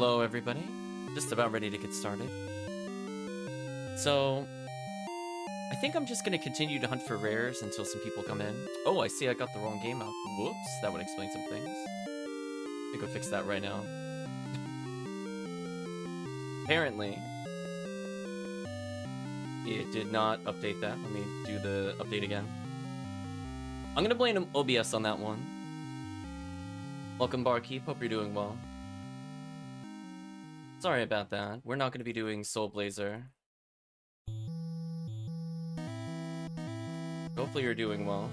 Hello, everybody. Just about ready to get started. So, I think I'm just going to continue to hunt for rares until some people come in. Oh, I see I got the wrong game up. Whoops, that would explain some things. I think I'll fix that right now. Apparently, it did not update that. Let me do the update again. I'm going to blame OBS on that one. Welcome, Barkeep. Hope you're doing well. Sorry about that. We're not going to be doing Soul Blazer. Hopefully you're doing well.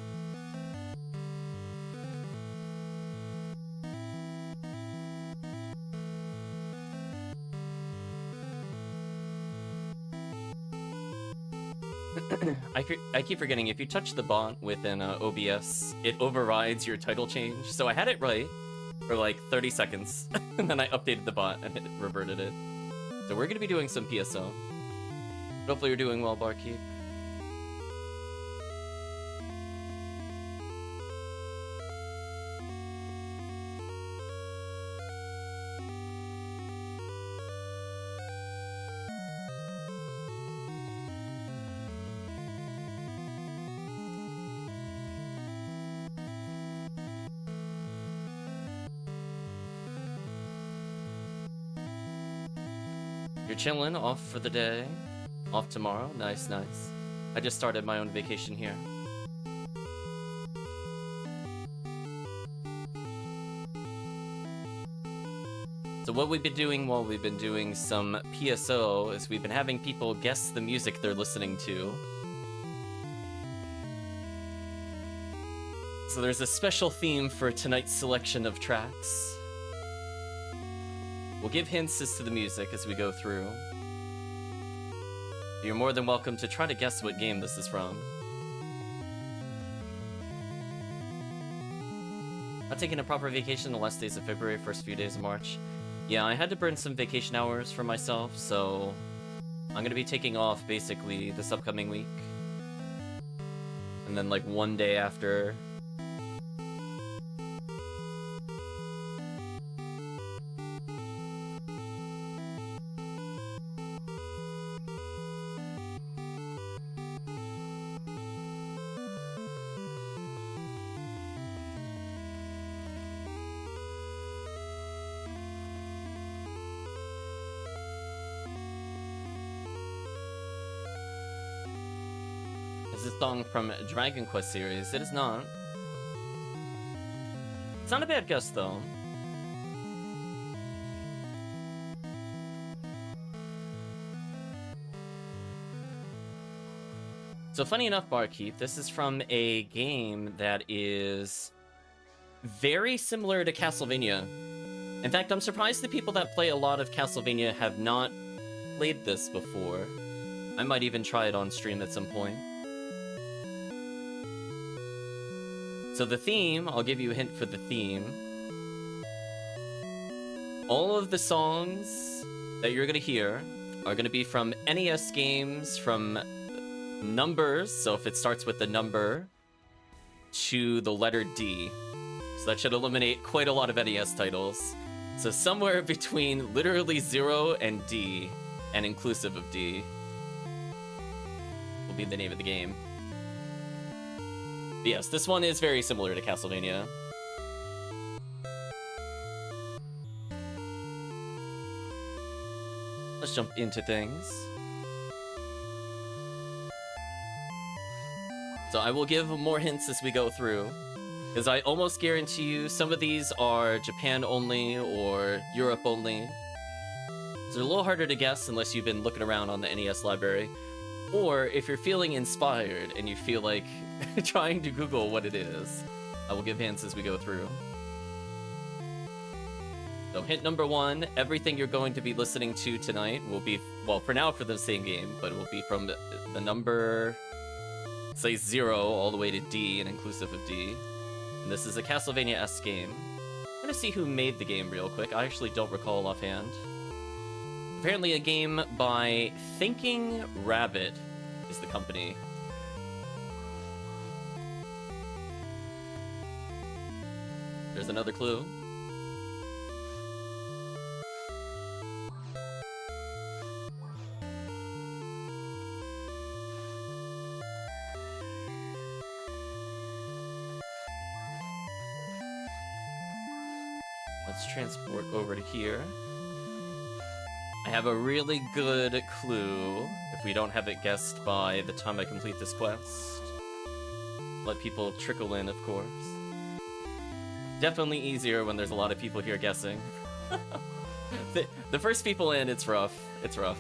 I keep forgetting, if you touch the bot within OBS, it overrides your title change. So I had it right for like 30 seconds, and then I updated the bot and it reverted it. So we're going to be doing some PSO. Hopefully you're doing well, Barkeep. You're chilling, off for the day, off tomorrow. Nice, nice. I just started my own vacation here. So what we've been doing while we've been doing some PSO is we've been having people guess the music they're listening to. So there's a special theme for tonight's selection of tracks. We'll give hints as to the music as we go through. You're more than welcome to try to guess what game this is from. Not taking a proper vacation the last days of February, first few days of March. Yeah, I had to burn some vacation hours for myself, so I'm gonna be taking off basically this upcoming week. And then like one day after. Is this song from Dragon Quest series? It is not. It's not a bad guess, though. So funny enough, Barkeep, this is from a game that is very similar to Castlevania. In fact, I'm surprised the people that play a lot of Castlevania have not played this before. I might even try it on stream at some point. So the theme, I'll give you a hint for the theme. All of the songs that you're gonna hear are gonna be from NES games, from numbers, so if it starts with the number, to the letter D. So that should eliminate quite a lot of NES titles. So somewhere between literally 0 and D, and inclusive of D, will be the name of the game. But yes, this one is very similar to Castlevania. Let's jump into things. So I will give more hints as we go through, because I almost guarantee you some of these are Japan only or Europe only. So they're a little harder to guess unless you've been looking around on the NES library. Or if you're feeling inspired and you feel like trying to Google what it is, I will give hints as we go through. So hint number 1, everything you're going to be listening to tonight will be, well, for now for the same game, but it will be from the number, say 0 all the way to D and inclusive of D. And this is a Castlevania-esque game. I'm gonna see who made the game real quick. I actually don't recall offhand. Apparently a game by Thinking Rabbit is the company. There's another clue. let's transport over to here. I have a really good clue, if we don't have it guessed by the time I complete this quest. Let people trickle in, of course. Definitely easier when there's a lot of people here guessing. The first people in, it's rough. It's rough.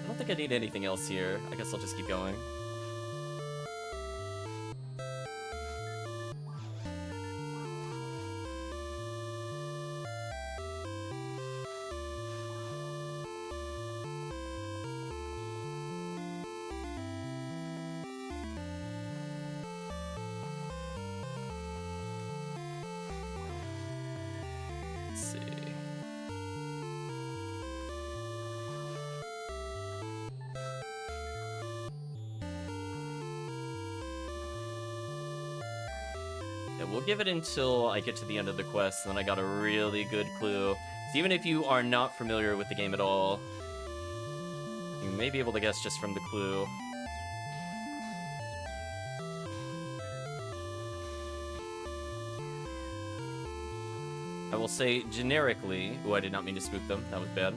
I don't think I need anything else here. I guess I'll just keep going. We'll give it until I get to the end of the quest, and then I got a really good clue. So even if you are not familiar with the game at all, you may be able to guess just from the clue. I will say generically... Ooh, I did not mean to spook them. That was bad.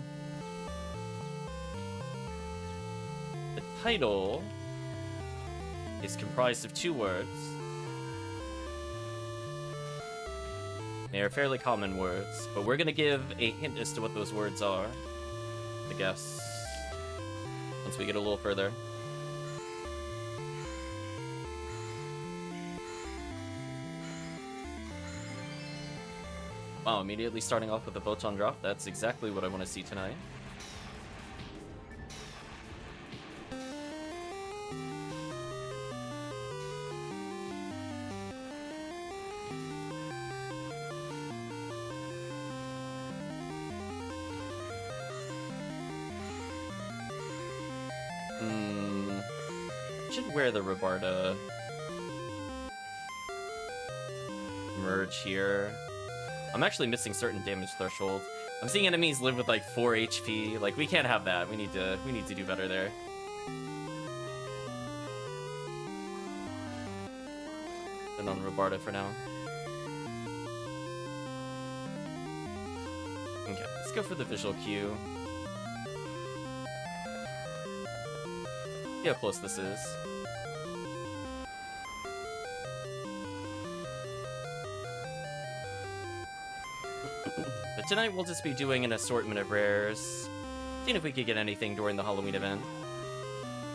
The title is comprised of 2 words. They are fairly common words, but we're gonna give a hint as to what those words are. I guess. Once we get a little further. Wow, immediately starting off with a photon drop. That's exactly what I want to see tonight. Should wear the Rabarda merge here. I'm actually missing certain damage thresholds. I'm seeing enemies live with like 4 HP. Like, we can't have that. We need to do better there. And on Rabarda for now. Okay, let's go for the visual cue. See how close this is. But tonight we'll just be doing an assortment of rares. Seeing if we could get anything during the Halloween event.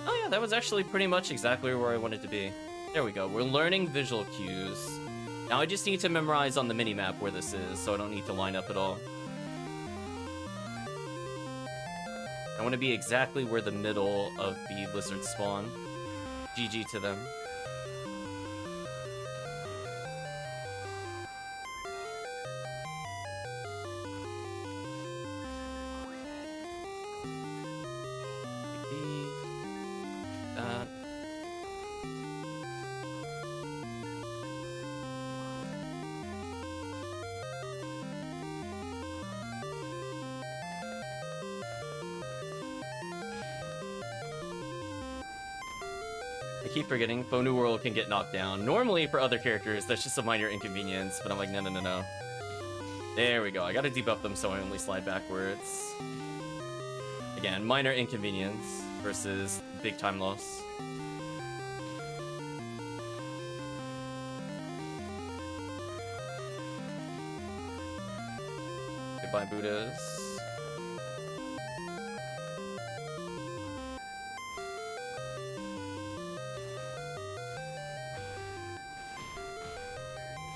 Oh yeah, that was actually pretty much exactly where I wanted to be. There we go. We're learning visual cues. Now I just need to memorize on the minimap where this is, so I don't need to line up at all. I want to be exactly where the middle of the lizards spawn. GG to them. I keep forgetting, Bone New World can get knocked down. Normally, for other characters, that's just a minor inconvenience, but I'm like, no, no, no, no. There we go. I gotta debuff them so I only slide backwards. Again, minor inconvenience versus big time loss. Goodbye, Buddhas.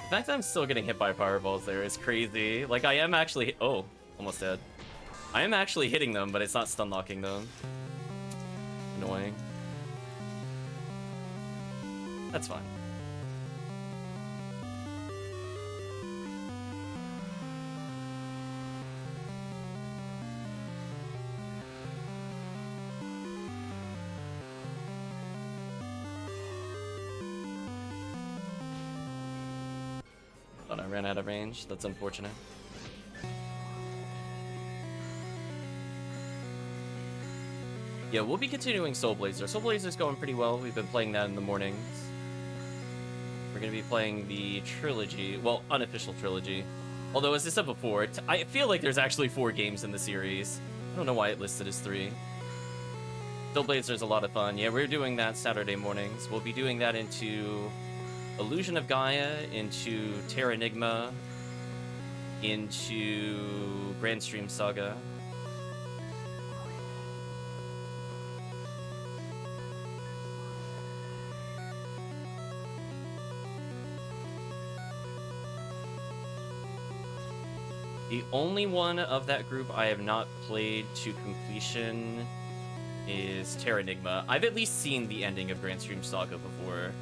The fact that I'm still getting hit by fireballs there is crazy. Like, I am actually... Oh, almost dead. I am actually hitting them, but it's not stun locking them. Annoying. That's fine. Thought I ran out of range. That's unfortunate. Yeah, we'll be continuing Soul Blazer. Soul Blazer's going pretty well. We've been playing that in the mornings. We're gonna be playing the trilogy, well, unofficial trilogy. Although, as I said before, I feel like there's actually 4 games in the series. I don't know why it listed as 3. Still Blazer's a lot of fun. Yeah, we're doing that Saturday mornings. We'll be doing that into Illusion of Gaia, into Terra Enigma, into Grand Stream Saga. The only one of that group I have not played to completion is Terra Enigma. I've at least seen the ending of Grand Stream Saga before.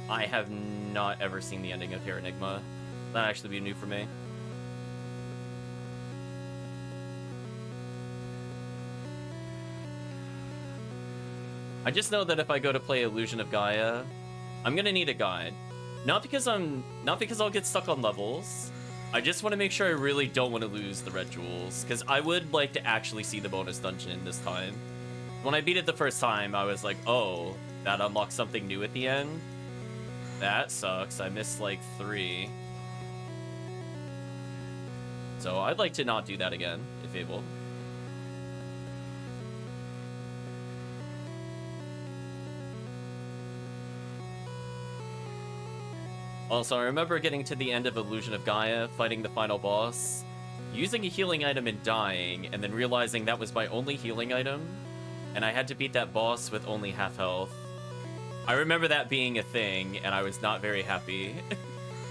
I have not ever seen the ending of Terra Enigma. That'd actually be new for me. I just know that if I go to play Illusion of Gaia, I'm gonna need a guide. Not because I'll get stuck on levels. I just want to make sure I really don't want to lose the red jewels, because I would like to actually see the bonus dungeon this time. When I beat it the first time, I was like, oh, that unlocks something new at the end? That sucks. I missed like 3. So I'd like to not do that again, if able. Also, I remember getting to the end of Illusion of Gaia, fighting the final boss, using a healing item and dying, and then realizing that was my only healing item, and I had to beat that boss with only half health. I remember that being a thing, and I was not very happy.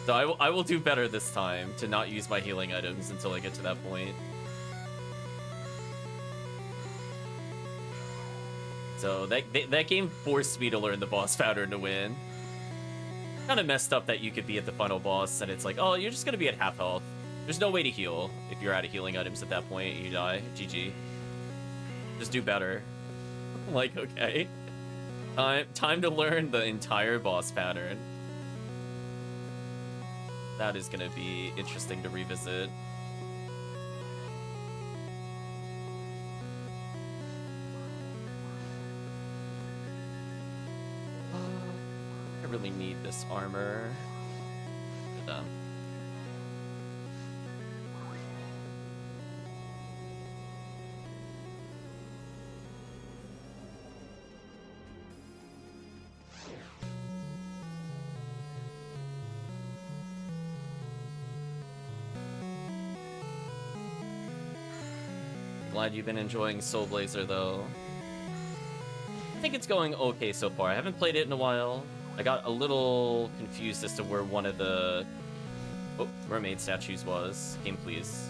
So I will do better this time to not use my healing items until I get to that point. So that game forced me to learn the boss pattern to win. Kind of messed up that you could be at the final boss and it's like, oh, you're just gonna be at half health. There's no way to heal if you're out of healing items at that point. You die. GG. Just do better. Like, okay. Time to learn the entire boss pattern. That is gonna be interesting to revisit. I really need this armor. Done. Glad you've been enjoying Soul Blazer, though. I think it's going okay so far. I haven't played it in a while. I got a little confused as to where one of the mermaid statues was. Game, please.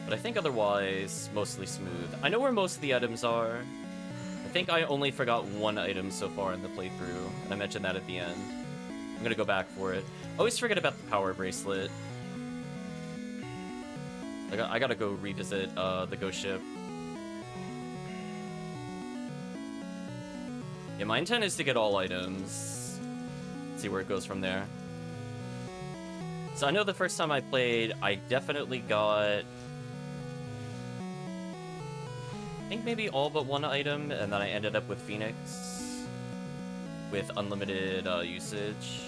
But I think otherwise, mostly smooth. I know where most of the items are. I think I only forgot one item so far in the playthrough, and I mentioned that at the end. I'm gonna go back for it. I always forget about the power bracelet. I gotta go revisit the ghost ship. Yeah, my intent is to get all items. See where it goes from there. So I know the first time I played, I definitely got... I think maybe all but one item, and then I ended up with Phoenix. With unlimited usage.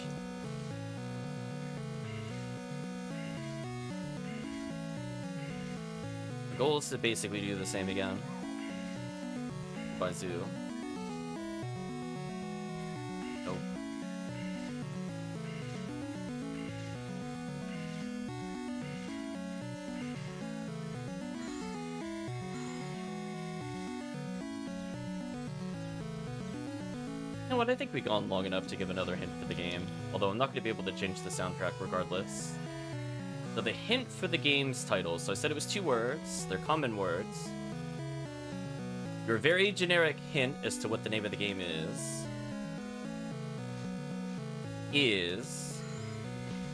The goal is to basically do the same again. By Zoo. Nope. You know what, I think we've gone long enough to give another hint for the game. Although I'm not going to be able to change the soundtrack regardless. So the hint for the game's title, so I said it was 2 words, they're common words. Your very generic hint as to what the name of the game is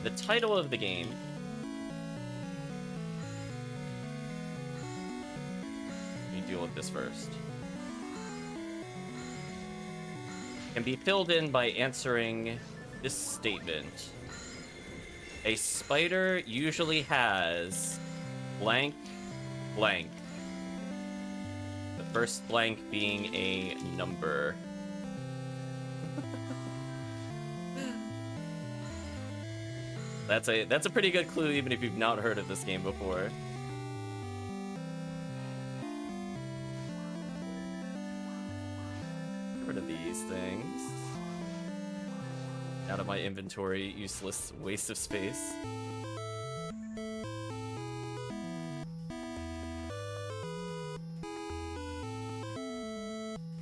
the title of the game let me deal with this first. Can be filled in by answering this statement. A spider usually has blank blank. The first blank being a number. That's a pretty good clue, even if you've not heard of this game before. Get rid of these things. Out of my inventory, useless waste of space.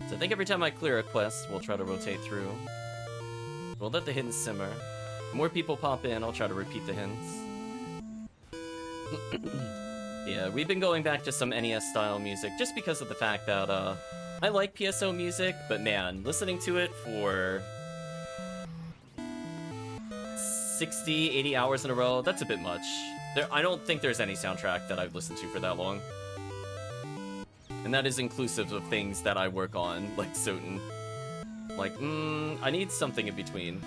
So I think every time I clear a quest, we'll try to rotate through. We'll let the hints simmer. More people pop in, I'll try to repeat the hints. Yeah, we've been going back to some NES style music just because of the fact that I like PSO music, but man, listening to it for 60, 80 hours in a row, that's a bit much. I don't think there's any soundtrack that I've listened to for that long. And that is inclusive of things that I work on, like Soten. Like, I need something in between.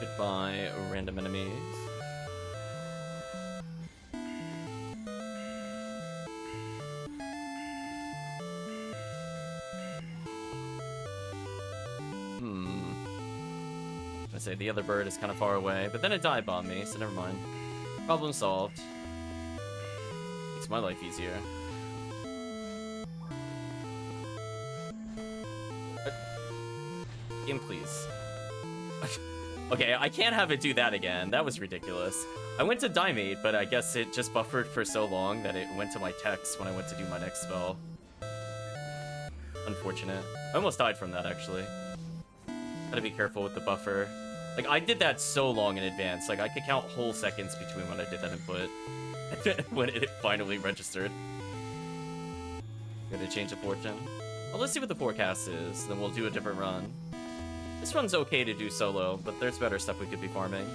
Goodbye, random enemies. I say the other bird is kind of far away, but then it dive bombed me, so never mind. Problem solved. Makes my life easier. Game, please. Okay, I can't have it do that again. That was ridiculous. I went to Dimate, but I guess it just buffered for so long that it went to my text when I went to do my next spell. Unfortunate. I almost died from that, actually. Gotta be careful with the buffer. Like, I did that so long in advance. Like, I could count whole seconds between when I did that input when it finally registered. Gonna change the fortune. Well, let's see what the forecast is, then we'll do a different run. This run's okay to do solo, but there's better stuff we could be farming.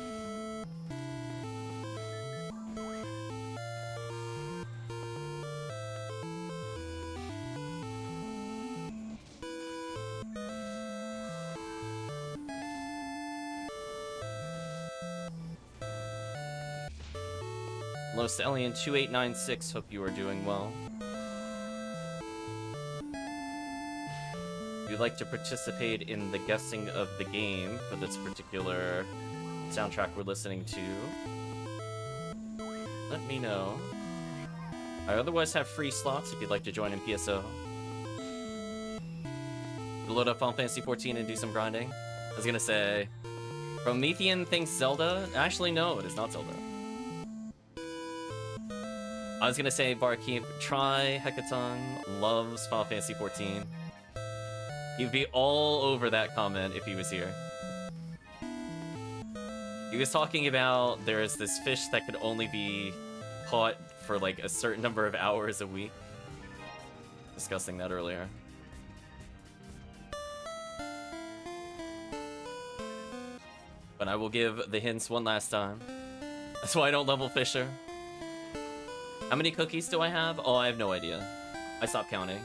Los Alien 2896, hope you are doing well. If you'd like to participate in the guessing of the game for this particular soundtrack we're listening to, let me know. I otherwise have free slots if you'd like to join in PSO. Load up on Phantasy 14 and do some grinding. I was gonna say, Promethean thinks Zelda? Actually, no, it is not Zelda. I was gonna say, Barkeep, try Hecaton loves Final Fantasy 14. He'd be all over that comment if he was here. He was talking about there's this fish that could only be caught for like a certain number of hours a week. Discussing that earlier. But I will give the hints one last time. That's why I don't level Fisher. How many cookies do I have? Oh, I have no idea. I stopped counting.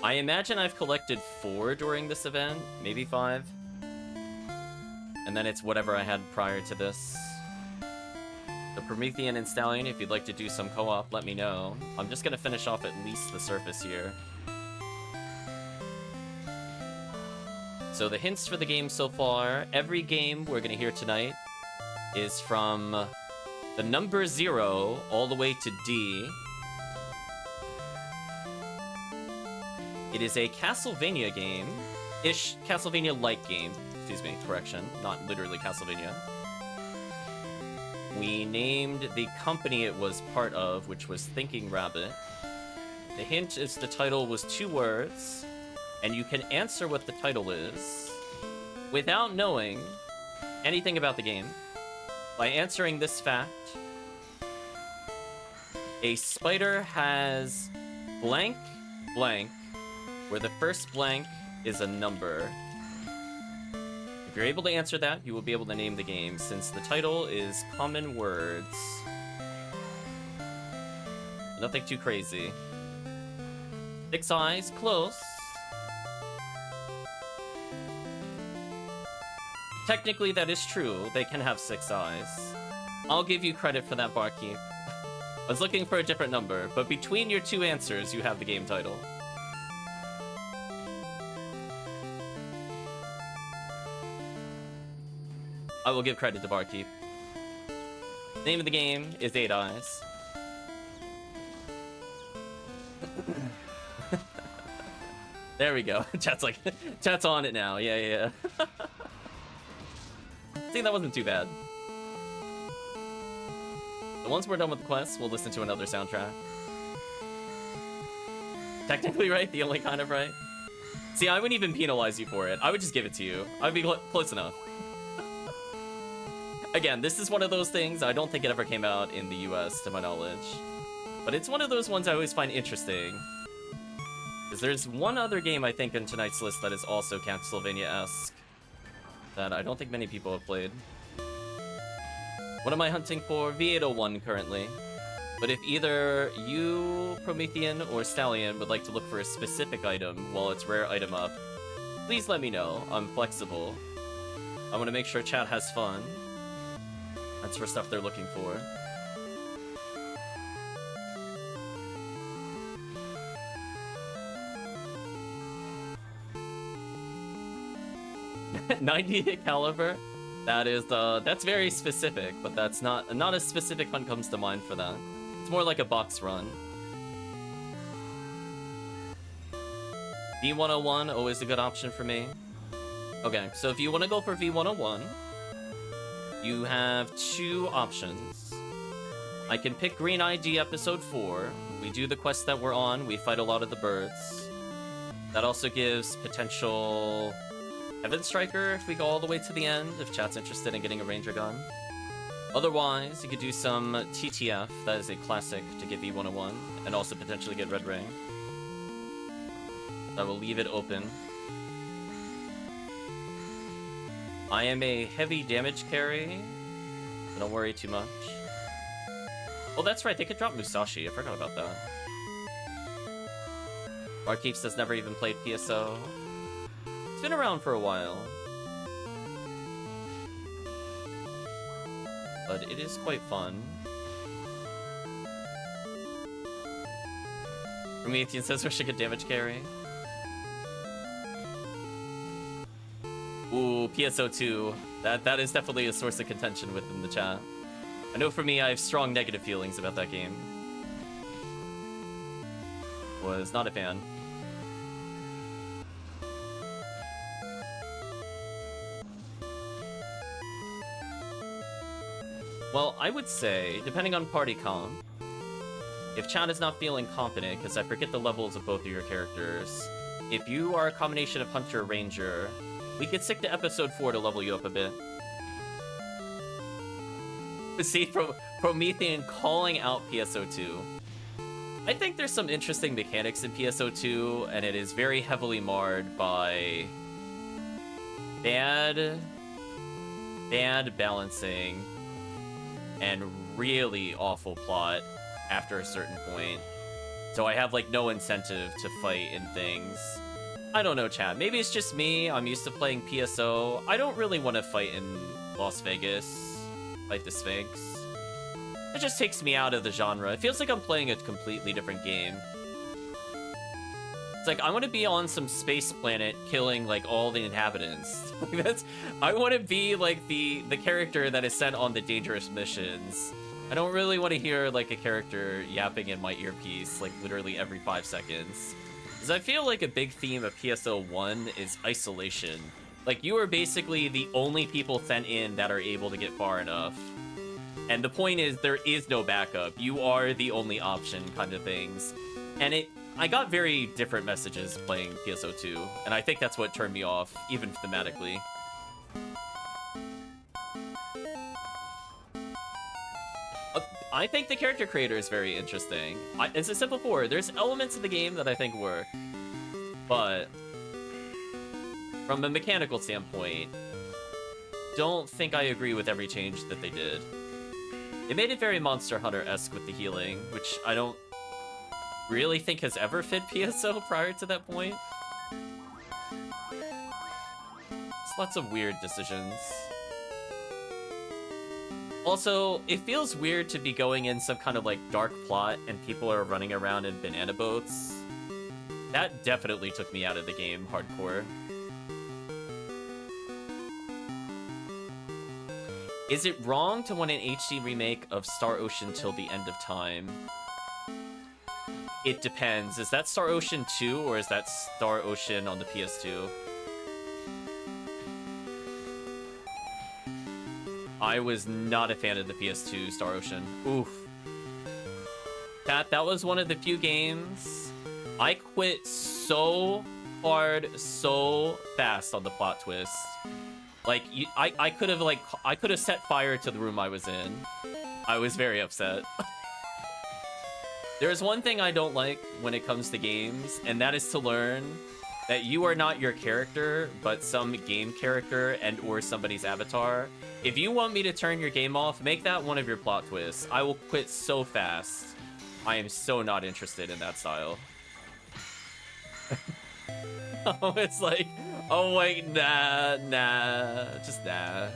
I imagine I've collected 4 during this event, maybe 5. And then it's whatever I had prior to this. The Promethean and Stallion, if you'd like to do some co-op, let me know. I'm just gonna finish off at least the surface here. So the hints for the game so far, every game we're gonna hear tonight is from the number 0 all the way to D. It is a Castlevania game. Castlevania-like game. Excuse me, correction. Not literally Castlevania. We named the company it was part of, which was Thinking Rabbit. The hint is the title was 2 words, and you can answer what the title is without knowing anything about the game. By answering this fact, a spider has blank, blank, where the first blank is a number. If you're able to answer that, you will be able to name the game, since the title is Common Words. Nothing too crazy. 6 eyes, close. Technically, that is true. They can have 6 eyes. I'll give you credit for that, Barkeep. I was looking for a different number, but between your 2 answers, you have the game title. I will give credit to Barkeep. Name of the game is 8 Eyes. There we go. Chat's on it now. Yeah. See, that wasn't too bad. So once we're done with the quest, we'll listen to another soundtrack. Technically right, the only kind of right. See, I wouldn't even penalize you for it. I would just give it to you. I'd be close enough. Again, this is one of those things, I don't think it ever came out in the US, to my knowledge. But it's one of those ones I always find interesting. Because there's one other game, I think, in tonight's list that is also Castlevania-esque. That I don't think many people have played. What am I hunting for? V801 currently. But if either you, Promethean, or Stallion would like to look for a specific item while it's rare item up, please let me know. I'm flexible. I want to make sure chat has fun. That's for stuff they're looking for. .90 caliber. That's very specific, but that's not a specific hunt comes to mind for that. It's more like a box run. V101, always a good option for me. Okay, so if you want to go for V101, you have 2 options. I can pick Green ID Episode 4. We do the quest that we're on. We fight a lot of the birds. That also gives potential Heaven Striker if we go all the way to the end, if chat's interested in getting a Ranger gun. Otherwise, you could do some TTF. That is a classic to get V101, and also potentially get Red Ring. I will leave it open. I am a heavy damage carry, so don't worry too much. Oh, that's right, they could drop Musashi. I forgot about that. Barkeep says never even played PSO. It's been around for a while. But it is quite fun. Promethean says we should get damage carry. Ooh, PSO2. That is definitely a source of contention within the chat. I know for me, I have strong negative feelings about that game. Was not a fan. Well, I would say, depending on party comp, if chat is not feeling confident, because I forget the levels of both of your characters, if you are a combination of Hunter or Ranger, we could stick to Episode 4 to level you up a bit. See, Promethean calling out PSO2. I think there's some interesting mechanics in PSO2, and it is very heavily marred by bad balancing and really awful plot after a certain point. So I have, like, no incentive to fight in things. I don't know, chat. Maybe it's just me. I'm used to playing PSO. I don't really want to fight in Las Vegas. Fight the Sphinx. It just takes me out of the genre. It feels like I'm playing a completely different game. It's like, I want to be on some space planet killing, like, all the inhabitants. I want to be, like, the character that is sent on the dangerous missions. I don't really want to hear, like, a character yapping in my earpiece, like, literally every 5 seconds. Because I feel like a big theme of PSO1 is isolation. Like, you are basically the only people sent in that are able to get far enough. And the point is, there is no backup. You are the only option kind of things. And I got very different messages playing PSO2, and I think that's what turned me off, even thematically. I think the character creator is very interesting. As I said before, there's elements of the game that I think work, but from a mechanical standpoint, don't think I agree with every change that they did. They made it very Monster Hunter-esque with the healing, which I don't really think has ever fit PSO prior to that point. lots of weird decisions. Also, it feels weird to be going in some kind of like dark plot and people are running around in banana boats. That definitely took me out of the game hardcore. Is it wrong to want an HD remake of Star Ocean Till the End of Time? It depends. Is that Star Ocean 2 or is that Star Ocean on the PS2? I was not a fan of the PS2 Star Ocean. Oof. That was one of the few games I quit so hard, so fast on the plot twist. Like, I could have set fire to the room I was in. I was very upset. There's one thing I don't like when it comes to games, and that is to learn that you are not your character, but some game character and or somebody's avatar. If you want me to turn your game off, make that one of your plot twists. I will quit so fast. I am so not interested in that style. Oh, it's like, oh wait, nah, just nah.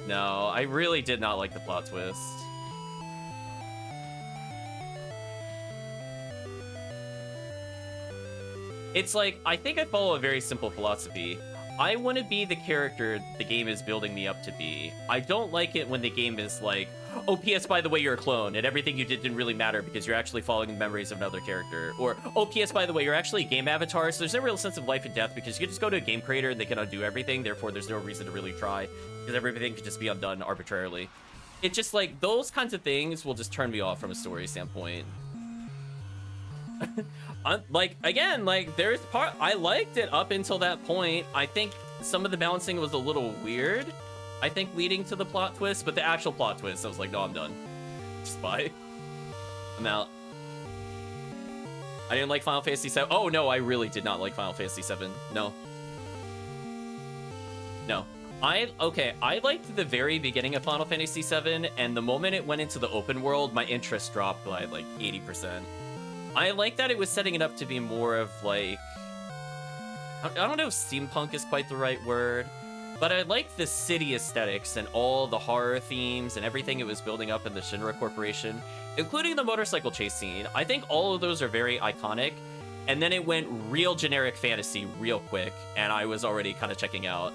No, I really did not like the plot twist. It's like, I think I follow a very simple philosophy. I want to be the character the game is building me up to be. I don't like it when the game is like, oh, P.S. by the way, you're a clone, and everything you did didn't really matter because you're actually following the memories of another character. Or, oh, P.S. by the way, you're actually a game avatar, so there's no real sense of life and death because you can just go to a game creator and they can undo everything, therefore there's no reason to really try, because everything could just be undone arbitrarily. It's just like, those kinds of things will just turn me off from a story standpoint. Like, again, like, there's part... I liked it up until that point. I think some of the balancing was a little weird, I think, leading to the plot twist, but the actual plot twist, I was like, no, I'm done. Just bye. I'm out. I didn't like Final Fantasy VII. Oh, no, I really did not like Final Fantasy VII. No. No. I liked the very beginning of Final Fantasy VII, and the moment it went into the open world, my interest dropped by, like, 80%. I like that it was setting it up to be more of, like... I don't know if steampunk is quite the right word, but I like the city aesthetics and all the horror themes and everything it was building up in the Shinra Corporation, including the motorcycle chase scene. I think all of those are very iconic, and then it went real generic fantasy real quick, and I was already kind of checking out.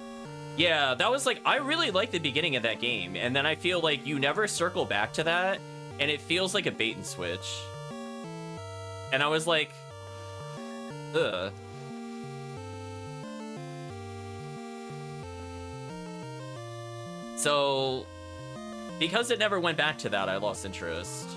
Yeah, that was like... I really liked the beginning of that game, and then I feel like you never circle back to that, and it feels like a bait and switch. And I was like, ugh. So, because it never went back to that, I lost interest.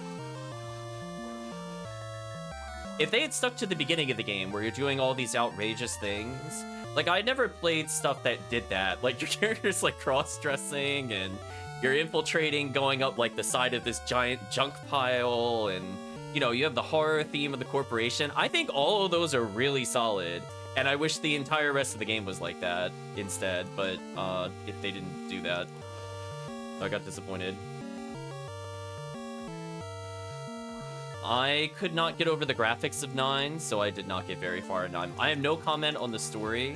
If they had stuck to the beginning of the game, where you're doing all these outrageous things, like, I never played stuff that did that. Like, your character's, like, cross-dressing, and you're infiltrating, going up, like, the side of this giant junk pile, and... you know, you have the horror theme of the corporation. I think all of those are really solid, and I wish the entire rest of the game was like that instead, but if they didn't do that, I got disappointed. I could not get over the graphics of 9, so I did not get very far in 9. I have no comment on the story.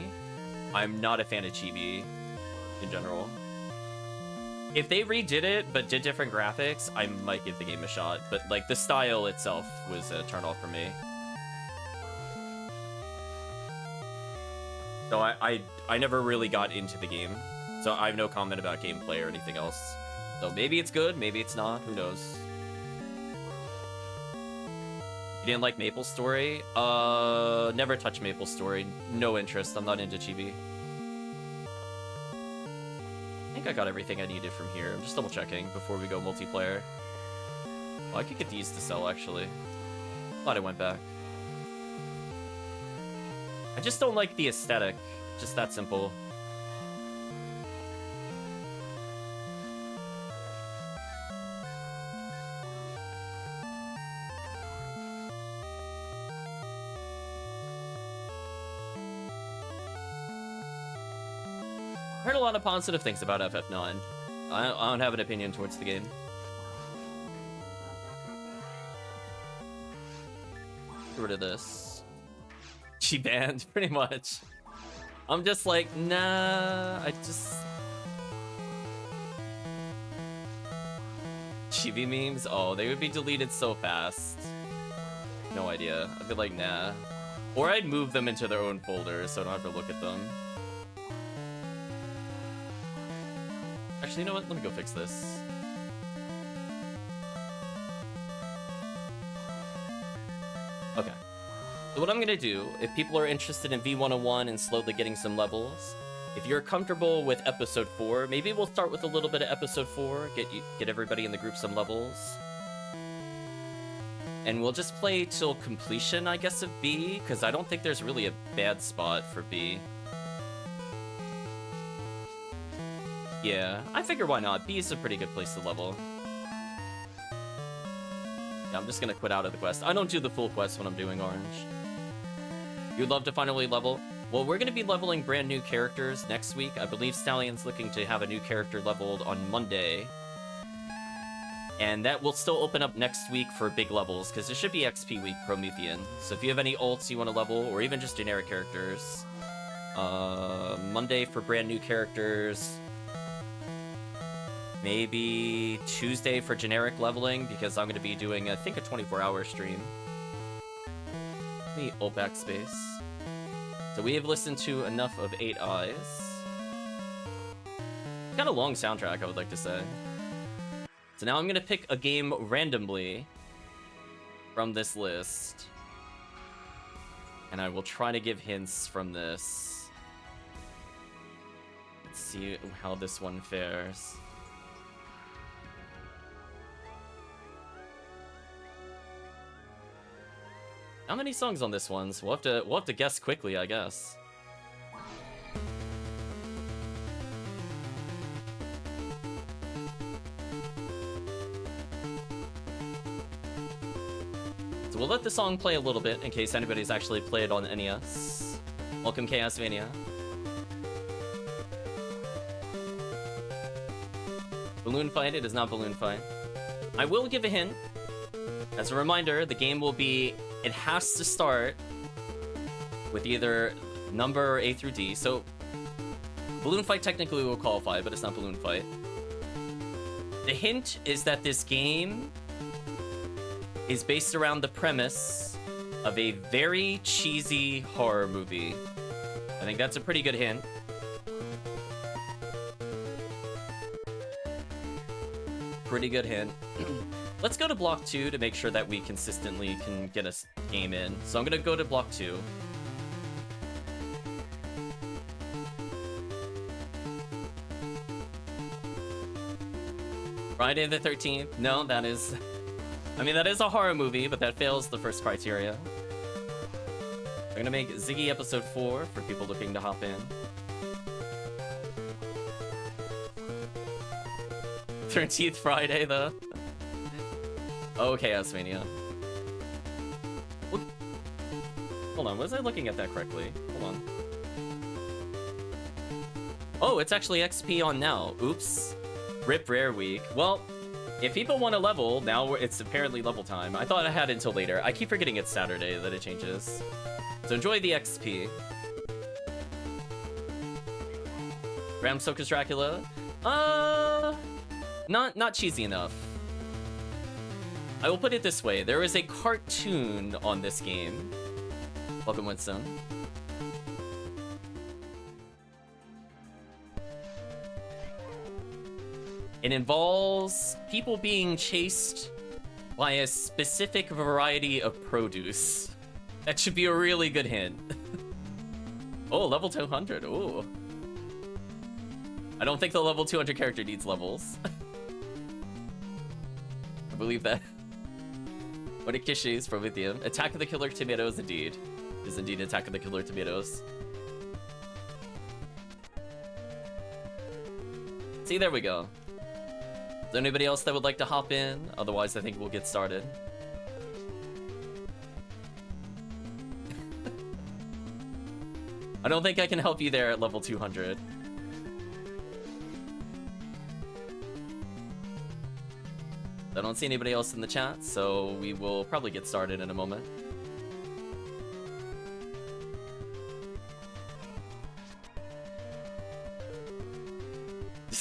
I'm not a fan of chibi in general. If they redid it, but did different graphics, I might give the game a shot. But, like, the style itself was a turn-off for me. So I never really got into the game. So I have no comment about gameplay or anything else. So maybe it's good, maybe it's not, who knows. You didn't like Maple Story? Never touched Maple Story. No interest, I'm not into chibi. I think I got everything I needed from here. I'm just double checking before we go multiplayer. Oh, I could get these to sell, actually. Thought I went back. I just don't like the aesthetic. Just that simple. I heard a lot of positive things about FF9. I don't have an opinion towards the game. Get rid of this. She banned, pretty much. I'm just like, nah, I just... Chibi memes? Oh, they would be deleted so fast. No idea. I'd be like, nah. Or I'd move them into their own folders so I don't have to look at them. Actually, you know what? Let me go fix this. Okay. So what I'm gonna do, if people are interested in V101 and slowly getting some levels, if you're comfortable with episode 4, maybe we'll start with a little bit of episode 4, get everybody in the group some levels. And we'll just play till completion, I guess, of B, because I don't think there's really a bad spot for B. Yeah, I figure why not? B is a pretty good place to level. Yeah, I'm just gonna quit out of the quest. I don't do the full quest when I'm doing orange. You'd love to finally level? Well, we're gonna be leveling brand new characters next week. I believe Stallion's looking to have a new character leveled on Monday. And that will still open up next week for big levels, because it should be XP week Promethean. So if you have any ults you want to level, or even just generic characters, Monday for brand new characters, maybe Tuesday for generic leveling, because I'm going to be doing, I think, a 24-hour stream. Let me ult backspace. So we have listened to enough of 8 Eyes. Got a long soundtrack, I would like to say. So now I'm going to pick a game randomly from this list. And I will try to give hints from this. Let's see how this one fares. How many songs on this one? So we'll have to guess quickly, I guess. So we'll let the song play a little bit in case anybody's actually played on NES. Welcome, Chaosmania. Balloon Fight? It is not Balloon Fight. I will give a hint. As a reminder, the game will be... It has to start with either number A through D. So, Balloon Fight technically will qualify, but it's not Balloon Fight. The hint is that this game is based around the premise of a very cheesy horror movie. I think that's a pretty good hint. Pretty good hint. Let's go to block 2 to make sure that we consistently can get a game in. So I'm gonna go to block 2. Friday the 13th? No, that is... I mean, that is a horror movie, but that fails the first criteria. I'm gonna make Ziggy episode 4 for people looking to hop in. 13th Friday, though. Oh, Chaosmania. Hold on, was I looking at that correctly? Hold on. Oh, it's actually XP on now. Oops. Rip Rare Week. Well, if people want to level, now it's apparently level time. I thought I had until later. I keep forgetting it's Saturday that it changes. So enjoy the XP. Bram Stoker's Dracula? Not cheesy enough. I will put it this way. There is a cartoon on this game. Welcome, Winston. It involves people being chased by a specific variety of produce. That should be a really good hint. Oh, level 200. Ooh. I don't think the level 200 character needs levels. I believe that. What a Kishi's Promethean. Attack of the Killer Tomatoes, indeed. It is indeed Attack of the Killer Tomatoes. See, there we go. Is there anybody else that would like to hop in? Otherwise, I think we'll get started. I don't think I can help you there at level 200. I don't see anybody else in the chat, so we will probably get started in a moment.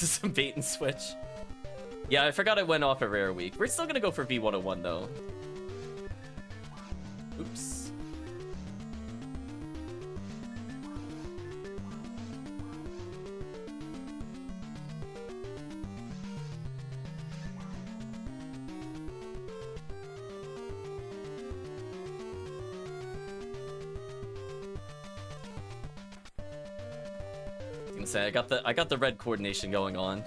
This is some bait and switch. Yeah, I forgot I went off a rare week. We're still gonna go for V101 though. Oops. Say I got the red coordination going on.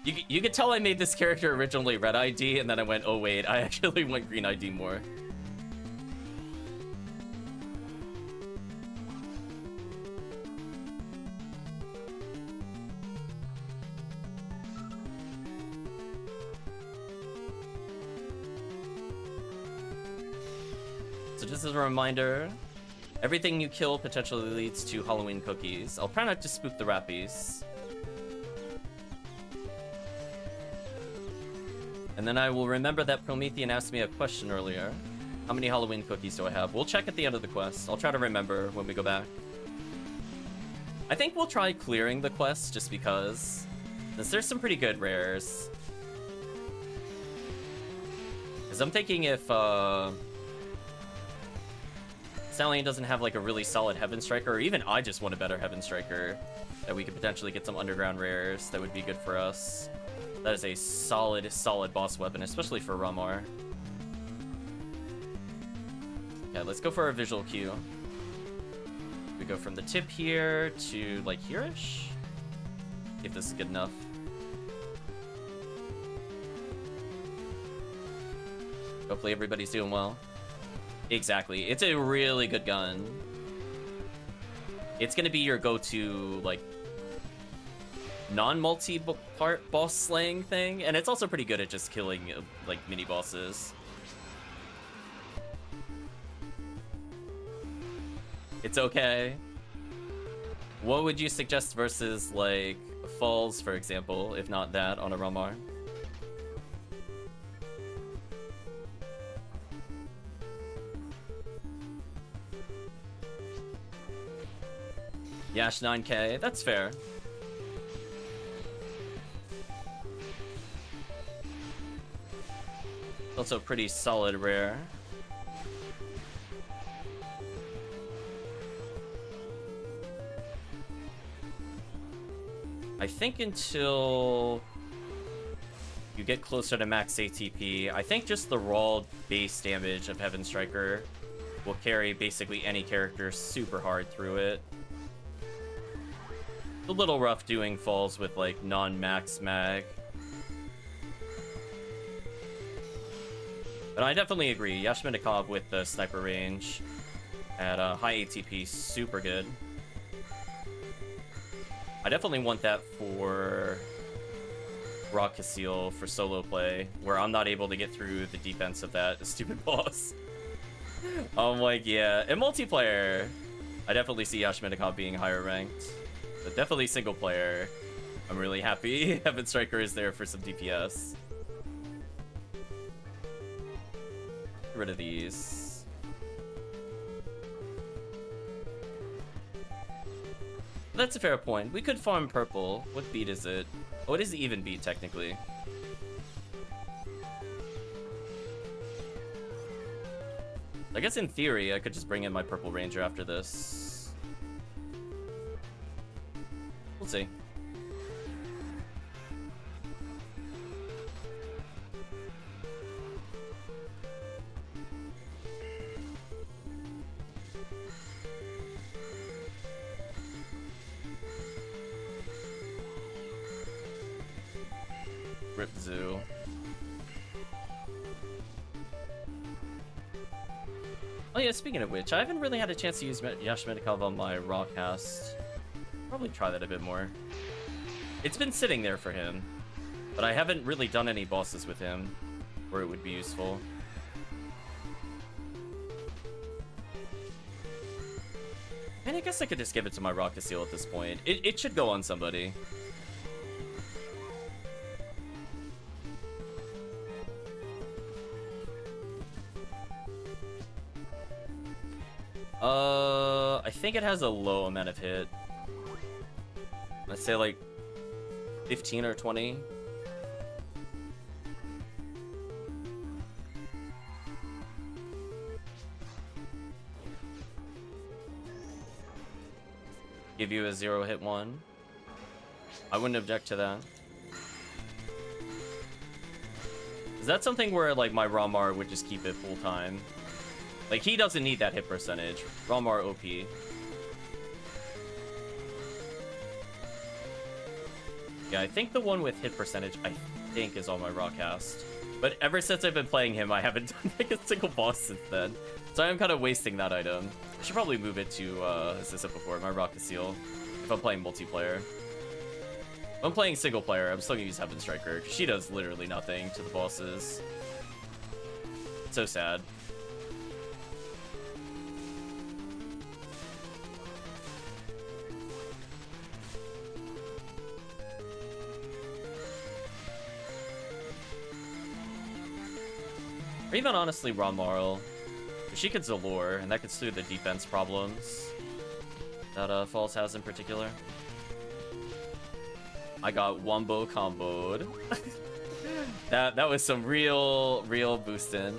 You could tell I made this character originally red ID and then I went, oh wait, I actually went green ID more. So just as a reminder, everything you kill potentially leads to Halloween cookies. I'll try not to spook the rappies. And then I will remember that Promethean asked me a question earlier. How many Halloween cookies do I have? We'll check at the end of the quest. I'll try to remember when we go back. I think we'll try clearing the quest just because. Since there's some pretty good rares. Because I'm thinking if, Stallion doesn't have like a really solid Heaven Striker, or even I just want a better Heaven Striker, that we could potentially get some underground rares that would be good for us. That is a solid boss weapon, especially for Ramar. Yeah, let's go for our visual cue. We go from the tip here to like here-ish. If this is good enough. Hopefully everybody's doing well. Exactly. It's a really good gun. It's gonna be your go-to, like, non-multi-part boss slaying thing, and it's also pretty good at just killing, like, mini-bosses. It's okay. What would you suggest versus, like, Falls, for example, if not that, on a Ramar? Yash 9k, that's fair. Also pretty solid rare. I think until you get closer to max ATP, I think just the raw base damage of Heaven Striker will carry basically any character super hard through it. A little rough doing Falls with like non-max mag. But I definitely agree. Yashmenikov with the sniper range at high ATP, super good. I definitely want that for Rock Casil for solo play, where I'm not able to get through the defense of that stupid boss. I'm like, yeah. In multiplayer, I definitely see Yashmenikov being higher ranked. But definitely single player, I'm really happy Heaven Striker is there for some DPS. Get rid of these. That's a fair point. We could farm purple. What beat is it? Oh, it is the even beat, technically. I guess in theory, I could just bring in my purple ranger after this. We'll see. Rip Zoo. Oh yeah, speaking of which, I haven't really had a chance to use Yashmenikov on my raw cast. Probably try that a bit more. It's been sitting there for him, but I haven't really done any bosses with him where it would be useful. And I guess I could just give it to my Rock Casil at this point. It should go on somebody. I think it has a low amount of hit. Let's say like 15 or 20. Give you a 0-hit one. I wouldn't object to that. Is that something where like my Ramar would just keep it full time? Like he doesn't need that hit percentage. Ramar OP. Yeah, I think the one with hit percentage, I think, is on my Rawcast. But ever since I've been playing him, I haven't done like a single boss since then. So I'm kind of wasting that item. I should probably move it to, as I said before, my Rocket Seal, if I'm playing multiplayer. If I'm playing single player, I'm still gonna use Heaven Striker. She does literally nothing to the bosses. So sad. Or even honestly, Ron she could Zalore, and that could soothe the defense problems that Falls has in particular. I got Wombo comboed. that was some real boosting.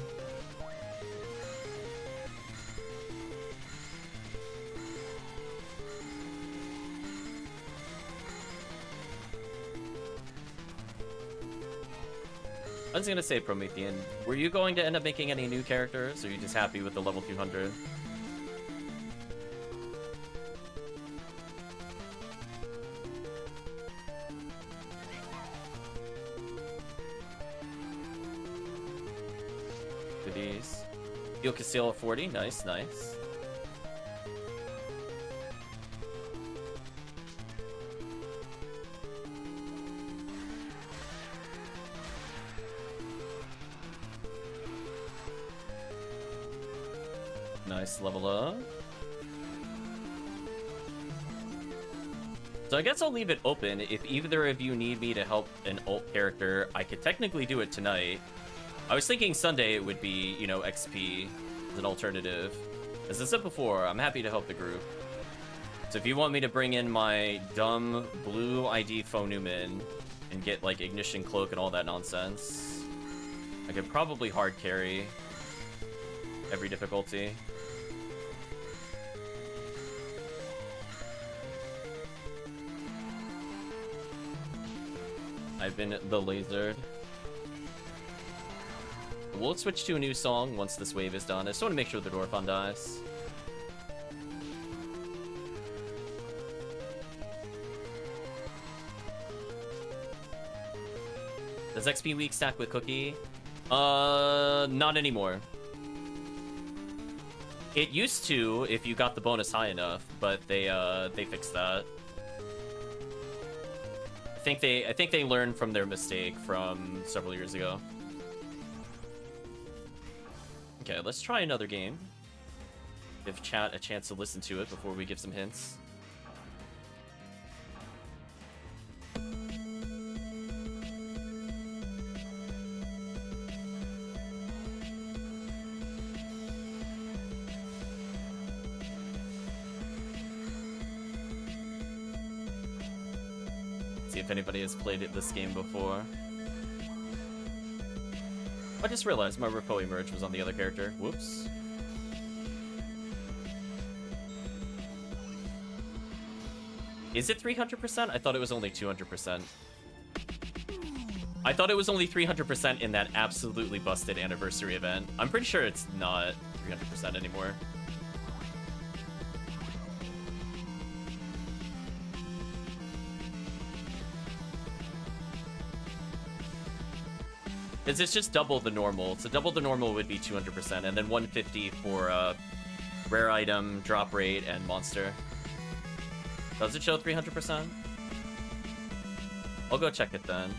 I was gonna say, Promethean, were you going to end up making any new characters, or are you just happy with the level 200? Goodies. Heal Castillo at 40, nice, nice. Nice level up. So I guess I'll leave it open. If either of you need me to help an ult character, I could technically do it tonight. I was thinking Sunday it would be, you know, XP as an alternative. As I said before, I'm happy to help the group. So if you want me to bring in my dumb blue ID Phonuman and get like Ignition Cloak and all that nonsense, I could probably hard carry every difficulty. I've been the lasered. We'll switch to a new song once this wave is done. I just want to make sure the Dorphon dies. Does XP week stack with Cookie? Not anymore. It used to if you got the bonus high enough, but they fixed that. I think they learned from their mistake from several years ago. Okay, let's try another game. Give chat a chance to listen to it before we give some hints. See if anybody has played this game before. I just realized my Repo merge was on the other character. Whoops. Is it 300%? I thought it was only 200%. I thought it was only 300% in that absolutely busted anniversary event. I'm pretty sure it's not 300% anymore. Because it's just double the normal. So double the normal would be 200%, and then 150 for rare item, drop rate, and monster. Does it show 300%? I'll go check it then.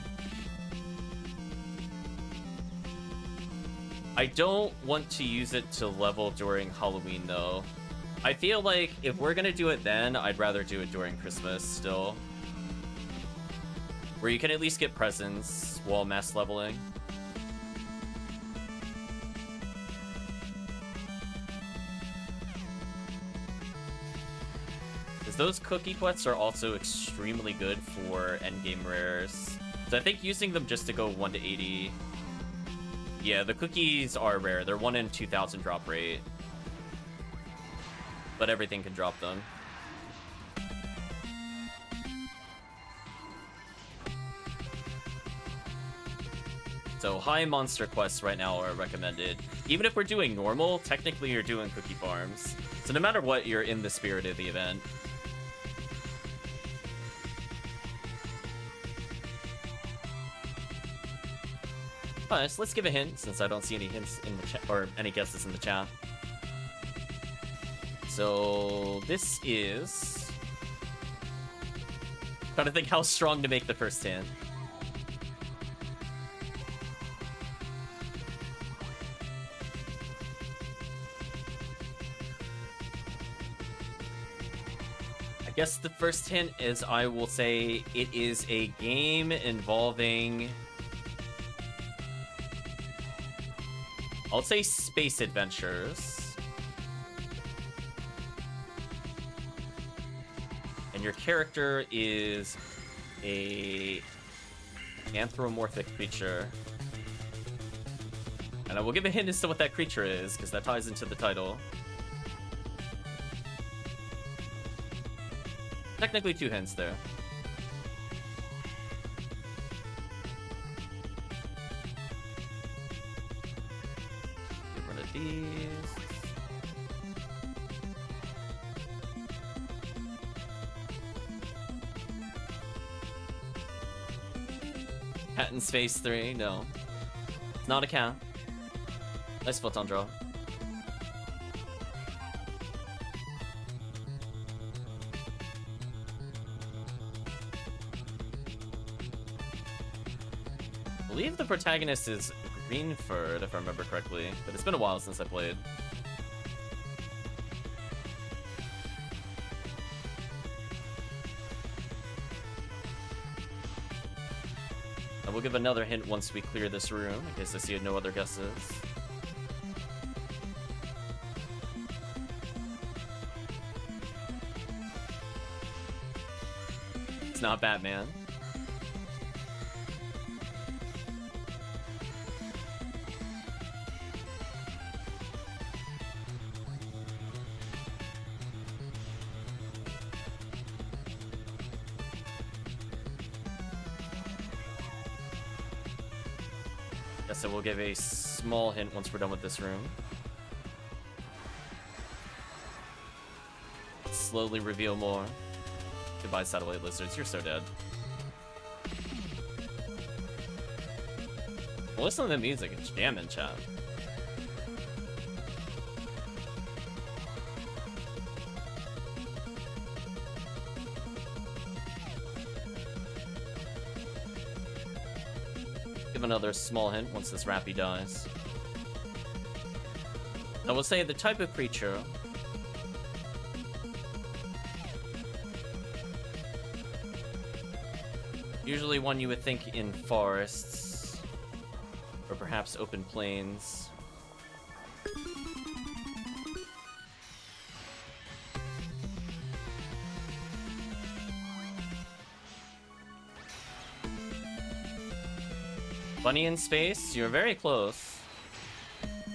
I don't want to use it to level during Halloween, though. I feel like if we're gonna do it then, I'd rather do it during Christmas still. Where you can at least get presents while mass leveling. those cookie quests are also extremely good for endgame rares. So I think using them just to go 1 to 80... Yeah, the cookies are rare. They're 1 in 2,000 drop rate. But everything can drop them. So high monster quests right now are recommended. Even if we're doing normal, technically you're doing cookie farms. So no matter what, you're in the spirit of the event. But let's give a hint, since I don't see any hints in the chat, or any guesses in the chat. So this is... trying to think how strong to make the first hint. I guess the first hint is I will say it is a game involving... I'll say space adventures. And your character is a anthropomorphic creature. And I will give a hint as to what that creature is, because that ties into the title. Technically 2 hints there. Get rid of these. Cat in Space 3, no. It's not a cat. Nice photon draw. I believe the protagonist is green-furred, if I remember correctly, but it's been a while since I played. I will give another hint once we clear this room, in case I see no other guesses. It's not Batman. So we'll give a small hint once we're done with this room. Slowly reveal more. Goodbye, satellite lizards. You're so dead. Well, listen to the music. It's jamming, chat. Another small hint once this Rappy dies. I will say the type of creature usually one you would think in forests or perhaps open plains. Bunny in space? You're very close.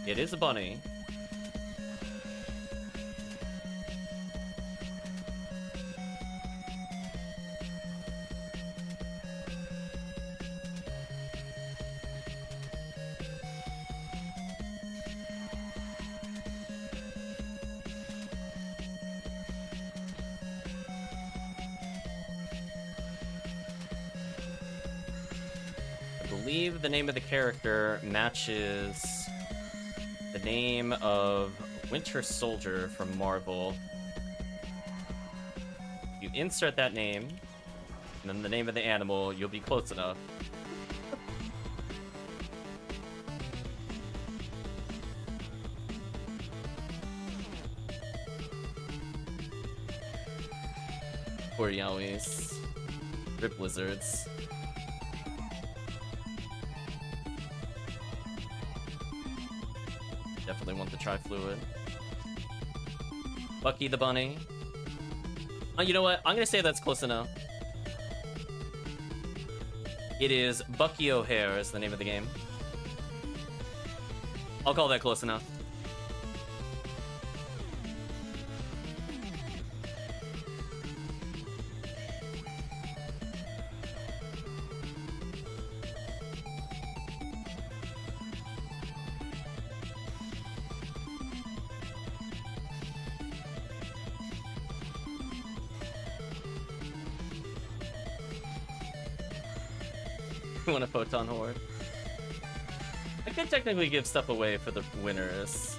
It is a bunny. The name of the character matches the name of Winter Soldier from Marvel. You insert that name, and then the name of the animal, you'll be close enough. Poor yowies. Rip lizards. Definitely want the tri-fluid. Bucky the bunny. You know what? I'm gonna say that's close enough. It is Bucky O'Hare is the name of the game. I'll call that close enough. You want a photon horde? I could technically give stuff away for the winners.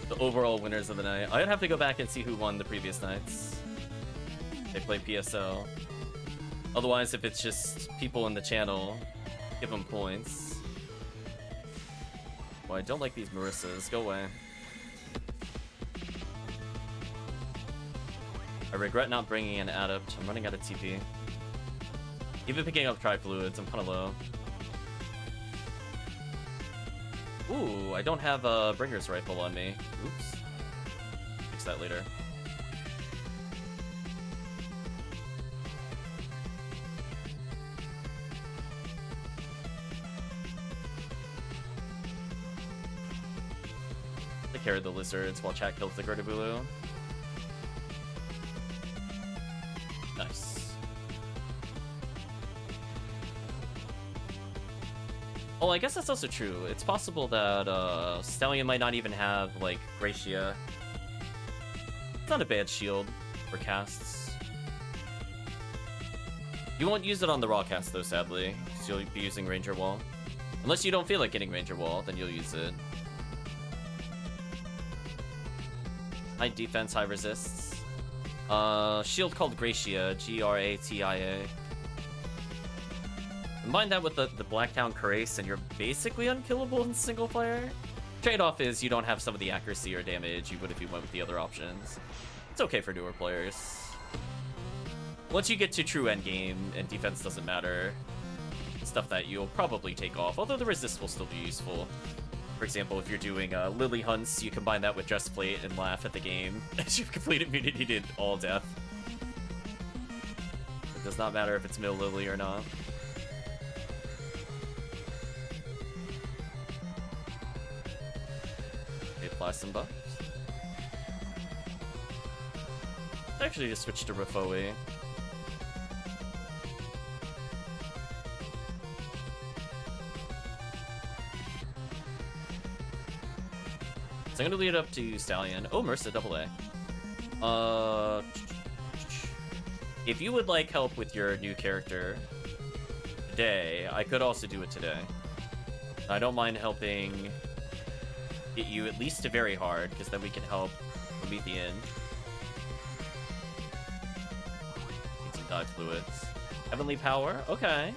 The overall winners of the night. I'd have to go back and see who won the previous nights. They play PSO. Otherwise, if it's just people in the channel, give them points. Well, I don't like these Marissas. Go away. I regret not bringing an adept. I'm running out of TP. Even picking up tri-fluids, I'm kind of low. Ooh, I don't have a Bringer's Rifle on me. Oops. Fix that later. Take care of the lizards while chat kills the Gurdabulu. Nice. Oh, I guess that's also true. It's possible that Stallion might not even have, like, Gratia. It's not a bad shield for casts. You won't use it on the raw cast, though, sadly, because you'll be using Ranger Wall. Unless you don't feel like getting Ranger Wall, then you'll use it. High defense, high resists. Shield called Gratia, Gratia. Combine that with the Blacktown Carace, and you're basically unkillable in single player. Trade-off is you don't have some of the accuracy or damage you would if you went with the other options. It's okay for newer players. Once you get to true endgame and defense doesn't matter, stuff that you'll probably take off, although the resist will still be useful. For example, if you're doing Lily Hunts, you combine that with Breastplate and laugh at the game as you've complete immunity to all death. It does not matter if it's Mill Lily or not. Apply some buffs. Actually, just switch to Rafoi. So I'm gonna lead up to Stallion. Oh, Mercy double A. If you would like help with your new character today, I could also do it today. I don't mind helping get you at least to very hard, because then we can help Promethean. Need some dive fluids. Heavenly Power? Okay.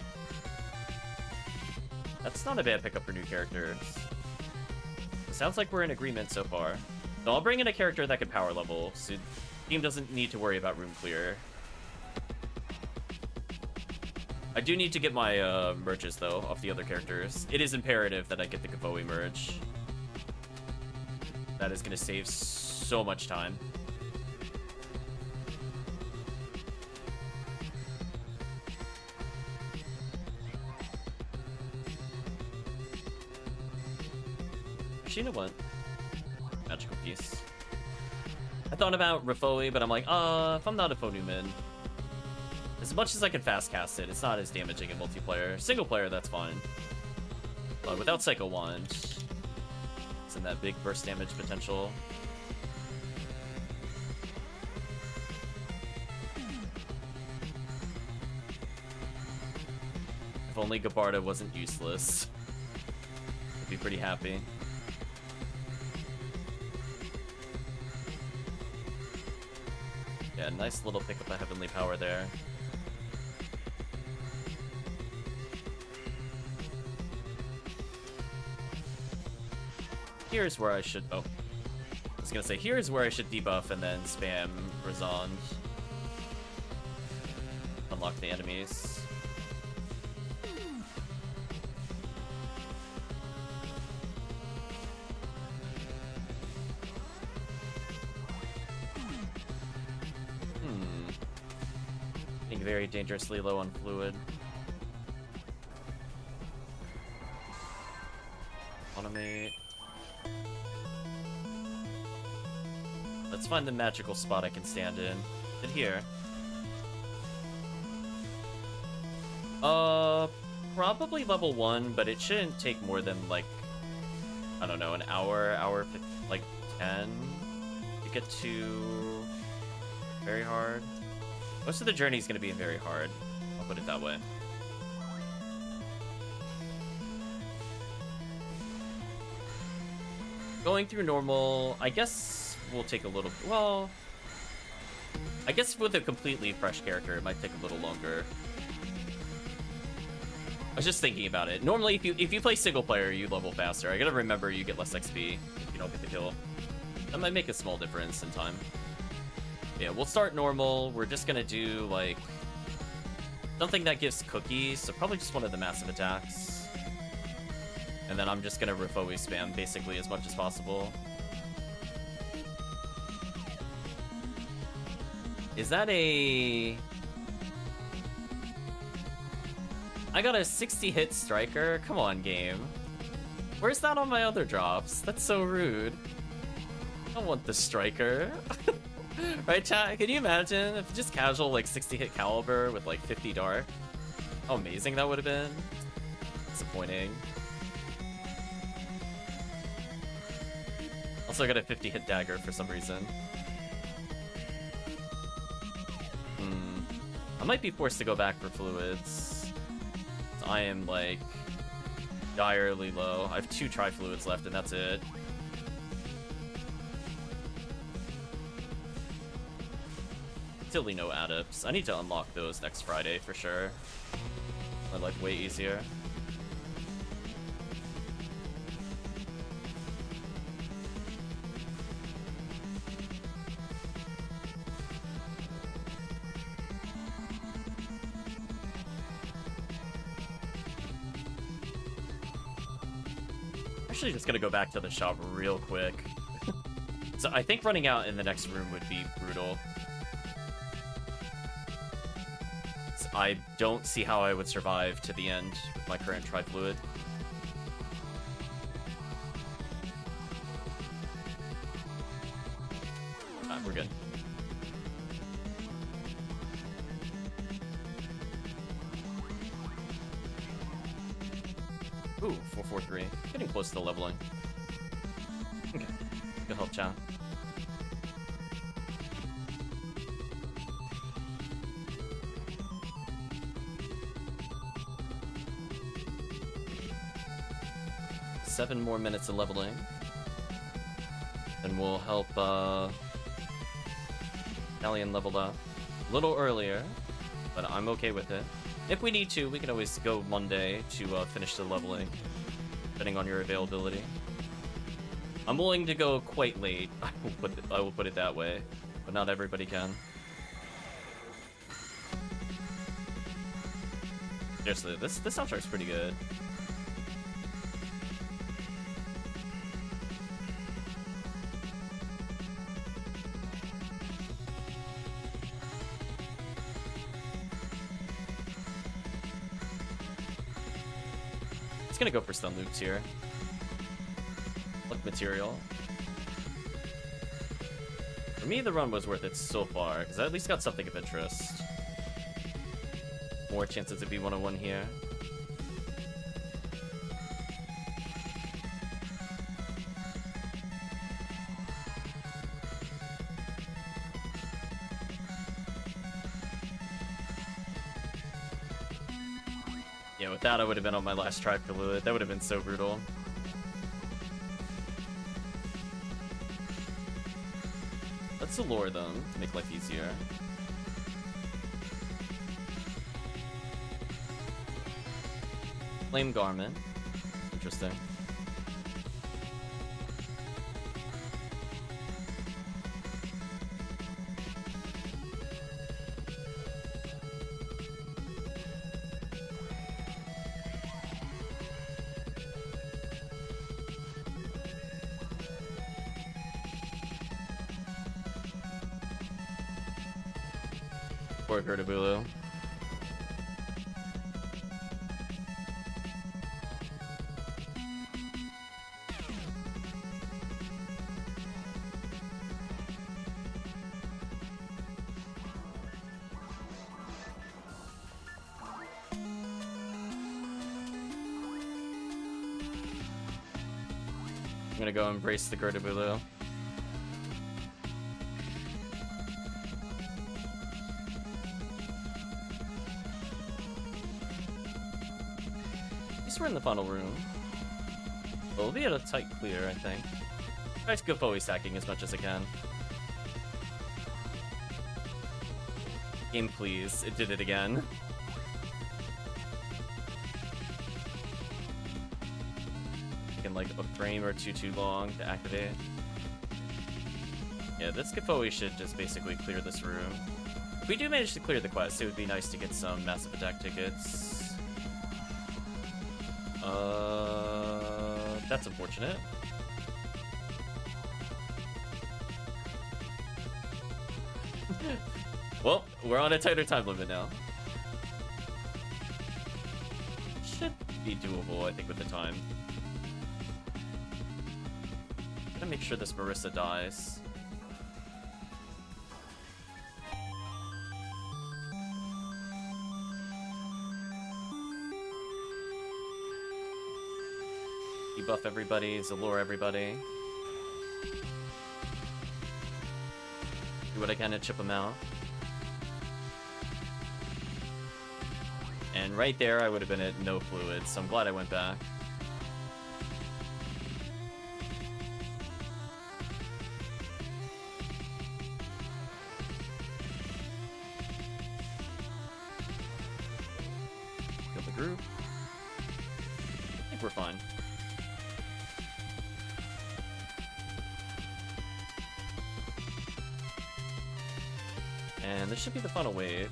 That's not a bad pickup for new characters. It sounds like we're in agreement so far. So I'll bring in a character that can power level, so the team doesn't need to worry about room clear. I do need to get my merges, though, off the other characters. It is imperative that I get the Kavoe merge. That is going to save so much time. Sheena went. Magical piece. I thought about Rafoi, but I'm like, if I'm not a Fonuman, as much as I can fast cast it, it's not as damaging in multiplayer. Single player, that's fine. But without Psycho Wand, it's in that big burst damage potential. If only Gabarda wasn't useless, I'd be pretty happy. Yeah, nice little pick up of Heavenly Power there. Here's where I should... Oh. I was gonna say, here's where I should debuff and then spam Razond. Unlock the enemies. Getting very dangerously low on fluid. Automate. Let's find the magical spot I can stand in. Sit here. Probably level 1, but it shouldn't take more than, like, I don't know, an hour, like 10 to get to very hard. Most of the journey is going to be very hard. I'll put it that way. Going through normal, I guess we'll take a little, well, I guess with a completely fresh character, it might take a little longer. I was just thinking about it. Normally, if you play single player, you level faster. I gotta remember you get less XP if you don't get the kill. That might make a small difference in time. Yeah, we'll start normal. We're just gonna do, like, something that gives cookies, so probably just one of the massive attacks. And then I'm just gonna Rifoe spam basically as much as possible. Is that a... I got a 60-hit striker? Come on, game. Where's that on my other drops? That's so rude. I don't want the striker. Right, chat? Can you imagine if just casual, like, 60-hit caliber with, like, 50 dark? How amazing that would have been. Disappointing. Also got a 50-hit dagger for some reason. I might be forced to go back for fluids. I am, like, direly low. I have 2 tri-fluids left, and that's it. Silly no adepts. I need to unlock those next Friday for sure. My life way easier. Actually just gonna go back to the shop real quick. So I think running out in the next room would be brutal. So I don't see how I would survive to the end with my current tri-fluid. We're good. Ooh, 443. Getting close to leveling. Okay. Good help, chat. Seven more minutes of leveling. And we'll help, Alien leveled up. A little earlier, but I'm okay with it. If we need to, we can always go Monday to finish the leveling, depending on your availability. I'm willing to go quite late. I will put it that way, but not everybody can. Seriously, this soundtrack's pretty good. Gonna go for stun loops here. Luck material. For me, the run was worth it so far, because I at least got something of interest. More chances to be 101 here. Yeah, with that, I would have been on my last try for fluid. That would have been so brutal. Let's allure them to make life easier. Flame Garment. Interesting. Or Gertabulu. I'm gonna go embrace the Gertabulu. At least we're in the final room. We'll be at a tight clear, I think. Try to go Bowie stacking as much as I can. Game, please. It did it again. Taking like a frame or two too long to activate. Yeah, this Giphoe should just basically clear this room. If we do manage to clear the quest, it would be nice to get some Massive Attack tickets. That's unfortunate. Well, we're on a tighter time limit now. Should be doable, I think, with the time. Gotta make sure this Marissa dies. Debuff everybody, Zalore everybody. Do what I can to chip them out. And right there, I would have been at no fluids, so I'm glad I went back. Kill the group. I think we're fine. And this should be the final wave.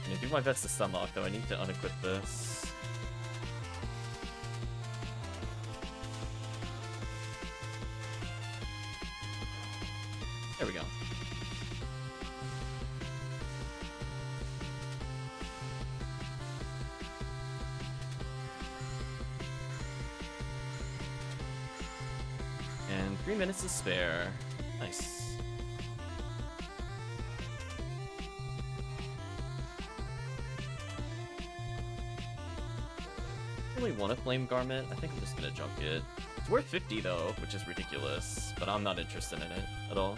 I'm gonna do my best to stun lock, though I need to unequip this. There we go. And 3 minutes to spare. Nice. Really want a flame garment. I think I'm just gonna junk it. It's worth 50 though, which is ridiculous, but I'm not interested in it at all.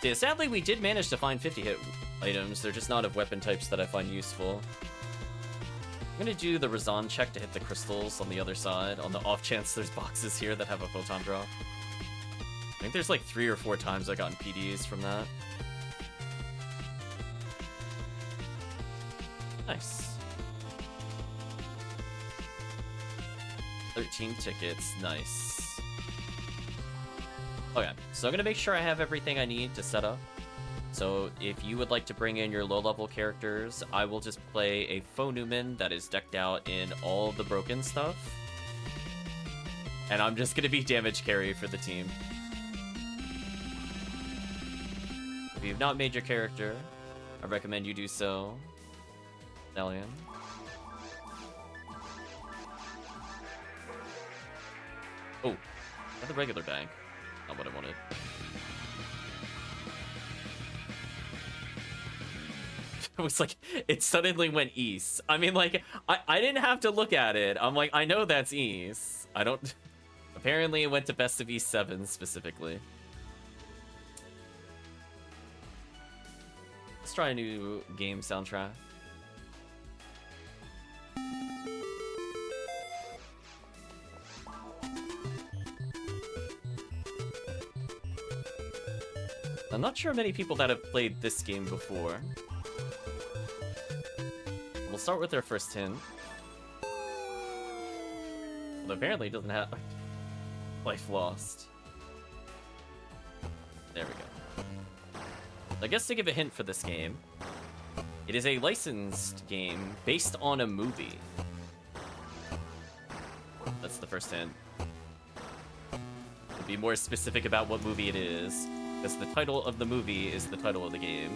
Yeah, sadly, we did manage to find 50 hit items. They're just not of weapon types that I find useful. I'm gonna do the Razan check to hit the crystals on the other side, on the off chance there's boxes here that have a photon drop. I think there's like 3 or 4 times I've gotten PDs from that. Nice. 13 tickets, nice. Okay, so I'm gonna make sure I have everything I need to set up. So if you would like to bring in your low-level characters, I will just play a faux Newman that is decked out in all the broken stuff. And I'm just gonna be damage carry for the team. If you've not made your character, I recommend you do so. Stallion. Oh, another regular bag. Not what I wanted. It was like, it suddenly went east. I mean, like, I didn't have to look at it. I'm like, I know that's east. I don't... Apparently it went to Best of East 7 specifically. Let's try a new game soundtrack. I'm not sure many people that have played this game before. We'll start with our first hint. Well, apparently it doesn't have life lost. There we go. I guess to give a hint for this game, it is a licensed game based on a movie. That's the first hint. To be more specific about what movie it is, because the title of the movie is the title of the game.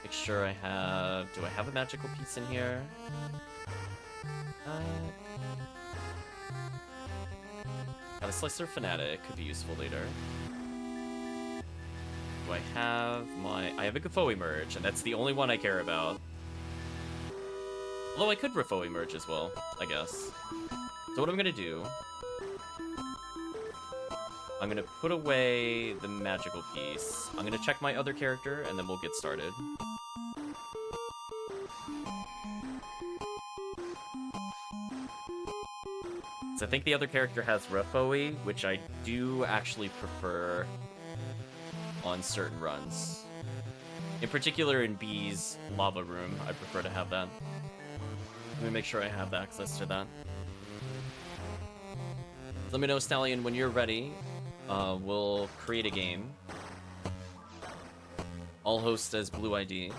Make sure I have... Do I have a magical piece in here? Got a Slicer Fanatic, could be useful later. Do I have my... I have a Gafo merge, and that's the only one I care about. Although I could Rafo merge as well, I guess. So what I'm gonna do... I'm gonna put away the magical piece. I'm gonna check my other character, and then we'll get started. So I think the other character has Rafoi, which I do actually prefer on certain runs. In particular in B's Lava Room, I prefer to have that. Let me make sure I have access to that. Let me know, Stallion, when you're ready. We'll create a game. I'll host as Blue ID.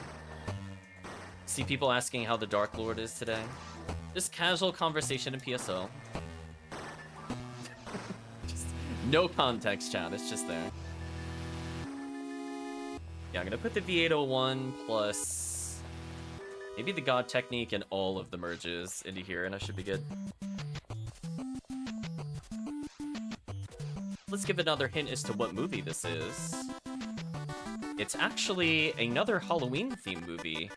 See people asking how the Dark Lord is today. Just casual conversation in PSO. Just no context, chat. It's just there. Yeah, I'm gonna put the V801 plus maybe the God Technique and all of the merges into here, and I should be good. Let's give another hint as to what movie this is. It's actually another Halloween-themed movie.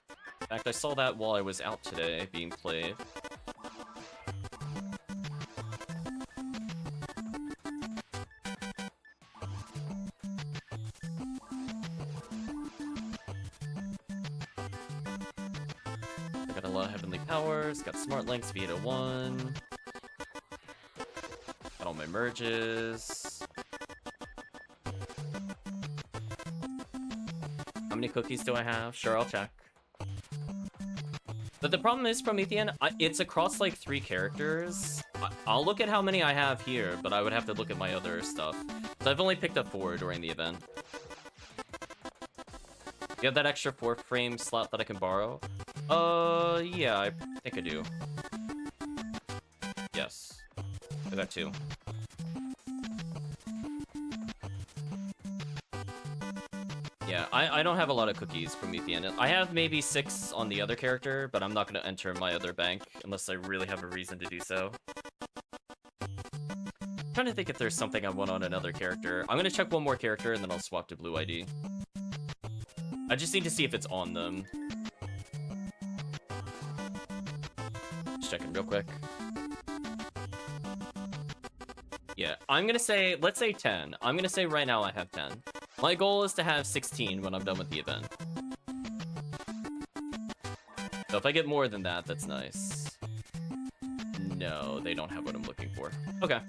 In fact, I saw that while I was out today being played. I got a lot of Heavenly Powers, got Smart Links, V801. Got all my merges. How many cookies do I have? Sure, I'll check. But the problem is, Promethean, it's across like 3 characters. I'll look at how many I have here, but I would have to look at my other stuff. So I've only picked up 4 during the event. You have that extra 4-frame slot that I can borrow? Yeah, I think I do. Yes. I got 2. Yeah, I don't have a lot of cookies, Promethean. I have maybe 6 on the other character, but I'm not going to enter my other bank unless I really have a reason to do so. I'm trying to think if there's something I want on another character. I'm going to check one more character, and then I'll swap to Blue ID. I just need to see if it's on them. Just checking real quick. Yeah, I'm going to say, let's say 10. I'm going to say right now I have 10. My goal is to have 16 when I'm done with the event. So if I get more than that, that's nice. No, they don't have what I'm looking for. Okay.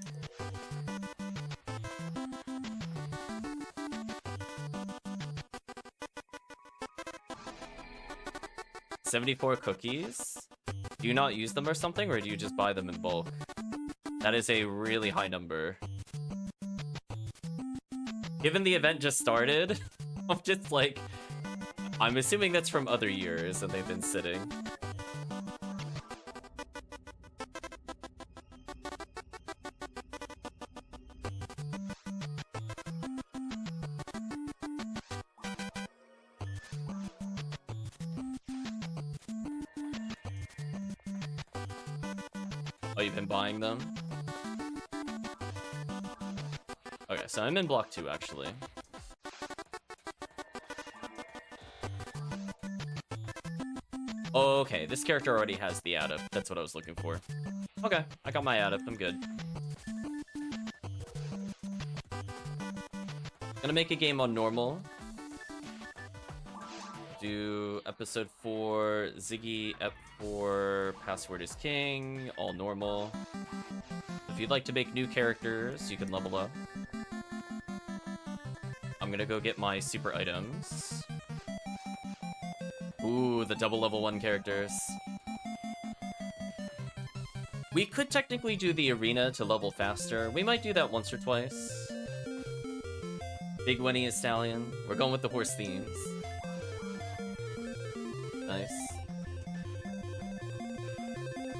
$74 cookies? Do you not use them or something, or do you just buy them in bulk? That is a really high number. Given the event just started, I'm just like... I'm assuming that's from other years and they've been sitting. Oh, you've been buying them? Okay, so I'm in block 2, actually. Oh, okay, this character already has the add-up. That's what I was looking for. Okay, I got my add-up. I'm good. Gonna make a game on normal. Do episode 4, Ziggy, Ep4, password is king, all normal. If you'd like to make new characters, you can level up. I'm gonna go get my super items. Ooh, the double level 1 characters. We could technically do the arena to level faster. We might do that once or twice. Big Winnie is Stallion. We're going with the horse themes. Nice.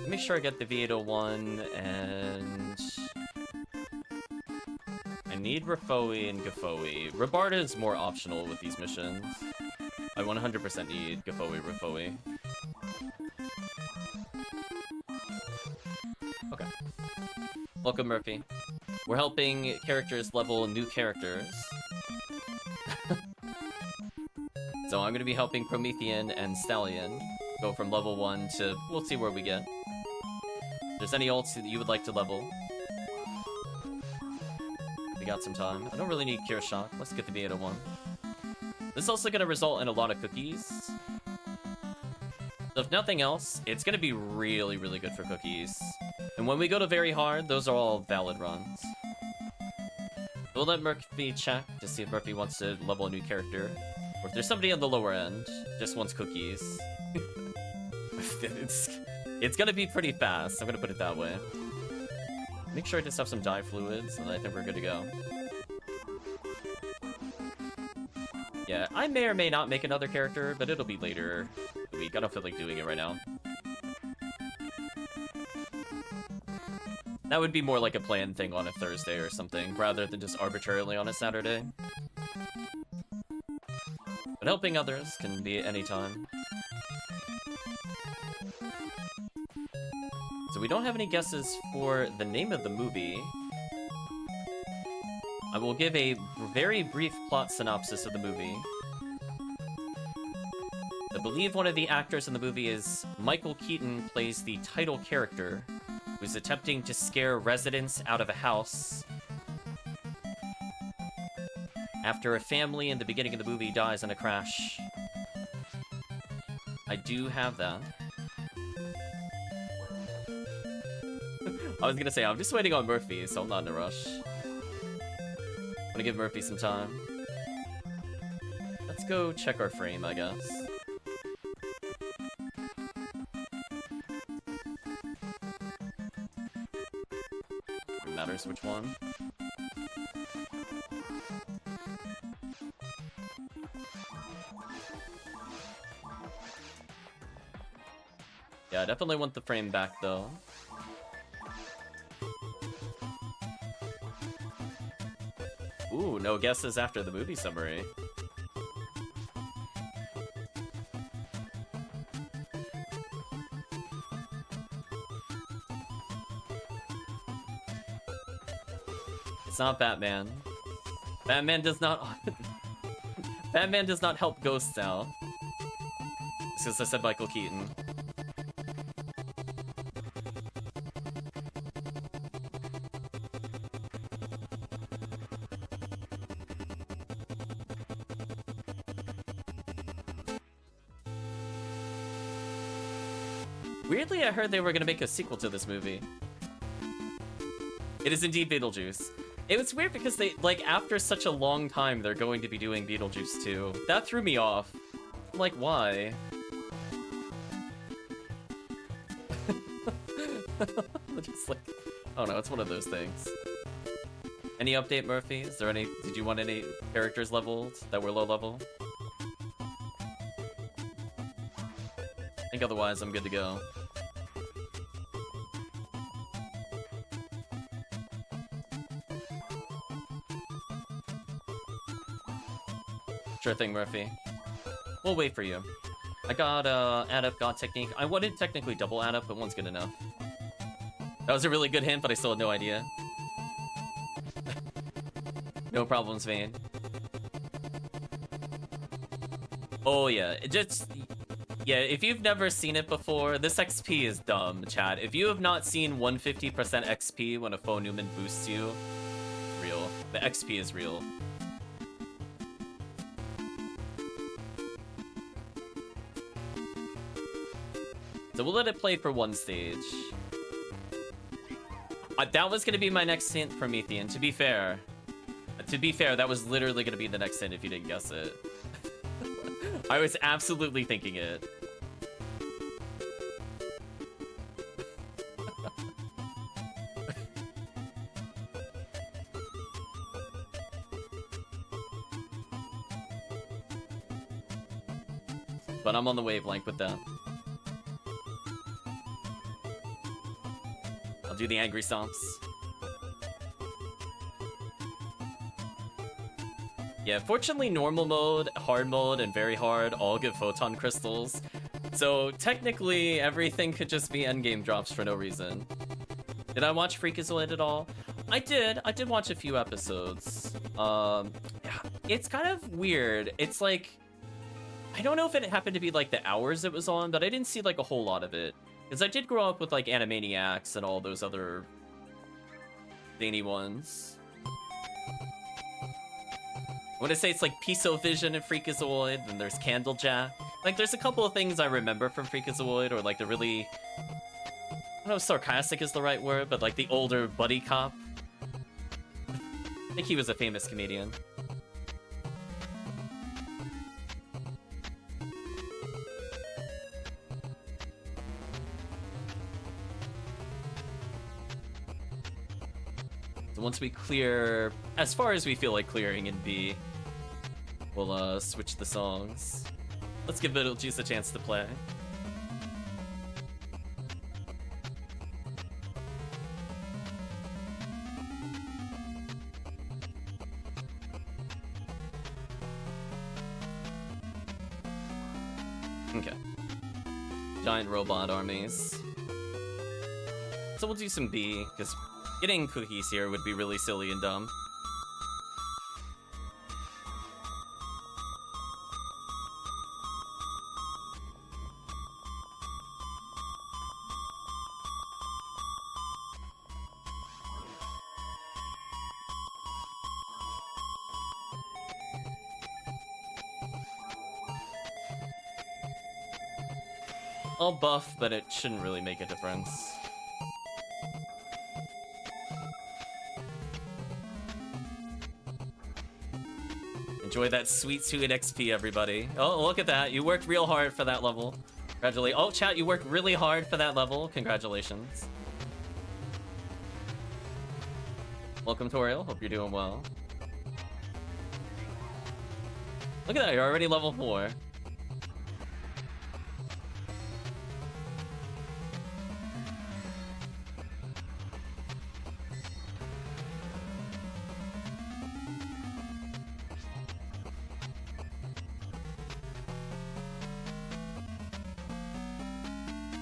Make sure I get the V801 and... I need Rafoe and Gafoe. Rabarda is more optional with these missions. I 100% need Gafoe, Rafoe. Okay. Welcome, Murphy. We're helping characters level new characters. So I'm going to be helping Promethean and Stallion go from level 1 to... We'll see where we get. If there's any ults that you would like to level, we got some time. I don't really need Cure Shock. Let's get the Beta 1. This is also going to result in a lot of cookies. So if nothing else, it's going to be really, really good for cookies. And when we go to very hard, those are all valid runs. We'll let Murphy check to see if Murphy wants to level a new character. Or if there's somebody on the lower end, just wants cookies. It's gonna be pretty fast, I'm gonna put it that way. Make sure I just have some dye fluids, and I think we're good to go. Yeah, I may or may not make another character, but it'll be later in the week. I don't feel like doing it right now. That would be more like a planned thing on a Thursday or something, rather than just arbitrarily on a Saturday. But helping others can be at any time. So we don't have any guesses for the name of the movie. I will give a very brief plot synopsis of the movie. I believe one of the actors in the movie is Michael Keaton, plays the title character, who's attempting to scare residents out of a house after a family in the beginning of the movie dies in a crash. I do have that. I was gonna say, I'm just waiting on Murphy, so I'm not in a rush. I'm gonna give Murphy some time. Let's go check our frame, I guess. It matters which one. Yeah, I definitely want the frame back, though. Ooh, no guesses after the movie summary. It's not Batman. Batman does not... Batman does not help ghosts out. It's because I said Michael Keaton. Weirdly, I heard they were going to make a sequel to this movie. It is indeed Beetlejuice. It was weird because they, like, after such a long time, they're going to be doing Beetlejuice 2. That threw me off. I'm like, why? Just like, oh no, it's one of those things. Any update, Murphy? Is there any, did you want any characters leveled that were low level? I think otherwise I'm good to go. Sure thing, Murphy. We'll wait for you. I got add up, got technique. I wanted technically double add up, but one's good enough. That was a really good hint, but I still had no idea. No problems, Vane. Oh yeah, it just... Yeah, if you've never seen it before, this XP is dumb, chat. If you have not seen 150% XP when a foe Newman boosts you, it's real. The XP is real. So we'll let it play for one stage. That was gonna be my next hint, Promethean, to be fair. That was literally gonna be the next hint if you didn't guess it. I was absolutely thinking it. But I'm on the wavelength with that. I'll do the angry stomps. Yeah, fortunately normal mode, hard mode, and very hard all give photon crystals. So technically everything could just be endgame drops for no reason. Did I watch Freakazoid at all? I did watch a few episodes. Yeah, it's kind of weird. It's like, I don't know if it happened to be like the hours it was on, but I didn't see like a whole lot of it. Because I did grow up with like Animaniacs and all those other zany ones. I want to say it's like PSO Vision and Freakazoid, and there's Candlejack. Like, there's a couple of things I remember from Freakazoid, or like the really, I don't know if sarcastic is the right word, but like the older buddy cop. I think he was a famous comedian. So once we clear, as far as we feel like clearing in B, we'll switch the songs. Let's give Beetlejuice a chance to play. Okay. Giant robot armies. So we'll do some B, because getting cookies here would be really silly and dumb. I'll buff, but it shouldn't really make a difference. Enjoy that sweet XP, everybody. Oh, look at that. You worked real hard for that level. Congratulations. Oh, chat, you worked really hard for that level. Congratulations. Welcome, Toriel. Hope you're doing well. Look at that. You're already level 4.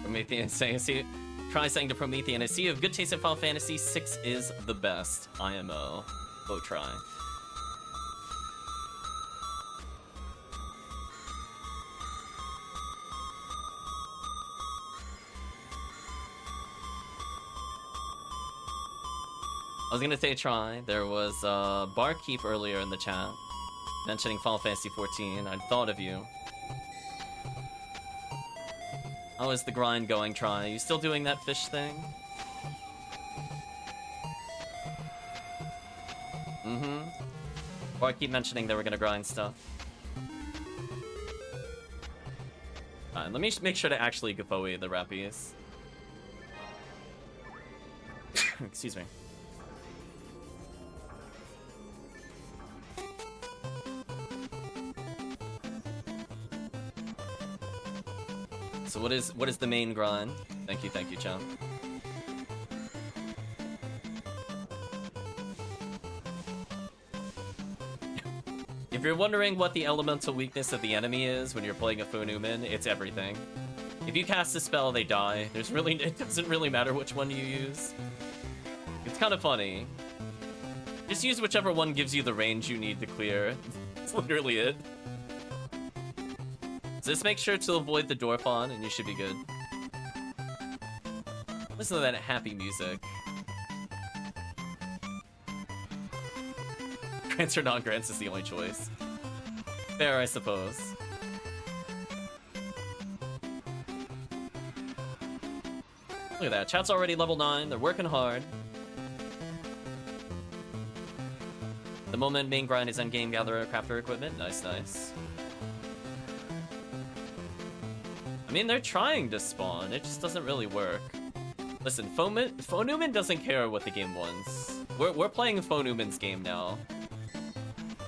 Promethean saying, try saying to Promethean, I see you have good taste in Final Fantasy. 6 is the best. IMO. Go try. I was gonna say try. There was Barkeep earlier in the chat mentioning Final Fantasy 14. I thought of you. How is the grind going, Try? You still doing that fish thing? Mm-hmm. Or I keep mentioning that we're gonna grind stuff. Alright, let me make sure to actually Gafoe the Rappies. Excuse me. So what is the main grind? Thank you, champ. If you're wondering what the elemental weakness of the enemy is when you're playing a Phonumen, it's everything. If you cast a spell, they die. It doesn't really matter which one you use. It's kind of funny. Just use whichever one gives you the range you need to clear. That's literally it. Just make sure to avoid the Dorphon, and you should be good. Listen to that happy music. Grants or non-grants is the only choice. Fair, I suppose. Look at that. Chat's already level 9. They're working hard. The moment main grind is endgame gatherer crafter equipment. Nice, nice. I mean, they're trying to spawn, it just doesn't really work. Listen, Phonumen doesn't care what the game wants. We're playing Phonumen's game now.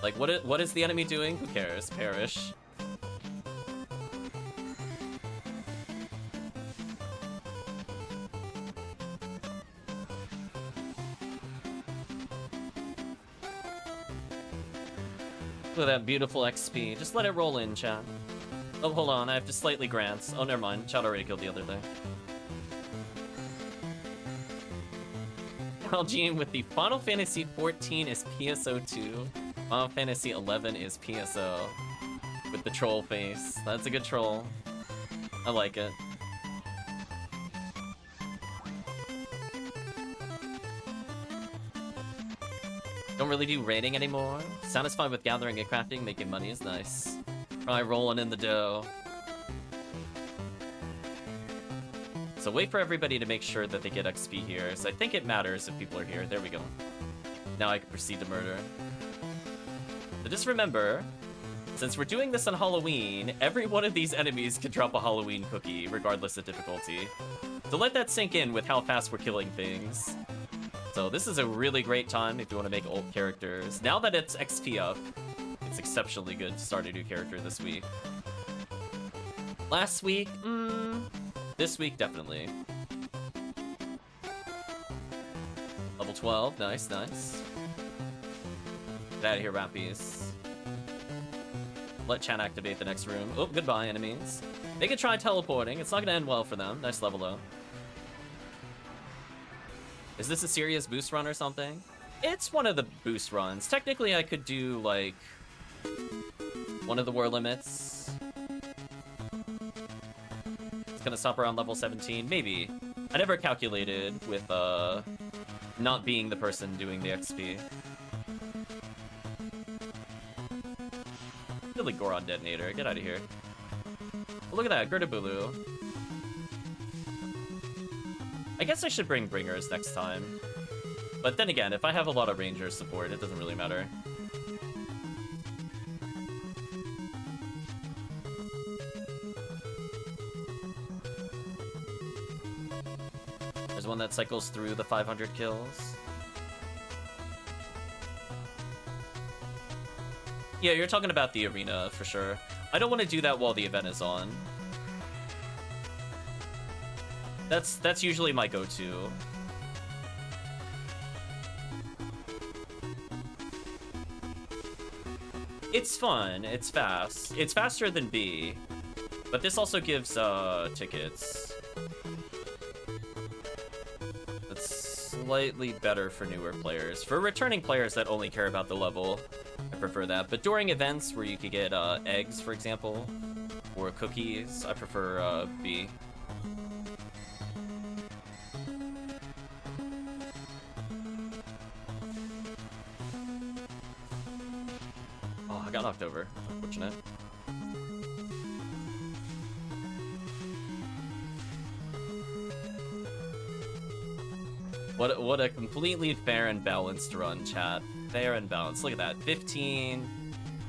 Like, what is the enemy doing? Who cares? Perish. Look at that beautiful XP. Just let it roll in, chat. Oh, hold on. I have to slightly grant. Oh, never mind. Chat already killed the other thing. LGing with the Final Fantasy 14 is PSO 2. Final Fantasy 11 is PSO. With the troll face. That's a good troll. I like it. Don't really do raiding anymore. Satisfied with gathering and crafting, making money is nice. Probably rolling in the dough. So wait for everybody to make sure that they get XP here. So I think it matters if people are here. There we go. Now I can proceed to murder. So just remember, since we're doing this on Halloween, every one of these enemies can drop a Halloween cookie, regardless of difficulty. So let that sink in with how fast we're killing things. So this is a really great time if you want to make old characters. Now that it's XP up, it's exceptionally good to start a new character this week. Last week, this week definitely. Level 12, nice, nice. Get out of here, Rappies. Let Chan activate the next room. Oh, goodbye, enemies. They can try teleporting. It's not gonna end well for them. Nice level though. Is this a serious boost run or something? It's one of the boost runs. Technically, I could do, like, one of the war limits. It's gonna stop around level 17, maybe. I never calculated with, not being the person doing the XP. Really Goron Detonator, get out of here. Oh, look at that, Gertabulu. I guess I should bring Bringers next time. But then again, if I have a lot of Ranger support, it doesn't really matter. There's one that cycles through the 500 kills. Yeah, you're talking about the arena, for sure. I don't want to do that while the event is on. That's usually my go-to. It's fun, it's fast. It's faster than B, but this also gives tickets. That's slightly better for newer players. For returning players that only care about the level, I prefer that. But during events where you could get eggs, for example, or cookies, I prefer B. I got knocked over. Unfortunate. What a completely fair and balanced run, chat. Fair and balanced. Look at that. 15.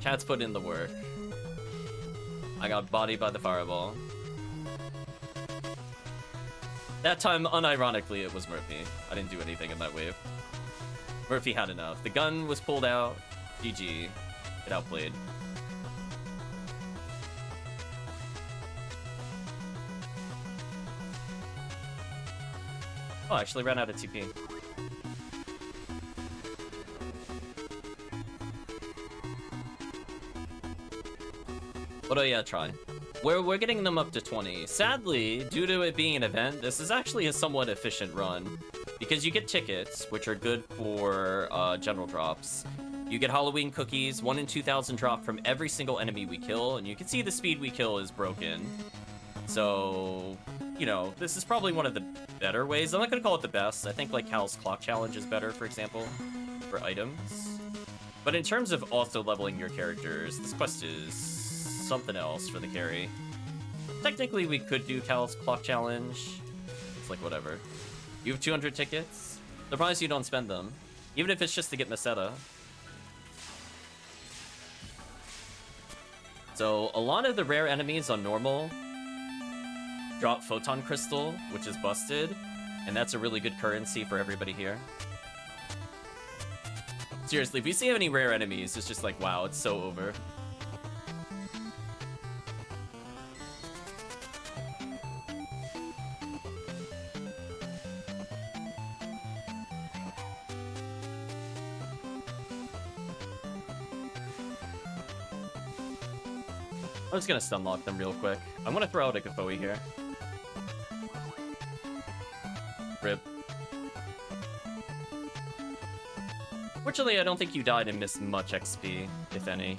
Chat's put in the work. I got bodied by the fireball. That time, unironically, it was Murphy. I didn't do anything in that wave. Murphy had enough. The gun was pulled out. GG. Get outplayed. Oh, I actually ran out of TP. What do I try? We're getting them up to 20. Sadly, due to it being an event, this is actually a somewhat efficient run. Because you get tickets, which are good for general drops. You get Halloween cookies, 1 in 2,000 drop from every single enemy we kill, and you can see the speed we kill is broken. So, you know, this is probably one of the better ways. I'm not gonna call it the best. I think, like, Hal's Clock Challenge is better, for example, for items. But in terms of also leveling your characters, this quest is something else for the carry. Technically, we could do Cal's Clock Challenge. It's like, whatever. You have 200 tickets? Surprised you don't spend them. Even if it's just to get Meseta. So, a lot of the rare enemies on normal drop Photon Crystal, which is busted, and that's a really good currency for everybody here. Seriously, if you see any rare enemies, it's just like, wow, it's so over. I'm just gonna stun lock them real quick. I'm gonna throw out a Ephinea here. Rip. Fortunately, I don't think you died and missed much XP, if any.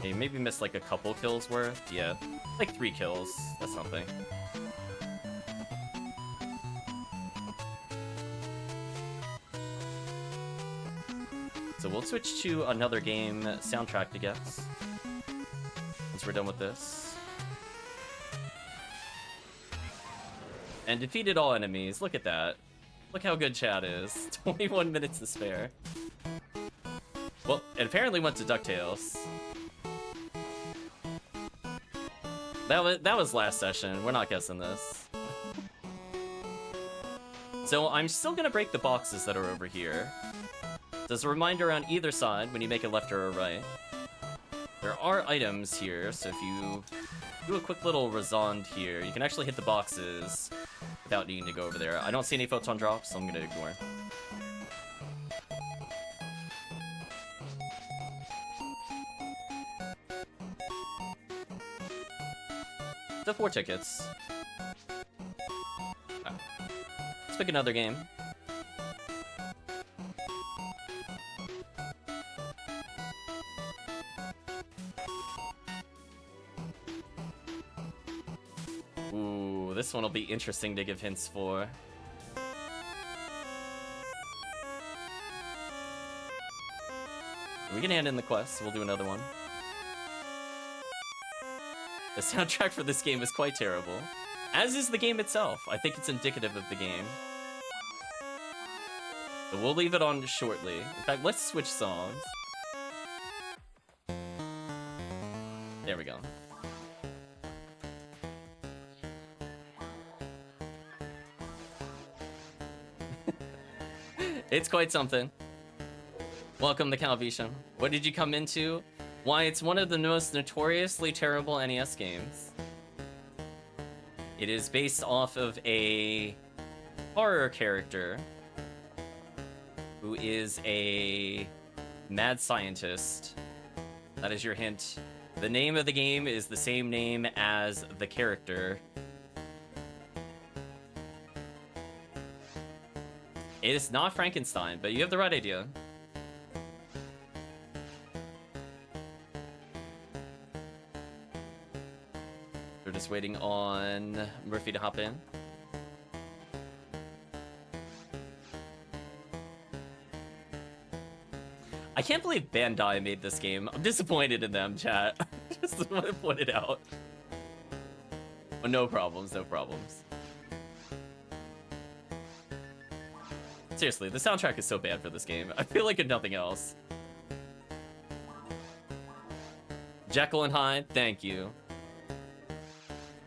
Yeah, you maybe missed like a couple kills worth. Yeah, like 3 kills. That's something. So we'll switch to another game soundtrack to guess. Once we're done with this. And defeated all enemies. Look at that. Look how good chat is. 21 minutes to spare. Well, it apparently went to DuckTales. That was last session. We're not guessing this. So I'm still gonna break the boxes that are over here. There's a reminder on either side when you make a left or a right. There are items here, so if you do a quick little Razond here, you can actually hit the boxes without needing to go over there. I don't see any photon drops, so I'm gonna ignore. The 4 tickets. Okay. Let's pick another game. Ooh, this one will be interesting to give hints for. We can hand in the quest, we'll do another one. The soundtrack for this game is quite terrible. As is the game itself. I think it's indicative of the game. So we'll leave it on shortly. In fact, let's switch songs. There we go. It's quite something. Welcome to Calvisha. What did you come into? Why, it's one of the most notoriously terrible NES games. It is based off of a horror character who is a mad scientist. That is your hint. The name of the game is the same name as the character. It is not Frankenstein, but you have the right idea. We're just waiting on Murphy to hop in. I can't believe Bandai made this game. I'm disappointed in them, chat. Just want to point it out. Oh, no problems, no problems. Seriously, the soundtrack is so bad for this game. I feel like nothing else. Jekyll and Hyde, thank you.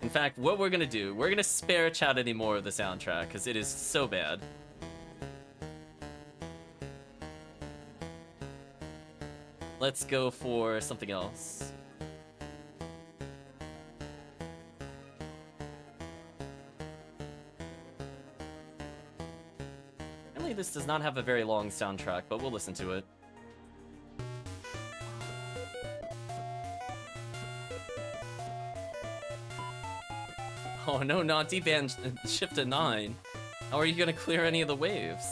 In fact, what we're gonna do, we're gonna spare chat any more of the soundtrack, because it is so bad. Let's go for something else. Apparently this does not have a very long soundtrack, but we'll listen to it. Oh no, not D-band shift to 9. How are you gonna clear any of the waves?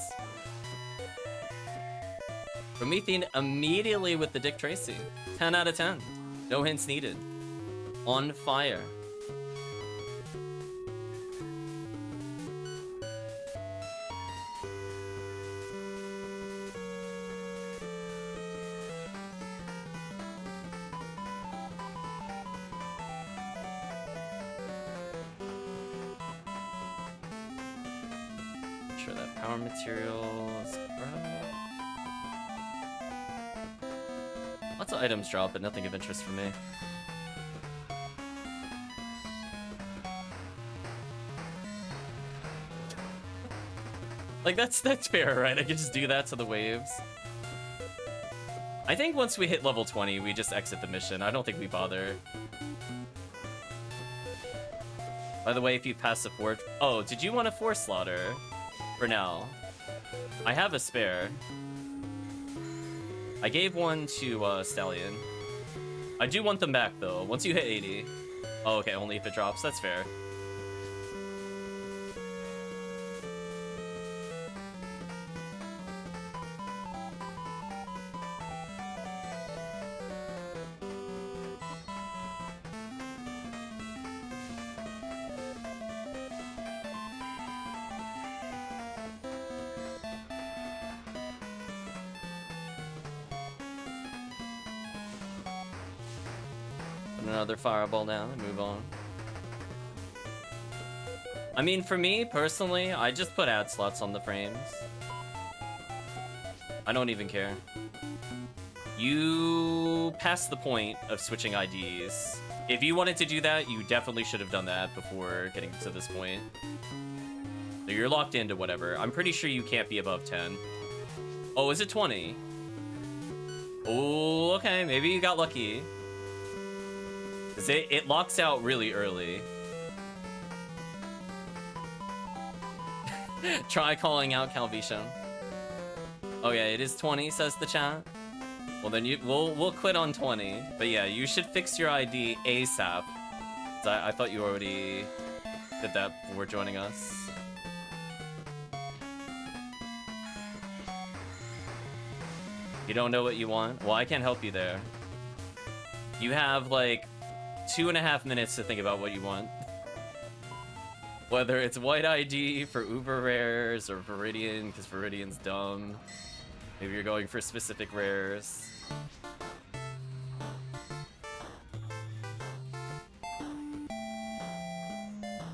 Promethean immediately with the Dick Tracy. 10 out of 10. No hints needed. On fire. Sure that power materials. Lots of items drop, but nothing of interest for me. Like, that's fair, right? I could just do that to the waves. I think once we hit level 20, we just exit the mission. I don't think we bother. By the way, if you pass the forge... Oh, did you want a force slaughter? For now. I have a spare. I gave one to Stallion. I do want them back, though. Once you hit 80. Oh, okay, only if it drops. That's fair. Another fireball now and move on. I mean, for me, personally, I just put ad slots on the frames. I don't even care. You passed the point of switching IDs. If you wanted to do that, you definitely should have done that before getting to this point. So you're locked into whatever. I'm pretty sure you can't be above 10. Oh, is it 20? Oh, okay, maybe you got lucky. Because it locks out really early. Try calling out Calvisha. Oh yeah, it is 20, says the chat. Well then we'll quit on 20. But yeah, you should fix your ID ASAP. I thought you already did that before joining us. You don't know what you want? Well, I can't help you there. You have like 2.5 minutes to think about what you want. Whether it's white ID for Uber rares or Viridian, because Viridian's dumb. Maybe you're going for specific rares.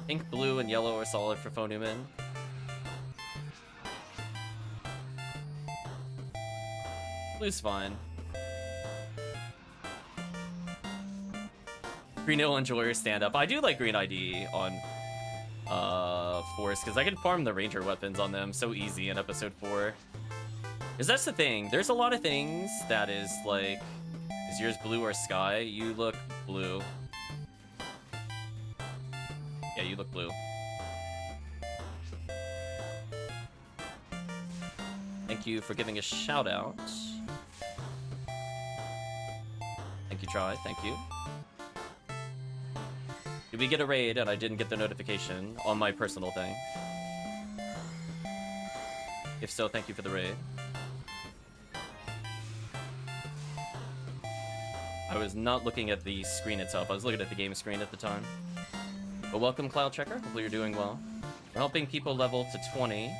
Pink, blue, and yellow are solid for Phonuman. Blue's fine. Green Hill Enjoyer stand-up. I do like Green ID on Force, because I can farm the Ranger weapons on them so easy in episode 4. Because that's the thing. There's a lot of things that is like, is yours blue or sky? You look blue. Yeah, you look blue. Thank you for giving a shout out. Thank you, Try. Thank you. Did we get a raid and I didn't get the notification on my personal thing? If so, thank you for the raid. I was not looking at the screen itself. I was looking at the game screen at the time. But welcome, Cloud Checker. Hopefully you're doing well. We're helping people level to 20,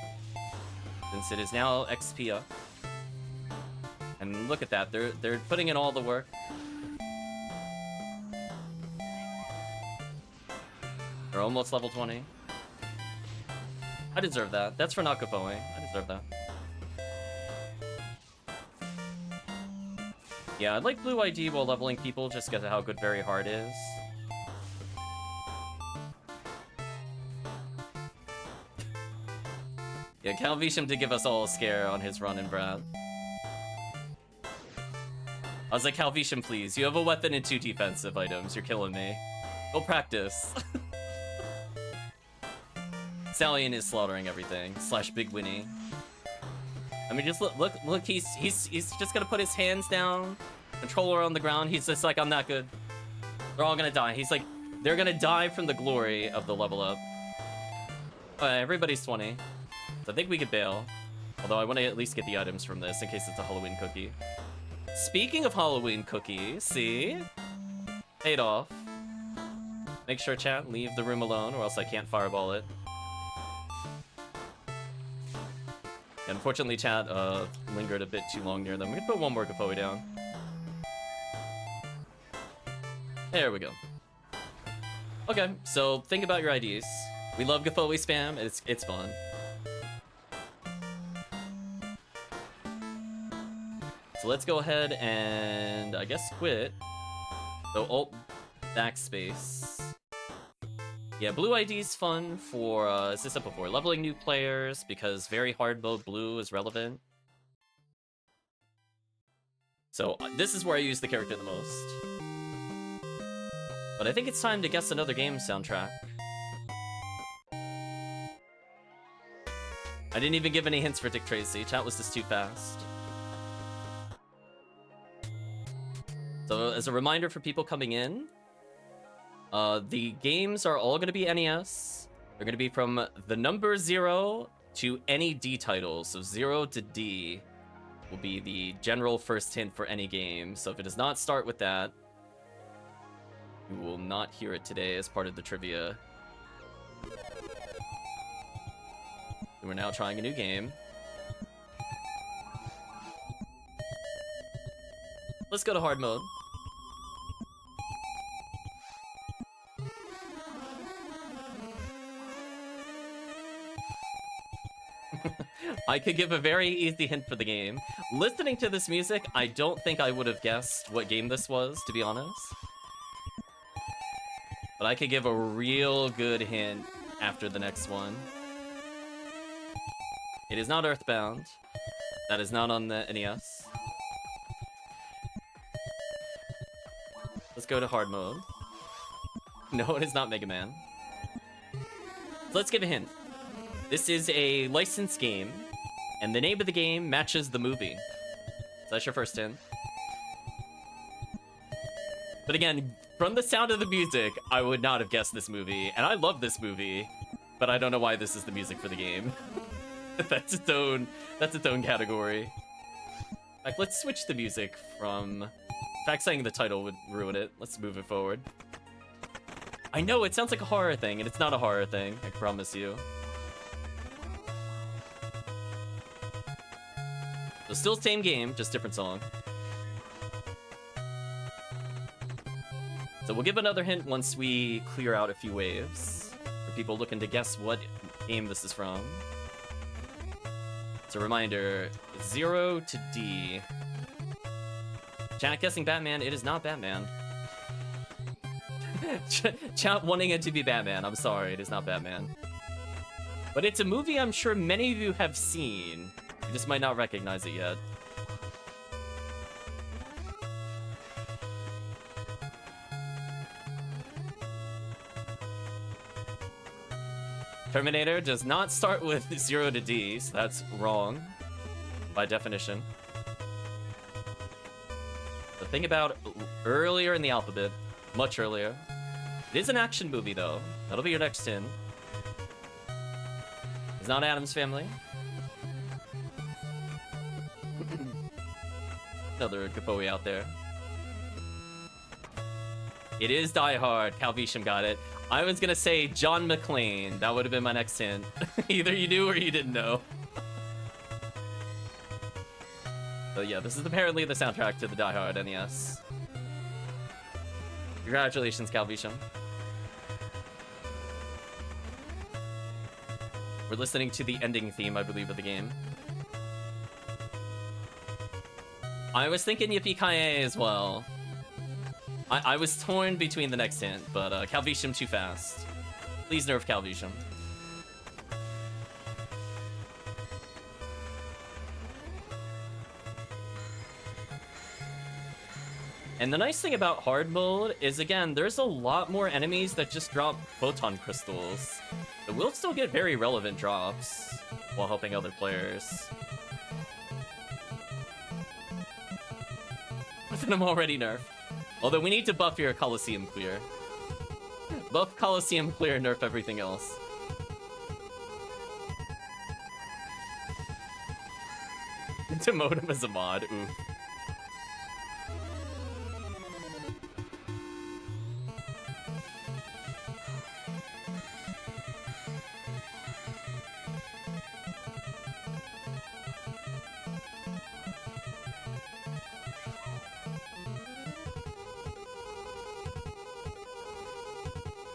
since it is now XP up. And look at that. They're putting in all the work. They're almost level 20. I deserve that. That's for not Kapoe. I deserve that. Yeah, I'd like blue ID while leveling people just because of how good Very Hard is. Yeah, Calvisham did give us all a scare on his run in Brad. I was like, Calvisham, please. You have a weapon and 2 defensive items. You're killing me. Go practice. Stallion is slaughtering everything. / Big Winnie. I mean, just look. He's just gonna put his hands down, controller on the ground. He's just like, I'm not good. They're all gonna die. He's like, they're gonna die from the glory of the level up. Everybody's 20. So I think we could bail. Although I want to at least get the items from this in case it's a Halloween cookie. Speaking of Halloween cookies, see? Paid off. Make sure, chat, leave the room alone or else I can't fireball it. Unfortunately, chat lingered a bit too long near them. We can put one more Kapoe down. There we go. Okay, so think about your IDs. We love Kapoe spam. It's fun. So let's go ahead and I guess quit. So Alt backspace. Yeah, blue ID is fun for, as I said before, leveling new players, because very hard mode blue is relevant. So this is where I use the character the most. But I think it's time to guess another game soundtrack. I didn't even give any hints for Dick Tracy. Chat was just too fast. So as a reminder for people coming in, the games are all going to be NES. They're going to be from the number 0 to any D title. So 0 to D will be the general first hint for any game. So if it does not start with that, you will not hear it today as part of the trivia. We're now trying a new game. Let's go to hard mode. I could give a very easy hint for the game. Listening to this music, I don't think I would have guessed what game this was, to be honest. But I could give a real good hint after the next one. It is not Earthbound. That is not on the NES. Let's go to hard mode. No, it is not Mega Man. So let's give a hint. This is a licensed game, and the name of the game matches the movie. So that's your first hint. But again, from the sound of the music, I would not have guessed this movie, and I love this movie, but I don't know why this is the music for the game. That's its own category. In fact, let's switch the music from... In fact, saying the title would ruin it. Let's move it forward. I know, it sounds like a horror thing, and it's not a horror thing, I promise you. So still same game, just different song. So we'll give another hint once we clear out a few waves for people looking to guess what game this is from. It's a reminder, 0 to D. Chat guessing Batman, it is not Batman. Chat wanting it to be Batman, I'm sorry, it is not Batman. But it's a movie I'm sure many of you have seen. You just might not recognize it yet. Terminator does not start with 0 to D, so that's wrong by definition. The thing about earlier in the alphabet, much earlier, it is an action movie though. That'll be your next hint. It's not Addams Family. Another good Bowie out there. It is Die Hard. Calvisham got it. I was gonna say John McClane. That would have been my next hint. Either you knew or you didn't know. But yeah, this is apparently the soundtrack to the Die Hard NES. Congratulations, Calvisham. We're listening to the ending theme, I believe, of the game. I was thinking Yippee-Ki-Yay as well. I was torn between the next hint, but Calvisham too fast. Please nerf Calvisham. And the nice thing about hard mode is, again, there's a lot more enemies that just drop photon crystals. But we'll still get very relevant drops while helping other players. With them already nerfed. Although we need to buff your Coliseum clear. Buff Coliseum clear, nerf everything else. Demote him as a mod, oof.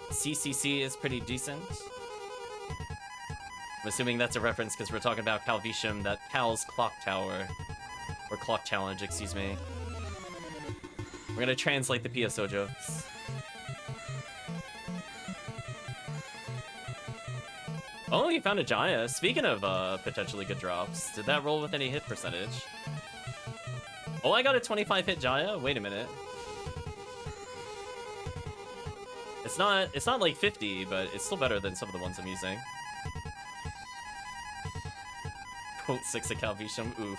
CCC is pretty decent. I'm assuming that's a reference because we're talking about Calvisham, that Cal's Clock Tower. Or Clock Challenge, excuse me. We're gonna translate the PSO jokes. Oh, you found a Jaya. Speaking of potentially good drops, did that roll with any hit percentage? Oh, I got a 25 hit Jaya? Wait a minute. It's not like 50, but it's still better than some of the ones I'm using. Quote 6 at Calvisham, oof.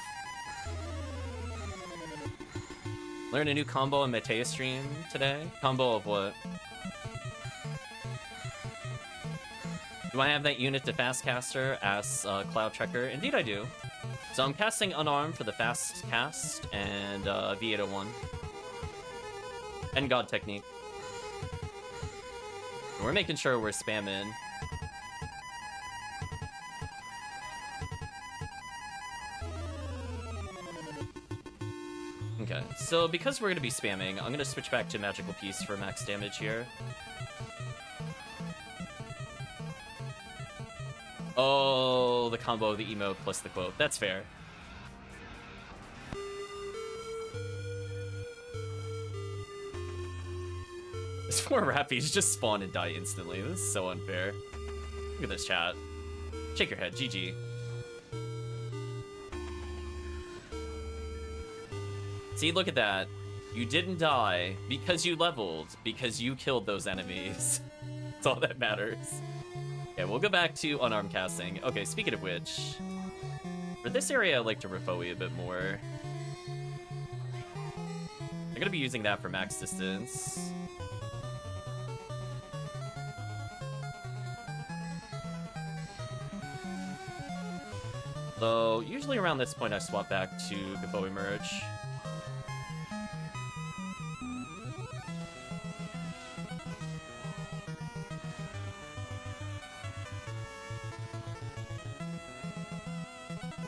Learn a new combo on Mateo stream today. Combo of what? Do I have that unit to fast caster? Asks Cloud Trekker. Indeed I do. So I'm casting Unarmed for the fast cast and V801. And God Technique. We're making sure we're spamming. Okay, so because we're going to be spamming, I'm going to switch back to Magical Piece for max damage here. Oh, the combo of the emote plus the quote. That's fair. This poor Rappies just spawn and die instantly. This is so unfair. Look at this chat. Shake your head. GG. See, look at that. You didn't die because you leveled, because you killed those enemies. That's all that matters. Okay, we'll go back to unarmed casting. Okay, speaking of which, for this area, I like to Rifoe a bit more. I'm gonna be using that for max distance. Though, usually around this point, I swap back to Gifoe Merge.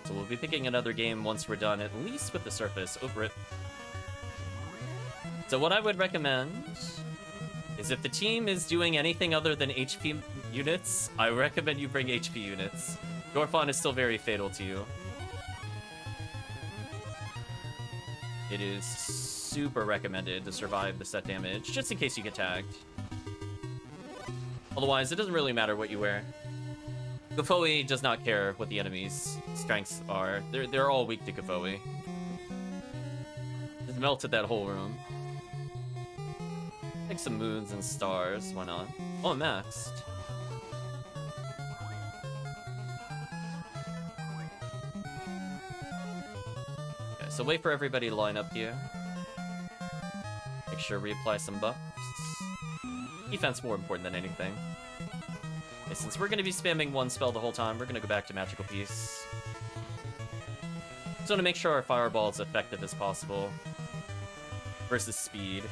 So we'll be picking another game once we're done, at least with the surface. Over it. So what I would recommend is if the team is doing anything other than HP units, I recommend you bring HP units. Gorfon is still very fatal to you. It is super recommended to survive the set damage, just in case you get tagged. Otherwise, it doesn't really matter what you wear. Gifoe does not care what the enemy's strengths are. They're all weak to Gifoe. Just melted that whole room. Take some moons and stars, why not? Oh, I'm maxed. So wait for everybody to line up here. Make sure we apply some buffs. Defense more important than anything. Okay, since we're going to be spamming one spell the whole time, we're going to go back to Magical Piece. So to make sure our Fireball is effective as possible. Versus speed.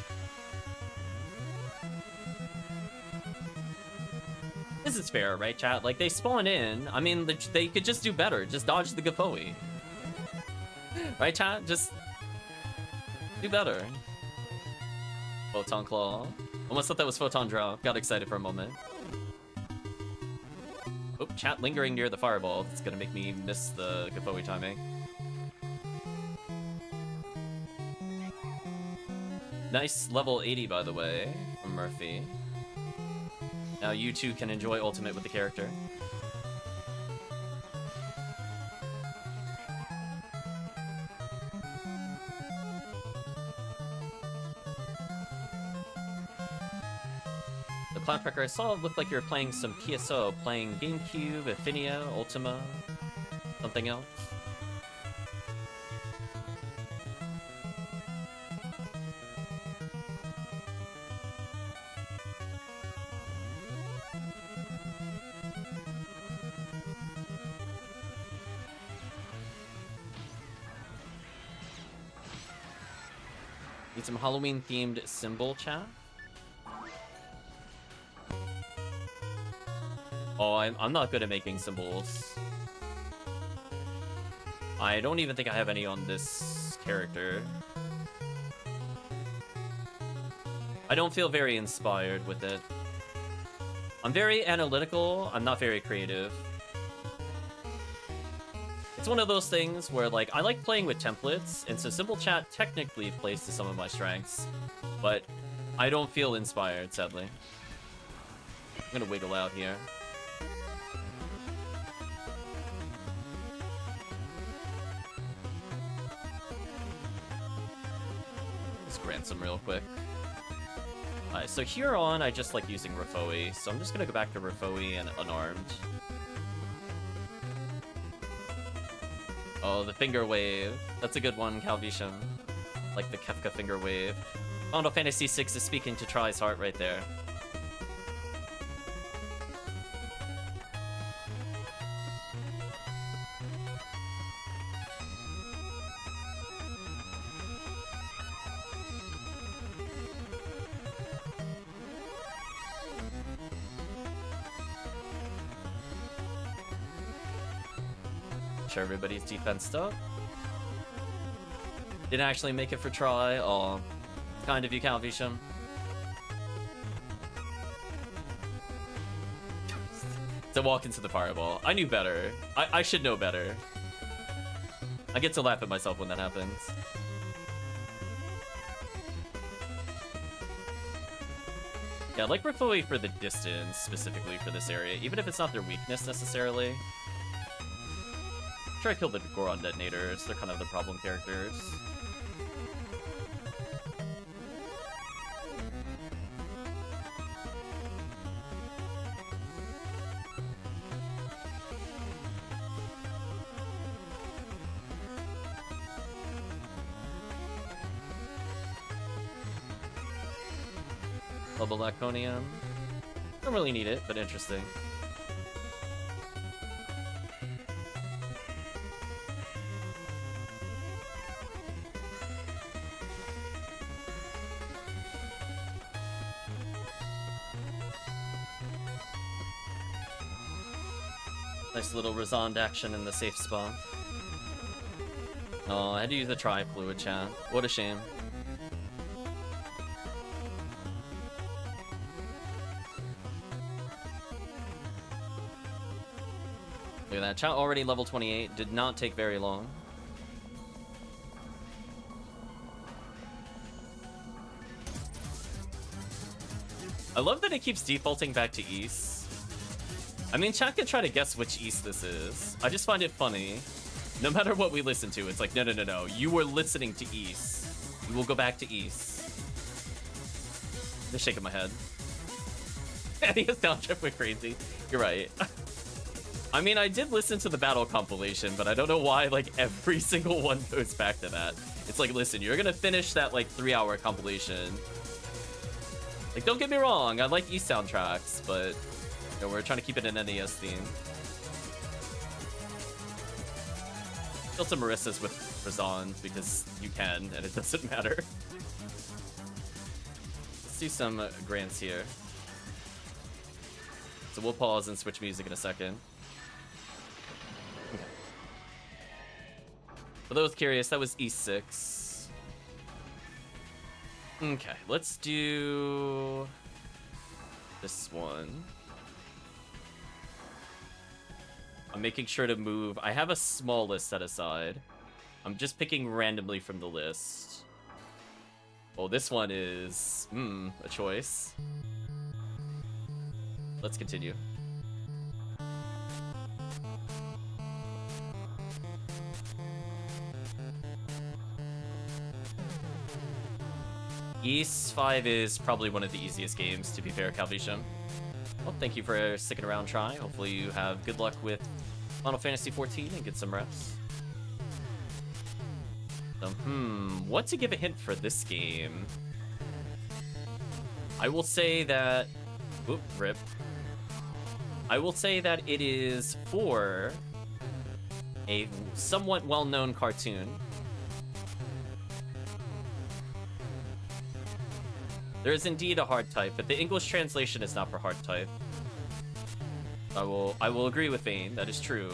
This is fair, right, chat? Like, they spawn in. I mean, they could just do better. Just dodge the Gifoe. Right, chat? Just do better. Photon Claw. Almost thought that was Photon Drop. Got excited for a moment. Oh, chat lingering near the Fireball. It's gonna make me miss the Gifoe timing. Nice level 80, by the way, from Murphy. Now you too can enjoy Ultimate with the character. Cloud Trekker, I saw it looked like you were playing some PSO, playing GameCube, Ephinea, Ultima, something else. Need some Halloween-themed symbol chat? Oh, I'm not good at making symbols. I don't even think I have any on this character. I don't feel very inspired with it. I'm very analytical, I'm not very creative. It's one of those things where, like, I like playing with templates, and so symbol chat technically plays to some of my strengths, but I don't feel inspired, sadly. I'm gonna wiggle out here. Ransom real quick. Alright, so here on, I just like using Rifoe, so I'm just gonna go back to Rifoe and Unarmed. Oh, the Finger Wave. That's a good one, Calvisham. Like the Kefka finger wave. Final Fantasy VI is speaking to Try's heart right there. Sure, everybody's defensed up. Didn't actually make it for Try. Oh, kind of you, Calvisham. To walk into the fireball. I knew better. I should know better. I get to laugh at myself when that happens. Yeah, I like Rifoi for the distance, specifically for this area, even if it's not their weakness necessarily. Try to kill the Goron detonators. They're kind of the problem characters. Double Laconium. Don't really need it, but interesting. Nice little Razond action in the safe spot. Oh, I had to use the Tri-Fluid chat. What a shame. Look at that. Chat already level 28. Did not take very long. I love that it keeps defaulting back to East. I mean, chat can try to guess which East this is. I just find it funny. No matter what we listen to, it's like, no, no, no, no. You were listening to East. You will go back to East. Just shaking my head. NES Downtrip went crazy. You're right. I mean, I did listen to the battle compilation, but I don't know why, like, every single one goes back to that. It's like, listen, you're gonna finish that, like, 3-hour compilation. Like, don't get me wrong, I like East soundtracks, but... you know, we're trying to keep it an NES theme. Kill some Marissa's with Razond because you can, and it doesn't matter. Let's do some grants here. So we'll pause and switch music in a second. Okay. For those curious, that was E6. Okay, let's do this one. I'm making sure to move. I have a small list set aside. I'm just picking randomly from the list. Oh, this one is, a choice. Let's continue. East 5 is probably one of the easiest games, to be fair, Calvisham. Well, thank you for sticking around, Try. Hopefully you have good luck with Final Fantasy 14 and get some reps. So, what to give a hint for this game? I will say that... Oop, rip. I will say that it is for a somewhat well-known cartoon. There is indeed a hard type, but the English translation is not for hard type. I will agree with Vane, that is true.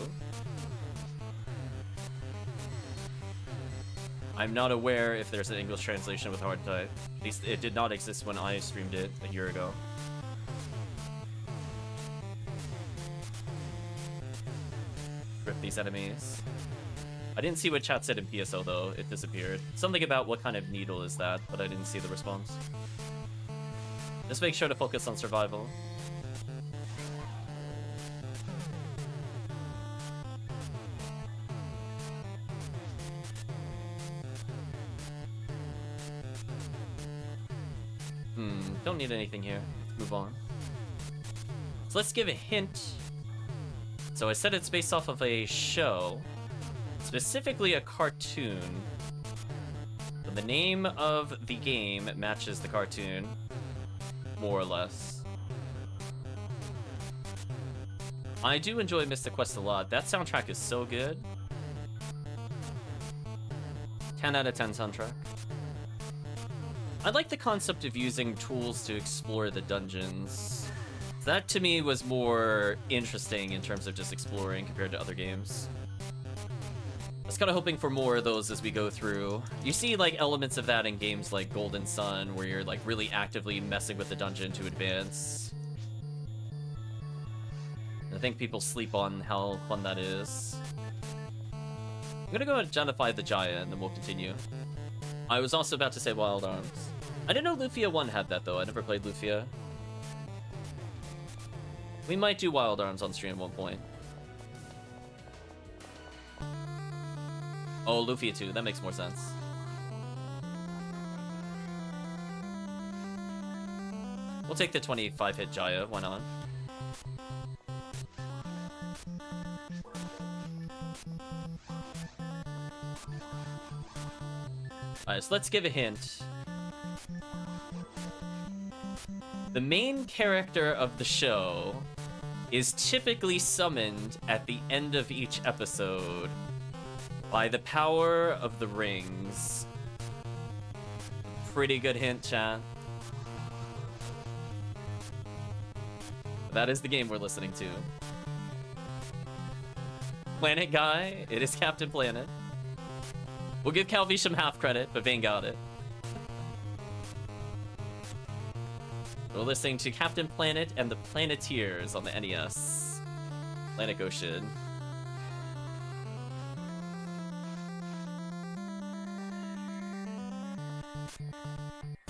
I'm not aware if there's an English translation with hard type. At least it did not exist when I streamed it a year ago. Rip these enemies. I didn't see what chat said in PSO though, it disappeared. Something about what kind of needle is that, but I didn't see the response. Just make sure to focus on survival. Don't need anything here. Let's move on. So let's give a hint. So I said it's based off of a show, specifically a cartoon. The The name of the game matches the cartoon, more or less. I do enjoy Mystic Quest a lot. That soundtrack is so good. 10 out of 10 soundtrack. I like the concept of using tools to explore the dungeons. That to me was more interesting in terms of just exploring compared to other games. I was kind of hoping for more of those as we go through. You see like elements of that in games like Golden Sun, where you're like really actively messing with the dungeon to advance. I think people sleep on how fun that is. I'm gonna go identify the Jaya and then we'll continue. I was also about to say Wild Arms. I didn't know Lufia 1 had that though. I never played Lufia. We might do Wild Arms on stream at one point. Oh, Lufia 2. That makes more sense. We'll take the 25 hit Jaya. Why not? Alright, so let's give a hint. The main character of the show is typically summoned at the end of each episode by the power of the rings. Pretty good hint, chat. That is the game we're listening to. Planet Guy, it is Captain Planet. We'll give Calvi some half credit, but Vane got it. We're listening to Captain Planet and the Planeteers on the NES. Planet Ocean.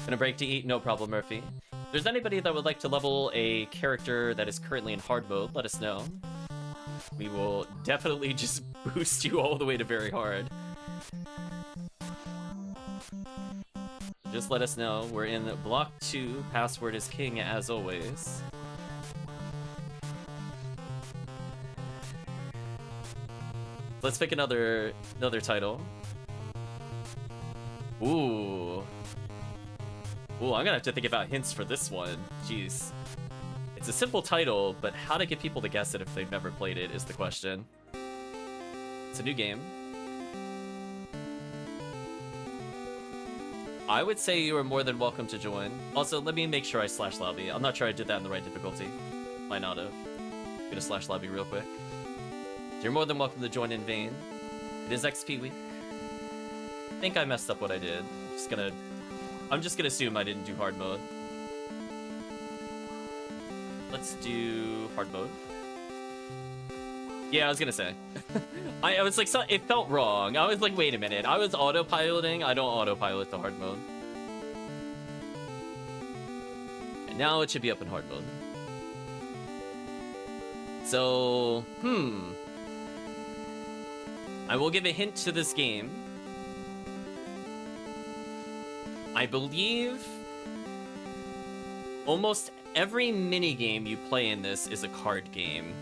Gonna break to eat, no problem, Murphy. If there's anybody that would like to level a character that is currently in hard mode, let us know. We will definitely just boost you all the way to very hard. Just let us know. We're in block 2. Password is king as always. Let's pick another title. Ooh. Ooh, I'm gonna have to think about hints for this one. Jeez. It's a simple title, but how to get people to guess it if they've never played it is the question. It's a new game. I would say you are more than welcome to join. Also, let me make sure I slash lobby. I'm not sure I did that in the right difficulty. Might not have. I'm gonna slash lobby real quick. So you're more than welcome to join in vain. It is XP week. I think I messed up what I did. I'm just gonna assume I didn't do hard mode. Let's do hard mode. Yeah, I was gonna say. I was like, it felt wrong. I was like, wait a minute. I was autopiloting. I don't autopilot to hard mode. And now it should be up in hard mode. So, I will give a hint to this game. I believe almost every minigame you play in this is a card game.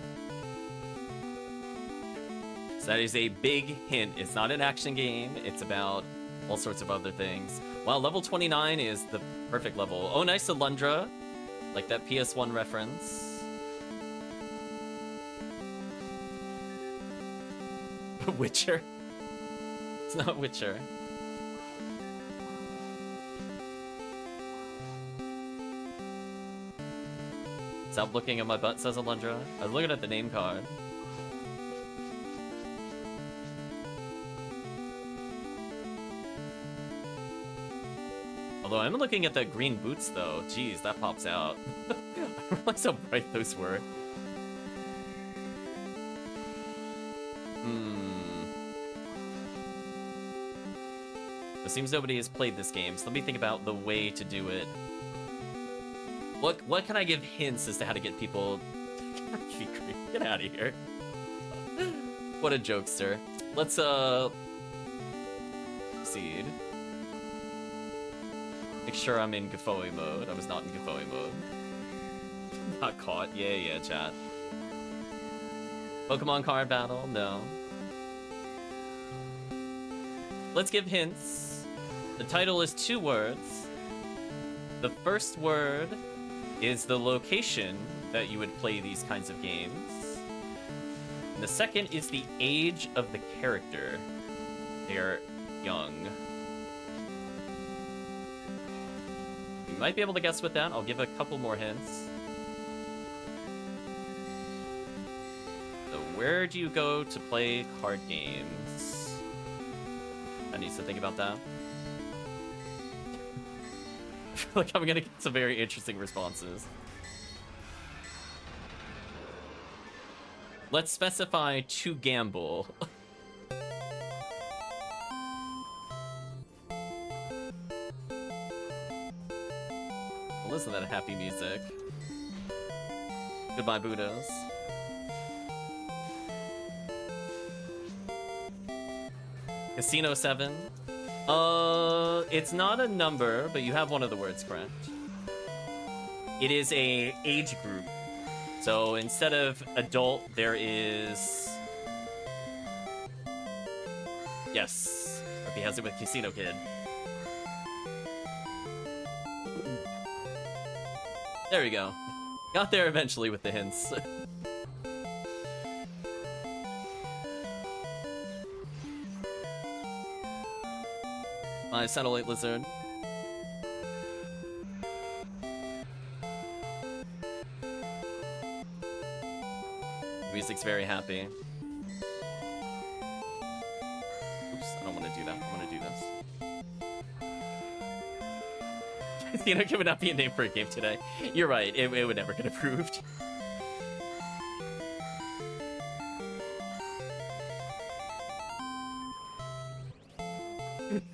So that is a big hint. It's not an action game. It's about all sorts of other things. Wow, level 29 is the perfect level. Oh, nice Alundra. Like that PS1 reference. Witcher? It's not Witcher. Stop looking at my butt, says Alundra. I was looking at the name card. Although I'm looking at the green boots though. Jeez, that pops out. I realized how bright those were. It seems nobody has played this game, so let me think about the way to do it. What can I give hints as to how to get people... Get out of here. What a jokester. Let's, proceed. Make sure I'm in Gaffoe mode. I was not in Gaffoe mode. Not caught. Yeah, chat. Pokemon card battle? No. Let's give hints. The title is 2 words. The first word is the location that you would play these kinds of games. And the second is the age of the character. They are young. You might be able to guess with that. I'll give a couple more hints. So where do you go to play card games? I need to think about that. I feel like I'm gonna get some very interesting responses. Let's specify to gamble. Well, isn't that happy music? Goodbye, Buddhas. Casino 7. It's not a number, but you have one of the words correct. It is a age group. So instead of adult, there is... Yes. If he has it with Casino Kid. There we go. Got there eventually with the hints. My satellite lizard. Music's very happy. Oops, I don't want to do that. I want to do this. You know, it would not be a name for a game today. You're right. It would never get approved.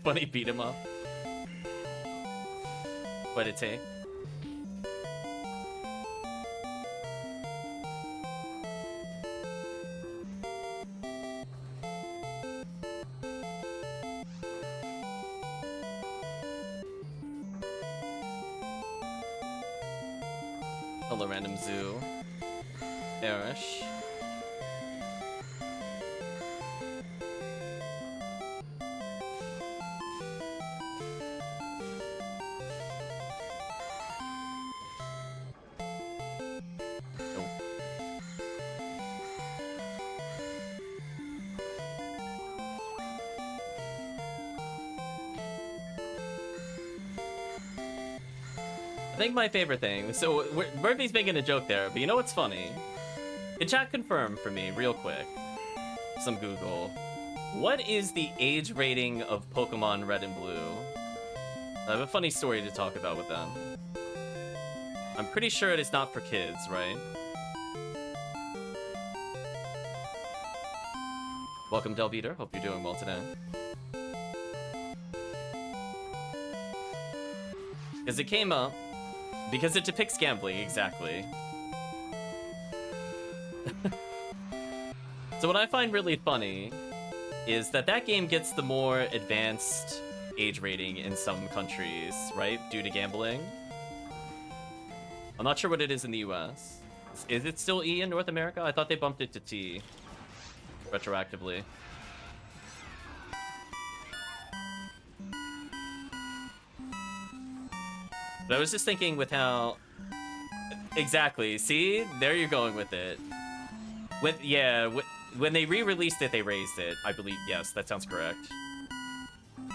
Funny beat 'em up. What it take? Hello, Random Zoo. Arish. I think my favorite thing, so Murphy's making a joke there, but you know what's funny? Can chat confirm for me real quick? Some Google. What is the age rating of Pokemon Red and Blue? I have a funny story to talk about with them. I'm pretty sure it is not for kids, right? Welcome, Delbeater. Hope you're doing well today. Because it came up. Because it depicts gambling, exactly. So what I find really funny is that that game gets the more advanced age rating in some countries, right? Due to gambling. I'm not sure what it is in the US. Is it still E in North America? I thought they bumped it to T retroactively. But I was just thinking with how... Exactly. See? There you're going with it. When they re-released it, they raised it. I believe, yes, that sounds correct.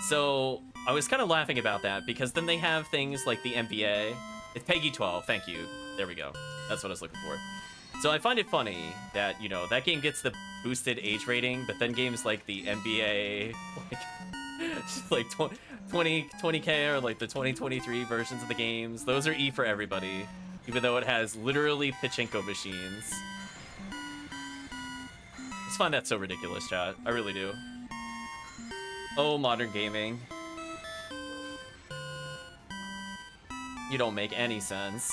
So, I was kind of laughing about that, because then they have things like the NBA. It's Peggy 12, thank you. There we go. That's what I was looking for. So I find it funny that, you know, that game gets the boosted age rating, but then games like the NBA, like 20K or like the 2023 versions of the games, those are E for everybody, even though it has literally pachinko machines. I just find that so ridiculous, chat. I really do. Oh, modern gaming. You don't make any sense.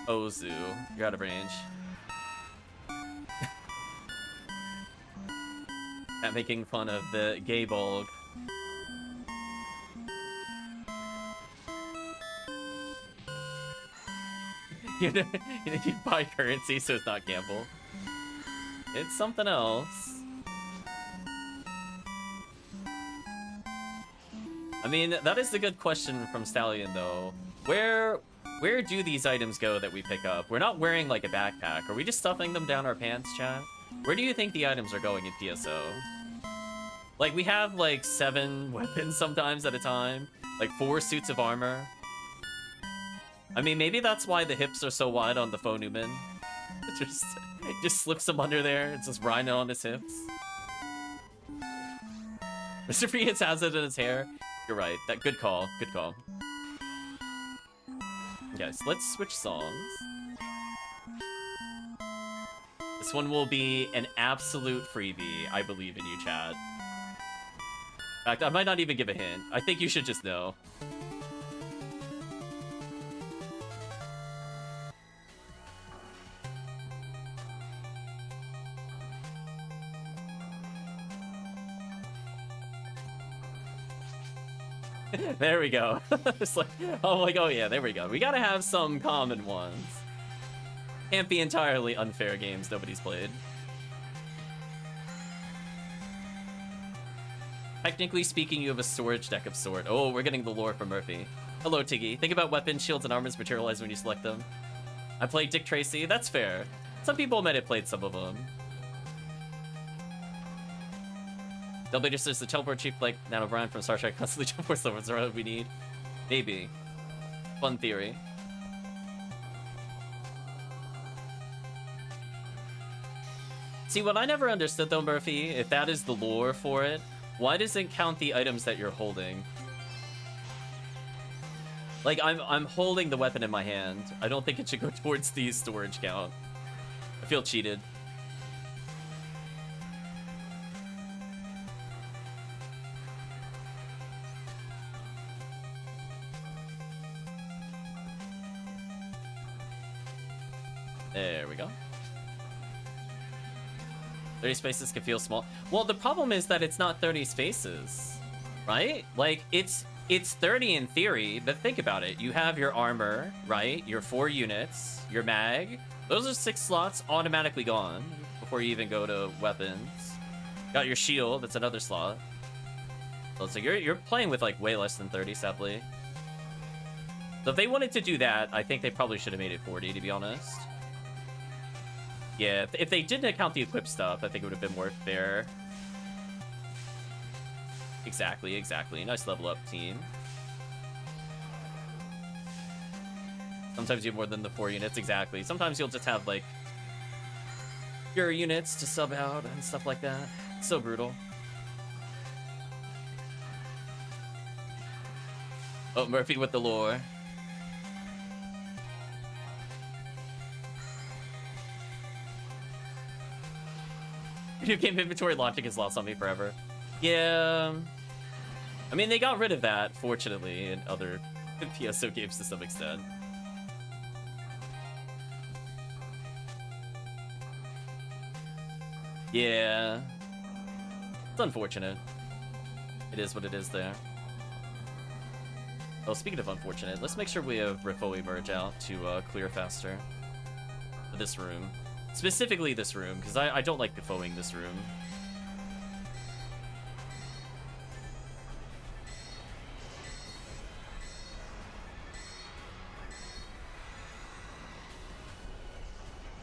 Ozu, you're out of range. At making fun of the gay bulg. you know, you buy currency, so it's not gamble. It's something else. I mean, that is the good question from Stallion, though. Where do these items go that we pick up? We're not wearing, like, a backpack. Are we just stuffing them down our pants, chat? Where do you think the items are going in PSO? Like, we have, like, 7 weapons sometimes at a time. Like, 4 suits of armor. I mean, maybe that's why the hips are so wide on the Faux Newman. Just slips him under there. It's just rhino on his hips. Mr. Freehits has it in his hair. You're right. Good call. Good call. Okay, so let's switch songs. This one will be an absolute freebie. I believe in you, Chad. In fact, I might not even give a hint. I think you should just know. There we go. It's like, oh, like, oh yeah, there we go. We gotta have some common ones. Can't be entirely unfair games nobody's played. Technically speaking, you have a storage deck of sort. Oh, we're getting the lore from Murphy. Hello, Tiggy. Think about weapons, shields, and armors materialize when you select them. I played Dick Tracy. That's fair. Some people might have played some of them. Double just says the teleport chief like Nano Brian from Star Trek constantly teleports the ones around we need. Maybe. Fun theory. See, what I never understood though, Murphy, if that is the lore for it, why does it count the items that you're holding? Like, I'm holding the weapon in my hand. I don't think it should go towards the storage count. I feel cheated. There we go. 30 spaces can feel small. Well, the problem is that it's not 30 spaces, right? Like, it's 30 in theory, but think about it. You have your armor, right? Your 4 units, your mag. Those are 6 slots automatically gone before you even go to weapons. Got your shield, that's another slot. So it's like you're playing with like way less than 30, sadly. So if they wanted to do that, I think they probably should have made it 40, to be honest. Yeah, if they didn't account the equip stuff, I think it would have been more fair. Exactly, exactly. Nice level up, team. Sometimes you have more than the 4 units, exactly. Sometimes you'll just have, like, your units to sub out and stuff like that. It's so brutal. Oh, Murphy with the lore. New game inventory logic is lost on me forever. Yeah. I mean, they got rid of that, fortunately, in other PSO games to some extent. Yeah. It's unfortunate. It is what it is there. Oh, speaking of unfortunate, let's make sure we have Rifoi merge out to clear faster. For this room. Specifically this room, because I don't like Rifoi-ing this room.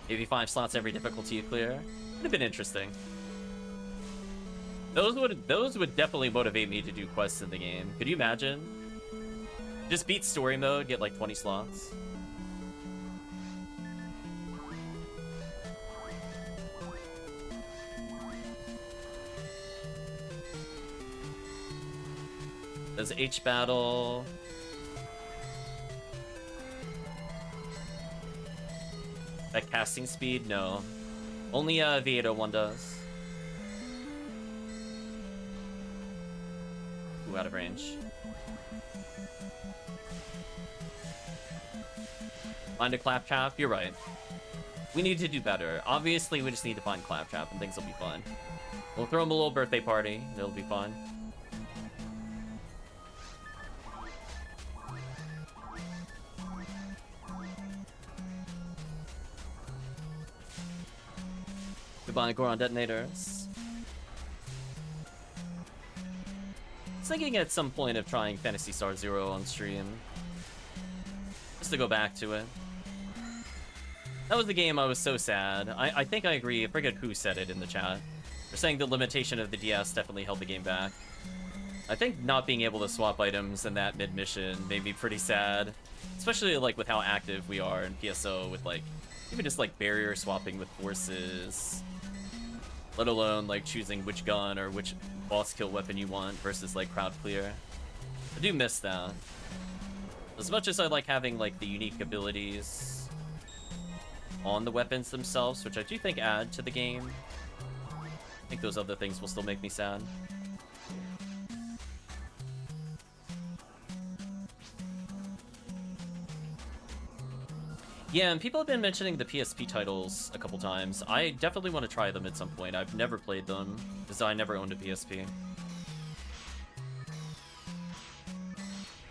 Maybe 5 slots every difficulty you clear. Would have been interesting. Those would definitely motivate me to do quests in the game. Could you imagine? Just beat story mode, get like 20 slots. There's H battle. That casting speed? No. Only V801 does. Ooh, out of range. Find a claptrap? You're right. We need to do better. Obviously, we just need to find claptrap and things will be fun. We'll throw him a little birthday party. It'll be fun. Goodbye, Goron Detonators. I was thinking at some point of trying Phantasy Star Zero on stream. Just to go back to it. That was the game I was so sad. I think I agree. I forget who said it in the chat. They're saying the limitation of the DS definitely held the game back. I think not being able to swap items in that mid-mission made me pretty sad. Especially, like, with how active we are in PSO with, like, even just, like, barrier swapping with forces. Let alone, like, choosing which gun or which boss kill weapon you want versus, like, crowd clear. I do miss that. As much as I like having, like, the unique abilities on the weapons themselves, which I do think add to the game, I think those other things will still make me sad. Yeah, and people have been mentioning the PSP titles a couple times. I definitely want to try them at some point. I've never played them, because I never owned a PSP.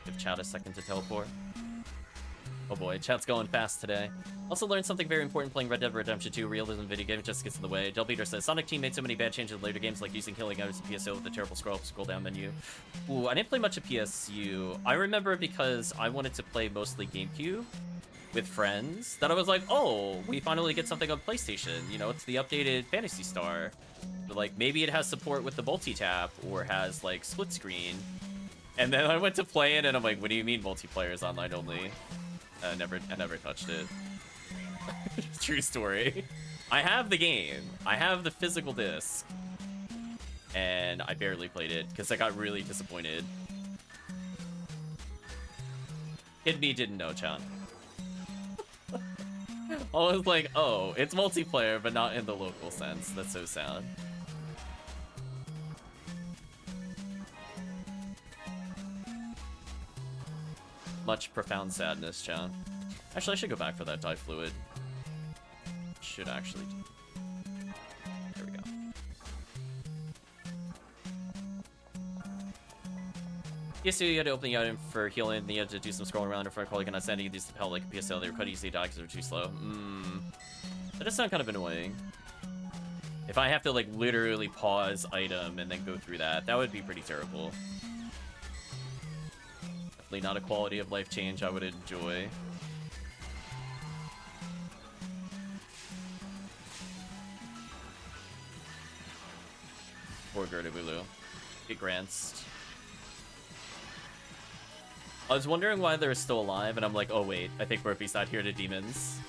Give chat a second to teleport. Oh boy, chat's going fast today. Also learned something very important playing Red Dead Redemption 2. Realism video game just gets in the way. Del Peter says, Sonic Team made so many bad changes in later games, like using killing items in PSO with the terrible scroll down menu. Ooh, I didn't play much of PSU. I remember because I wanted to play mostly GameCube with friends, that I was like, oh, we finally get something on PlayStation. You know, it's the updated Phantasy Star. But, like, maybe it has support with the multi-tap, or has, like, split screen. And then I went to play it, and I'm like, what do you mean multiplayer is online only? I never touched it. True story. I have the game. I have the physical disc. And I barely played it, because I got really disappointed. Kid me didn't know, Chan. I was like, oh, it's multiplayer, but not in the local sense. That's so sad. Much profound sadness, Chan. Actually, I should go back for that dye fluid. Should actually. There we go. Yes, so you had to open the item for healing, and you had to do some scrolling around in front of calling and not sending these to help like a PSL. They were quite easily die because they were too slow. That does sound kind of annoying. If I have to like literally pause item and then go through that, that would be pretty terrible. Definitely not a quality of life change I would enjoy. Poor Gerda-Bulu. Get grants. I was wondering why they're still alive, and I'm like, oh wait, I think Murphy's not here to demons.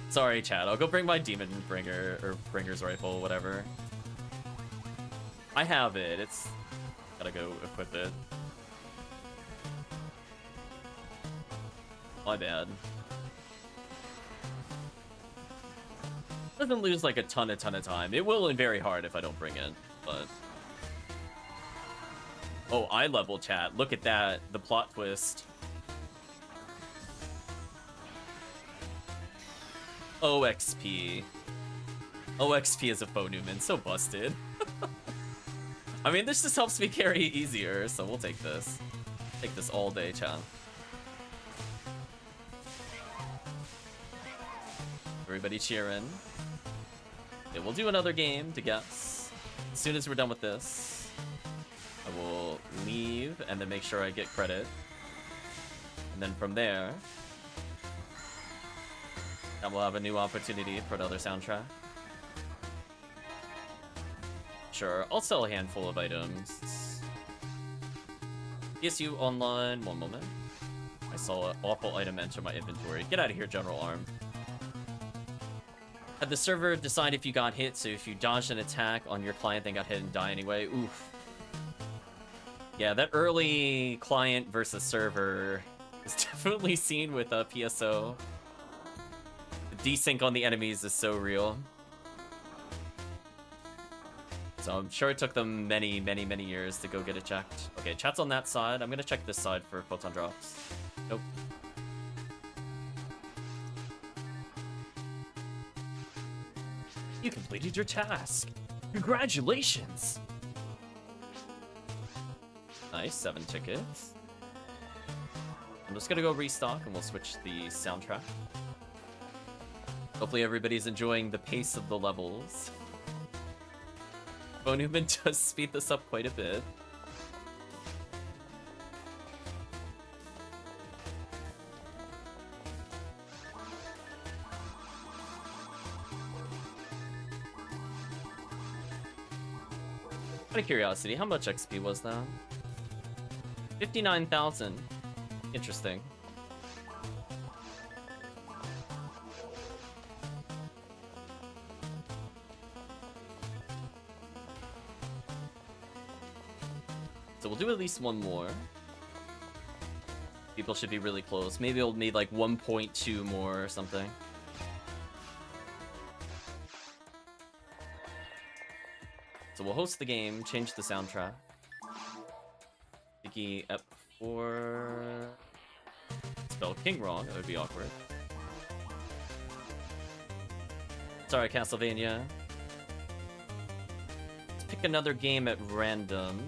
Sorry, chat. I'll go bring my demon bringer, or bringer's rifle, whatever. I have it. It's... Gotta go equip it. My bad. Doesn't lose like a ton of time. It will in very hard if I don't bring it, but... Oh, eye level, chat. Look at that. The plot twist. OXP. OXP is a faux Newman. So busted. I mean, this just helps me carry easier, so we'll take this. Take this all day, chat. Everybody cheering. Yeah, we'll do another game to guess. As soon as we're done with this, I will leave and then make sure I get credit. And then from there, then we'll have a new opportunity for another soundtrack. Sure, I'll sell a handful of items. PSU online, one moment. I saw an awful item enter my inventory. Get out of here, General Arm. Had the server decide if you got hit, so if you dodged an attack on your client, then got hit and die anyway. Oof. Yeah, that early client versus server is definitely seen with PSO. The desync on the enemies is so real. So I'm sure it took them many years to go get it checked. Okay, chat's on that side. I'm gonna check this side for photon drops. Nope. You completed your task. Congratulations! Nice, 7 tickets. I'm just gonna go restock and we'll switch the soundtrack. Hopefully everybody's enjoying the pace of the levels. Phone movement does speed this up quite a bit. Out of curiosity, how much XP was that? 59,000. Interesting. So we'll do at least one more. People should be really close. Maybe we'll need like 1.2 more or something. So we'll host the game, change the soundtrack. Sticky Ep4. Spell King wrong, that would be awkward. Sorry, Castlevania. Let's pick another game at random.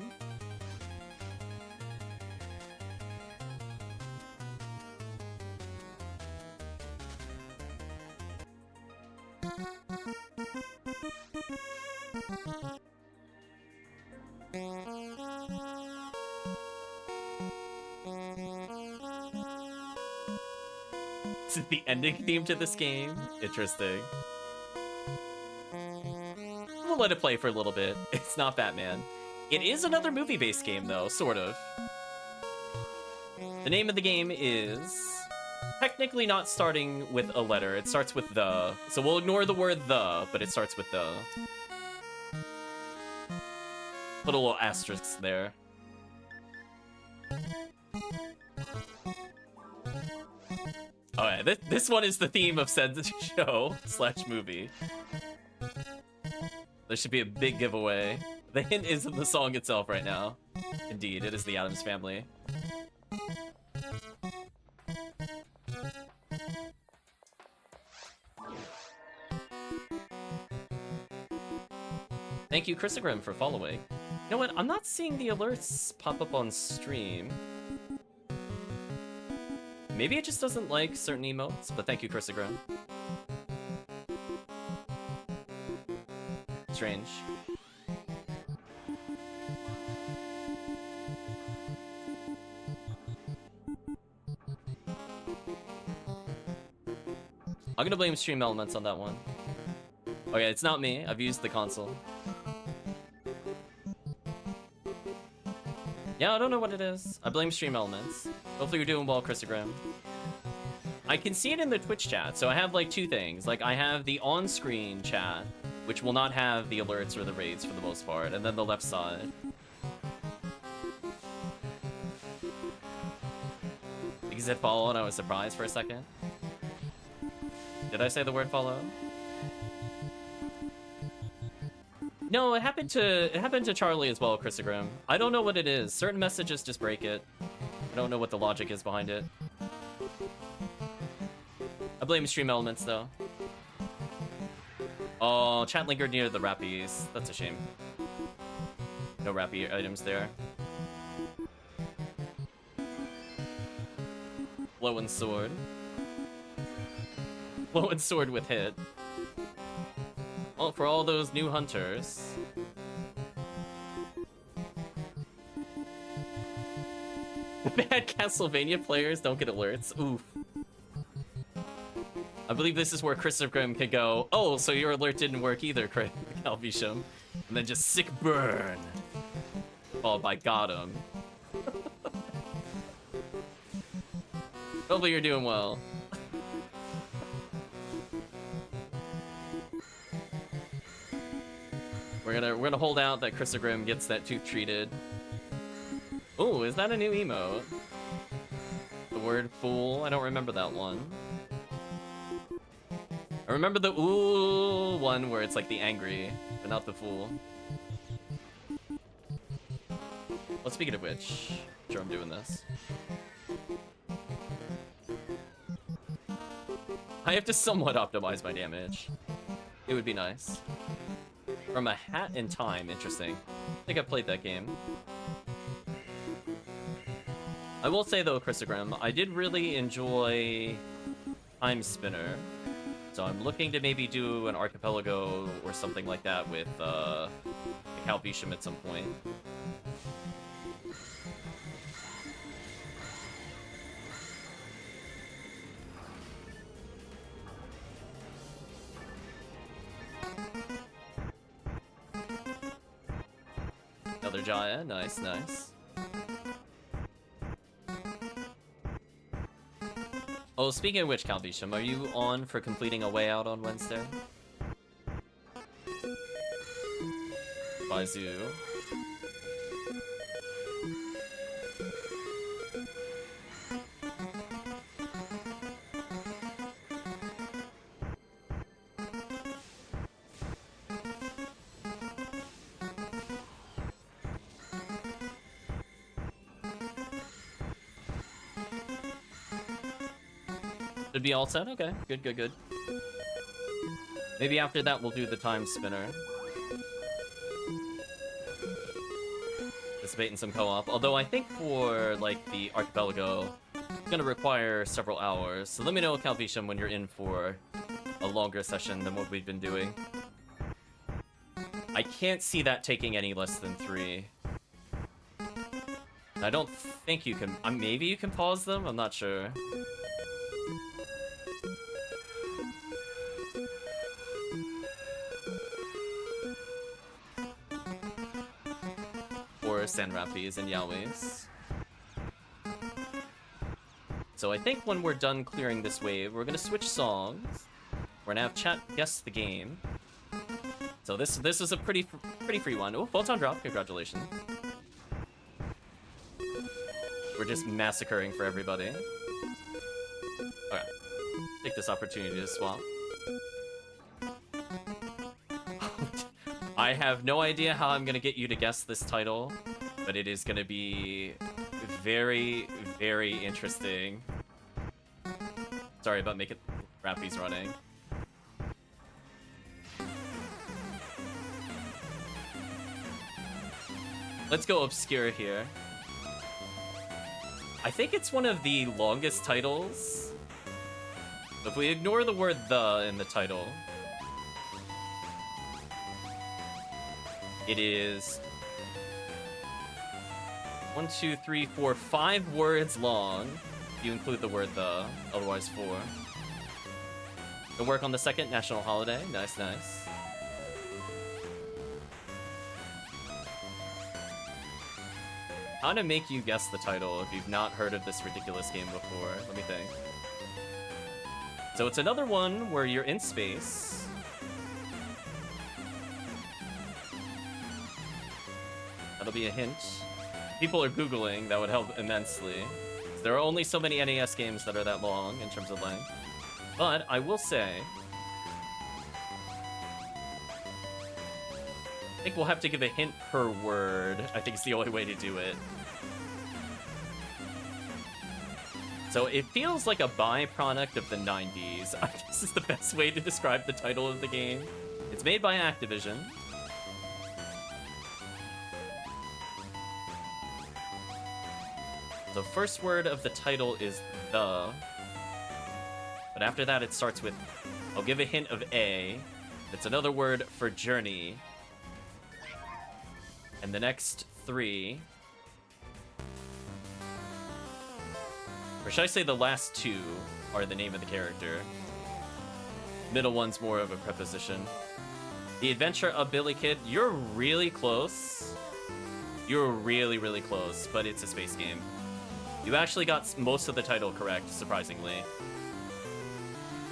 This is the ending theme to this game. Interesting. We'll let it play for a little bit. It's not Batman. It is another movie-based game, though, sort of. The name of the game is technically not starting with a letter. It starts with the. So we'll ignore the word the, but it starts with the. Put a little asterisk there. Alright, this one is the theme of said show / movie. There should be a big giveaway. The hint is in the song itself right now. Indeed, it is the Addams Family. Thank you, Chrisogrim, for following. You know what? I'm not seeing the alerts pop up on stream. Maybe it just doesn't like certain emotes, but thank you, Chrisogrim. Strange. I'm gonna blame Stream Elements on that one. Okay, it's not me. I've used the console. Yeah, I don't know what it is. I blame Stream Elements. Hopefully you're doing well, Chrisogram. I can see it in the Twitch chat, so I have like two things. Like I have the on-screen chat, which will not have the alerts or the raids for the most part, and then the left side. You said follow and I was surprised for a second. Did I say the word follow? No, it happened to Charlie as well, Chrisogram. I don't know what it is. Certain messages just break it. I don't know what the logic is behind it. I blame Stream Elements though. Oh, chat lingered near the Rappies. That's a shame. No Rappy items there. Blow and sword. Blow and sword with hit. Well, for all those new hunters. Bad Castlevania players don't get alerts. Oof. I believe this is where Christopher could go, oh, so your alert didn't work either, Calvisham. And then just sick burn. Followed by got him. Hopefully you're doing well. We're gonna hold out that Chrisogrim gets that tooth treated. Oh, is that a new emote? The word fool? I don't remember that one. I remember the ooh one where it's like the angry, but not the fool. Well, speaking of which, sure I'm doing this. I have to somewhat optimize my damage. It would be nice. From a Hat in Time, interesting. I think I played that game. I will say though, Chrisogram, I did really enjoy Time Spinner. So I'm looking to maybe do an archipelago or something like that with the Calvisham at some point. Another Jaya, nice, nice. Oh, speaking of which, Calvisham, are you on for completing a way out on Wednesday? By Zoo. Should be all set? Okay, good, good, good. Maybe after that we'll do the time spinner. Participating in some co-op. Although I think for, like, the archipelago, it's gonna require several hours. So let me know, Calvisham, when you're in for a longer session than what we've been doing. I can't see that taking any less than 3. I don't think you can... maybe you can pause them? I'm not sure. Or Sanrapis and Yaois. So I think when we're done clearing this wave, we're gonna switch songs. We're gonna have chat guess the game. So this is a pretty free one. Oh, Photon Drop, congratulations. We're just massacring for everybody. Okay. Take this opportunity to swap. I have no idea how I'm gonna get you to guess this title, but it is gonna be very, very interesting. Sorry about making Rappies running. Let's go obscure here. I think it's one of the longest titles. If we ignore the word "the" in the title, it is 1, 2, 3, 4, 5 words long. If you include the word "the," otherwise 4. Gonna work on the second national holiday. Nice, nice. How to make you guess the title if you've not heard of this ridiculous game before? Let me think. So it's another one where you're in space. That'll be a hint. People are Googling, that would help immensely. There are only so many NES games that are that long in terms of length. But I will say, I think we'll have to give a hint per word. I think it's the only way to do it. So it feels like a byproduct of the 90s. I guess is the best way to describe the title of the game. It's made by Activision. The first word of the title is "the." But after that it starts with, I'll give a hint of A. It's another word for journey. And the next 3, or should I say the last 2, are the name of the character. Middle one's more of a preposition. The Adventure of Billy Kid, you're really close. You're really, really close, but it's a space game. You actually got most of the title correct, surprisingly.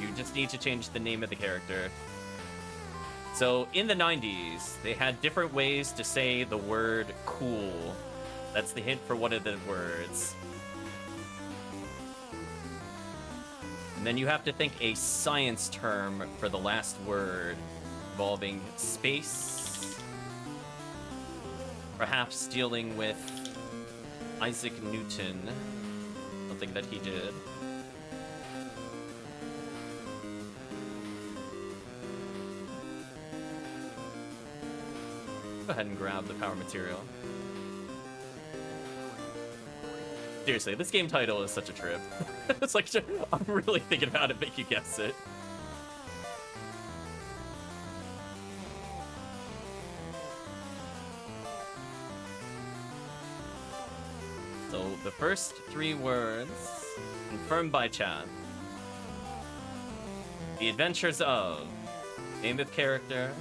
You just need to change the name of the character. So, in the 90s, they had different ways to say the word cool. That's the hint for one of the words. And then you have to think a science term for the last word, involving space. Perhaps dealing with Isaac Newton, something that he did. Go ahead and grab the power material. Seriously, this game title is such a trip. It's like, I'm really thinking about it, make you guess it. So the first 3 words confirmed by chat. The Adventures of. Name of character.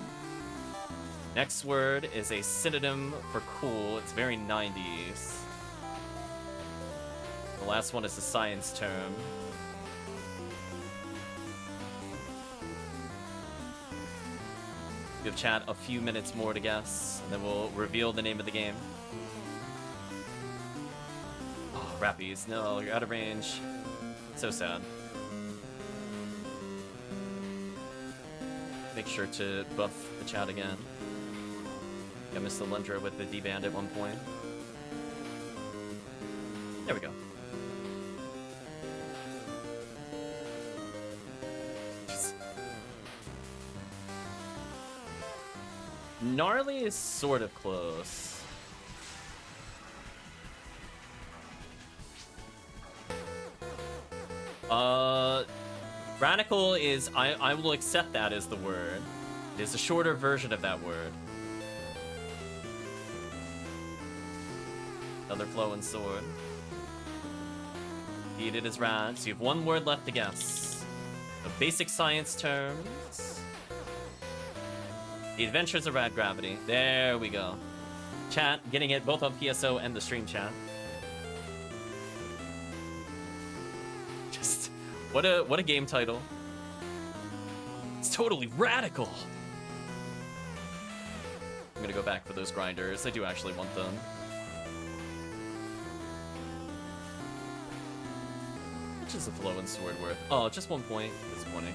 Next word is a synonym for cool. It's very 90s. The last one is a science term. Give chat a few minutes more to guess, and then we'll reveal the name of the game. Oh, Rappies, no, you're out of range. So sad. Make sure to buff the chat again. I missed the Lundra with the D-band at one point. There we go. Gnarly is sort of close. Radical is, I will accept that as the word. It is a shorter version of that word. Another flowing sword. Indeed, it is rad. So you have 1 word left to guess. The basic science terms. The Adventures of Rad Gravity. There we go. Chat, getting it both on PSO and the stream chat. Just, what a game title. It's totally radical. I'm gonna go back for those grinders. I do actually want them. Which is a flowing sword worth? Oh, just 1 point. Disappointing.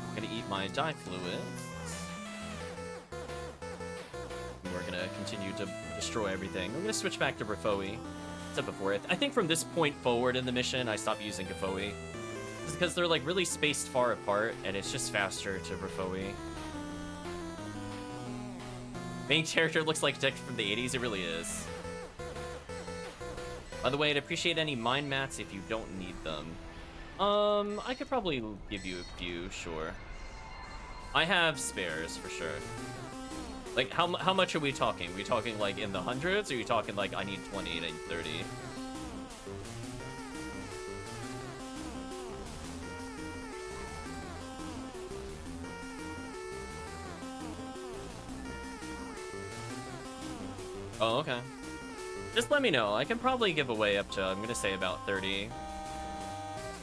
I'm gonna eat my dye fluids. We're gonna continue to destroy everything. I'm gonna switch back to Rafoi. Said before, I think from this point forward in the mission, I stopped using Rafoi. It's because they're like really spaced far apart, and it's just faster to Rafoi. Main character looks like a deck from the 80s. It really is. By the way, I'd appreciate any mind mats if you don't need them. I could probably give you a few, sure. I have spares for sure. Like, how much are we talking? Are we talking like in the hundreds, or are you talking like I need 20 to 30? Oh, okay. Just let me know. I can probably give away up to, I'm gonna say about 30.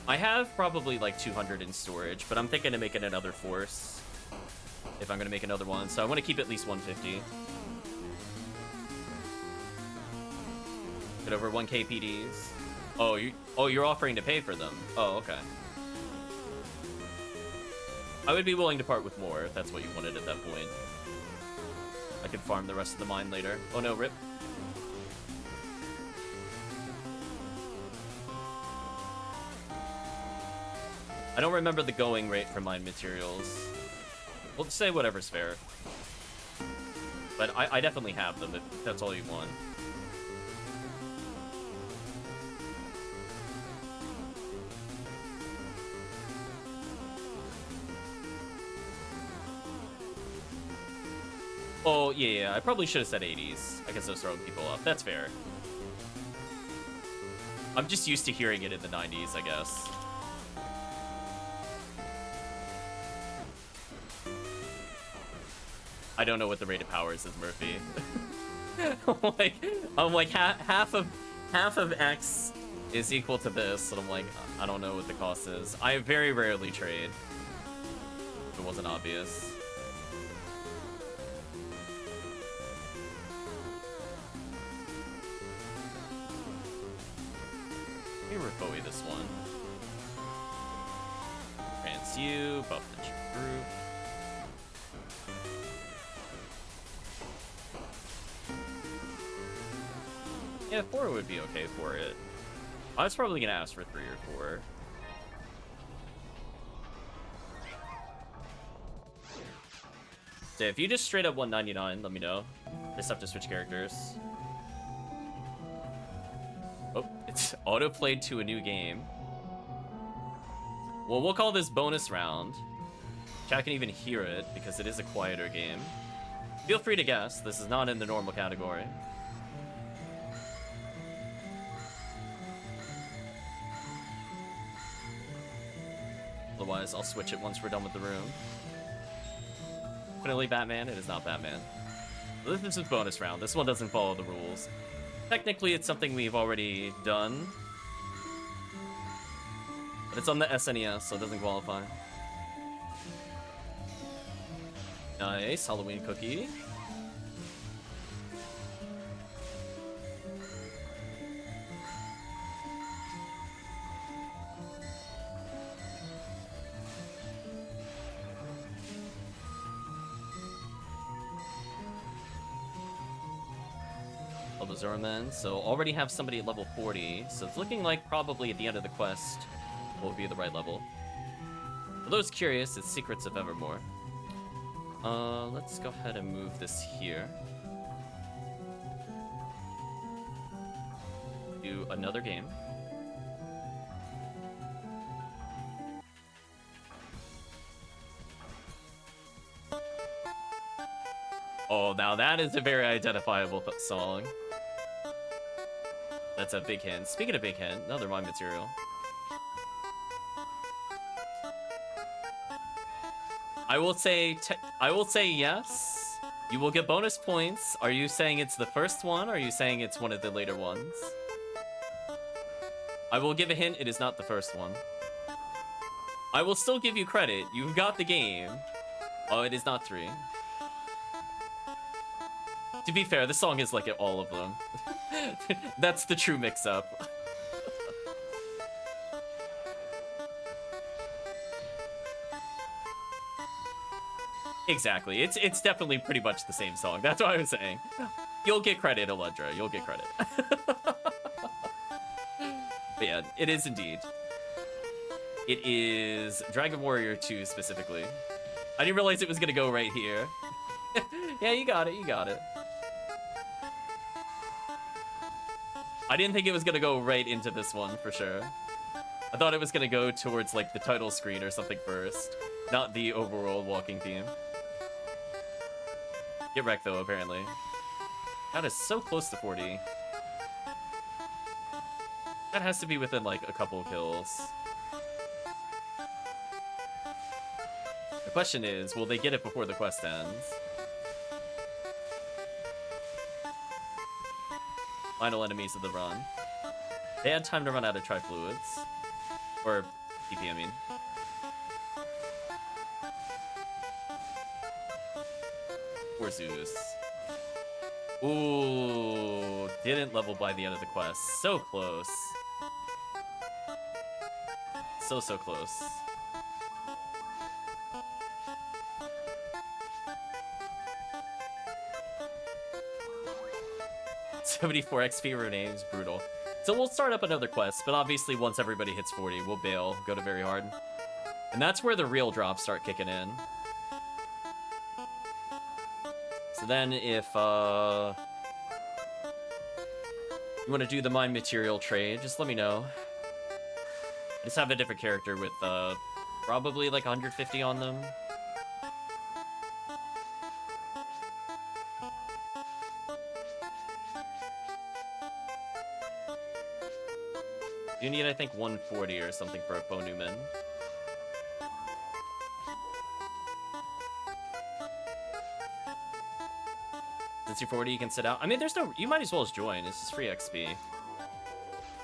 I have probably like 200 in storage, but I'm thinking of making another force if I'm gonna make another one, so I want to keep at least 150. Get over 1k PDs. Oh, you're offering to pay for them. Oh, okay. I would be willing to part with more if that's what you wanted at that point. I could farm the rest of the mine later. Oh no, rip. I don't remember the going rate for mine materials. We'll say whatever's fair. But I definitely have them if that's all you want. Oh, yeah, I probably should have said 80s. I guess I was throwing people off. That's fair. I'm just used to hearing it in the 90s, I guess. I don't know what the rate of power is, Murphy. I'm like half of X is equal to this, and I'm like, I don't know what the cost is. I very rarely trade. If it wasn't obvious. Let me Rafoi this one. Grants you, buff the group. Yeah, 4 would be okay for it. I was probably gonna ask for 3 or 4. So if you just straight up 199, let me know. Just have to switch characters. Oh, it's auto-played to a new game. Well, we'll call this bonus round. Chat can even hear it because it is a quieter game. Feel free to guess. This is not in the normal category. Otherwise, I'll switch it once we're done with the room. Definitely Batman. It is not Batman. This is bonus round. This one doesn't follow the rules. Technically, it's something we've already done. But it's on the SNES, so it doesn't qualify. Nice. Halloween cookie. Zerman, so already have somebody at level 40, so it's looking like probably at the end of the quest will be the right level. For those curious, it's Secrets of Evermore. Let's go ahead and move this here. Do another game. Oh, now that is a very identifiable song. That's a big hint. Speaking of big hint, another mime material. I will say yes. You will get bonus points. Are you saying it's the first one, or are you saying it's one of the later ones? I will give a hint. It is not the first one. I will still give you credit. You've got the game. Oh, it is not 3. To be fair, the song is like all of them. That's the true mix-up. Exactly. It's definitely pretty much the same song. That's what I was saying. You'll get credit, Alundra. You'll get credit. But yeah, it is indeed. It is Dragon Warrior 2 specifically. I didn't realize it was gonna go right here. Yeah, you got it. You got it. I didn't think it was gonna go right into this one for sure. I thought it was gonna go towards like the title screen or something first, not the overworld walking theme. Get wrecked though, apparently. That is so close to 40. That has to be within like a couple kills. The question is, will they get it before the quest ends? Final enemies of the run. They had time to run out of tri-fluids. Or PP, I mean. Or Zeus. Ooh, didn't level by the end of the quest. So close. So close. $74 XP for names, brutal. So we'll start up another quest, but obviously once everybody hits 40, we'll bail, go to very hard. And that's where the real drops start kicking in. So then if you want to do the mine material trade, just let me know. I just have a different character with probably like 150 on them. You need, I think, 140 or something for a Poe Newman. Since you're 40, you can sit out. I mean, there's no... You might as well just join. It's just free XP.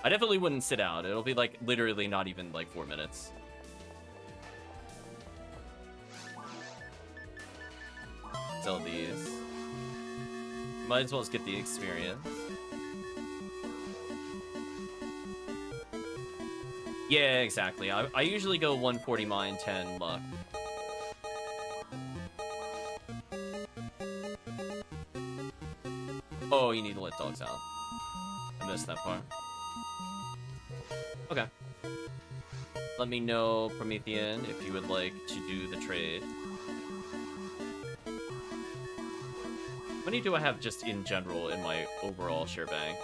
I definitely wouldn't sit out. It'll be, like, literally not even, like, 4 minutes. Sell these. Might as well just get the experience. Yeah, exactly. I usually go 140 mine, 10 luck. Oh, you need to let dogs out. I missed that part. Okay. Let me know, Promethean, if you would like to do the trade. How many do I have just in general in my overall share bank?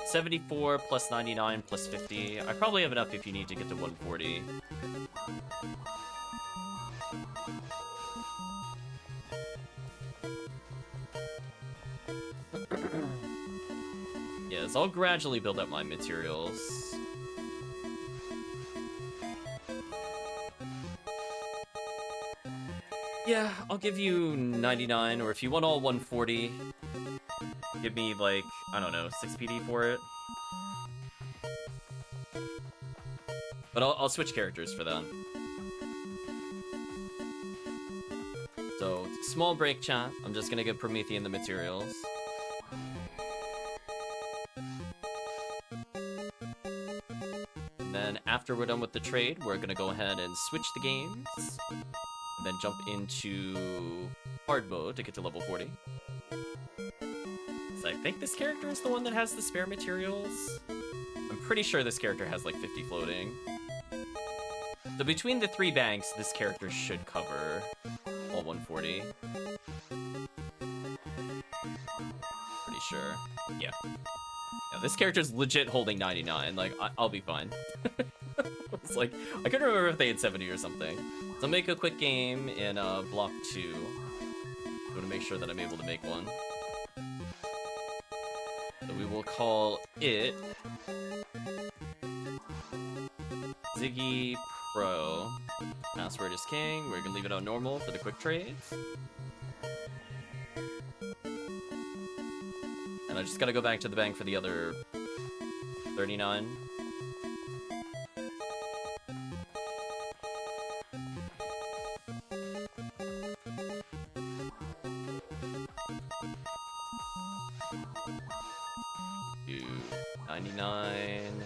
74 plus 99 plus 50. I probably have enough if you need to get to 140. is. I'll gradually build up my materials. Yeah, I'll give you 99, or if you want all 140, give me, like, I don't know, 6 PD for it. But I'll switch characters for that. So, small break, chat. I'm just gonna give Promethean the materials. And then after we're done with the trade, we're gonna go ahead and switch the games. And then jump into hard mode to get to level 40. So I think this character is the one that has the spare materials. I'm pretty sure this character has like 50 floating. So between the 3 banks, this character should cover all 140. Pretty sure. Yeah. Yeah, this character's legit holding 99. Like, I'll be fine. It's like, I couldn't remember if they had 70 or something. So I'll make a quick game in block 2. I'm going to make sure that I'm able to make one. So we will call it Ziggy Pro. Password is king. We're going to leave it on normal for the quick trades. And I just got to go back to the bank for the other 39. Do 99.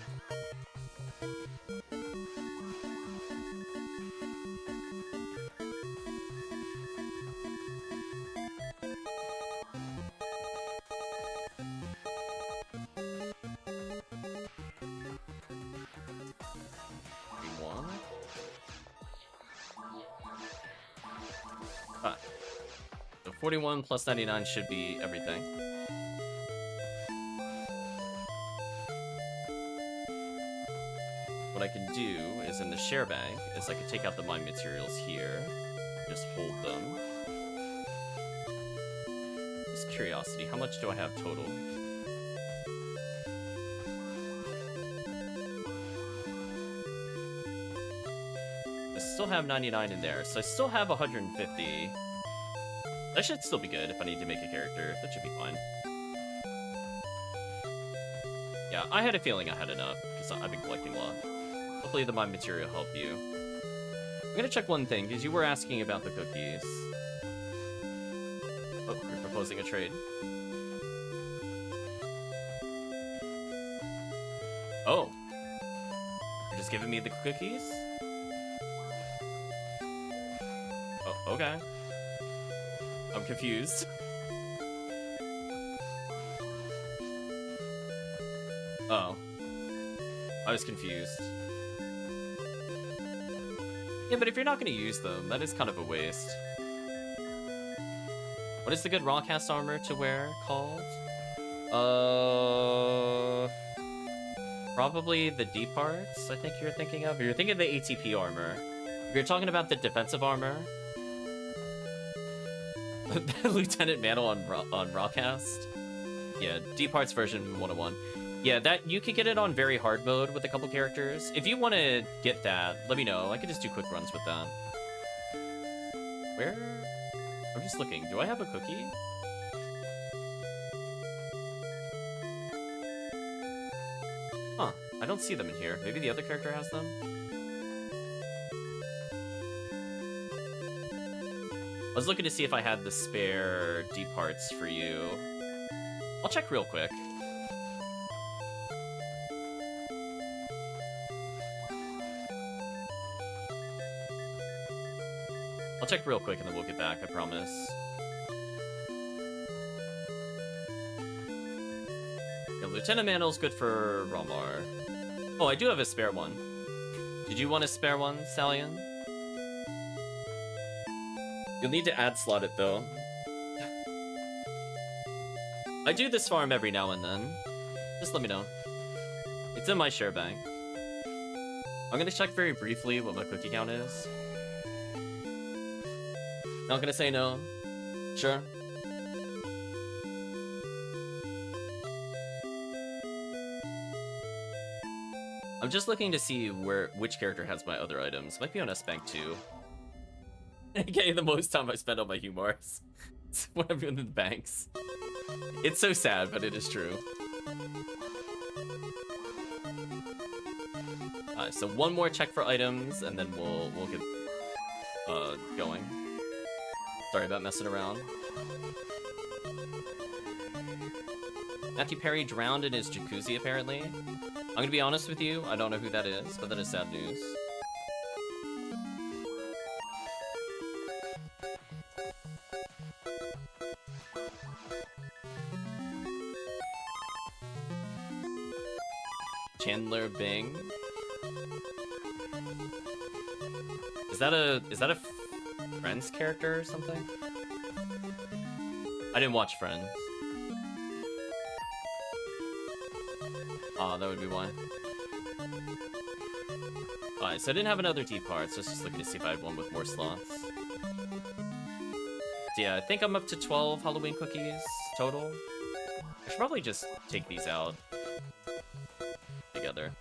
So 41 plus 99 should be everything. What I can do is in the share bank is I can take out the mine materials here, just hold them. Just curiosity, how much do I have total? I still have 99 in there, so I still have 150. That should still be good if I need to make a character. That should be fine. Yeah, I had a feeling I had enough, because I've been collecting a lot. Hopefully the mine material helped you. I'm gonna check one thing, because you were asking about the cookies. Oh, you're proposing a trade. Oh. You're just giving me the cookies? Oh, okay. I'm confused. Oh. I was confused. Yeah, but if you're not going to use them, that is kind of a waste. What is the good raw cast armor to wear called? Probably the D parts, I think you're thinking of. Or you're thinking of the ATP armor. If you're talking about the defensive armor, Lieutenant Mantle on Rawcast. Yeah, D parts version 101. Yeah, that you could get it on very hard mode with a couple characters. If you want to get that, let me know. I could just do quick runs with that. Where? I'm just looking. Do I have a cookie? Huh. I don't see them in here. Maybe the other character has them? I was looking to see if I had the spare D parts for you. I'll check real quick. I'll check real quick and then we'll get back, I promise. Yeah, Lieutenant Mandel's good for Romar. Oh, I do have a spare one. Did you want a spare one, Salian? You'll need to ad slot it, though. I do this farm every now and then. Just let me know. It's in my share bank. I'm gonna check very briefly what my cookie count is. Not gonna say no. Sure. I'm just looking to see which character has my other items. Might be on S-Bank too. Okay, the most time I spend on my humors. When I'm in the banks. It's so sad, but it is true. So one more check for items, and then we'll get going. Sorry about messing around. Matthew Perry drowned in his jacuzzi, apparently. I'm gonna be honest with you, I don't know who that is, but that is sad news. Chandler Bing. Is that a Friends character or something? I didn't watch Friends. Oh, that would be why. Alright, so I didn't have another D part, so I was just looking to see if I had one with more slots. So yeah, I think I'm up to 12 Halloween cookies total. I should probably just take these out together.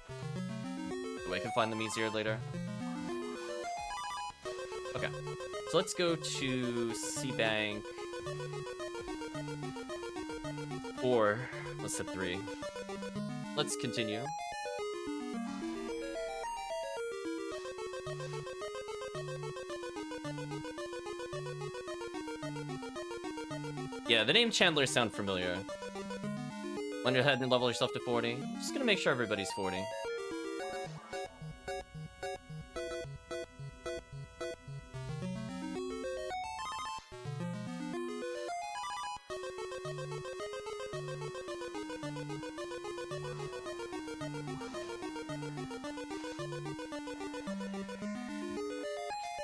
So I can find them easier later. Okay, so let's go to C-Bank. Or, let's hit 3. Let's continue. Yeah, the name Chandler sound familiar. When you're ahead and level yourself to 40. Just gonna make sure everybody's 40.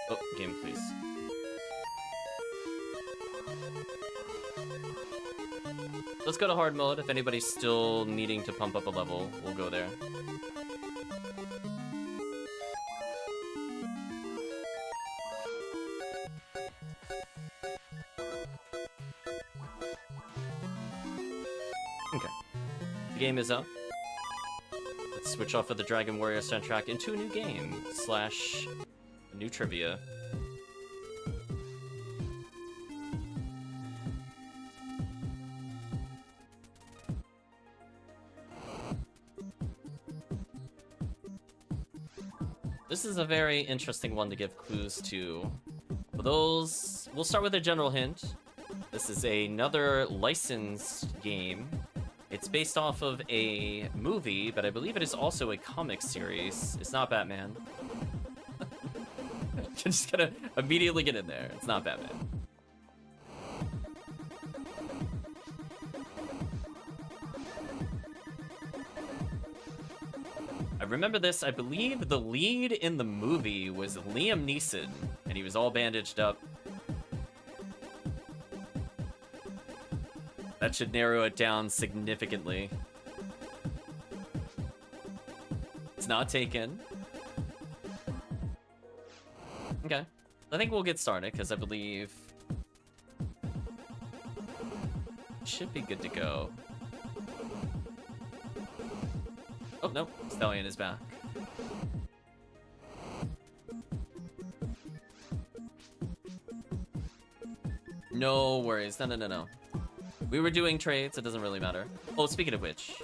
Oh, game, please. Let's go to hard mode. If anybody's still needing to pump up a level, we'll go there. Okay. The game is up. Let's switch off of the Dragon Warrior soundtrack into a new game / a new trivia. This is a very interesting one to give clues to. For those, we'll start with a general hint. This is another licensed game. It's based off of a movie, but I believe it is also a comic series. It's not Batman. Just gonna immediately get in there. It's not Batman. I remember this. I believe the lead in the movie was Liam Neeson, and he was all bandaged up. That should narrow it down significantly. It's not taken. Okay. I think we'll get started, because I believe it should be good to go. Oh, no. Stallion is back. No worries. No. We were doing trades. It doesn't really matter. Oh, speaking of which.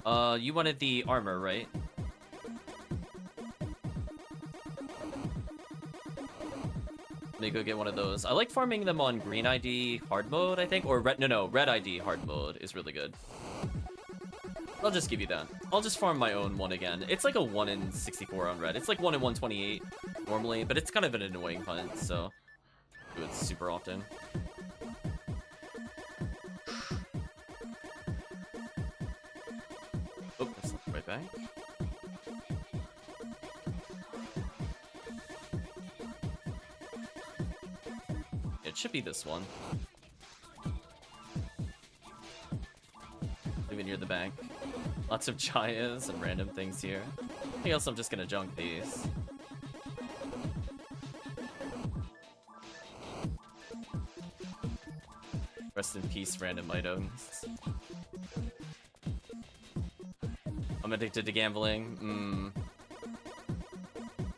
You wanted the armor, right? Let me go get one of those. I like farming them on green ID hard mode, I think. Or red ID hard mode is really good. I'll just give you that. I'll just farm my own one again. It's like a 1 in 64 on red. It's like 1 in 128 normally, but it's kind of an annoying hunt, so do it super often. Oh, that's right back. It should be this one. Moving near the bank. Lots of Jayas and random things here. I think else I'm just gonna junk these. Rest in peace, random items. I'm addicted to gambling.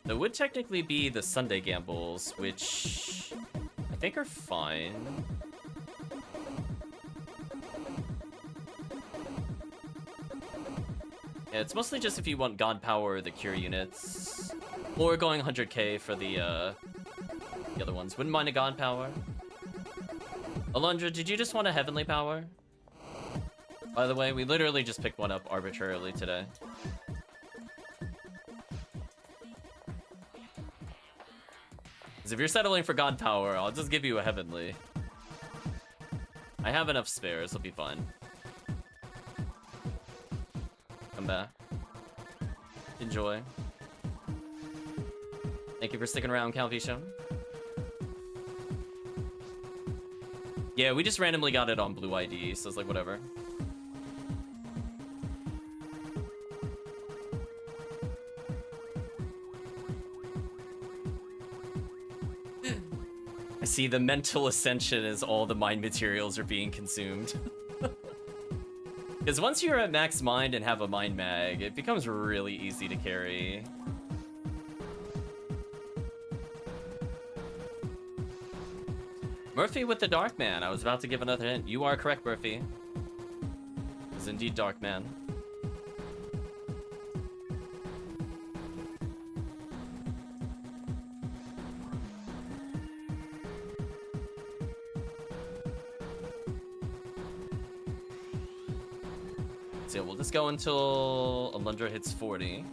It would technically be the Sunday gambles, which I think are fine. Yeah, it's mostly just if you want God Power or the Cure units. Or going 100k for the other ones. Wouldn't mind a God Power. Alondra, did you just want a Heavenly Power? By the way, we literally just picked one up arbitrarily today. Because if you're settling for God Power, I'll just give you a Heavenly. I have enough spares, it'll be fine. Come back. Enjoy. Thank you for sticking around, Calvisha. Yeah, we just randomly got it on Blue ID, so it's like, whatever. I see the mental ascension as all the mind materials are being consumed. Because once you're at max mind and have a mind mag, it becomes really easy to carry. Murphy with the Darkman. I was about to give another hint. You are correct, Murphy. It is indeed Darkman. So we'll just go until Alundra hits 40.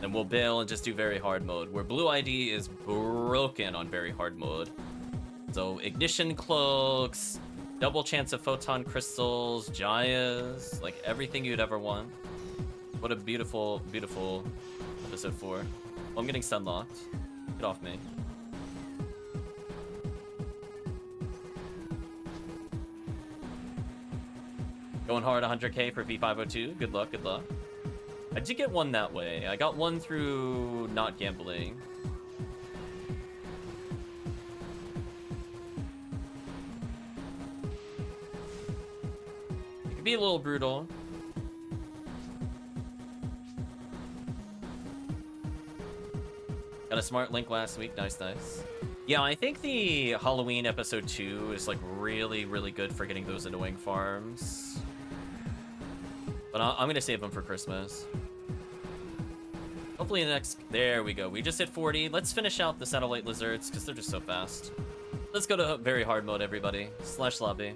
Then we'll bail and just do very hard mode, where Blue ID is broken on very hard mode. So ignition cloaks, double chance of photon crystals, Jayas, like everything you'd ever want. What a beautiful, beautiful episode 4. Oh, I'm getting sunlocked. Get off me. Going hard 100k for V502. Good luck, good luck. I did get one that way. I got one through not gambling. It could be a little brutal. Got a smart link last week. Nice, nice. Yeah, I think the Halloween episode 2 is like really, really good for getting those annoying farms. But I'm gonna save them for Christmas. Hopefully in the next... There we go. We just hit 40. Let's finish out the satellite lizards, because they're just so fast. Let's go to very hard mode, everybody. Slash lobby.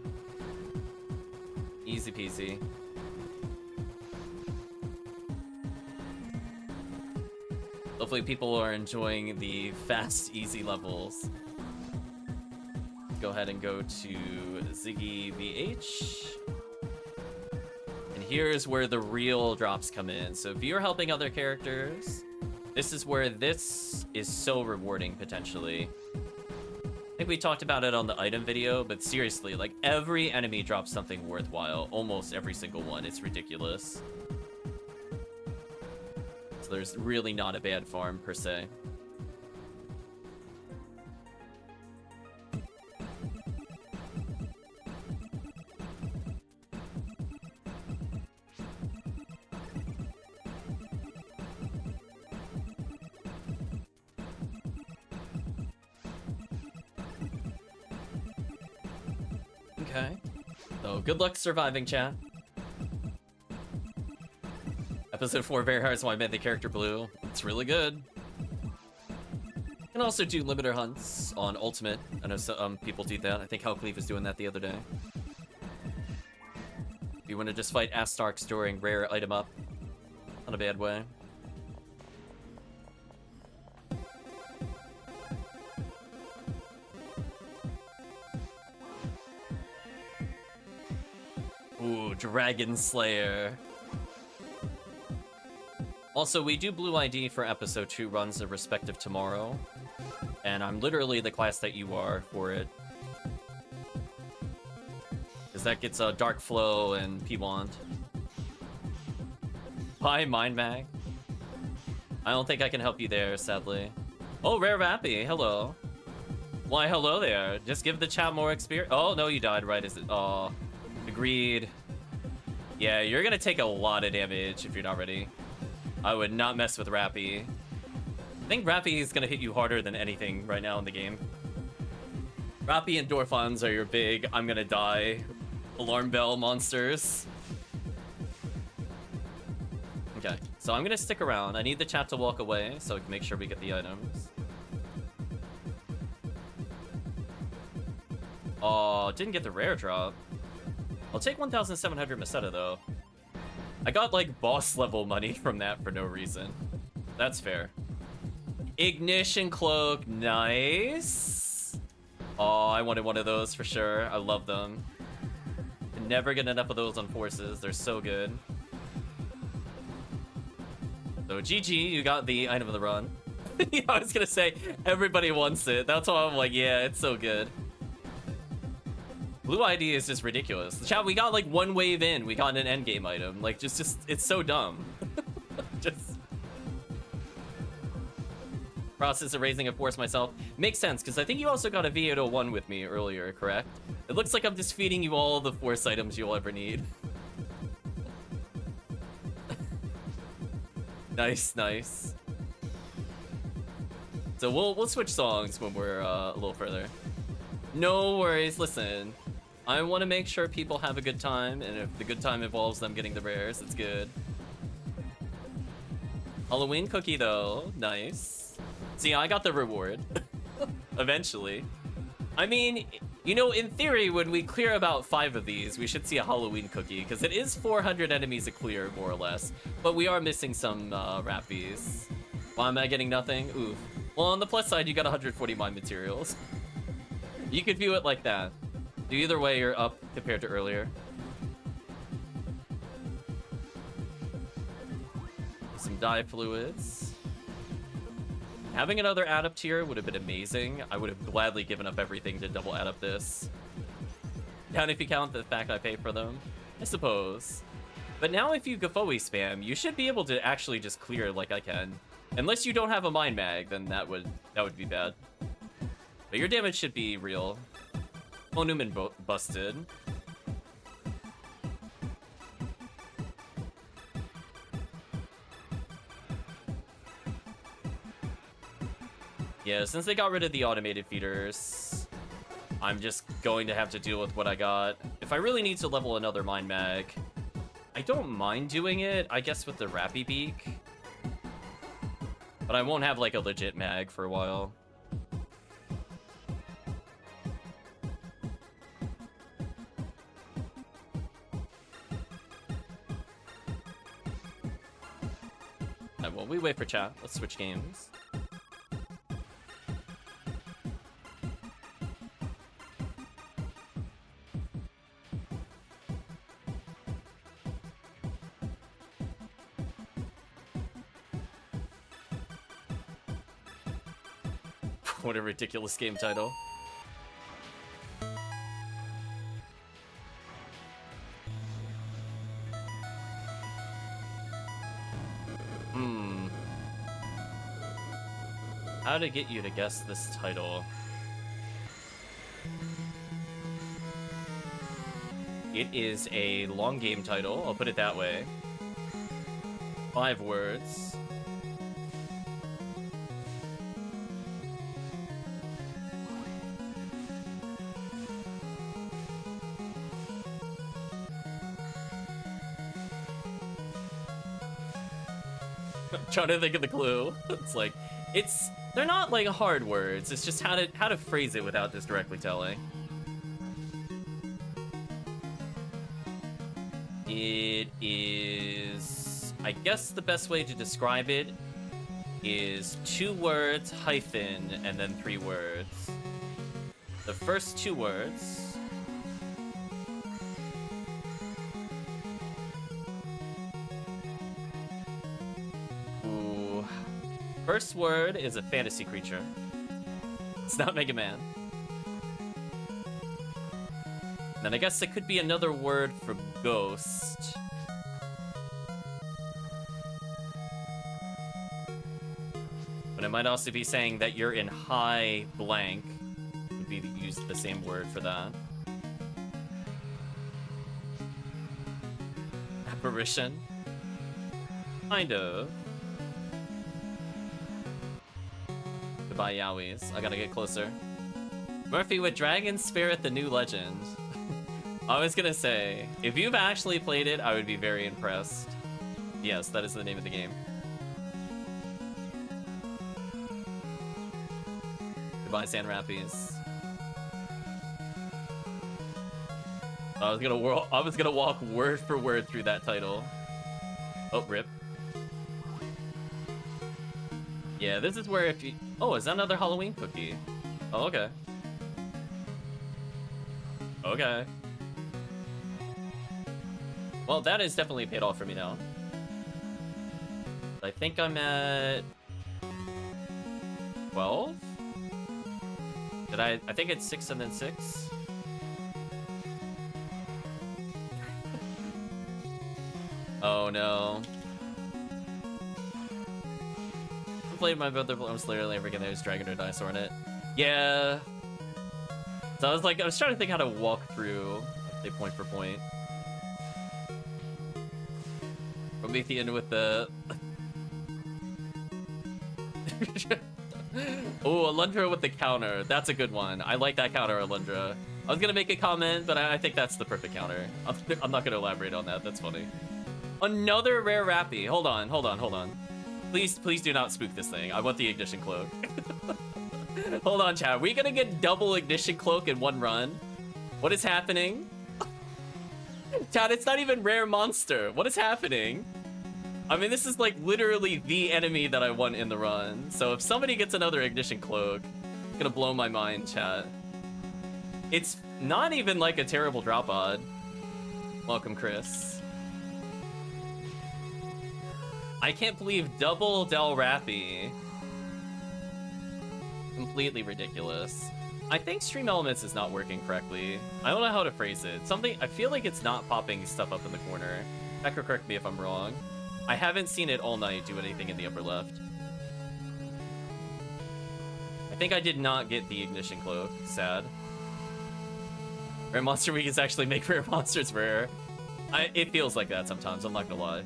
Easy peasy. Hopefully people are enjoying the fast, easy levels. Go ahead and go to Ziggy VH. And here's where the real drops come in. So if you're helping other characters, this is where this is so rewarding, potentially. I think we talked about it on the item video, but seriously, like every enemy drops something worthwhile. Almost every single one. It's ridiculous. So there's really not a bad farm, per se. Okay. So good luck surviving, chat. Episode 4 very hard, so I made the character blue. It's really good. You can also do limiter hunts on Ultimate. I know some people do that. I think Hellcleave was doing that the other day. If you want to just fight Astarks during rare item up. Not a bad way. Ooh, Dragon Slayer. Also, we do Blue ID for episode 2 runs of respective tomorrow. And I'm literally the class that you are for it. Because that gets a Dark Flow and P-Wand. Hi, Mind Mag. I don't think I can help you there, sadly. Oh, Rare Vappy, hello. Why, hello there. Just give the chat more experience. Oh, no, you died, right? Is it? Oh, agreed. Yeah, you're gonna take a lot of damage if you're not ready. I would not mess with Rappy. I think Rappy is gonna hit you harder than anything right now in the game. Rappy and Dorphons are your big, I'm gonna die, alarm bell monsters. Okay, so I'm gonna stick around. I need the chat to walk away so I can make sure we get the items. Oh, didn't get the rare drop. I'll take 1,700 Meseta though. I got like boss level money from that for no reason. That's fair. Ignition cloak, nice. Oh, I wanted one of those for sure. I love them. Can never get enough of those on forces. They're so good. So GG, you got the item of the run. Yeah, I was gonna say, everybody wants it. That's why I'm like, yeah, it's so good. Blue ID is just ridiculous. Chat, we got like one wave in, we got an endgame item. Like, just it's so dumb. Just... Process of raising a force myself. Makes sense, because I think you also got a V801 with me earlier, correct? It looks like I'm just feeding you all the force items you'll ever need. Nice, nice. So we'll switch songs when we're a little further. No worries, listen. I want to make sure people have a good time, and if the good time involves them getting the rares, it's good. Halloween cookie though, nice. See, I got the reward. Eventually. I mean, you know, in theory, when we clear about 5 of these, we should see a Halloween cookie, because it is 400 enemies to clear, more or less. But we are missing some Rappies. Why am I getting nothing? Oof. Well, on the plus side, you got 140 mine materials. You could view it like that. Either way, you're up compared to earlier. Some dye fluids. Having another add up tier would have been amazing. I would have gladly given up everything to double add up this. Down if you count the fact I pay for them, I suppose. But now if you Gafoe spam, you should be able to actually just clear like I can. Unless you don't have a mine mag, then that would be bad. But your damage should be real. Oh, Newman busted. Yeah, since they got rid of the automated feeders, I'm just going to have to deal with what I got. If I really need to level another mine mag, I don't mind doing it, I guess, with the Rappy Beak. But I won't have like a legit mag for a while. Well, we wait for chat. Let's switch games. What a ridiculous game title. How to get you to guess this title? It is a long game title, I'll put it that way. 5 words. I'm trying to think of the clue. It's like, they're not like hard words, it's just how to phrase it without just directly telling. It is, I guess the best way to describe it is 2 words, hyphen, and then 3 words. The first 2 words. First word is a fantasy creature. It's not Mega Man. Then I guess it could be another word for ghost. But it might also be saying that you're in high blank. Would be to use the same word for that. Apparition. Kind of. Goodbye, Yowies. I gotta get closer. Murphy with Dragon Spirit, the new legend. I was gonna say, if you've actually played it, I would be very impressed. Yes, that is the name of the game. Goodbye, San Rapids. I was gonna walk word for word through that title. Oh, rip. Yeah, this is where if you... Oh, is that another Halloween cookie? Oh, okay. Okay. Well, that is definitely paid off for me now. I think I'm at 12? Did I think it's 6 and then 6? Oh no. I played my brother almost literally every game there was Dragon or Dinosaur in it. Yeah. So I was trying to think how to walk through, say, point for point. Promeathean with the... Oh, Alundra with the counter. That's a good one. I like that counter, Alundra. I was gonna make a comment, but I think that's the perfect counter. I'm not gonna elaborate on that. That's funny. Another rare Rappy. Hold on. Please do not spook this thing. I want the ignition cloak. Hold on, chat. Are we gonna get double ignition cloak in one run? What is happening? Chat, it's not even rare monster. What is happening? I mean, this is like literally the enemy that I want in the run. So if somebody gets another ignition cloak, it's gonna blow my mind, chat. It's not even like a terrible drop odd. Welcome, Chris. I can't believe double Del Rappy. Completely ridiculous. I think Stream Elements is not working correctly. I don't know how to phrase it. I feel like it's not popping stuff up in the corner. Becker, correct me if I'm wrong. I haven't seen it all night do anything in the upper left. I think I did not get the ignition cloak. Sad. Rare Monster Week is actually make rare monsters rare. It feels like that sometimes, I'm not gonna lie.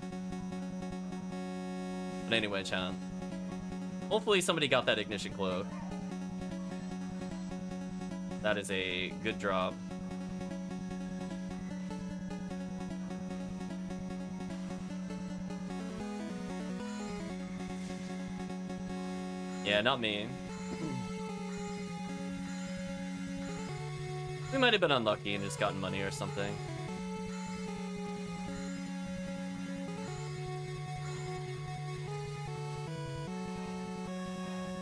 But anyway, chat. Hopefully somebody got that ignition cloak. That is a good drop. Yeah, not me. We might have been unlucky and just gotten money or something.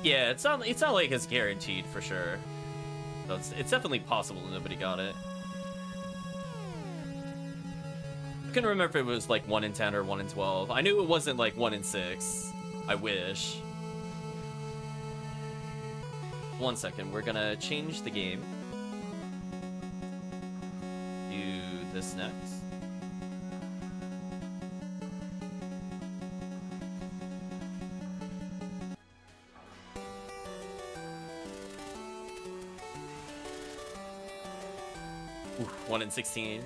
Yeah, it's not like it's guaranteed for sure. So it's definitely possible that nobody got it. I couldn't remember if it was like 1 in 10 or 1 in 12. I knew it wasn't like 1 in 6. I wish. 1 second, we're gonna change the game. Do this next. Oof, 1 in 16.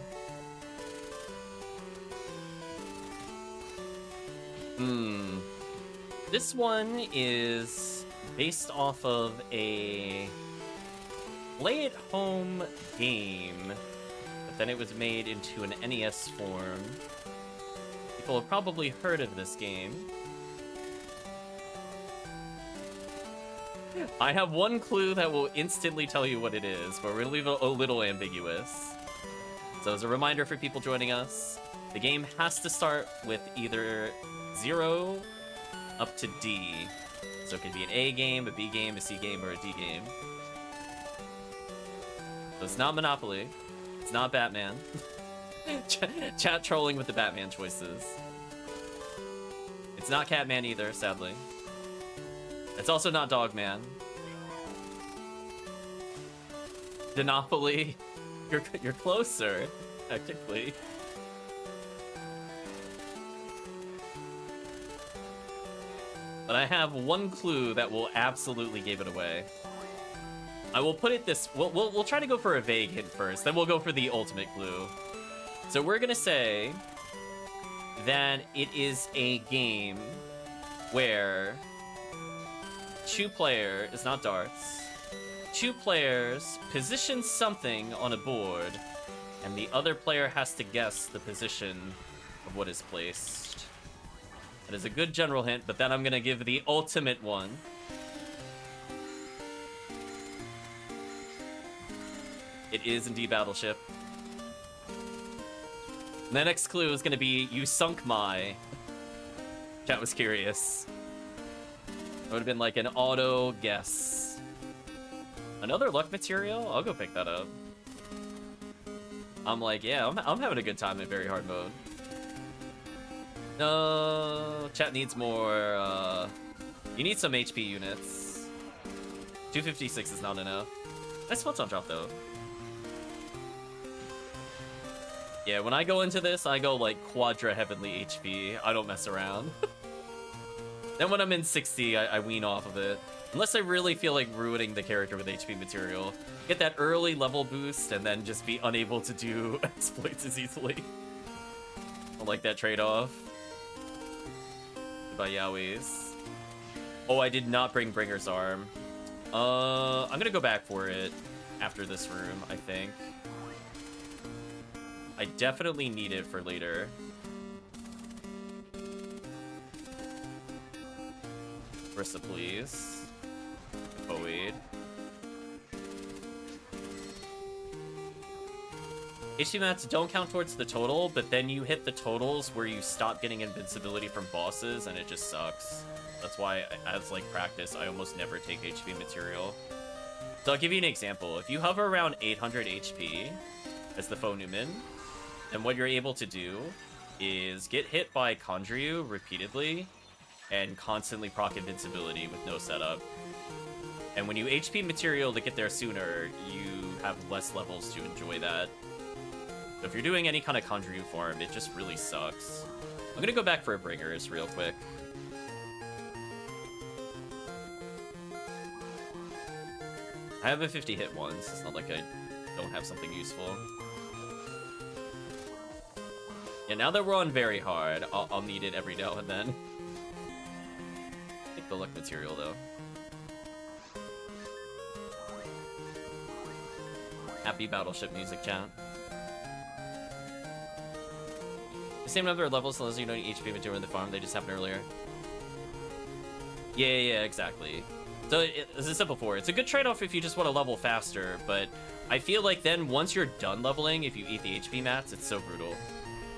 This one is based off of a play-at-home game, but then it was made into an NES form. People have probably heard of this game. I have one clue that will instantly tell you what it is, but we're gonna leave it a little ambiguous. So as a reminder for people joining us, the game has to start with either 0 up to D. So it could be an A game, a B game, a C game, or a D game. So it's not Monopoly. It's not Batman. Chat trolling with the Batman choices. It's not Catman either, sadly. It's also not Dogman. Dinopoly. You're closer, technically. But I have one clue that will absolutely give it away. I will put it this... We'll try to go for a vague hint first, then we'll go for the ultimate clue. So we're gonna say... that it is a game where 2 players, it's not darts, 2 players position something on a board, and the other player has to guess the position of what is placed. That is a good general hint, but then I'm gonna give the ultimate one. It is indeed Battleship. And the next clue is gonna be, you sunk my. Chat was curious. It would have been like an auto guess. Another luck material? I'll go pick that up. I'm like, yeah, I'm having a good time in very hard mode. No, chat needs more, you need some HP units. 256 is not enough. Nice photon drop, though. Yeah, when I go into this, I go, like, quadra heavenly HP. I don't mess around. Then when I'm in 60, I wean off of it. Unless I really feel like ruining the character with HP material. Get that early level boost, and then just be unable to do exploits as easily. I like that trade-off. Goodbye, Yowies. Oh, I did not bring Bringer's Arm. I'm gonna go back for it after this room, I think. I definitely need it for later. Brissa, please. Void. HP mats don't count towards the total, but then you hit the totals where you stop getting invincibility from bosses, and it just sucks. That's why, as like practice, I almost never take HP material. So I'll give you an example. If you hover around 800 HP as the Faux Newman, and what you're able to do is get hit by Conjure repeatedly and constantly proc invincibility with no setup. And when you HP material to get there sooner, you have less levels to enjoy that. So if you're doing any kind of Conjure form, it just really sucks. I'm gonna go back for a Bringers real quick. I have a 50 hit once. It's not like I don't have something useful. Yeah, now that we're on very hard, I'll need it every now and then. Take the luck material, though. Happy Battleship music, chat. The same number of levels unless you don't need HP material in the farm, they just happened earlier. Yeah, exactly. So, as I said before, it's a good trade-off if you just want to level faster, but I feel like then once you're done leveling, if you eat the HP mats, it's so brutal.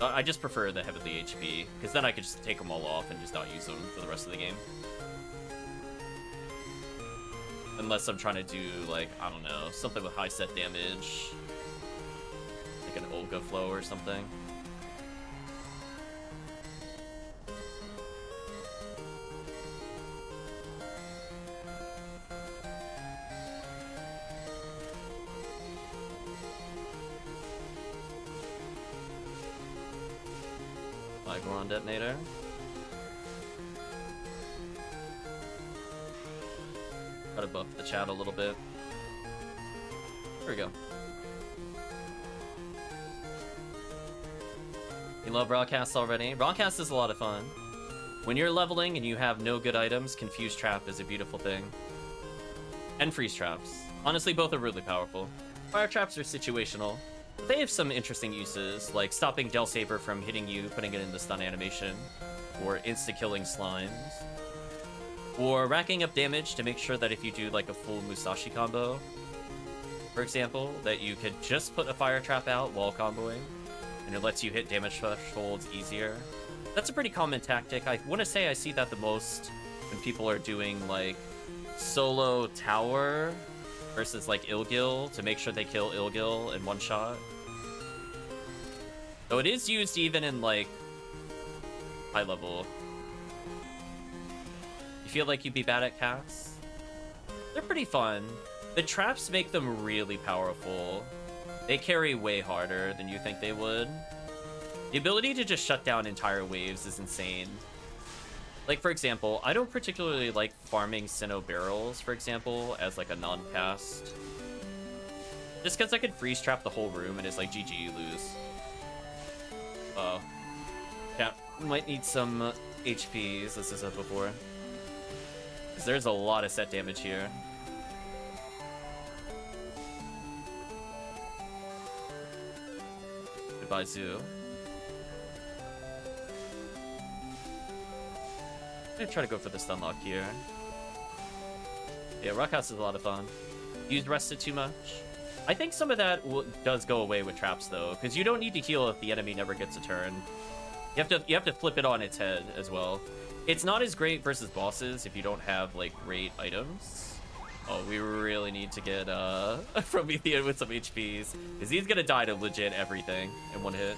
I just prefer the heavenly HP, because then I could just take them all off and just not use them for the rest of the game. Unless I'm trying to do, like, I don't know, something with high set damage. Like an Olga flow or something. Goron detonator. Gotta buff the chat a little bit. There we go. You love Rawcast already? Rawcast is a lot of fun. When you're leveling and you have no good items, Confuse Trap is a beautiful thing. And Freeze Traps. Honestly, both are really powerful. Fire Traps are situational. They have some interesting uses, like stopping Del Saber from hitting you, putting it in the stun animation, or insta-killing slimes, or racking up damage to make sure that if you do like a full Musashi combo, for example, that you could just put a fire trap out while comboing, and it lets you hit damage thresholds easier. That's a pretty common tactic. I want to say I see that the most when people are doing like solo tower versus like Ilgil to make sure they kill Ilgil in one shot. So it is used even in like high level. You feel like you'd be bad at casts? They're pretty fun. The traps make them really powerful. They carry way harder than you think they would. The ability to just shut down entire waves is insane. Like, for example, I don't particularly like farming Sinnoh barrels, for example, as like a non-cast. Just because I could freeze trap the whole room and it's like, GG, you lose. Chat. Might need some HPs, as I said before. Because there's a lot of set damage here. Goodbye, Zoo. I'm gonna try to go for the stun lock here. Yeah, Rockhouse is a lot of fun. Used Rested too much. I think some of that does go away with traps though, because you don't need to heal if the enemy never gets a turn. You have to flip it on its head as well. It's not as great versus bosses if you don't have like great items. Oh, we really need to get Promethean with some HPs, because he's gonna die to legit everything in one hit.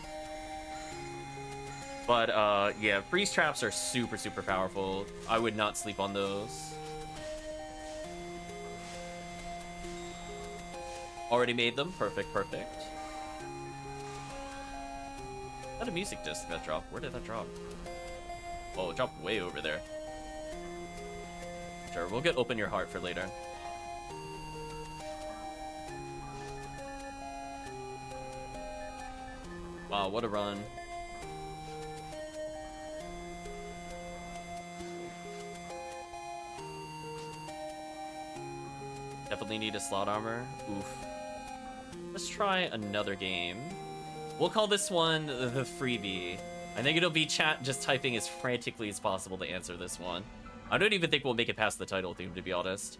But yeah, freeze traps are super, super powerful. I would not sleep on those. Already made them. Perfect, perfect. Is that a music disc that dropped? Where did that drop? Oh, it dropped way over there. Sure, we'll get Open Your Heart for later. Wow, what a run. Definitely need a slot armor. Oof. Let's try another game. We'll call this one the freebie. I think it'll be chat just typing as frantically as possible to answer this one. I don't even think we'll make it past the title theme, to be honest.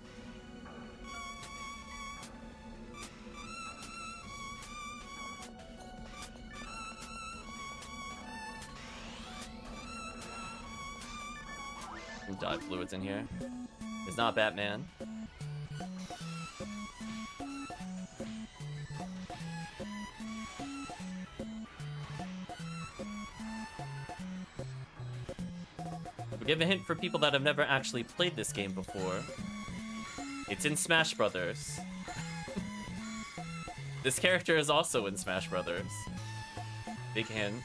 Some dive fluids in here. It's not Batman. Give a hint for people that have never actually played this game before. It's in Smash Brothers. This character is also in Smash Brothers. Big hint.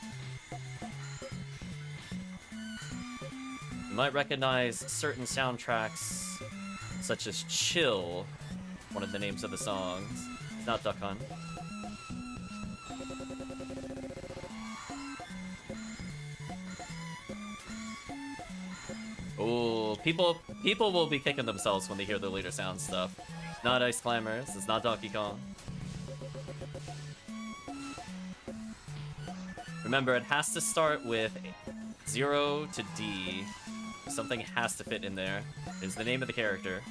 You might recognize certain soundtracks, such as Chill, one of the names of the songs. It's not Duck Hunt. Ooh, people will be kicking themselves when they hear the later sound stuff. Not Ice Climbers, it's not Donkey Kong. Remember, it has to start with 0 to D. Something has to fit in there. Is the name of the character.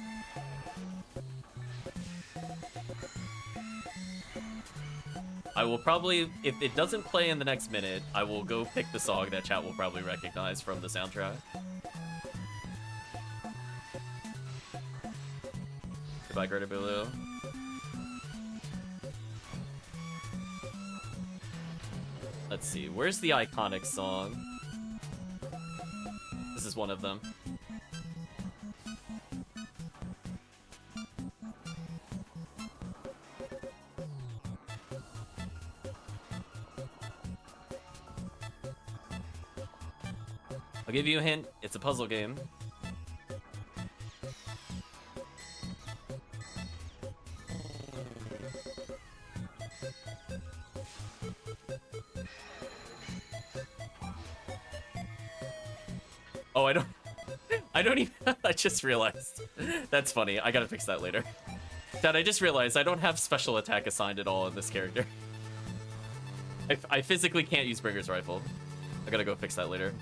I will probably, if it doesn't play in the next minute, I will go pick the song that chat will probably recognize from the soundtrack. Goodbye, Greta Blue. Let's see, where's the iconic song? This is one of them. I'll give you a hint, it's a puzzle game. Oh, I don't even, I just realized. That's funny, I gotta fix that later. Dad, I just realized I don't have special attack assigned at all in this character. I physically can't use Bringer's Rifle. I gotta go fix that later.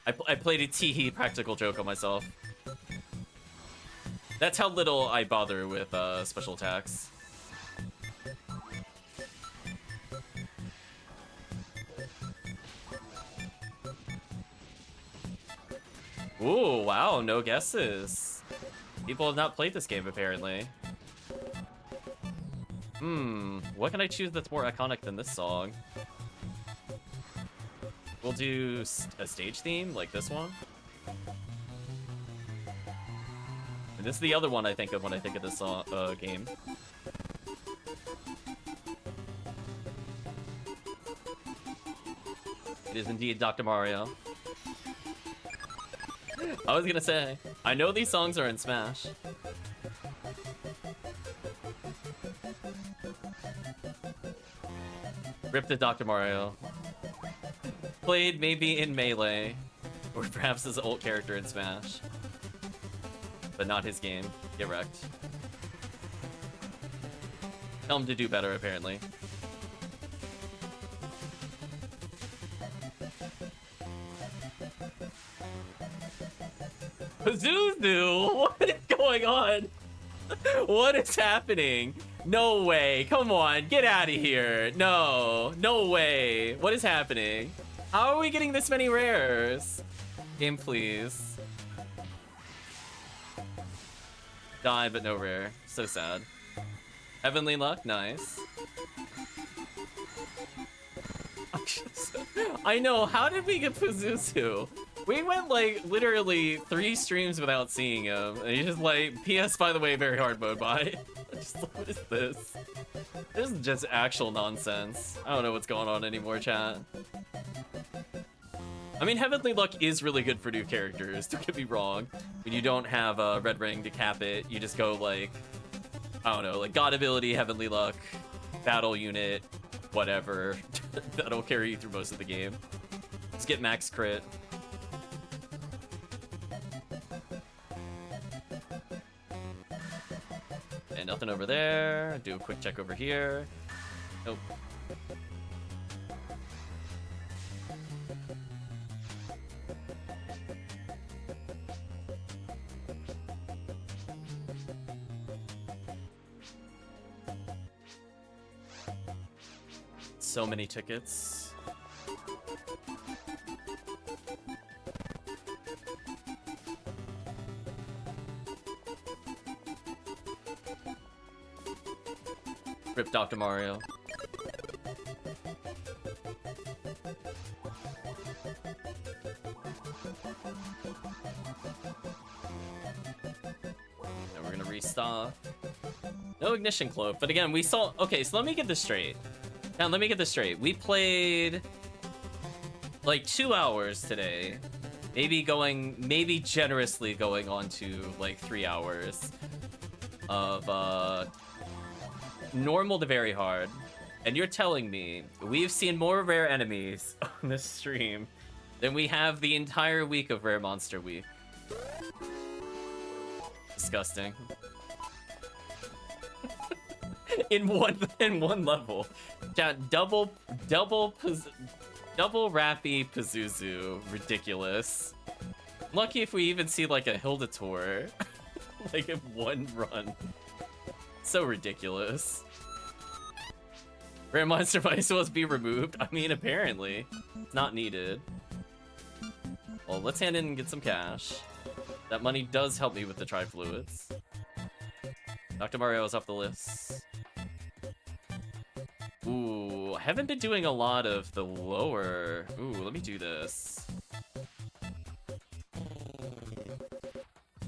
I played a tee-hee practical joke on myself. That's how little I bother with special attacks. Ooh, wow, no guesses. People have not played this game, apparently. What can I choose that's more iconic than this song? We'll do a stage theme, like this one. And this is the other one I think of when I think of this song, game. It is indeed Dr. Mario. I was gonna say, I know these songs are in Smash. Rip to Dr. Mario. Played maybe in Melee, or perhaps his ult character in Smash. But not his game. Get wrecked. Tell him to do better, apparently. Pazuzu! What is going on? What is happening? No way. Come on, get out of here. No, no way. What is happening? How are we getting this many rares? Game, please. Die, but no rare. So sad. Heavenly Luck, nice. I know, how did we get Pazuzu? We went like literally 3 streams without seeing him. And he's just like, PS, by the way, very hard mode, bye. Just, what is this? This is just actual nonsense. I don't know what's going on anymore, chat. I mean, Heavenly Luck is really good for new characters, don't get me wrong. When you don't have a red ring to cap it, you just go like, I don't know, like God Ability, Heavenly Luck, Battle Unit, whatever. That'll carry you through most of the game. Just get max crit. And nothing over there. Do a quick check over here. Nope. So many tickets. Rip Dr. Mario. And we're gonna restock. No ignition cloak, but again, we saw. Okay, so let me get this straight. Now, let me get this straight. We played like 2 hours today. Maybe generously going on to like 3 hours of normal to very hard. And you're telling me we've seen more rare enemies on this stream than we have the entire week of Rare Monster Week. Disgusting. in one level. Chat, double Rappy Pazuzu. Ridiculous. Lucky if we even see like a Hilda tour. Like in one run. So ridiculous. Rare Monster might supposed to be removed. I mean, apparently. It's not needed. Well, let's hand in and get some cash. That money does help me with the Tri-Fluids. Dr. Mario is off the list. Ooh, I haven't been doing a lot of the lower. Ooh, let me do this.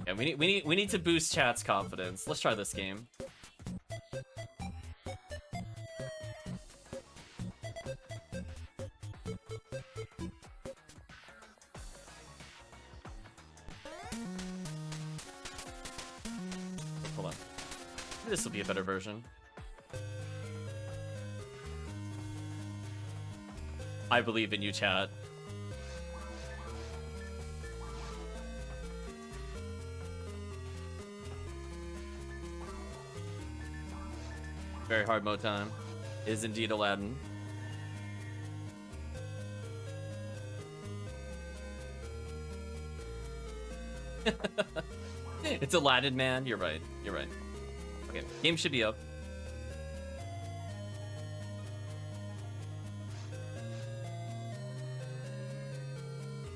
Yeah, we need to boost chat's confidence. Let's try this game. Hold on. This will be a better version. I believe in you, chat. Very hard mode time. Is indeed Aladdin. It's Aladdin, man. You're right. You're right. Okay, game should be up.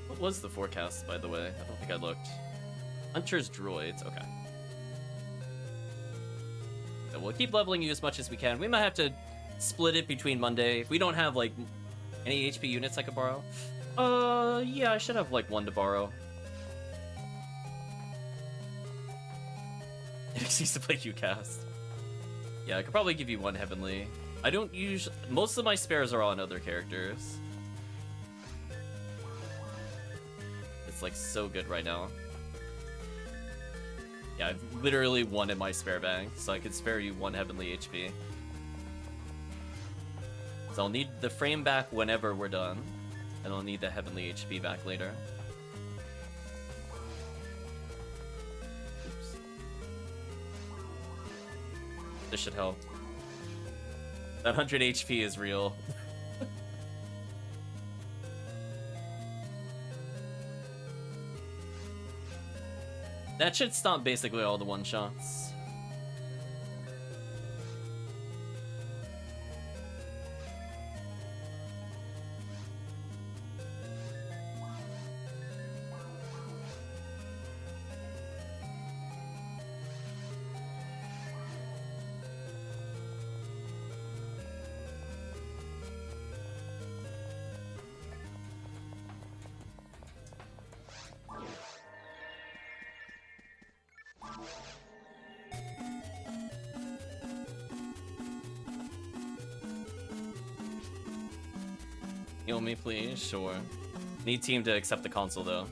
What was the forecast, by the way? I don't think I looked. Hunter's droids. Okay. So we'll keep leveling you as much as we can. We might have to split it between Monday. If we don't have, like, any HP units I could borrow. Yeah, I should have, like, 1 to borrow. It used to play Qcast. Yeah, I could probably give you 1 Heavenly. I don't usually... Most of my spares are on other characters. It's, like, so good right now. Yeah, I've literally 1 in my spare bank, so I can spare you 1 Heavenly HP. So I'll need the frame back whenever we're done. And I'll need the heavenly HP back later. Oops. This should help. That 100 HP is real. That should stop basically all the one-shots. Heal me, please. Sure. Need team to accept the console, though.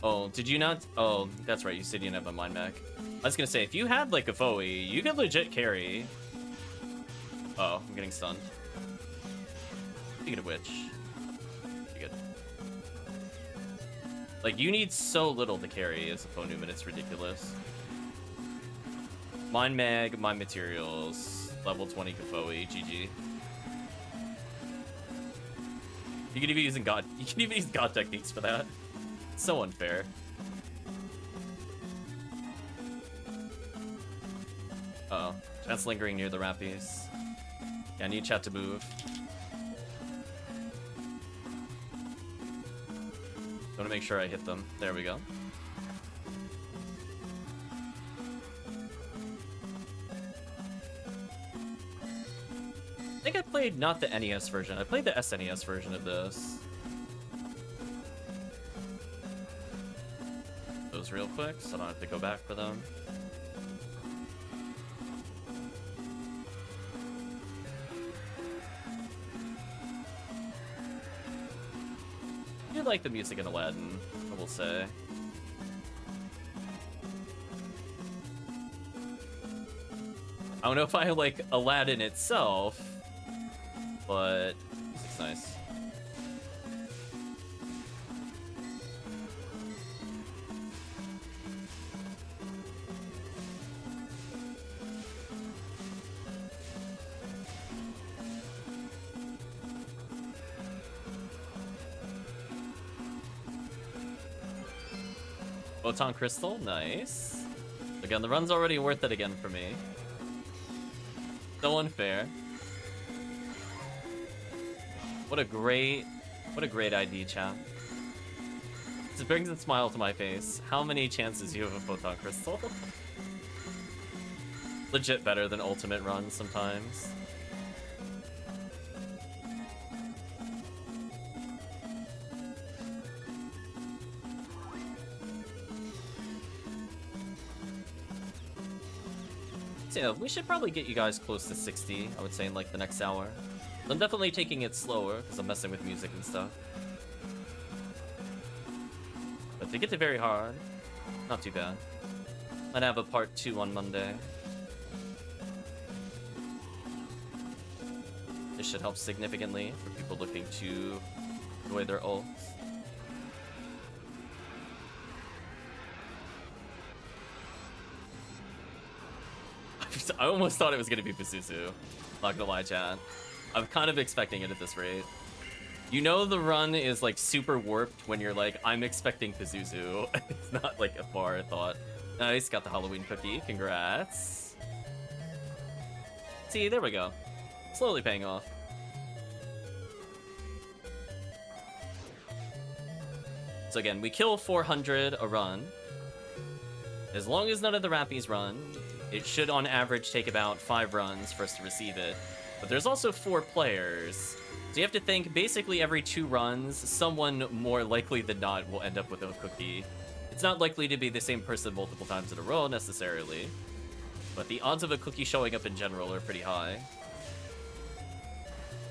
Oh, did you not? Oh, that's right. You said you didn't have a mind back. I was gonna say, if you had like a Foe, you could legit carry. Oh, I'm getting stunned. Speaking of which, pretty good. Like, you need so little to carry as a Foe Newman, it's ridiculous. Mind Mag, Mind Materials, level 20 Kafoe, GG. You can even use God. You can even use God techniques for that. It's so unfair. Uh oh, chat's lingering near the Rappies. Yeah, I need chat to move. I want to make sure I hit them. There we go. I think I played not the NES version. I played the SNES version of this. Those real quick, so I don't have to go back for them. I do like the music in Aladdin, I will say. I don't know if I like Aladdin itself, but it's nice. Photon Crystal, nice. Again, the run's already worth it again for me. So unfair. What a great ID, chat. It brings a smile to my face. How many chances do you have a Photon Crystal? Legit better than ultimate runs sometimes. So yeah, we should probably get you guys close to 60, I would say, in like the next hour. I'm definitely taking it slower because I'm messing with music and stuff. But to get to very hard, not too bad. Might have a part 2 on Monday. This should help significantly for people looking to enjoy their ults. I almost thought it was gonna be Pazuzu. Not gonna lie, chat. I'm kind of expecting it at this rate. You know the run is like super warped when you're like, I'm expecting Pazuzu. It's not like a far thought. Nice, got the Halloween cookie. Congrats. See, there we go. Slowly paying off. So again, we kill 400 a run. As long as none of the Rappies run, it should on average take about 5 runs for us to receive it. But there's also 4 players. So you have to think basically every 2 runs, someone more likely than not will end up with a cookie. It's not likely to be the same person multiple times in a row necessarily, but the odds of a cookie showing up in general are pretty high.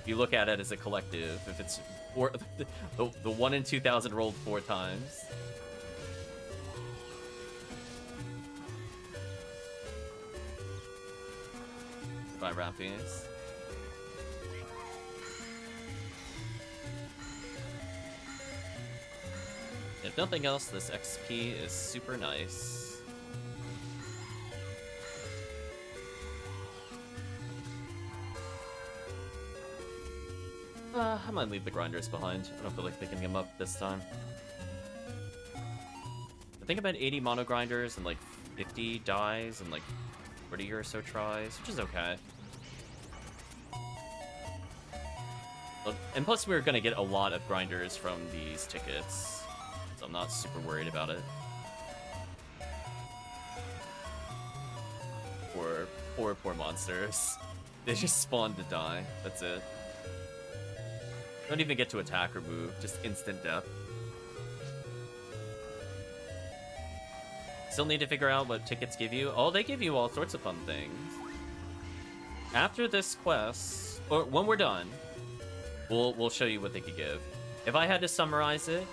If you look at it as a collective, if it's the 1 in 2,000 rolled 4 times. By Rappies. If nothing else, this XP is super nice. I might leave the grinders behind. I don't feel like picking them up this time. I think about 80 mono grinders and like 50 dies and like 40 or so tries, which is okay. And plus we're gonna get a lot of grinders from these tickets, so I'm not super worried about it. Poor monsters. They just spawn to die, that's it. Don't even get to attack or move, just instant death. Still need to figure out what tickets give you. Oh, they give you all sorts of fun things. After this quest, or when we're done, we'll show you what they could give. If I had to summarize it,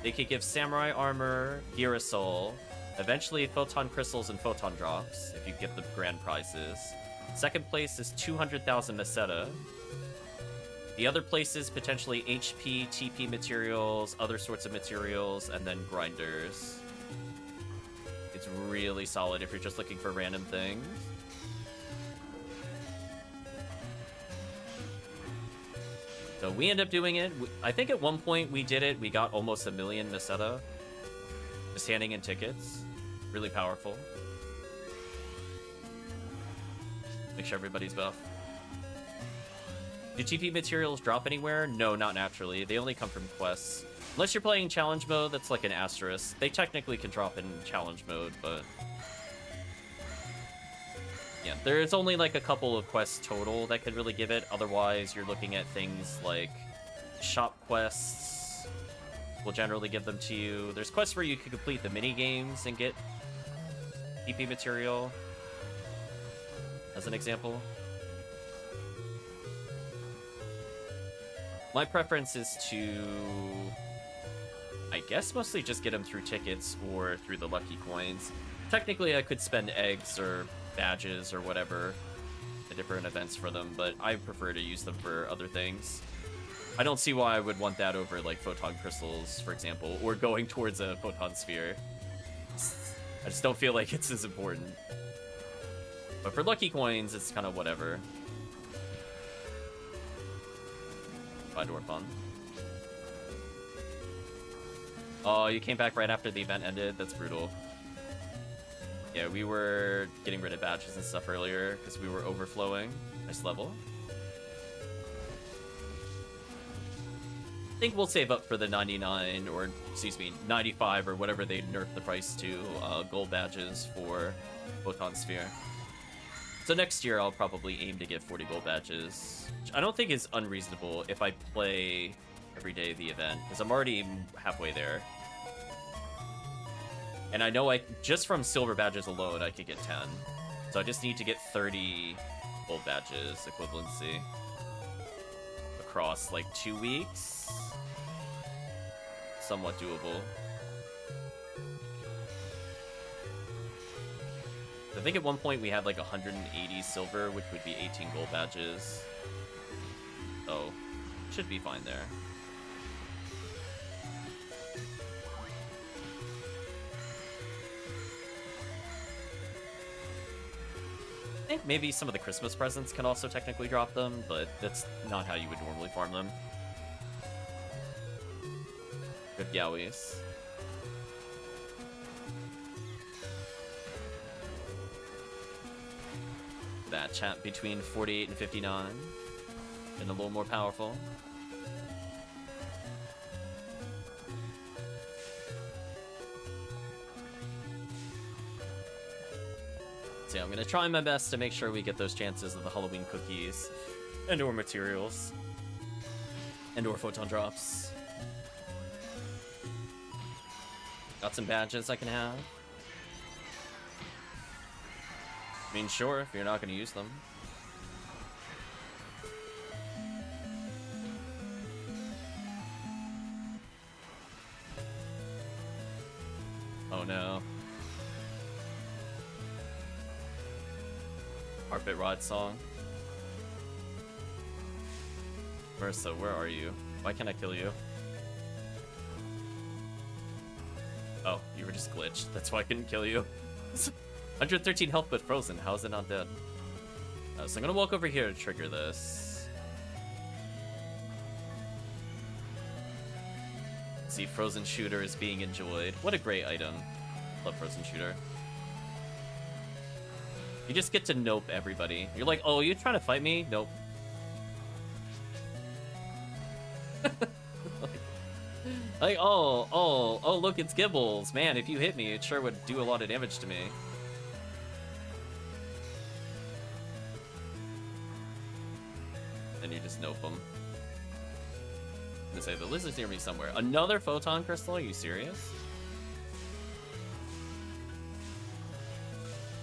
they could give samurai armor, Girasol, eventually photon crystals and photon drops if you get the grand prizes. Second place is 200,000 meseta. The other places, potentially HP, TP materials, other sorts of materials, and then grinders. It's really solid if you're just looking for random things. So we end up doing it. I think at one point we did it. We got almost 1 million meseta. Just handing in tickets. Really powerful. Make sure everybody's buff. Do TP materials drop anywhere? No, not naturally. They only come from quests. Unless you're playing challenge mode, that's like an asterisk. They technically can drop in challenge mode, but... yeah, there's only like a couple of quests total that could really give it. Otherwise, you're looking at things like shop quests will generally give them to you. There's quests where you can complete the mini games and get TP material, as an example. My preference is to, I guess, mostly just get them through tickets or through the lucky coins. Technically, I could spend eggs or badges or whatever at different events for them, but I prefer to use them for other things. I don't see why I would want that over, like, photon crystals, for example, or going towards a photon sphere. I just don't feel like it's as important. But for lucky coins, it's kind of whatever. Door fun. Oh, you came back right after the event ended? That's brutal. Yeah, we were getting rid of badges and stuff earlier because we were overflowing. Nice level. I think we'll save up for the 99, or excuse me, 95 or whatever they nerfed the price to, gold badges for Photon Sphere. So next year I'll probably aim to get 40 gold badges, which I don't think is unreasonable if I play every day of the event, because I'm already halfway there. And I know just from silver badges alone, I could get 10. So I just need to get 30 gold badges equivalency across like 2 weeks. Somewhat doable. I think at one point we had like 180 silver, which would be 18 gold badges. So, should be fine there. I think maybe some of the Christmas presents can also technically drop them, but that's not how you would normally farm them. Good Yowies. That chat between 48 and 59. And a little more powerful. So yeah, I'm gonna try my best to make sure we get those chances of the Halloween cookies and or materials and or photon drops. Got some badges I can have. I mean, sure, if you're not going to use them. Oh no. Carpet Rod song. Marissa, where are you? Why can't I kill you? Oh, you were just glitched. That's why I couldn't kill you. 113 health but frozen. How is it not dead? So I'm gonna walk over here to trigger this. See, frozen shooter is being enjoyed. What a great item. Love frozen shooter. You just get to nope everybody. You're like, oh, you trying to fight me? Nope. like, oh, look, it's Gibbles. Man, if you hit me, it sure would do a lot of damage to me. And you just nope them. I'm gonna say, the lizard's near me somewhere. Another photon crystal? Are you serious?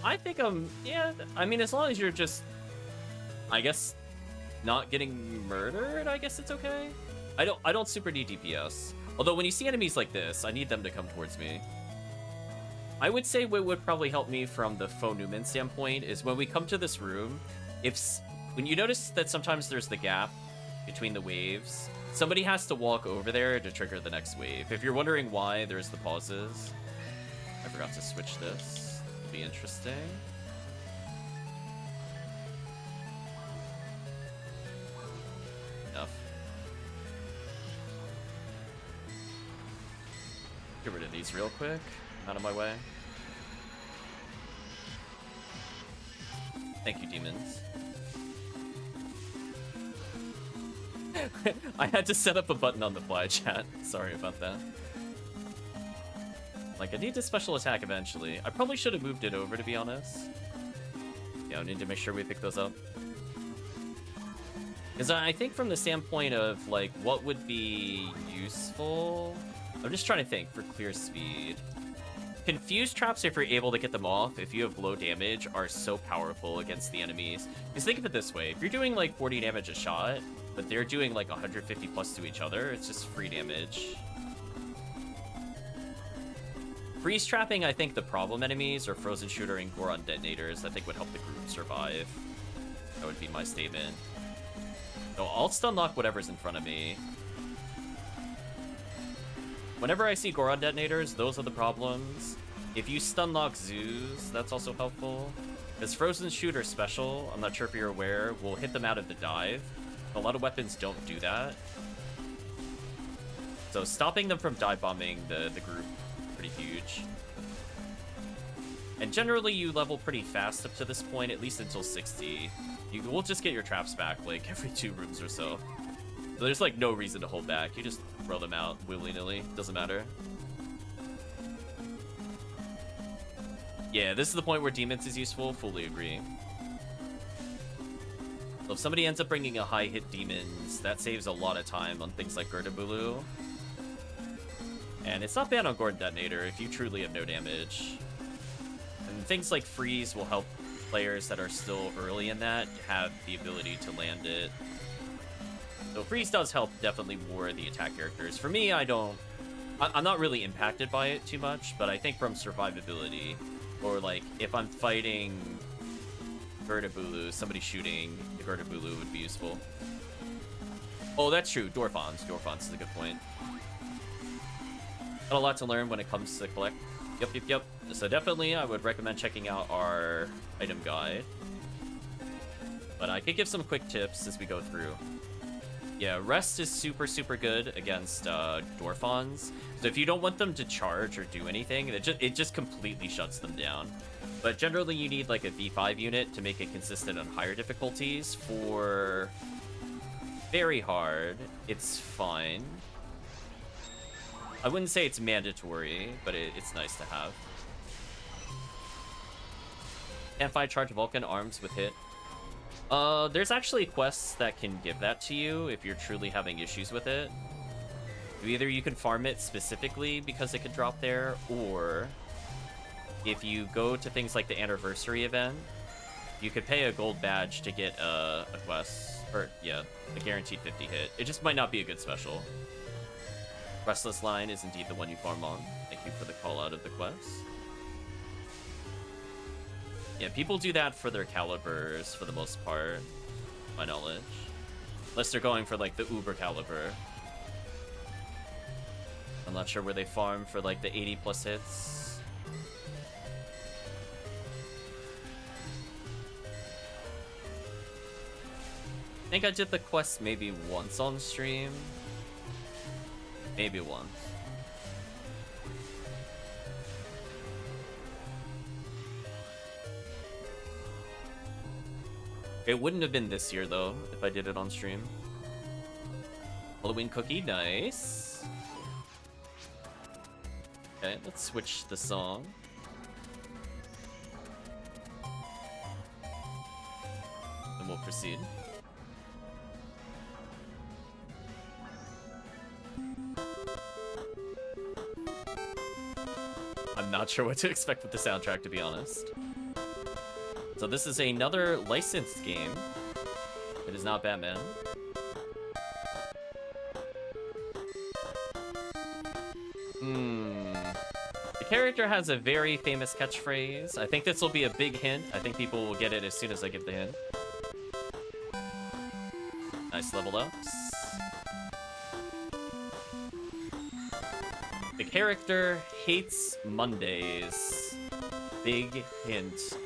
I think yeah, I mean, as long as you're just, I guess, not getting murdered, I guess it's okay. I don't super need DPS. Although when you see enemies like this, I need them to come towards me. I would say what would probably help me from the Faux Newman standpoint is when we come to this room, when you notice that sometimes there's the gap between the waves, somebody has to walk over there to trigger the next wave. If you're wondering why there's the pauses, I forgot to switch this. It'll be interesting. Enough. Get rid of these real quick. Out of my way. Thank you, demons. I had to set up a button on the fly, chat. Sorry about that. Like, I need a special attack eventually. I probably should have moved it over, to be honest. Yeah, I need to make sure we pick those up. Because I think from the standpoint of, like, what would be useful... I'm just trying to think for clear speed. Confuse traps, if you're able to get them off, if you have low damage, are so powerful against the enemies. Because think of it this way. If you're doing, like, 40 damage a shot, but they're doing, like, 150 plus to each other, it's just free damage. Freeze trapping, I think the problem enemies are Frozen Shooter and Goron Detonators. I think would help the group survive. That would be my statement. So I'll stun lock whatever's in front of me. Whenever I see Goron Detonators, those are the problems. If you stun lock Zoos, that's also helpful. Because Frozen Shooter special, I'm not sure if you're aware, will hit them out of the dive. A lot of weapons don't do that. So stopping them from dive bombing the group, pretty huge. And generally you level pretty fast up to this point, at least until 60. You will just get your traps back like every 2 rooms or so. So there's like no reason to hold back. You just throw them out willy-nilly. Doesn't matter. Yeah, this is the point where Demons is useful. Fully agree. So if somebody ends up bringing a high hit Demons, that saves a lot of time on things like Gerda-Bulu. And it's not bad on Gordon Detonator if you truly have no damage. And things like Freeze will help players that are still early in that have the ability to land it. So Freeze does help definitely more the attack characters. For me, I'm not really impacted by it too much, but I think from survivability, or like if I'm fighting Gerda-Bulu, somebody shooting the Gerda-Bulu would be useful. Oh, that's true. Dorphons. Dorphons is a good point. Got a lot to learn when it comes to collect. Yep. So definitely I would recommend checking out our item guide. But I could give some quick tips as we go through. Yeah, Rest is super good against Dorphons. So if you don't want them to charge or do anything, it just completely shuts them down. But generally you need like a V5 unit to make it consistent on higher difficulties. For very hard, it's fine. I wouldn't say it's mandatory, but it's nice to have. Can't find charge Vulcan arms with hit. There's actually quests that can give that to you if you're truly having issues with it. Either you can farm it specifically because it could drop there, or if you go to things like the anniversary event, you could pay a gold badge to get a quest, or yeah, a guaranteed 50 hit. It just might not be a good special. Restless Line is indeed the one you farm on. Thank you for the call out of the quest. Yeah, people do that for their calibers for the most part, my knowledge. Unless they're going for, like, the Uber caliber. I'm not sure where they farm for, like, the 80+ hits. I think I did the quest maybe once on stream. Maybe once. It wouldn't have been this year, though, if I did it on stream. Halloween cookie, nice. Okay, let's switch the song. And we'll proceed. I'm not sure what to expect with the soundtrack, to be honest. So this is another licensed game. It is not Batman. The character has a very famous catchphrase. I think this will be a big hint. I think people will get it as soon as I give the hint. Nice level ups. The character hates Mondays. Big hint.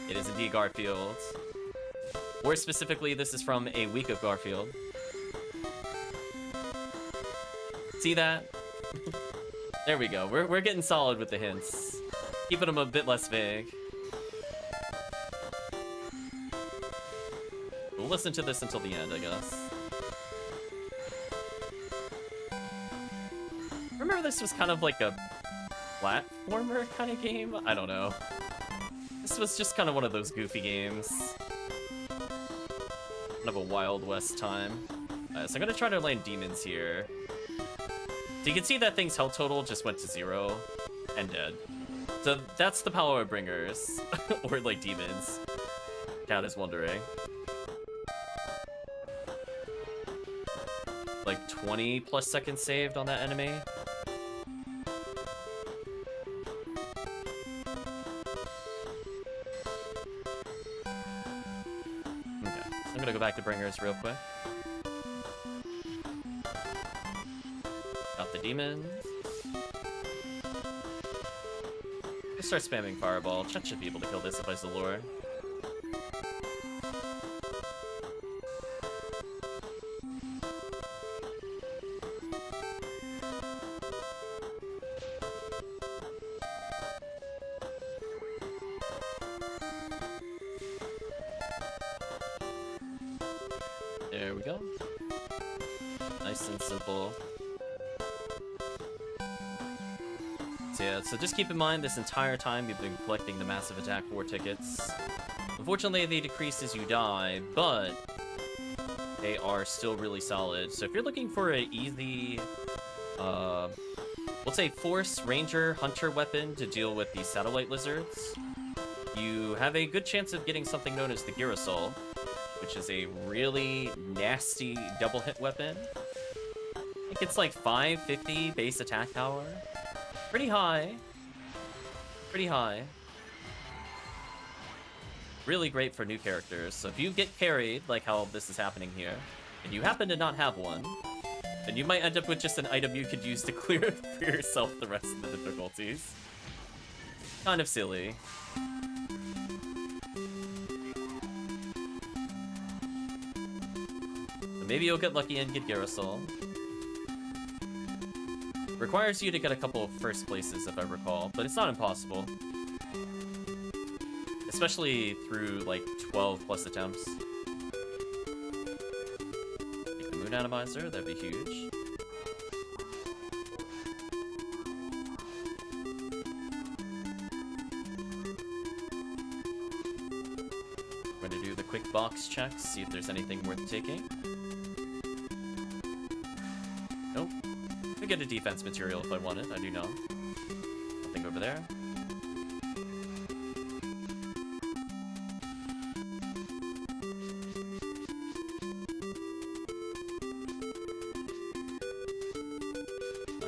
It is indeed Garfield. More specifically, this is from A Week of Garfield. See that? There we go. We're getting solid with the hints. Keeping them a bit less vague. We'll listen to this until the end, I guess. Remember this was kind of like a platformer kind of game? I don't know. This was just kind of one of those goofy games. Kind of a Wild West time. So I'm gonna try to land demons here. So you can see that thing's health total just went to 0 and dead. So that's the power bringers, or like demons. Cat is wondering. Like 20+ seconds saved on that enemy. Okay, so I'm gonna go back to bringers real quick. Got the demons. Let's start spamming fireball. Chet should be able to kill this if I Zalore. There we go. Nice and simple. So yeah, so just keep in mind this entire time you've been collecting the Massive Attack 4 tickets. Unfortunately, they decrease as you die, but they are still really solid. So if you're looking for an easy, let's say Force, Ranger, Hunter weapon to deal with these satellite lizards, you have a good chance of getting something known as the Girasol, which is a really nasty double hit weapon. I think it's like 550 base attack power. Pretty high. Pretty high. Really great for new characters. So if you get carried, like how this is happening here, and you happen to not have one, then you might end up with just an item you could use to clear for yourself the rest of the difficulties. Kind of silly. But maybe you'll get lucky and get Girasol. Requires you to get a couple of first places, if I recall, but it's not impossible. Especially through, like, 12+ attempts. Take the Moon Atomizer, that'd be huge. I'm going to do the quick box checks, see if there's anything worth taking. Nope. I could get a defense material if I wanted, I do not. Nothing over there.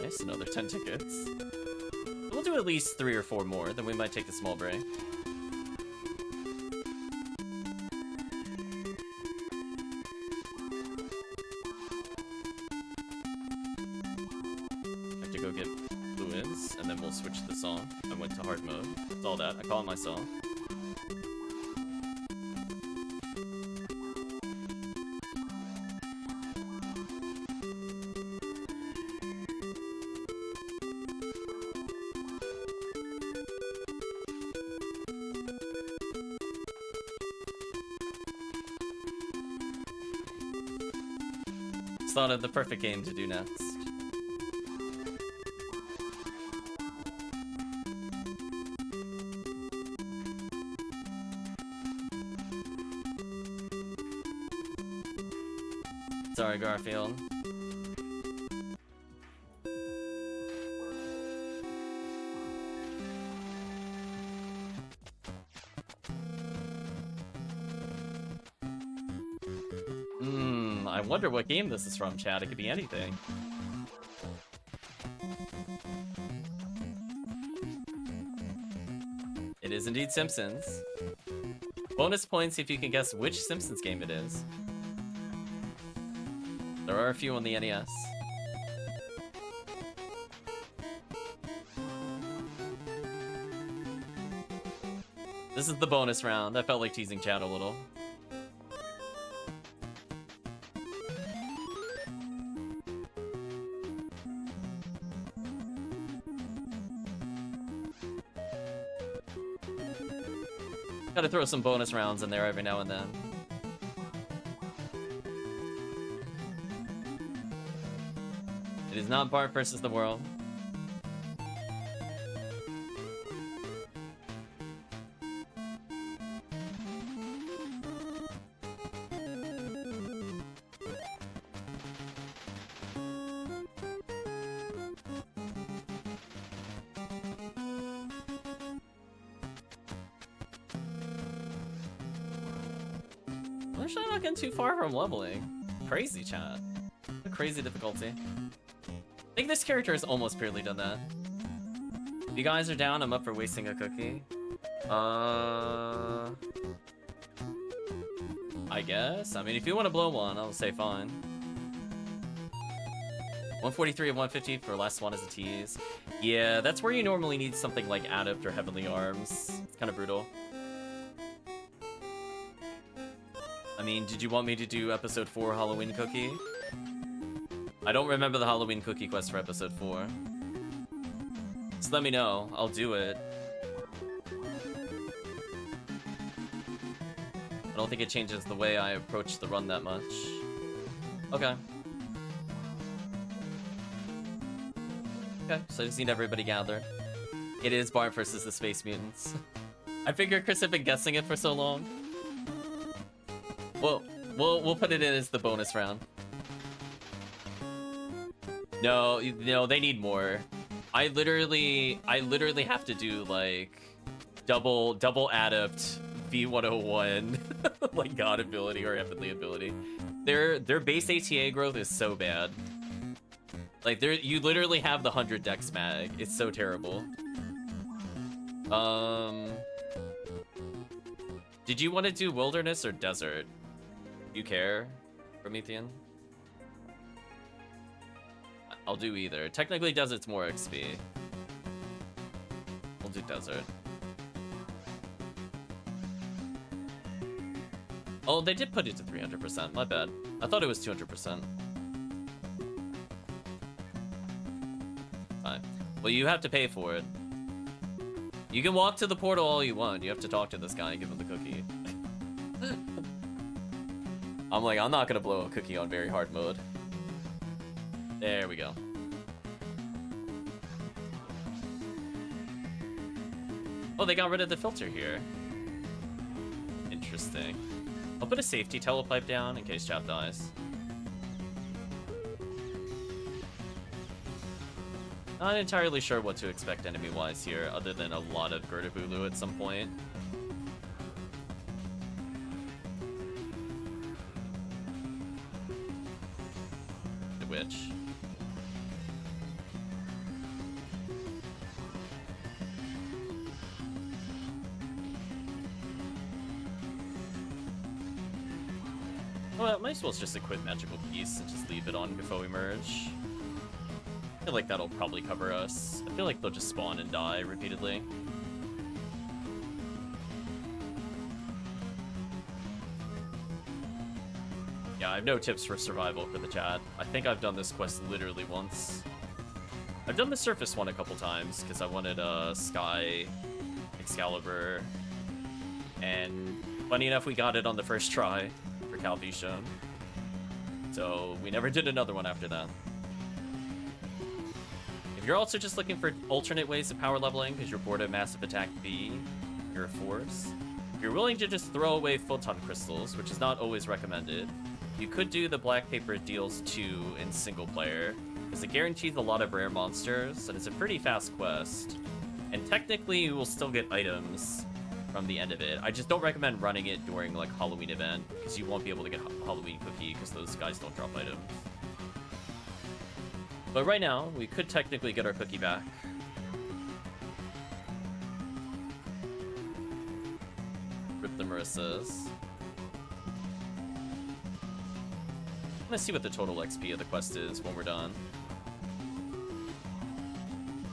Nice, another 10 tickets. We'll do at least 3 or 4 more, then we might take a small break. will switch the song. I went to hard mode. It's all that. I call it my song. Just thought of the perfect game to do next. Sorry, Garfield. I wonder what game this is from, chat. It could be anything. It is indeed Simpsons. Bonus points if you can guess which Simpsons game it is. There are a few on the NES. This is the bonus round. I felt like teasing chat a little. Gotta throw some bonus rounds in there every now and then. It is not Bart versus the world. I'm actually not getting too far from leveling. Crazy, chat. Crazy difficulty. I think this character has almost purely done that. If you guys are down, I'm up for wasting a cookie. I guess. I mean, if you want to blow one, I'll say fine. 143 of 150 for last one as a tease. Yeah, that's where you normally need something like Adept or Heavenly Arms. It's kind of brutal. I mean, did you want me to do episode 4 Halloween cookie? I don't remember the Halloween cookie quest for episode 4. Just let me know. I'll do it. I don't think it changes the way I approach the run that much. Okay. Okay, so I just need everybody gathered. It is Bart versus the Space Mutants. I figure Chris had been guessing it for so long. Well, we'll put it in as the bonus round. No, they need more. I literally have to do like double Adept V101 like God ability or Heavenly ability. Their base ATA growth is so bad. Like you literally have the 100 dex mag. It's so terrible. Did you want to do wilderness or desert? You care, Promethean? I'll do either. Technically, desert's more XP. We'll do desert. Oh, they did put it to 300%. My bad. I thought it was 200%. Fine. Well, you have to pay for it. You can walk to the portal all you want. You have to talk to this guy and give him the cookie. I'm like, I'm not gonna blow a cookie on very hard mode. There we go. Oh, they got rid of the filter here. Interesting. I'll put a safety telepipe down in case Chap dies. Not entirely sure what to expect enemy-wise here, other than a lot of Gertabulu at some point. The witch. Well, might as well just equip Magical Piece and just leave it on before we merge. I feel like that'll probably cover us. I feel like they'll just spawn and die repeatedly. Yeah, I have no tips for survival for the chat. I think I've done this quest literally once. I've done the surface one a couple times because I wanted a Sky Excalibur. And funny enough, we got it on the first try for Calvishon. So we never did another one after that. If you're also just looking for alternate ways of power leveling because you're bored of Massive Attack B, you're a force, if you're willing to just throw away photon crystals, which is not always recommended, you could do the Black Paper Deals 2 in single player, because it guarantees a lot of rare monsters, and it's a pretty fast quest. And technically, you will still get items from the end of it. I just don't recommend running it during like Halloween event, because you won't be able to get Halloween cookie, because those guys don't drop items. But right now, we could technically get our cookie back. Rip the Marissas. Let's see what the total XP of the quest is when we're done.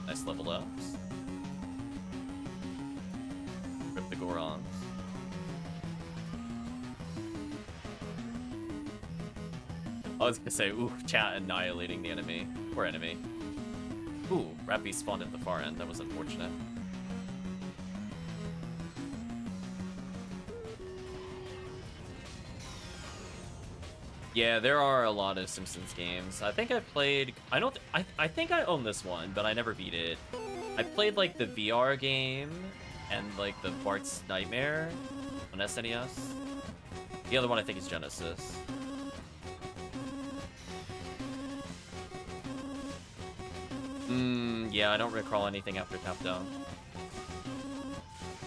Nice level ups. Rip the Gorons. I was gonna say, ooh, chat annihilating the enemy. Poor enemy. Ooh, Rappy spawned at the far end. That was unfortunate. Yeah, there are a lot of Simpsons games. I think I played... I think I own this one, but I never beat it. I played, like, the VR game and, like, the Bart's Nightmare on SNES. The other one I think is Genesis. Yeah, I don't recall anything after Tap Down.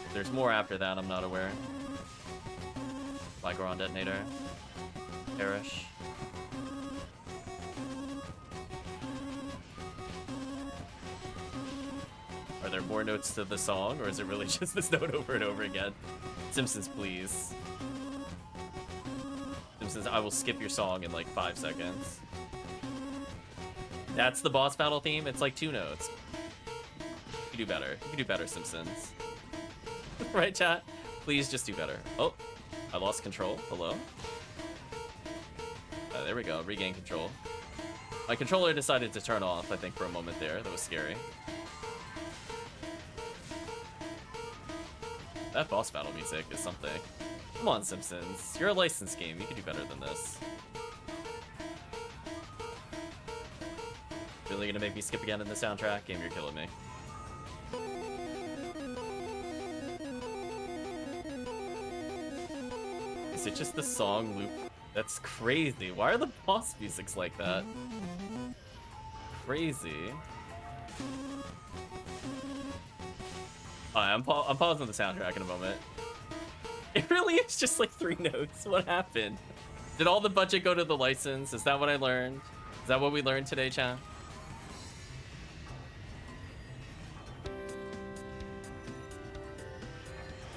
If there's more after that, I'm not aware. Lygoron Detonator. Perish. Are there more notes to the song, or is it really just this note over and over again? Simpsons, please. Simpsons, I will skip your song in like 5 seconds. That's the boss battle theme? It's like 2 notes. You do better. You do better, Simpsons. Right, chat? Please just do better. Oh, I lost control. Hello? There we go. Regain control. My controller decided to turn off, I think, for a moment there. That was scary. That boss battle music is something. Come on, Simpsons. You're a licensed game. You can do better than this. Really gonna make me skip again in the soundtrack? Game, you're killing me. Is it just the song loop? That's crazy. Why are the boss musics like that? Crazy. Alright, I'm pausing the soundtrack in a moment. It really is just like 3 notes. What happened? Did all the budget go to the license? Is that what I learned? Is that what we learned today, chat?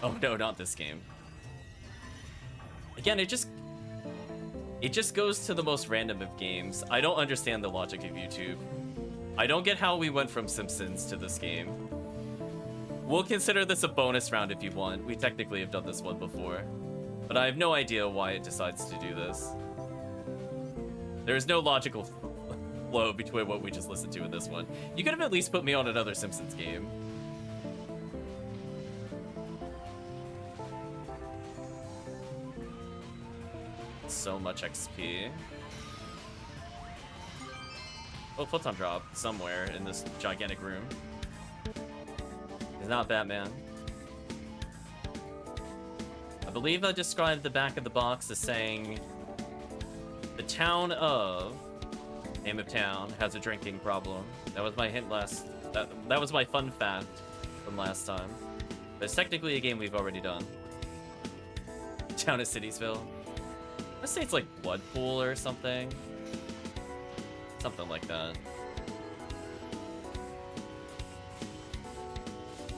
Oh no, not this game. Again, it just goes to the most random of games. I don't understand the logic of YouTube. I don't get how we went from Simpsons to this game. We'll consider this a bonus round if you want. We technically have done this one before. But I have no idea why it decides to do this. There's no logical flow between what we just listened to in this one. You could have at least put me on another Simpsons game. So much XP. Oh, photon drop somewhere in this gigantic room. It's not Batman. I believe I described the back of the box as saying the town of name of town has a drinking problem. That was my hint last. That was my fun fact from last time. But it's technically a game we've already done. Town of Citiesville. Let's say it's like Bloodpool or something. Something like that.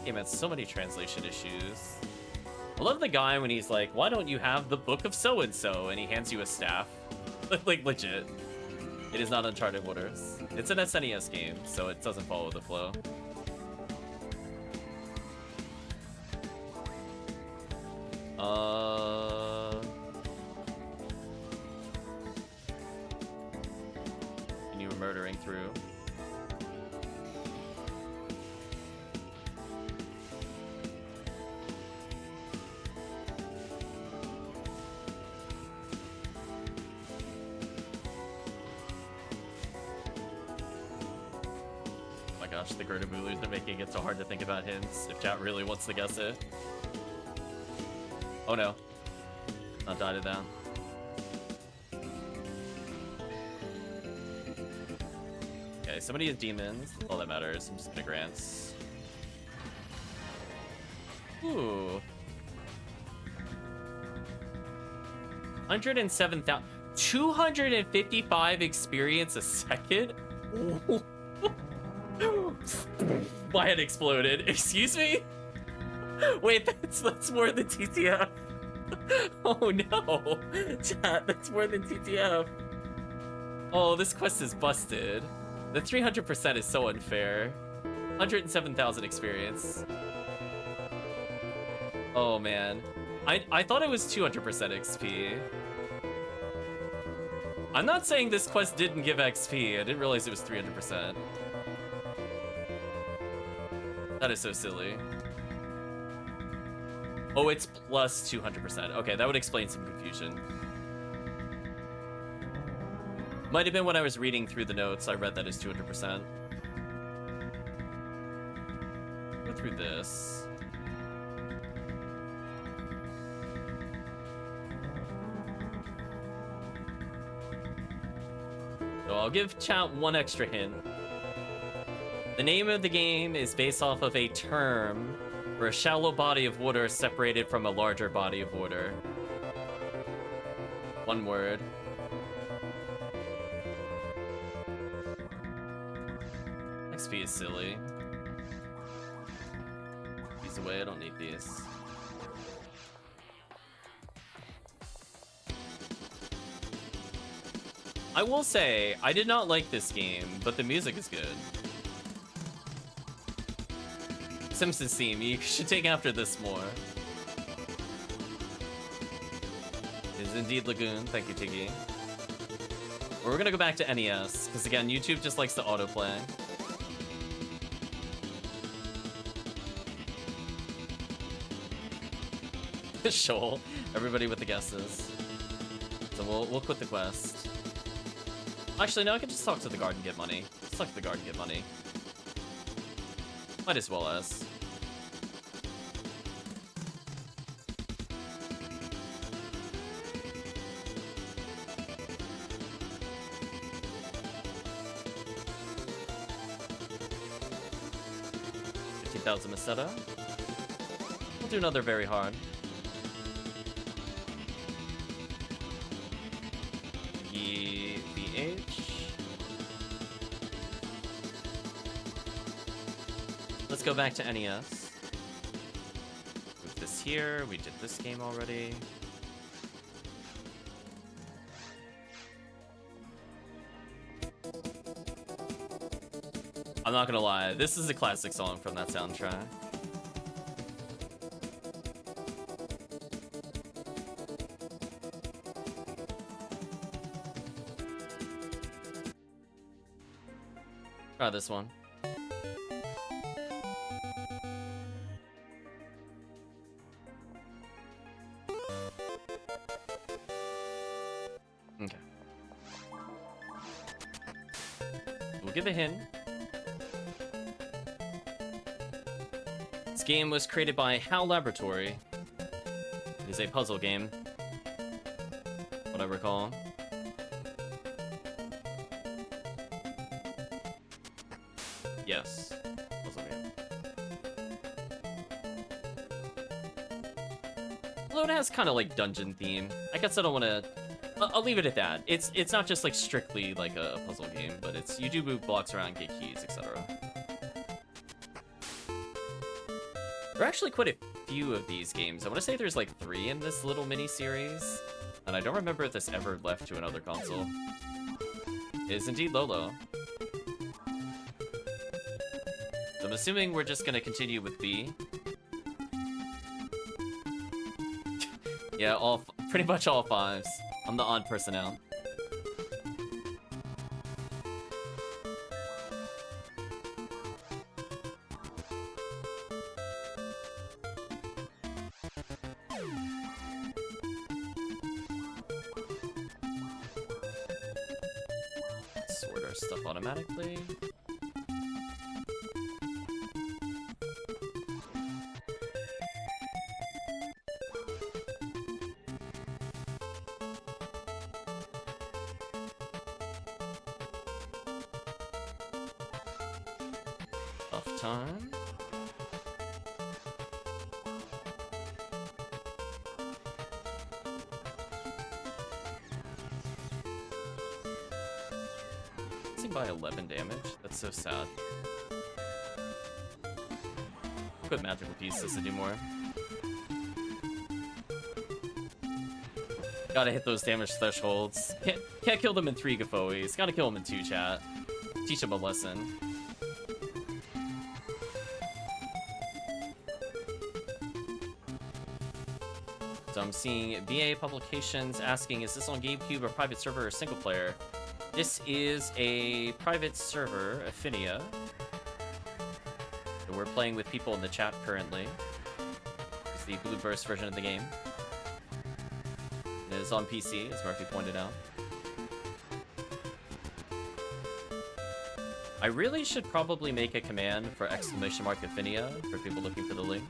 Hey man, so many translation issues. I love the guy when he's like, why don't you have the book of so-and-so? And he hands you a staff. Like, legit. It is not Uncharted Waters. It's an SNES game, so it doesn't follow the flow. And you were murdering through. Gosh, the Gertabulus are making it so hard to think about hints if chat really wants to guess it. Oh no. Not dotted down. Okay, somebody has demons. All that matters. I'm just gonna grants. Ooh. 107,000. 255 experience a second? My head exploded. Excuse me? Wait, that's more than TTF. Oh no. Chat, that's more than TTF. Oh, this quest is busted. The 300% is so unfair. 107,000 experience. Oh man. I thought it was 200% XP. I'm not saying this quest didn't give XP. I didn't realize it was 300%. That is so silly. Oh, it's plus 200%. Okay, that would explain some confusion. Might have been when I was reading through the notes, I read that as 200%. Go through this. So I'll give chat one extra hint. The name of the game is based off of a term for a shallow body of water separated from a larger body of water. One word. XP is silly. These away, I don't need these. I will say, I did not like this game, but the music is good. Simpsons theme, you should take after this more. It is indeed Lagoon, thank you, Tiggy. We're gonna go back to NES, because again, YouTube just likes to autoplay. Shoal, everybody with the guesses. So we'll quit the quest. Actually, no, I can just talk to the guard and get money. Let's talk to the guard and get money. Might as well as. $50,000 Meseta. We'll do another very hard. EVH. Let's go back to NES. Move this here. We did this game already. I'm not gonna lie, this is a classic song from that soundtrack. Try this one. Okay. We'll give a hint. This game was created by HAL Laboratory. It is a puzzle game. What I recall. Yes. Puzzle game. Although it has kind of like dungeon theme. I guess I don't want to... I'll leave it at that. It's not just like strictly like a puzzle game, but it's you do move blocks around, get keys, etc. There are actually quite a few of these games. I want to say there's like 3 in this little mini series, and I don't remember if this ever left to another console. is indeed Lolo. So I'm assuming we're just gonna continue with B. Yeah, pretty much all 5s. I'm the odd person out. Sort our stuff automatically. Buff time. By 11 damage. That's so sad. Good magical pieces to do more. Gotta hit those damage thresholds. Can't kill them in 3 Gafoes. Gotta kill them in 2, chat. Teach them a lesson. So I'm seeing VA Publications asking, is this on GameCube or private server or single player? This is a private server, Ephinea. So we're playing with people in the chat currently. It's the Blue Burst version of the game. It is on PC, as Murphy pointed out. I really should probably make a command for !Ephinea for people looking for the link.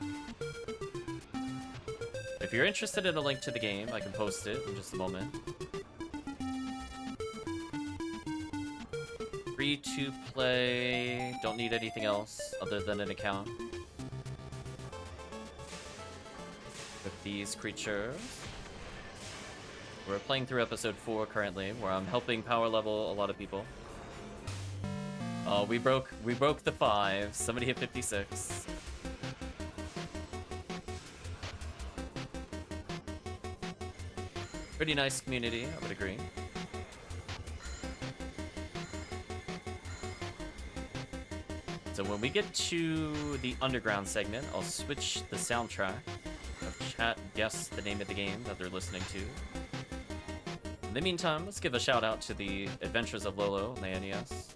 If you're interested in a link to the game, I can post it in just a moment. Free to play, don't need anything else other than an account. With these creatures. We're playing through episode 4 currently, where I'm helping power level a lot of people. Oh, we broke the 5. Somebody hit 56. Pretty nice community, I would agree. So when we get to the underground segment, I'll switch the soundtrack. Have chat guess the name of the game that they're listening to. In the meantime, let's give a shout out to the Adventures of Lolo on the NES.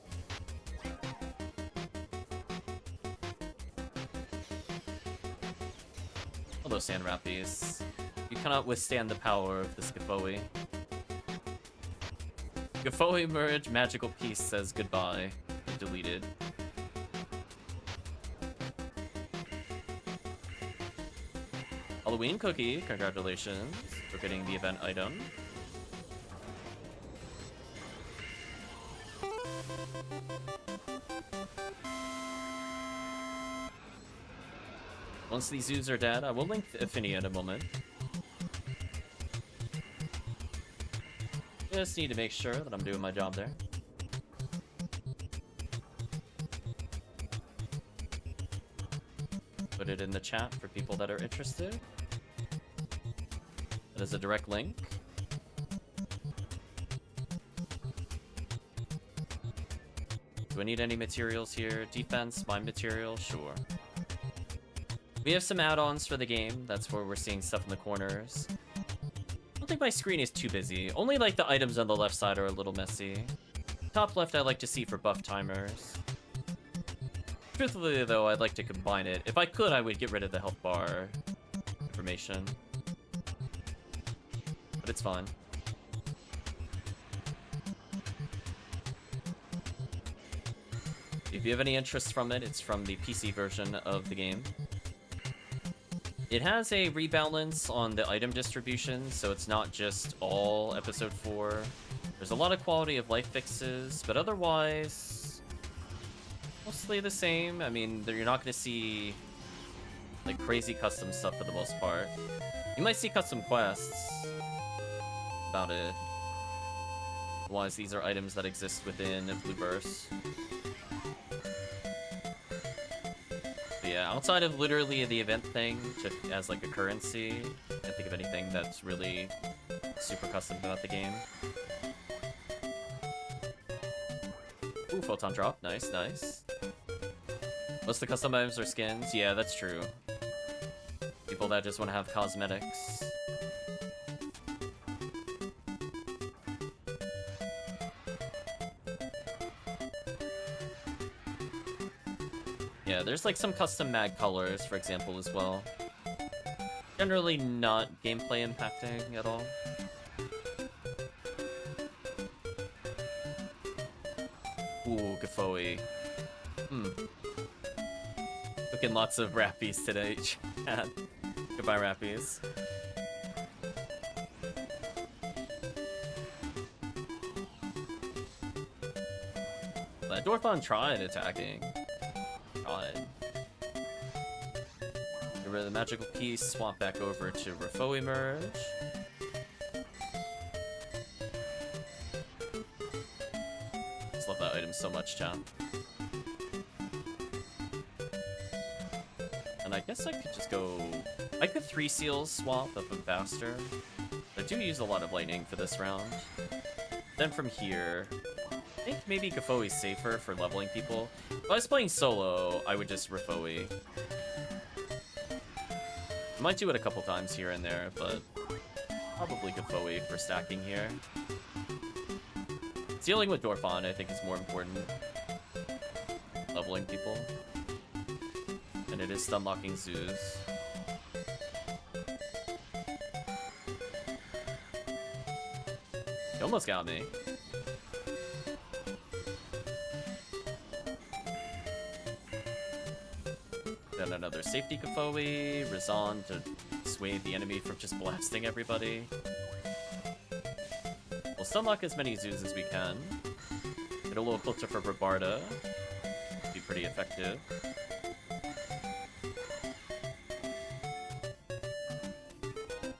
Hello, Sand Rappies. You cannot withstand the power of this Gafoe. Gafoe merge magical piece says goodbye. Deleted. Halloween Cookie, congratulations for getting the event item. Once these zoos are dead, I will link Ephinea in a moment. Just need to make sure that I'm doing my job there. Put it in the chat for people that are interested. That is a direct link. Do I need any materials here? Defense, mine material, sure. We have some add-ons for the game. That's where we're seeing stuff in the corners. I don't think my screen is too busy. Only like the items on the left side are a little messy. Top left I like to see for buff timers. Truthfully though, I'd like to combine it. If I could, I would get rid of the health bar information. But it's fine. If you have any interest from it, it's from the PC version of the game. It has a rebalance on the item distribution, so it's not just all episode 4. There's a lot of quality of life fixes, but otherwise, mostly the same. I mean, you're not going to see like crazy custom stuff for the most part. You might see custom quests. About it. Otherwise, these are items that exist within Blue Burst. Yeah, outside of literally the event thing, just as like a currency, I can't think of anything that's really super custom about the game. Ooh, photon drop. Nice, nice. Most of the custom items are skins. Yeah, that's true. People that just want to have cosmetics. Yeah, there's like some custom mag colors, for example, as well. Generally not gameplay impacting at all. Ooh, Gafoe. Looking lots of rappies today, chat. Goodbye, rappies. That Dorphon tried attacking. Tried. Get rid of the magical piece, swap back over to Rafoe merge. Just love that item so much, chat. And I guess I could just go... I could 3 seals swap up and faster. I do use a lot of lightning for this round. Then from here, I think maybe Gafoe's safer for leveling people. If I was playing solo, I would just Rafoe. I might do it a couple times here and there, but probably Gafoe for stacking here. Sealing with Dorphon, I think, is more important. Leveling people. And it is stun locking zoos. You almost got me. Then another safety Gafoe, Razan to sway the enemy from just blasting everybody. We'll stun lock as many zoos as we can. Get a little closer for Brabarda. Be pretty effective.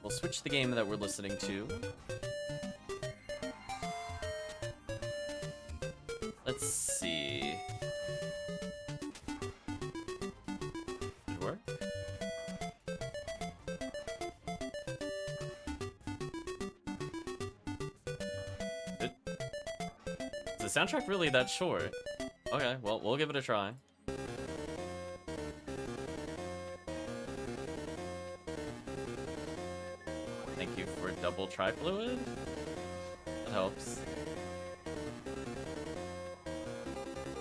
We'll switch the game that we're listening to. Let's see. Should work. Is the soundtrack really that short? Okay, well, we'll give it a try. Thank you for double tri-fluid. That helps.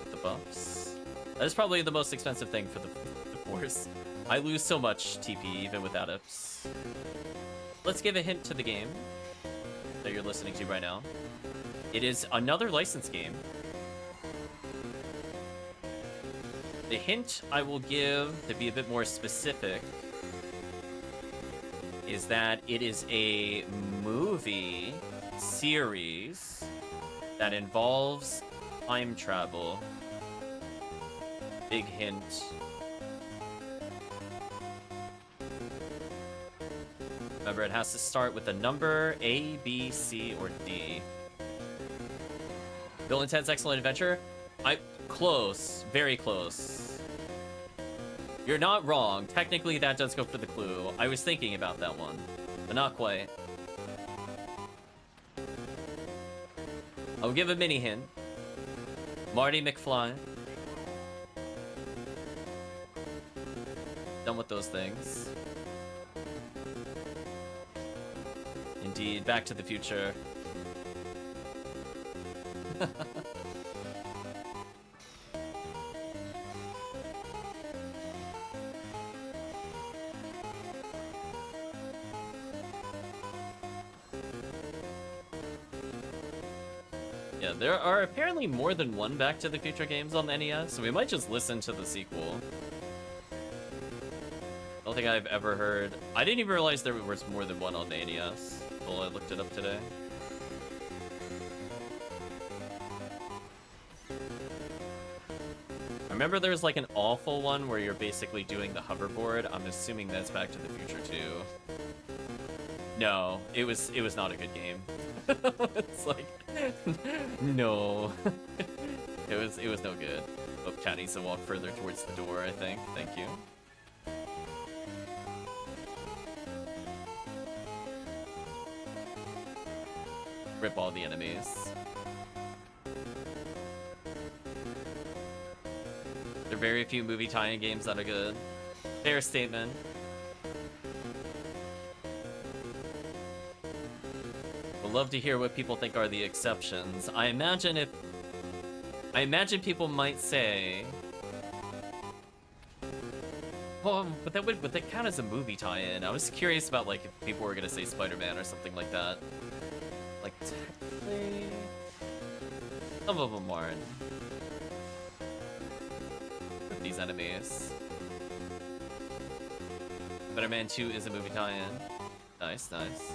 The buffs. That is probably the most expensive thing for the Force. I lose so much TP even with Adepts. Let's give a hint to the game that you're listening to right now. It is another licensed game. The hint I will give, to be a bit more specific, is that it is a movie series that involves time travel. Big hint. Remember, it has to start with a number A, B, C, or D. Bill and Ted's Excellent Adventure? Close. Very close. You're not wrong. Technically, that does go for the clue. I was thinking about that one, but not quite. I'll give a mini hint. Marty McFly. Done with those things. Indeed, Back to the Future. Yeah, there are apparently more than one Back to the Future games on the NES, so we might just listen to the sequel. I don't think I've ever heard... I didn't even realize there was more than one on the NES until I looked it up today. I remember there was like an awful one where you're basically doing the hoverboard. I'm assuming that's Back to the Future 2. No, it was not a good game. It's like, no. it was no good. Oh, chat needs to walk further towards the door, I think. Thank you. Rip all the enemies. There are very few movie tie-in games that are good. Fair statement. Would love to hear what people think are the exceptions. I imagine people might say, well, but would that count as a movie tie-in? I was curious about like if people were gonna say Spider-Man or something like that. Like technically, some of them aren't. These enemies. Spider-Man 2 is a movie tie-in. Nice, nice.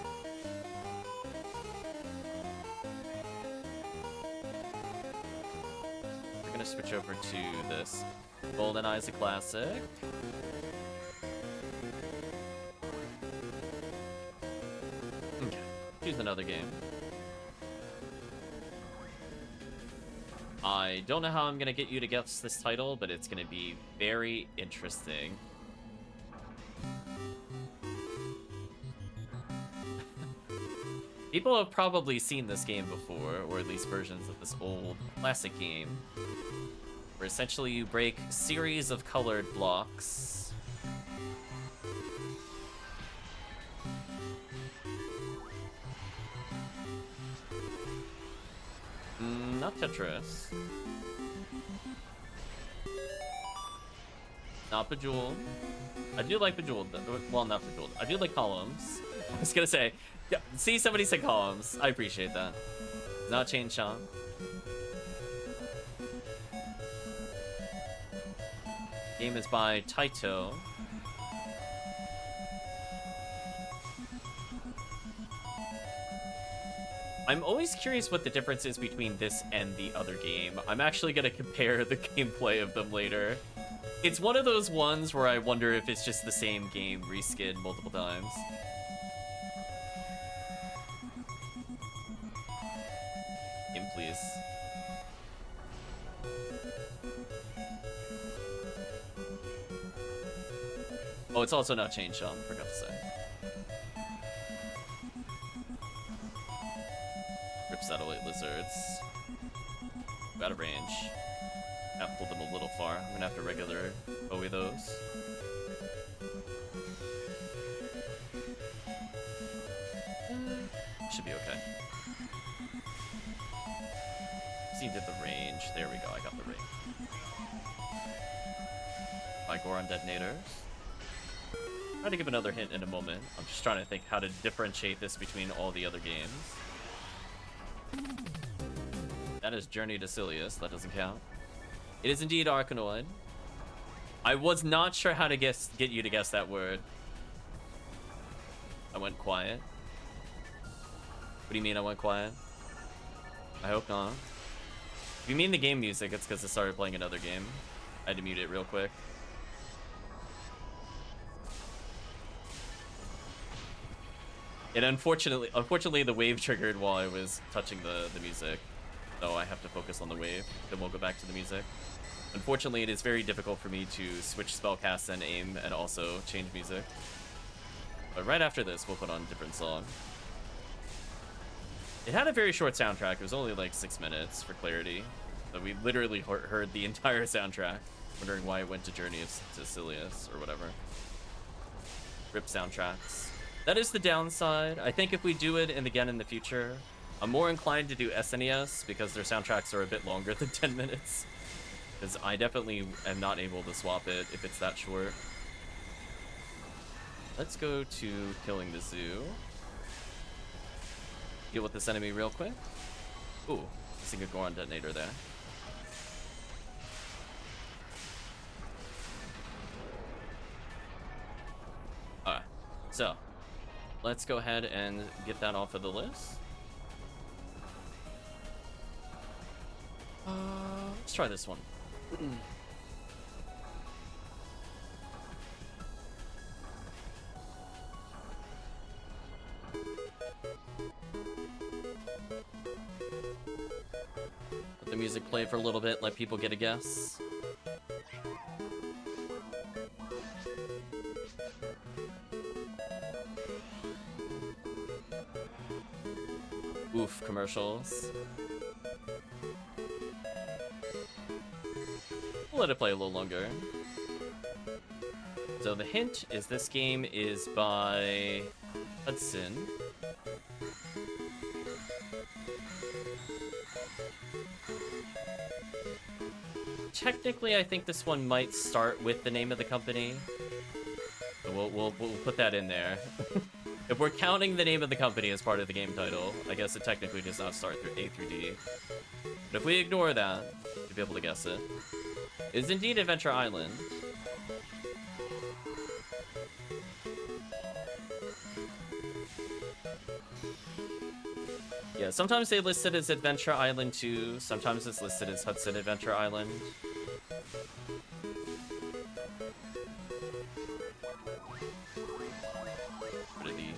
We're gonna switch over to this. GoldenEye's a classic. Okay, choose another game. I don't know how I'm gonna get you to guess this title, but it's gonna be very interesting. People have probably seen this game before, or at least versions of this old classic game, where essentially you break series of colored blocks. Not Tetris. Not Bejeweled. I do like Bejeweled. Well, not Bejeweled. I do like Columns. I was gonna say, yeah, see, somebody said Columns. I appreciate that. Not Chain Chomp. Game is by Taito. I'm always curious what the difference is between this and the other game. I'm actually gonna compare the gameplay of them later. It's one of those ones where I wonder if it's just the same game reskinned multiple times. Game, please. Oh, it's also not Chain Chomp, forgot to say. Rip Satellite Lizards. Out of range. I pulled them a little far. I'm gonna have to regular Bowie those. Should be okay. See, did the range. There we go, I got the range. My Goron Detonators. Try to give another hint in a moment. I'm just trying to think how to differentiate this between all the other games. That is Journey to Silius. That doesn't count. It is indeed Arkanoid. I was not sure how to get you to guess that word. I went quiet. What do you mean I went quiet? I hope not. If you mean the game music, it's because I started playing another game. I had to mute it real quick. And unfortunately, the wave triggered while I was touching the music. So I have to focus on the wave. Then we'll go back to the music. Unfortunately, it is very difficult for me to switch spellcasts and aim and also change music. But right after this, we'll put on a different song. It had a very short soundtrack. It was only like 6 minutes for clarity. So we literally heard the entire soundtrack, wondering why it went to Journey to Silius or whatever. Rip soundtracks. That is the downside. I think if we do it again in the future, I'm more inclined to do SNES because their soundtracks are a bit longer than 10 minutes. Because I definitely am not able to swap it if it's that short. Let's go to Killing the Zoo. Deal with this enemy real quick. Ooh, missing a Goron Detonator there. Alright, so let's go ahead and get that off of the list. Let's try this one. Let the music play for a little bit, let people get a guess. Oof, commercials. We'll let it play a little longer. So the hint is this game is by Hudson. Technically, I think this one might start with the name of the company. So we'll put that in there. If we're counting the name of the company as part of the game title, I guess it technically does not start through A through D. But if we ignore that, you'll be able to guess it. It is indeed Adventure Island. Yeah, sometimes they list it as Adventure Island 2, sometimes it's listed as Hudson Adventure Island. What are these?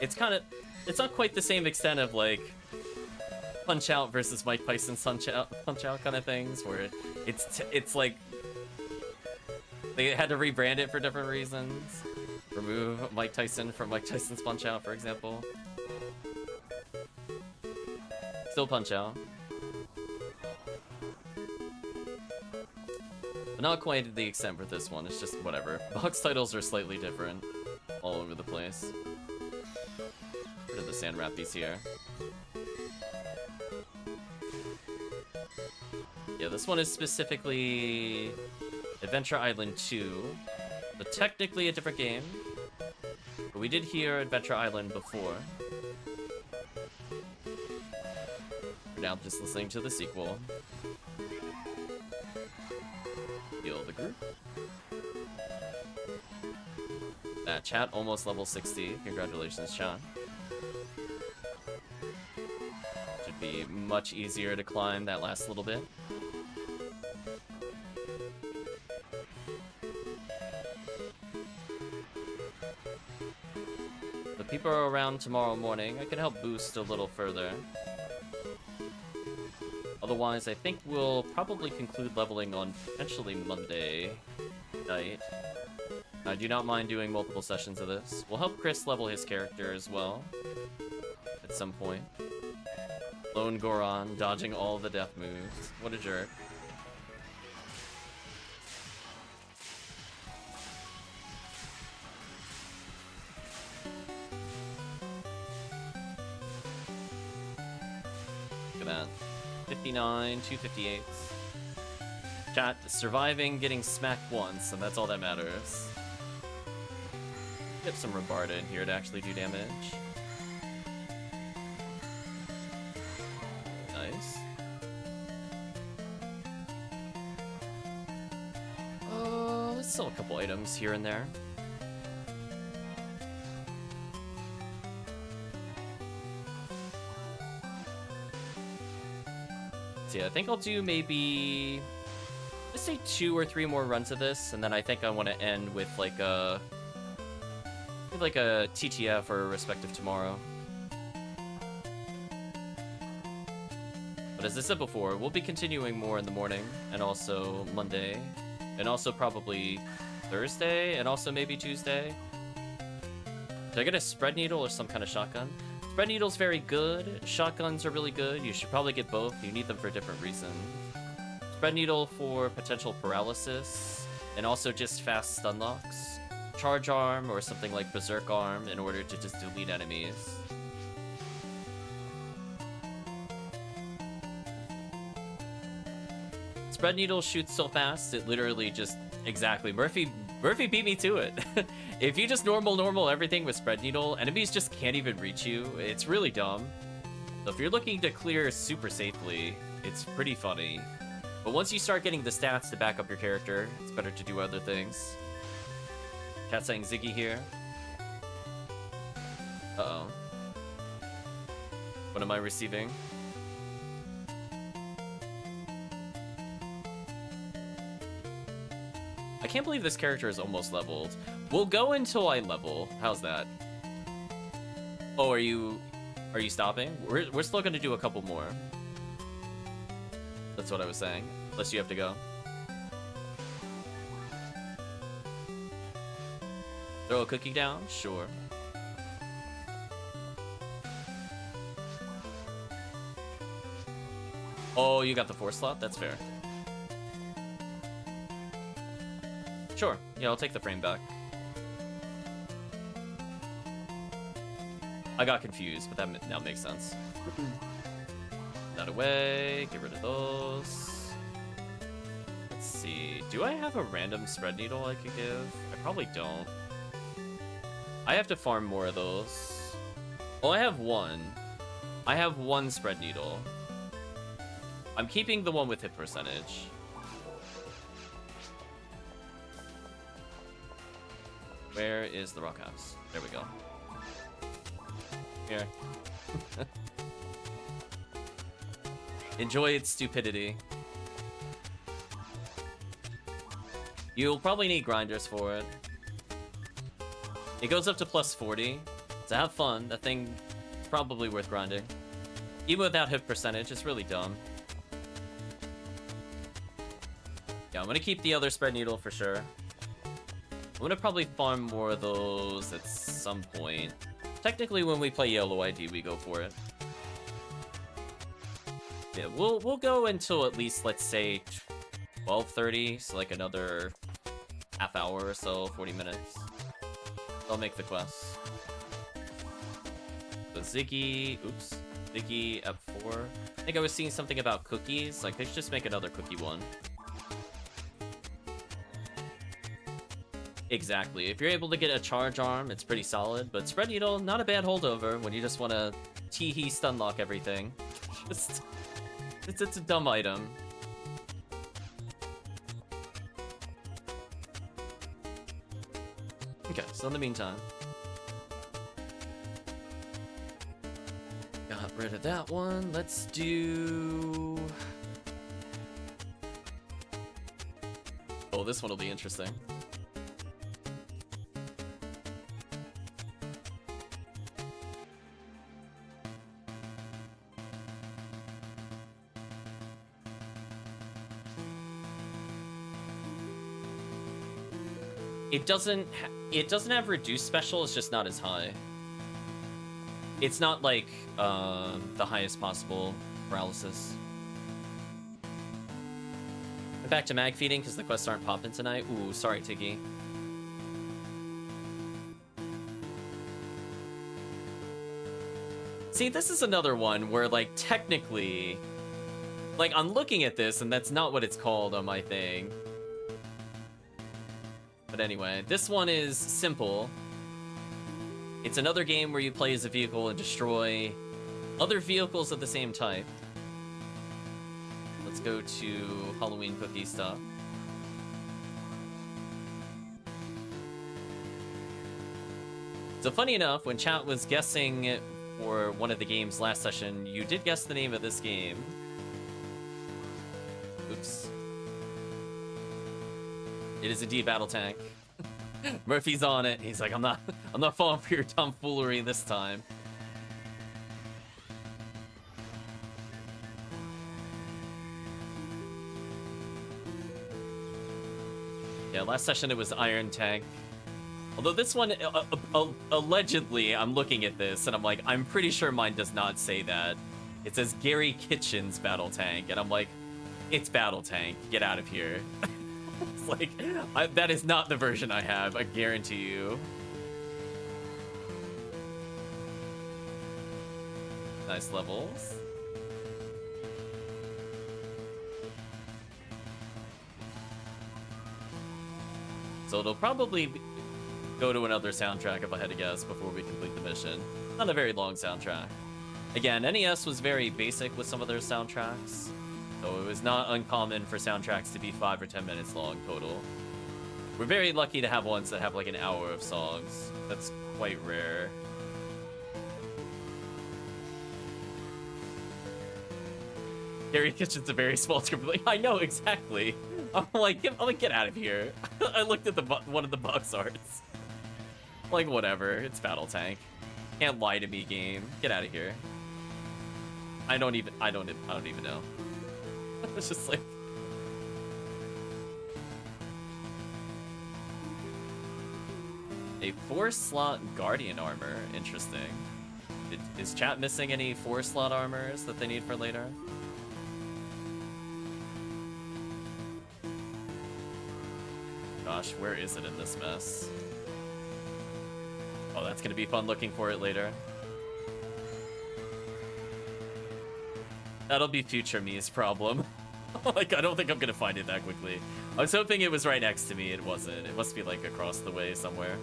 It's not quite the same extent of like Punch-Out versus Mike Tyson's Punch-Out kind of things, where it's like they had to rebrand it for different reasons. Remove Mike Tyson from Mike Tyson's Punch-Out, for example. Still Punch-Out. But not quite to the extent with this one, it's just whatever. Box titles are slightly different all over the place. Rid of the sand rappies here. Yeah, this one is specifically Adventure Island 2. But technically a different game. But we did hear Adventure Island before. We're now just listening to the sequel. Heal the group. That chat almost level 60. Congratulations, chat. Should be much easier to climb that last little bit. If people are around tomorrow morning, I can help boost a little further. Otherwise, I think we'll probably conclude leveling on potentially Monday night. I do not mind doing multiple sessions of this. We'll help Chris level his character as well at some point. Lone Goron dodging all the death moves. What a jerk. Look at that. 59, 258. Chat, surviving, getting smacked once, and that's all that matters. Get some Rabarda in here to actually do damage. Nice. Let's sell a couple items here and there. So yeah, I think I'll do maybe, let's say 2 or 3 more runs of this, and then I think I want to end with like a TTF or a respective tomorrow. But as I said before, we'll be continuing more in the morning, and also Monday, and also probably Thursday, and also maybe Tuesday. Did I get a spread needle or some kind of shotgun? Spread needle's very good. Shotguns are really good. You should probably get both. You need them for different reasons. Spread needle for potential paralysis, and also just fast stun locks. Charge arm or something like berserk arm in order to just delete enemies. Spread needle shoots so fast, it literally just exactly Murphy beat me to it. If you just normal everything with spread needle, enemies just can't even reach you. It's really dumb. So if you're looking to clear super safely, it's pretty funny. But once you start getting the stats to back up your character, it's better to do other things. Cat saying Ziggy here. Uh-oh. What am I receiving? I can't believe this character is almost leveled. We'll go until I level. How's that? Oh, are you stopping? We're still gonna do a couple more. That's what I was saying. Unless you have to go. Throw a cookie down? Sure. Oh, you got the 4 slot? That's fair. Sure. Yeah, I'll take the frame back. I got confused, but that now makes sense. That away. Get rid of those. Let's see. Do I have a random spread needle I could give? I probably don't. I have to farm more of those. Oh, I have one. I have one spread needle. I'm keeping the one with hit percentage. Where is the rock house? There we go. Here. Enjoy its stupidity. You'll probably need grinders for it. It goes up to plus 40. So have fun. That thing is probably worth grinding. Even without hit percentage, it's really dumb. Yeah, I'm gonna keep the other spread needle for sure. I'm gonna probably farm more of those at some point. Technically, when we play Yellow ID, we go for it. Yeah, we'll go until at least, let's say, 12:30, so like another half hour or so, 40 minutes. I'll make the quest. So Ziggy, oops, Ziggy Ep4. I think I was seeing something about cookies. Like, they should just make another cookie one. Exactly. If you're able to get a charge arm, it's pretty solid. But spread needle, not a bad holdover when you just want to tee-hee stun lock everything. Just, it's a dumb item. Okay, so in the meantime, got rid of that one. Let's do. Oh, this one will be interesting. It doesn't have reduced special, it's just not as high. It's not like the highest possible paralysis. I'm back to mag feeding because the quests aren't popping tonight. Ooh, sorry, Tiggy. See, this is another one where, like, technically, like, I'm looking at this and that's not what it's called on my thing. But anyway, this one is simple. It's another game where you play as a vehicle and destroy other vehicles of the same type. Let's go to Halloween cookie stuff. So funny enough, when chat was guessing for one of the games last session, you did guess the name of this game. Oops. It is indeed Battle Tank. Murphy's on it. He's like, I'm not falling for your tomfoolery this time. Yeah, last session it was Iron Tank. Although this one, allegedly, I'm looking at this and I'm like, I'm pretty sure mine does not say that. It says Gary Kitchen's Battle Tank, and I'm like, it's Battle Tank. Get out of here. It's like, that is not the version I have, I guarantee you. Nice levels. So it'll probably go to another soundtrack if I had to guess before we complete the mission. Not a very long soundtrack. Again, NES was very basic with some of their soundtracks. So it was not uncommon for soundtracks to be 5 or 10 minutes long total. We're very lucky to have ones that have like an hour of songs. That's quite rare. Gary Kitchen's a very small script. Like, I know, exactly. I'm like, get out of here. I looked at one of the box arts. Like, whatever. It's Battle Tank. Can't lie to me, game. Get out of here. I don't even know. It's just like... A 4-slot Guardian armor. Interesting. Is chat missing any 4-slot armors that they need for later? Gosh, where is it in this mess? Oh, that's gonna be fun looking for it later. That'll be future me's problem. Like, I don't think I'm gonna find it that quickly. I was hoping it was right next to me. It wasn't. It must be, like, across the way somewhere.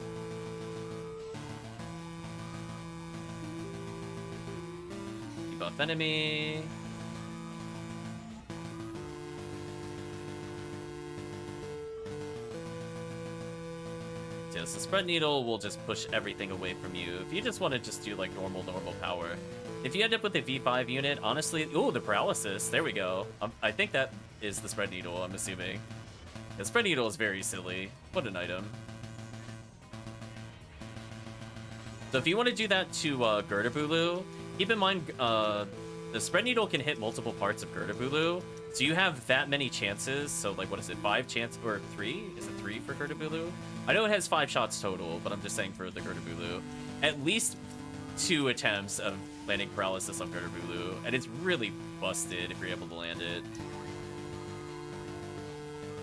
Debuff enemy. Yes, the spread needle will just push everything away from you. If you just want to just do, like, normal power. If you end up with a V5 unit, honestly... Ooh, the paralysis. There we go. I think that is the spread needle, I'm assuming. The spread needle is very silly. What an item. So if you want to do that to Girdabulu, keep in mind the spread needle can hit multiple parts of Girdabulu. So you have that many chances. So, like, what is it? 5 chances? Or 3? Is it 3 for Girdabulu? I know it has 5 shots total, but I'm just saying for the Girdabulu. At least 2 attempts of landing paralysis on Girdabulu, and it's really busted if you're able to land it.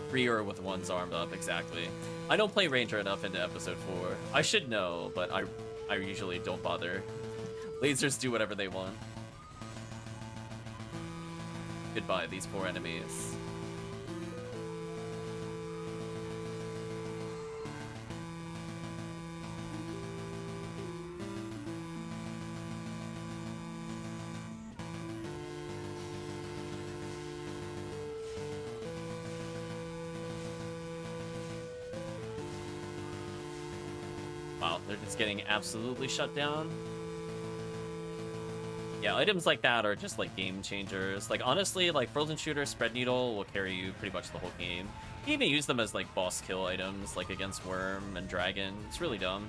3 or with 1's arm up, exactly. I don't play Ranger enough into episode 4. I should know, but I usually don't bother. Lasers do whatever they want. Goodbye, these poor enemies. Wow, they're just getting absolutely shut down. Yeah, items like that are just, like, game changers. Like, honestly, like, Frozen Shooter, Spread Needle will carry you pretty much the whole game. You can even use them as, like, boss kill items, like against Worm and Dragon. It's really dumb.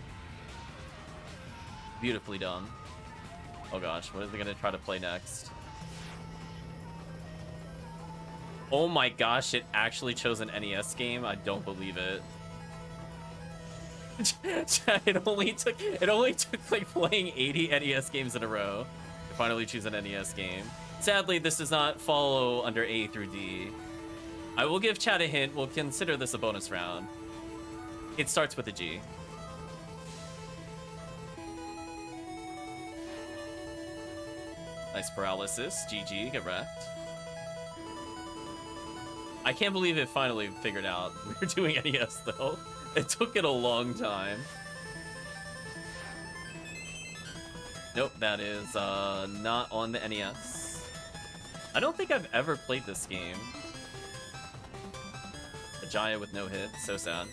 Beautifully dumb. Oh gosh, what are they gonna try to play next? Oh my gosh, it actually chose an NES game? I don't believe it. It only took like playing 80 NES games in a row to finally choose an NES game. Sadly, this does not follow under A through D. I will give chat a hint. We'll consider this a bonus round. It starts with a G. Nice paralysis. GG, get wrecked. I can't believe it finally figured out. We're doing NES though. It took it a long time. Nope, that is not on the NES. I don't think I've ever played this game. A Jaya with no hit, so sad.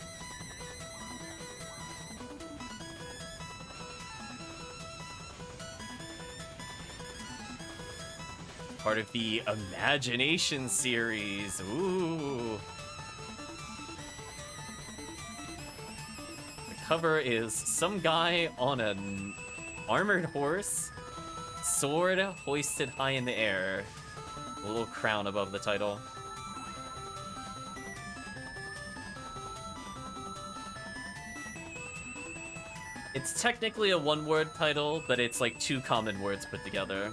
Part of the Imagination series. Ooh. The cover is some guy on an armored horse, sword hoisted high in the air. A little crown above the title. It's technically a one-word title, but it's like 2 common words put together.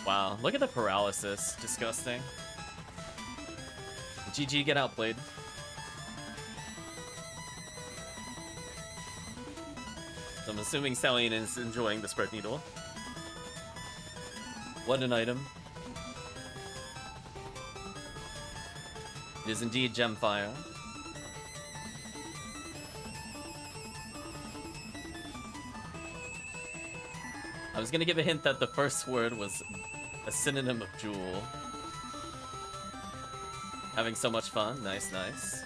Wow, look at the paralysis. Disgusting. GG, get outplayed. So I'm assuming Stallion is enjoying the spread needle. What an item. It is indeed Gemfire. I was gonna give a hint that the first word was a synonym of jewel. Having so much fun. Nice, nice.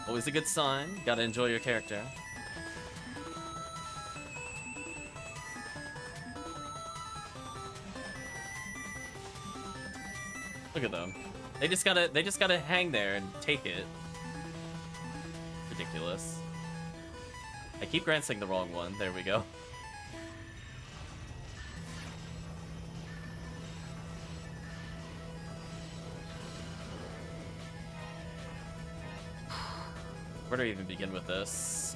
Always a good sign. Gotta enjoy your character. Look at them. They just gotta hang there and take it. Ridiculous. I keep glancing the wrong one. There we go. Where do I even begin with this?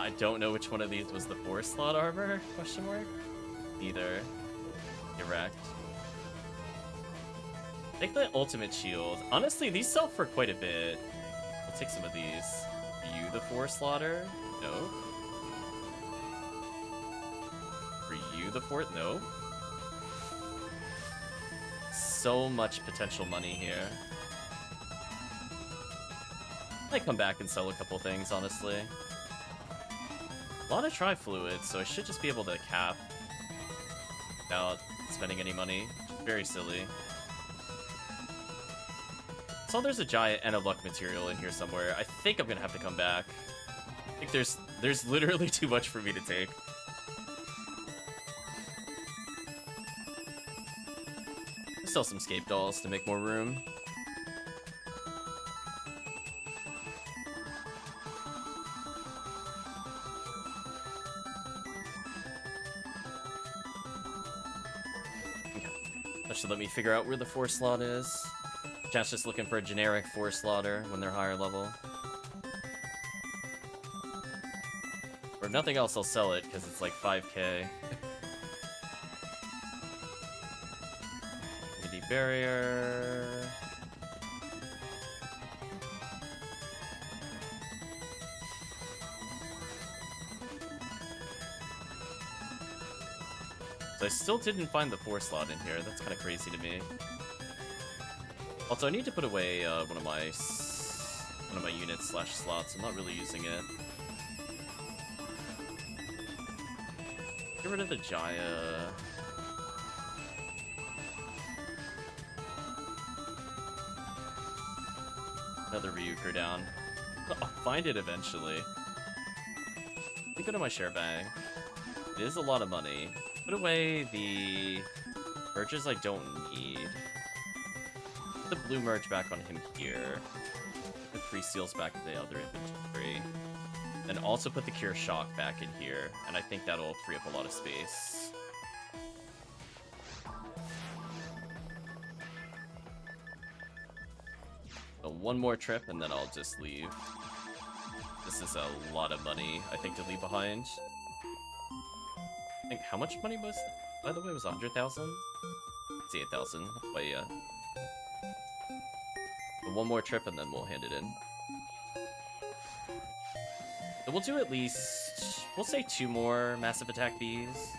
I don't know which one of these was the 4-slot armor, question mark? Either. Correct. Take the ultimate shield. Honestly, these sell for quite a bit. We'll take some of these. Are you the 4-slotter? No. Are you the 4th? No. So much potential money here. I might come back and sell a couple things, honestly. A lot of tri-fluids, so I should just be able to cap without spending any money. Very silly. So there's a giant and a luck material in here somewhere. I think I'm gonna have to come back. I think there's literally too much for me to take. Let's sell some scape dolls to make more room. Okay. That should let me figure out where the 4-slot is. Chat's just looking for a generic 4-slotter when they're higher level. Or if nothing else, I'll sell it because it's like 5k. Immunity barrier. So I still didn't find the 4-slot in here. That's kind of crazy to me. Also, I need to put away one of my units / slots. I'm not really using it. Get rid of the Jaya. Another Ryuker down. I'll find it eventually. Let me go to my share bag. It is a lot of money. Put away the merges I don't need. Put the blue merge back on him here. Put 3 seals back in the other inventory. And also put the Cure Shock back in here. And I think that'll free up a lot of space. So one more trip and then I'll just leave. This is a lot of money, I think, to leave behind. I think how much money was it? By the way, it was 100,000? It's 8,000. But yeah. So one more trip and then we'll hand it in. So we'll do at least, we'll say 2 more massive attack bees.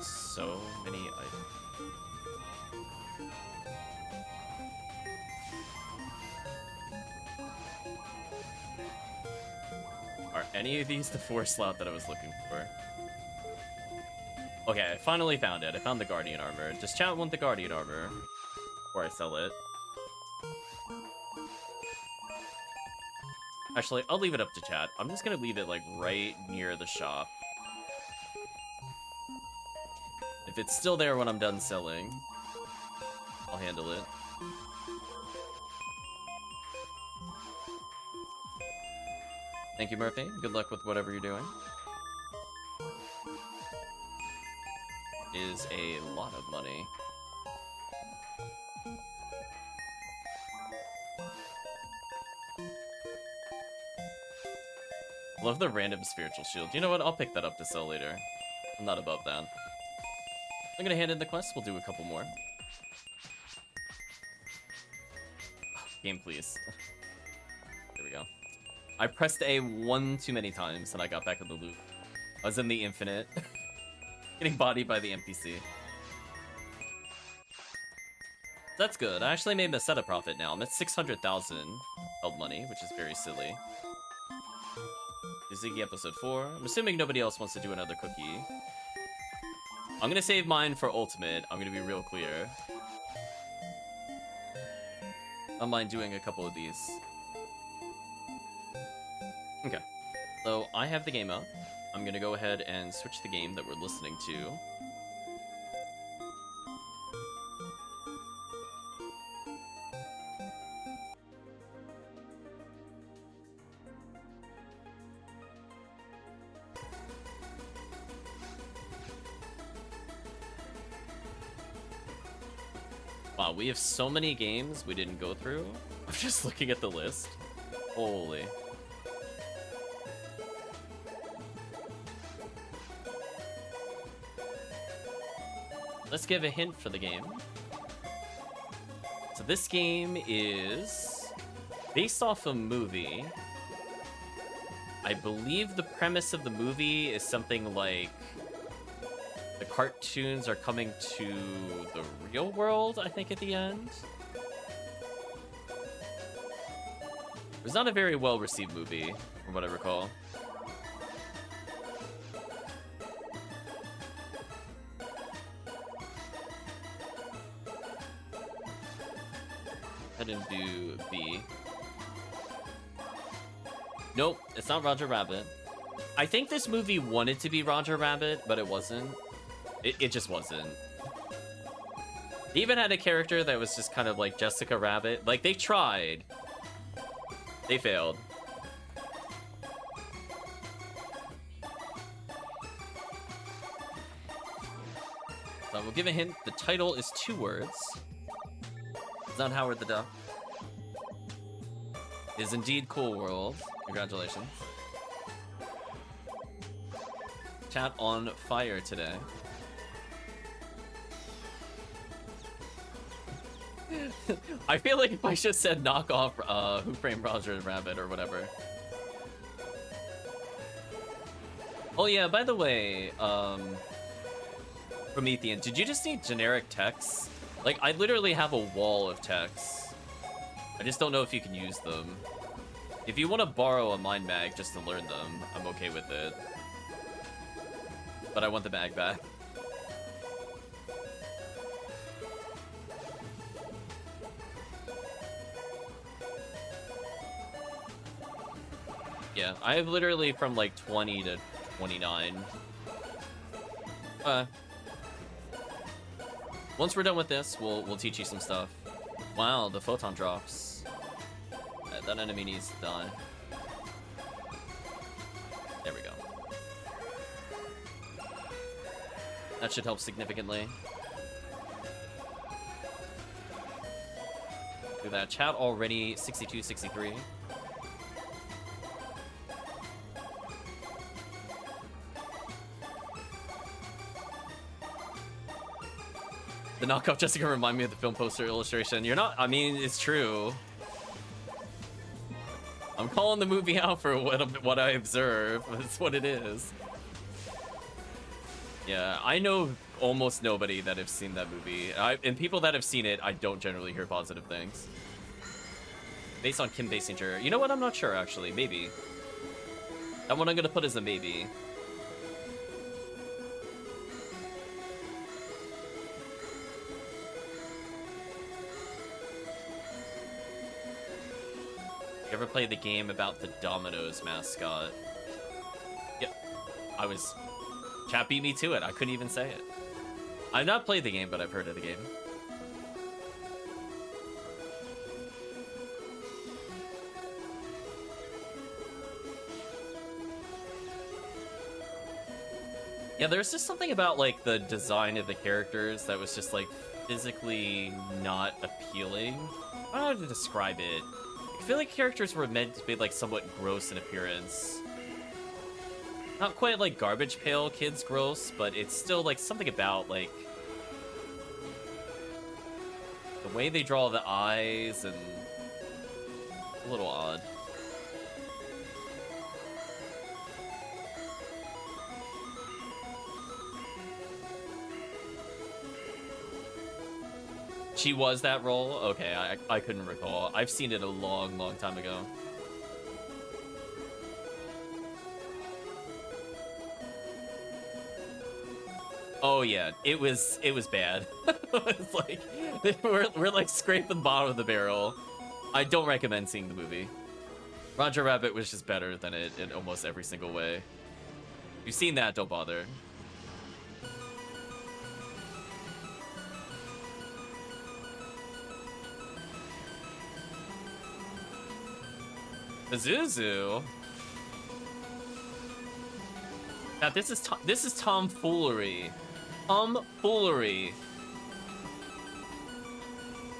So many items. Are any of these the 4-slot that I was looking for? Okay, I finally found it. I found the Guardian armor. Does chat want the Guardian armor before I sell it? Actually, I'll leave it up to chat. I'm just gonna leave it like right near the shop. If it's still there when I'm done selling, I'll handle it. Thank you, Murphy. Good luck with whatever you're doing. Is a lot of money. Love the random spiritual shield. You know what? I'll pick that up to sell later. I'm not above that. I'm gonna hand in the quest. We'll do a couple more. Game, please. There we go. I pressed A one too many times and I got back in the loop. I was in the infinite. Getting bodied by the NPC. That's good. I actually made a set of profit now. I'm at 600,000 held money, which is very silly. Ziggy episode 4. I'm assuming nobody else wants to do another cookie. I'm gonna save mine for ultimate. I'm gonna be real clear. I don't mind doing a couple of these. Okay. So I have the game up. I'm gonna go ahead and switch the game that we're listening to. Wow, we have so many games we didn't go through. I'm just looking at the list. Holy. Let's give a hint for the game. So this game is based off a movie. I believe the premise of the movie is something like the cartoons are coming to the real world, I think, at the end. It was not a very well-received movie, from what I recall. Head and do B. Nope, it's not Roger Rabbit. I think this movie wanted to be Roger Rabbit, but it wasn't. It just wasn't. They even had a character that was just kind of like Jessica Rabbit. Like, they tried. They failed. So I will give a hint. The title is 2 words. It's not Howard the Duck. It is indeed Cool World. Congratulations. Chat on fire today. I feel like if I just said knock off Who Framed Roger Rabbit or whatever. Oh yeah, by the way, Promethean, did you just need generic texts? Like, I literally have a wall of texts. I just don't know if you can use them. If you want to borrow a mind mag just to learn them, I'm okay with it. But I want the mag back. Yeah, I have literally from like 20 to 29. Once we're done with this, we'll teach you some stuff. Wow, the photon drops. That enemy needs to die. There we go. That should help significantly. Look at that. Chat already 62, 63. The knockoff Jessica remind me of the film poster illustration. You're not, I mean, it's true. I'm calling the movie out for what I observe. That's what it is. Yeah, I know almost nobody that have seen that movie. And people that have seen it, I don't generally hear positive things. Based on Kim Basinger. You know what? I'm not sure, actually. Maybe. That one I'm going to put as a maybe. You ever play the game about the Domino's mascot? Yep. Chat beat me to it. I couldn't even say it. I've not played the game, but I've heard of the game. Yeah, there's just something about, like, the design of the characters that was just, like, physically not appealing. I don't know how to describe it. I feel like characters were meant to be, like, somewhat gross in appearance. Not quite like Garbage Pail Kids gross, but it's still, like, something about, like, the way they draw the eyes and a little odd. She was that role? Okay, I couldn't recall. I've seen it a long, long time ago. Oh yeah, it was bad. It's like we're like scraping the bottom of the barrel. I don't recommend seeing the movie. Roger Rabbit was just better than it in almost every single way. If you've seen that, don't bother. Zuzu. Now this is tomfoolery. Tomfoolery.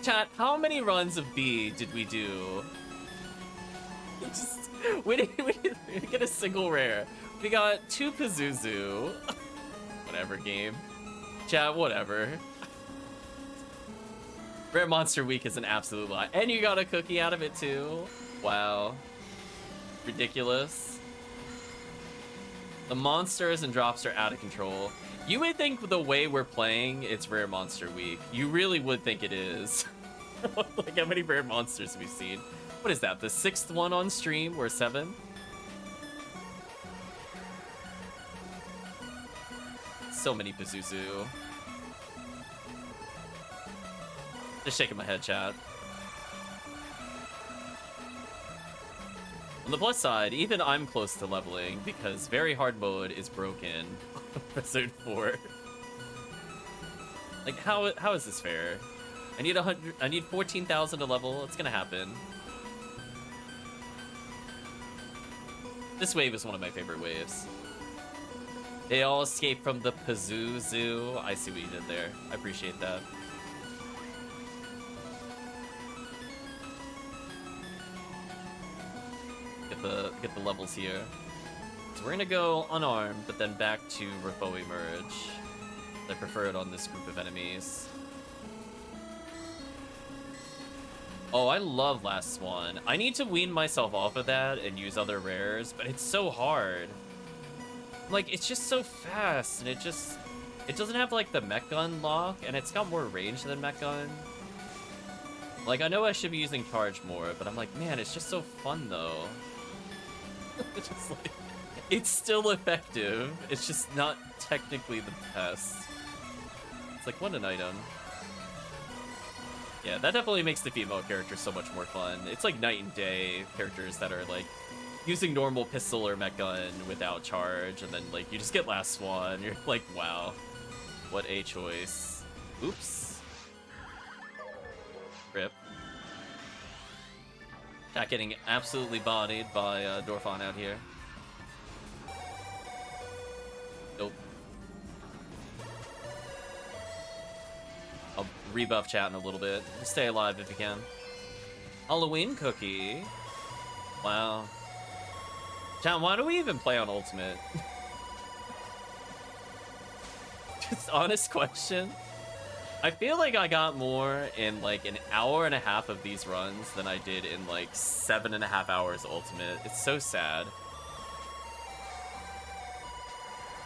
Chat, how many runs of B did we do? We didn't get a single rare. We got 2 Pazuzu. Whatever, game. Chat, whatever. Rare Monster Week is an absolute lie. And you got a cookie out of it, too? Wow. Ridiculous. The monsters and drops are out of control. You would think the way we're playing, it's Rare Monster Week. You really would think it is. Like, how many rare monsters have we seen? What is that, the 6th one on stream, or 7? So many Pazuzu. Just shaking my head, chat. On the plus side, even I'm close to leveling because very hard mode is broken on episode 4. Like, how is this fair? I need 14,000 to level. It's gonna happen. This wave is one of my favorite waves. They all escape from the Pazuzu. I see what you did there. I appreciate that. Get the levels here. So we're gonna go unarmed, but then back to Rafoi merge. I prefer it on this group of enemies. Oh, I love Last Swan. I need to wean myself off of that and use other rares, but it's so hard. Like, it's just so fast, and it doesn't have, like, the mech gun lock, and it's got more range than mech gun. Like, I know I should be using charge more, but I'm like, man, it's just so fun, though. It's just like, it's still effective. It's just not technically the best. It's like, what an item. Yeah, that definitely makes the female character so much more fun. It's like night and day characters that are like using normal pistol or mech gun without charge, and then like you just get Last Swan. You're like, wow, what a choice. Oops. Rip. Cat getting absolutely bodied by Dorfon out here. Nope. I'll rebuff chat in a little bit. Stay alive if you can. Halloween cookie. Wow. Chat, why do we even play on Ultimate? Just honest question. I feel like I got more in like an hour and a half of these runs than I did in like 7.5 hours Ultimate. It's so sad.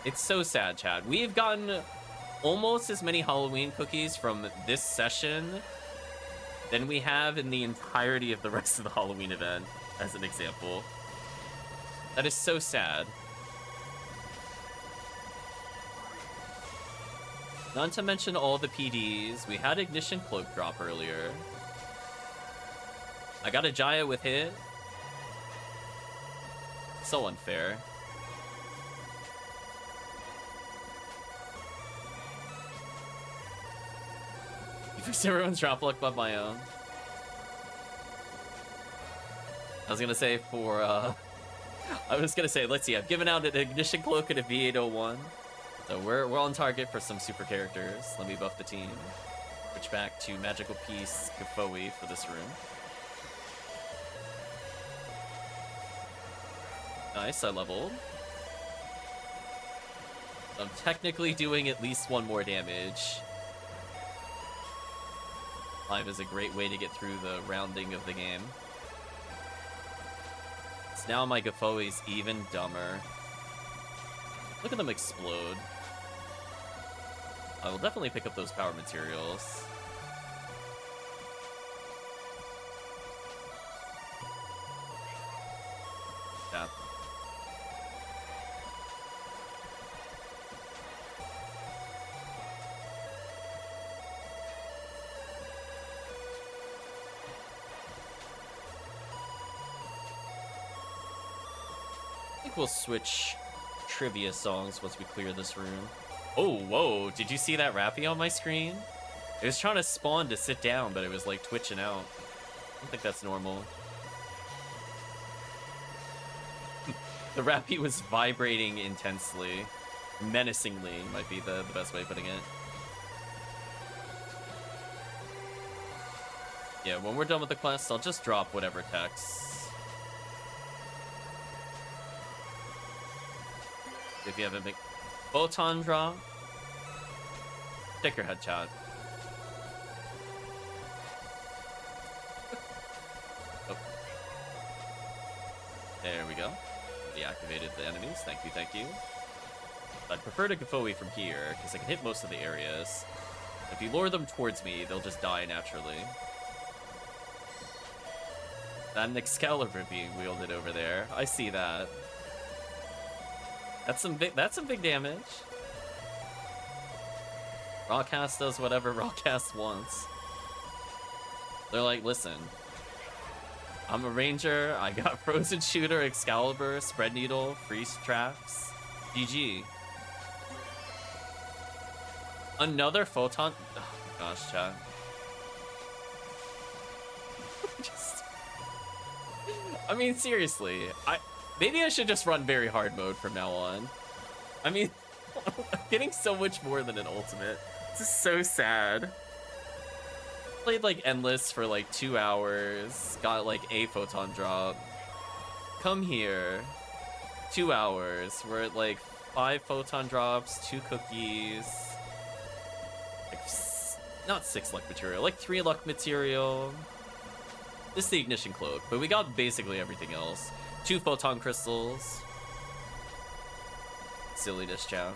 It's so sad, Chad. We've gotten almost as many Halloween cookies from this session than we have in the entirety of the rest of the Halloween event, as an example. That is so sad. Not to mention all the PDs. We had Ignition Cloak drop earlier. I got a Jaya with hit. So unfair. You fixed everyone's drop luck but my own. I was gonna say for, let's see, I've given out an Ignition Cloak and a V801. So we're on target for some super characters. Let me buff the team. Switch back to Magical Piece Kafoi for this room. Nice, I leveled. I'm technically doing at least 1 more damage. Live is a great way to get through the rounding of the game. So now my Gafoi's even dumber. Look at them explode. I will definitely pick up those power materials. Yeah. I think we'll switch trivia songs once we clear this room. Oh, whoa, did you see that Rappy on my screen? It was trying to spawn to sit down, but it was like twitching out. I don't think that's normal. The Rappy was vibrating intensely. Menacingly might be the best way of putting it. Yeah, when we're done with the quest, I'll just drop whatever text. If you have a big photon drop, stick your head, chat. Oh. There we go. Deactivated the enemies. Thank you, thank you. I'd prefer to Gfoe from here, because I can hit most of the areas. If you lure them towards me, they'll just die naturally. That an Excalibur being wielded over there. I see that. That's some big damage. Rawcast does whatever Rawcast wants. They're like, listen, I'm a ranger, I got Frozen Shooter, Excalibur, Spread Needle, Freeze Traps, GG. Another photon? Oh my gosh, chat. I mean, seriously, maybe I should just run very hard mode from now on. I mean, I'm getting so much more than an ultimate. This is so sad. Played like endless for like 2 hours, got like a photon drop. Come here, 2 hours, we're at like 5 photon drops, 2 cookies, like not 6 luck material, like 3 luck material. This is the ignition cloak, but we got basically everything else. 2 photon crystals. Silliness, chow.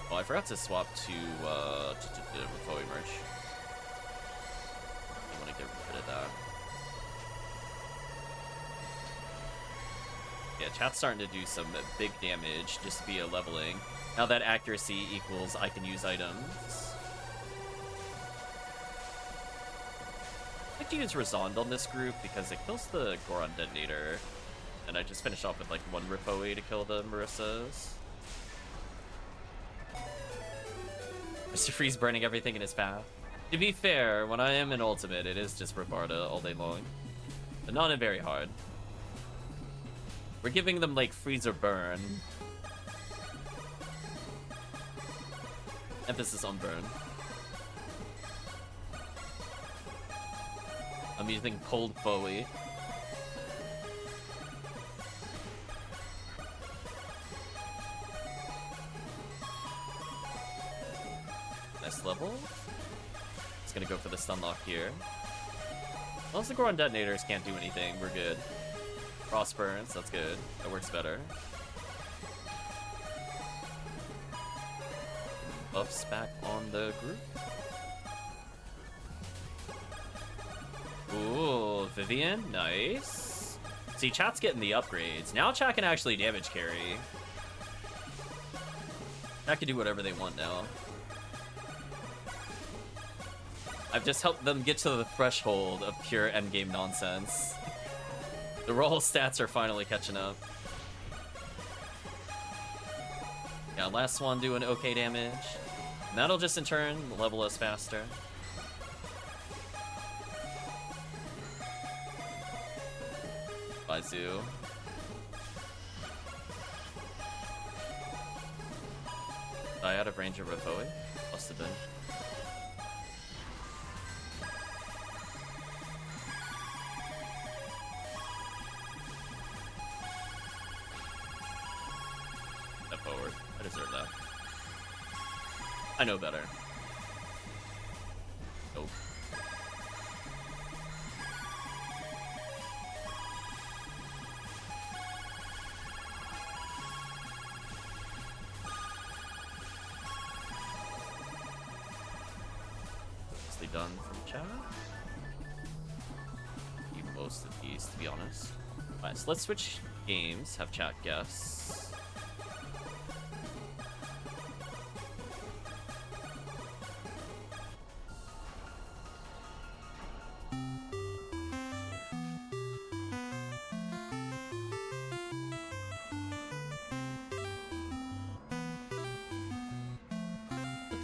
Oh, I forgot to swap to Gfoe merch. I want to get rid of that. Yeah, chat's starting to do some big damage just via leveling. Now that accuracy equals I can use items. I like to use Razond on this group because it kills the Goron Detonator. And I just finish off with like 1 Gfoe to kill the Marissas. Mr. Freeze burning everything in his path. To be fair, when I am in ultimate, it is just Ravarda all day long. But not in very hard. We're giving them like freeze or burn. Emphasis on burn. I'm using cold Gfoe. Nice level. It's gonna go for the stun lock here. As long as the Goron Detonators can't do anything, we're good. Frost burns, that's good. That works better. Buffs back on the group. Ooh, Vivian, nice. See, chat's getting the upgrades. Now chat can actually damage carry. Chat can do whatever they want now. I've just helped them get to the threshold of pure endgame nonsense. The raw stats are finally catching up. Yeah, last one doing okay damage. And that'll just in turn level us faster. Bye, Zoo. Die out of range of Gfoe? Must have been. Step forward. I deserve that. I know better. Nope. Mostly done from chat. Keep most of these, to be honest. Alright, so let's switch games, have chat guess.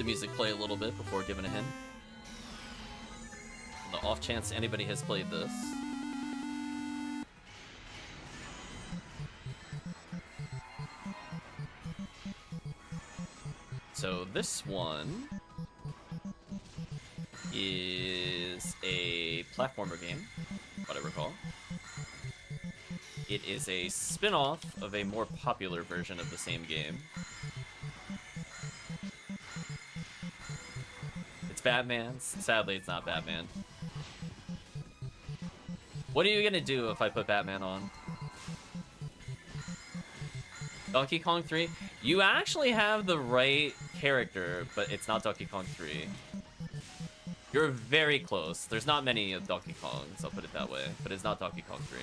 Music play a little bit before giving a hint. On the off chance anybody has played this. So this one is a platformer game, what I recall. It is a spin-off of a more popular version of the same game. It's Batman. Sadly, it's not Batman. What are you gonna do if I put Batman on? Donkey Kong 3? You actually have the right character, but it's not Donkey Kong 3. You're very close. There's not many of Donkey Kongs, I'll put it that way, but it's not Donkey Kong 3.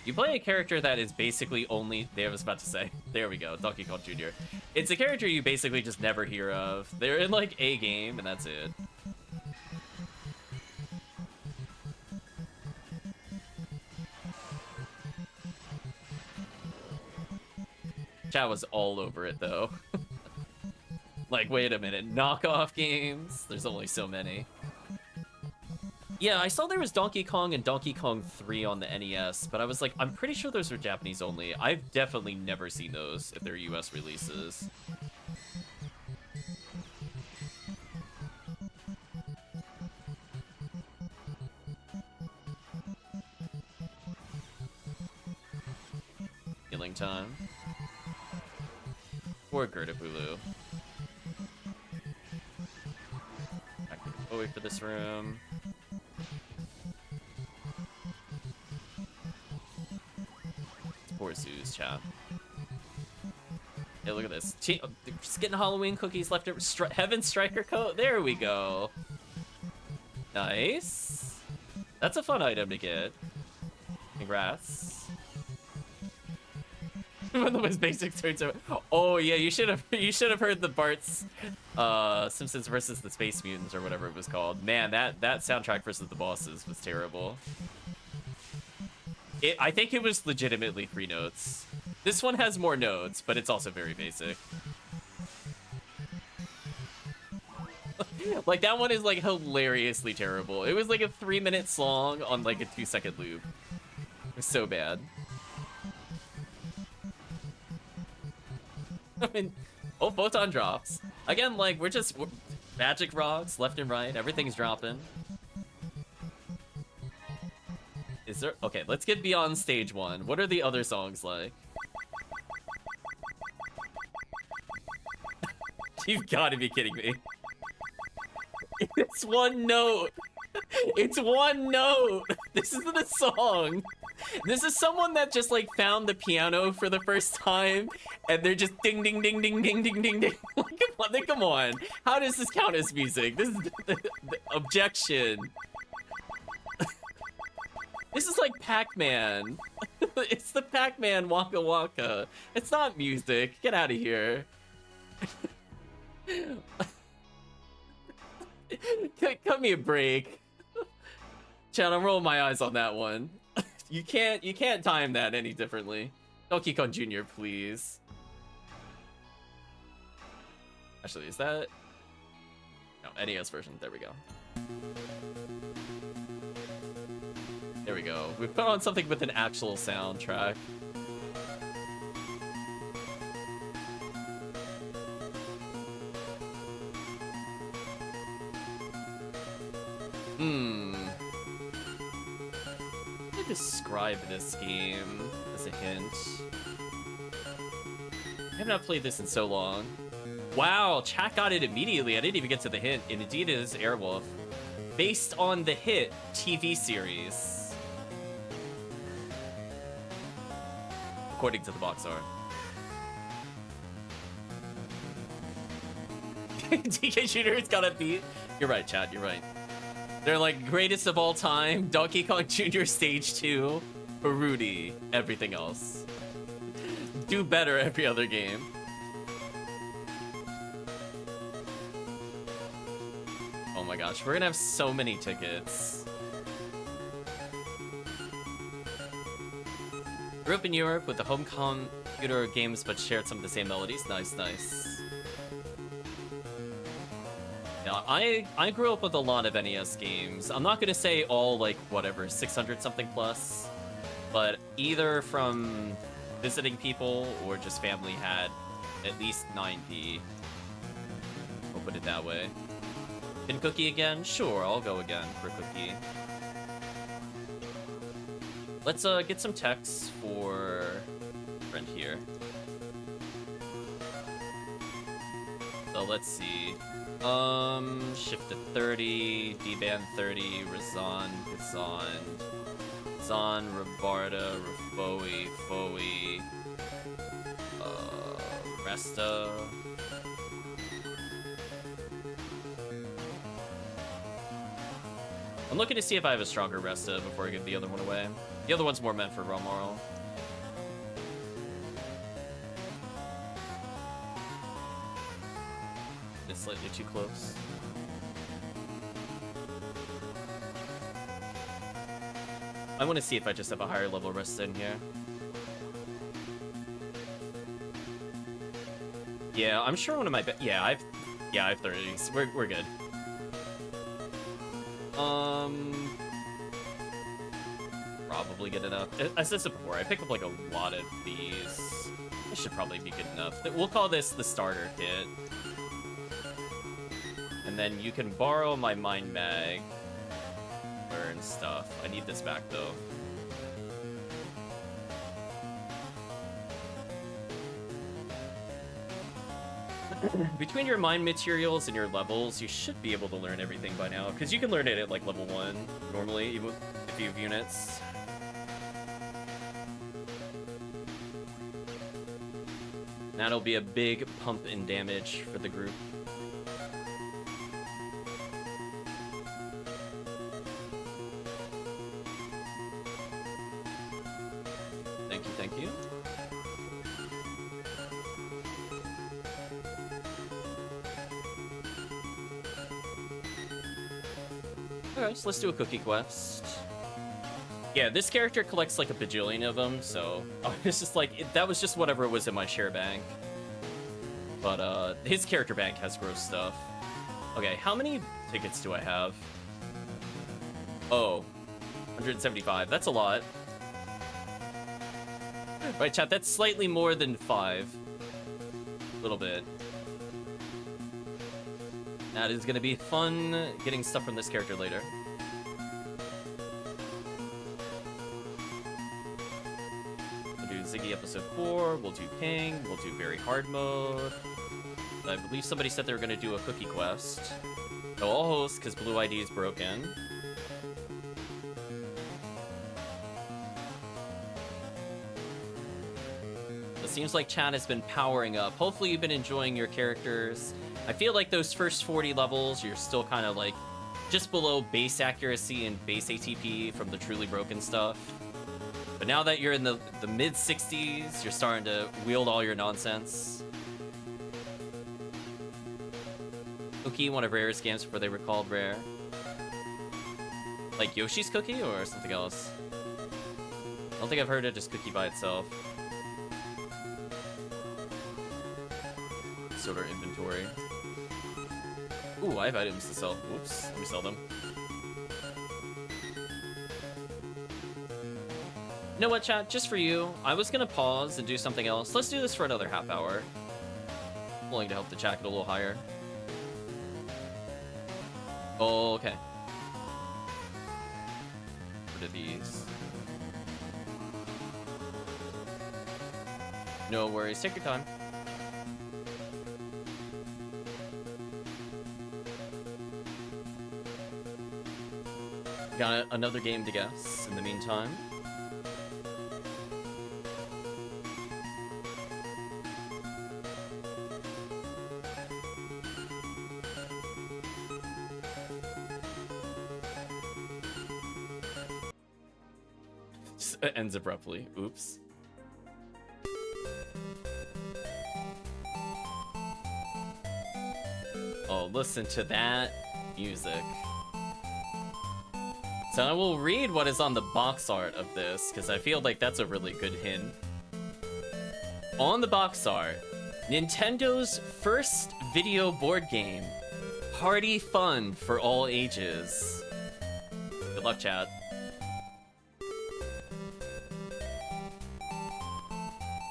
You play a character that is basically only... I was about to say. There we go, Donkey Kong Jr. It's a character you basically just never hear of. They're in, like, a game, and that's it. Chat was all over it, though. Like, wait a minute. Knockoff games? There's only so many. Yeah, I saw there was Donkey Kong and Donkey Kong 3 on the NES, but I was like, I'm pretty sure those are Japanese only. I've definitely never seen those if they're US releases. Healing time. Poor Gerda-Bulu. I'll wait for this room. Poor Zeus, chat. Hey, look at this. Just getting Halloween cookies left over. Heaven Striker coat. There we go. Nice. That's a fun item to get. Congrats. One of the most basic turns over. Oh yeah, you should have heard the Bart's Simpsons versus the Space Mutants or whatever it was called. Man, that soundtrack versus the bosses was terrible. I think it was legitimately 3 notes. This one has more notes, but it's also very basic. Like, that one is, like, hilariously terrible. It was, like, a 3-minute song on, like, a 2-second loop. It was so bad. I mean, oh, photon drops. Again, like, we're magic rocks left and right. Everything's dropping. Is there... Okay, let's get beyond stage 1. What are the other songs like? You've got to be kidding me. It's 1 note. It's 1 note. This isn't a song. This is someone that just, like, found the piano for the first time, and they're just ding, ding, ding, ding, ding, ding, ding, ding. Come on. How does this count as music? This is the objection. This is like Pac-Man. It's the Pac-Man Waka Waka. It's not music. Get out of here. Cut me a break. Chad, I'm rolling my eyes on that one. You can't time that any differently. Donkey Kong Jr., please. Actually, is that... No, NES version. There we go. There we go. We put on something with an actual soundtrack. How do I describe this game as a hint? I have not played this in so long. Wow, chat got it immediately. I didn't even get to the hint. And indeed it is Airwolf. Based on the hit TV series. According to the box art. DK Shooter's got a beat. You're right, Chad, you're right. They're like greatest of all time, Donkey Kong Jr. Stage 2, Rudy, everything else. Do better every other game. Oh my gosh, we're gonna have so many tickets. Grew up in Europe with the home computer games but shared some of the same melodies. Nice, nice. Yeah, I grew up with a lot of NES games. I'm not gonna say all, like, whatever, 600 something plus, but either from visiting people or just family had at least 90. We'll put it that way. Can Cookie again? Sure, I'll go again for Cookie. Let's get some texts for friend here. So let's see. Shift to 30, D-band 30, Razan, Zan, Rabarda, Rafoe, Foe, Resta. I'm looking to see if I have a stronger Resta before I give the other one away. The other one's more meant for Romoral. It's slightly too close. I want to see if I just have a higher level Resta in here. Yeah, I'm sure one of my yeah, I have 30s. We're good. Probably good enough. I said this before, I picked up like a lot of these. This should probably be good enough. We'll call this the starter kit. And then you can borrow my Mind Mag. Learn stuff. I need this back though. Between your mind materials and your levels, you should be able to learn everything by now. Because you can learn it at like level 1 normally, even with a few units. That'll be a big pump in damage for the group. Thank you, thank you. Alright, so let's do a cookie quest. Yeah, this character collects like a bajillion of them, so it's just like, that was just whatever was in my share bank. But his character bank has gross stuff. Okay, how many tickets do I have? Oh, 175, that's a lot. Right, chat, that's slightly more than 5. A little bit. That is gonna be fun getting stuff from this character later. We'll do Ziggy episode 4, we'll do Ping, we'll do very hard mode. I believe somebody said they were gonna do a cookie quest. So I'll host because Blue ID is broken. It seems like chat has been powering up. Hopefully you've been enjoying your characters. I feel like those first 40 levels, you're still kind of like just below base accuracy and base ATP from the truly broken stuff. But now that you're in the mid 60s, you're starting to wield all your nonsense. Cookie, one of Rare's games before they were called Rare. Like Yoshi's Cookie or something else? I don't think I've heard it just Cookie by itself. Sort of inventory. Ooh, I have items to sell. Whoops, let me sell them. You know what, chat? Just for you, I was gonna pause and do something else. Let's do this for another half hour. I'm willing to help the chat get a little higher. Oh, okay. Rid of these. No worries, take your time. Got another game to guess in the meantime. Just ends abruptly. Oops. Oh, listen to that music. So I will read what is on the box art of this, because I feel like that's a really good hint. On the box art, Nintendo's first video board game. Party fun for all ages. Good luck, chat.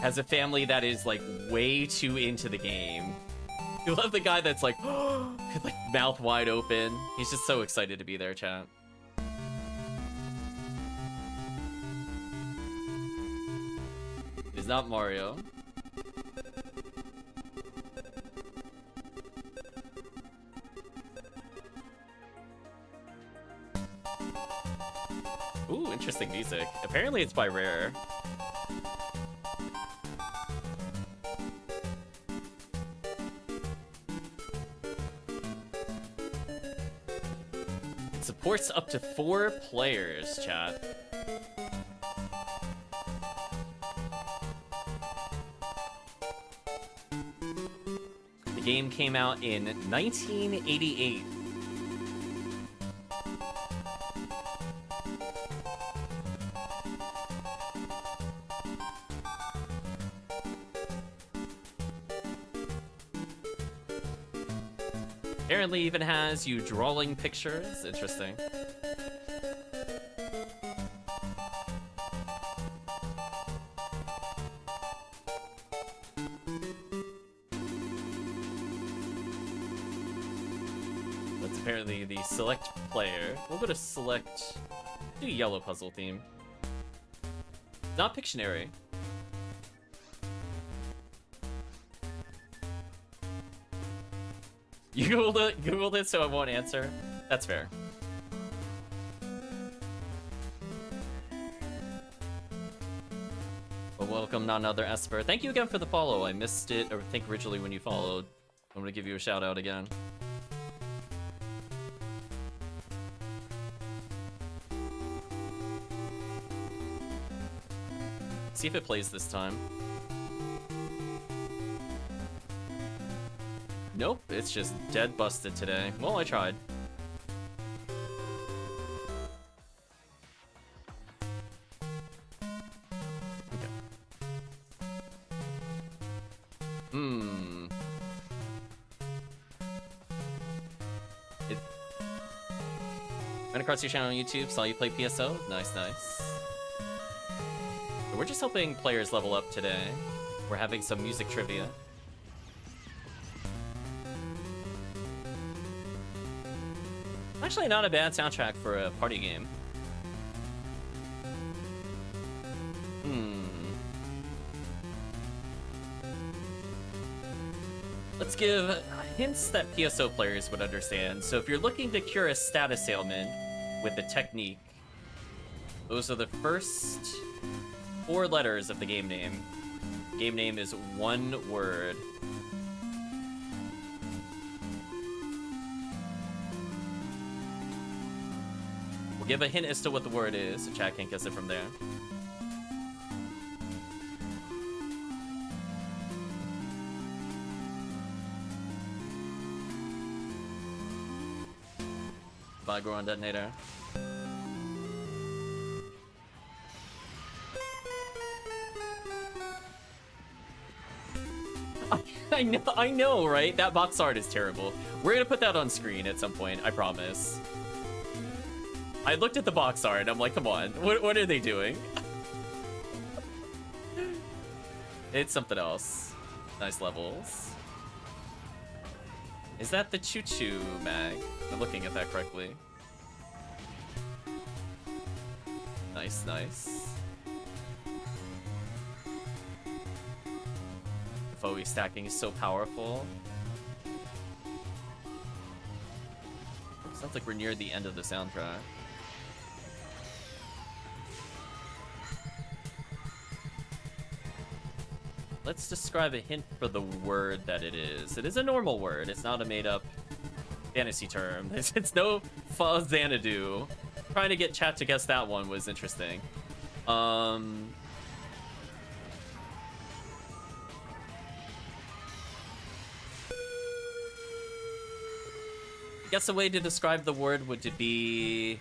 Has a family that is, like, way too into the game. You love the guy that's like, like mouth wide open. He's just so excited to be there, chat. It is not Mario. Ooh, interesting music. Apparently it's by Rare. It supports up to 4 players, chat. The game came out in 1988. Apparently even has you drawing pictures. Interesting. That's apparently the select player. We'll go to select. Do yellow puzzle theme. Not Pictionary. You Googled it, so I won't answer. That's fair. Well, welcome, not another Esper. Thank you again for the follow. I missed it, or I think originally when you followed. I'm gonna give you a shout out again. See if it plays this time. Nope, it's just dead busted today. Well, I tried. Okay. Ran across your channel on YouTube, saw you play PSO. Nice, nice. We're just helping players level up today. We're having some music trivia. Actually not a bad soundtrack for a party game. Let's give hints that PSO players would understand. So if you're looking to cure a status ailment with a technique, those are the first 4 letters of the game name. Game name is one word. We'll give a hint as to what the word is, so chat can't guess it from there. Bye, Goron Detonator. I know, right? That box art is terrible. We're gonna put that on screen at some point, I promise. I looked at the box art and I'm like, come on, what are they doing? It's something else. Nice levels. Is that the choo-choo mag? I'm looking at that correctly. Nice, nice. Foe stacking is so powerful. Sounds like we're near the end of the soundtrack. Let's describe a hint for the word that it is. It is a normal word. It's not a made-up fantasy term. It's no Xanadu. Trying to get chat to guess that one was interesting. I guess a way to describe the word would be...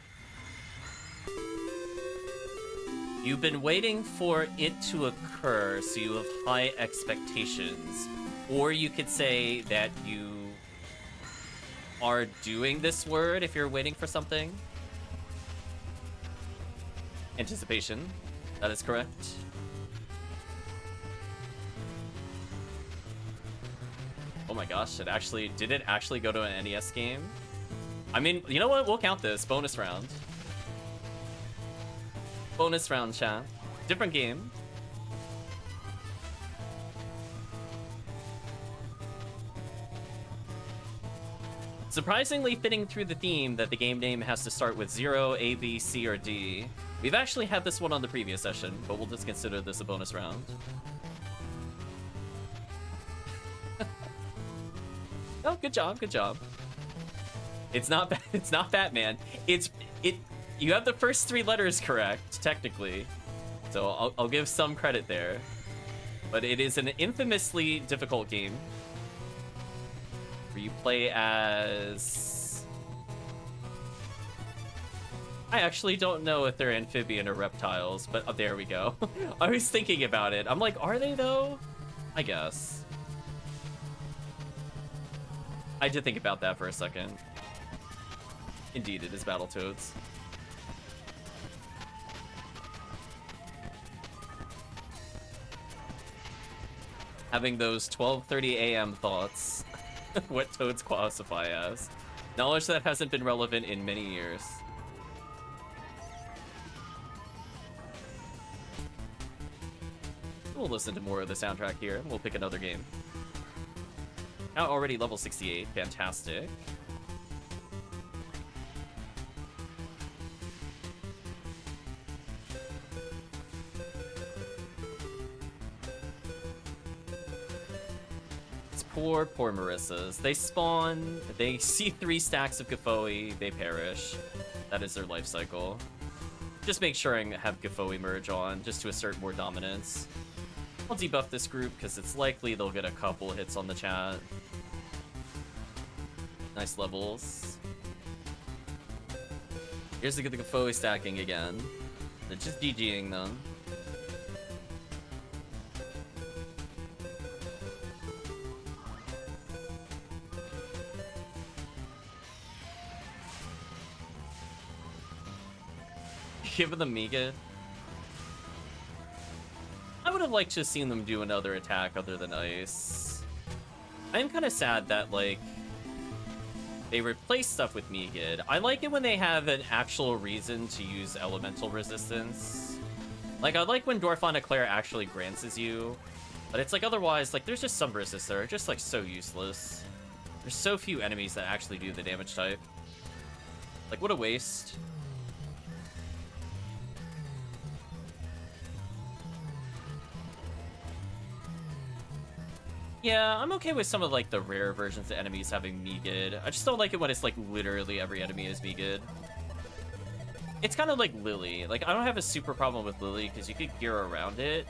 You've been waiting for it to occur, so you have high expectations. Or you could say that you are doing this word if you're waiting for something. Anticipation. That is correct. Oh my gosh, did it actually go to an NES game? I mean, you know what? We'll count this. Bonus round. Bonus round, chat. Different game. Surprisingly fitting through the theme that the game name has to start with 0, A, B, C, or D. We've actually had this one on the previous session, but we'll just consider this a bonus round. Oh, good job, good job. It's not Batman. You have the first 3 letters correct, technically. So I'll give some credit there. But it is an infamously difficult game where you play as... I actually don't know if they're amphibian or reptiles, but oh, there we go. I was thinking about it. I'm like, are they though? I guess. I did think about that for a second. Indeed, it is Battletoads. Having those 12:30 a.m. thoughts. What toads classify as. Knowledge that hasn't been relevant in many years. We'll listen to more of the soundtrack here. We'll pick another game. Now already level 68. Fantastic. Poor Marissas. They spawn, they see 3 stacks of Gafoi, they perish. That is their life cycle. Just make sure I have Gafoi merge on, just to assert more dominance. I'll debuff this group, because it's likely they'll get a couple hits on the chat. Nice levels. Here's the Gafoi stacking again. They're just DGing them. Given the Mega. I would have liked to have seen them do another attack other than ice. I am kind of sad that, like, they replace stuff with Megid. I like it when they have an actual reason to use elemental resistance. Like, I like when Dwarfon Eclair actually grants you, but it's like otherwise, like, there's just some resists that are just, like, so useless. There's so few enemies that actually do the damage type. Like, what a waste. Yeah, I'm okay with some of, like, the rare versions of enemies having Megid. I just don't like it when it's, like, literally every enemy is Megid. It's kind of like Lily. Like, I don't have a super problem with Lily because you could gear around it.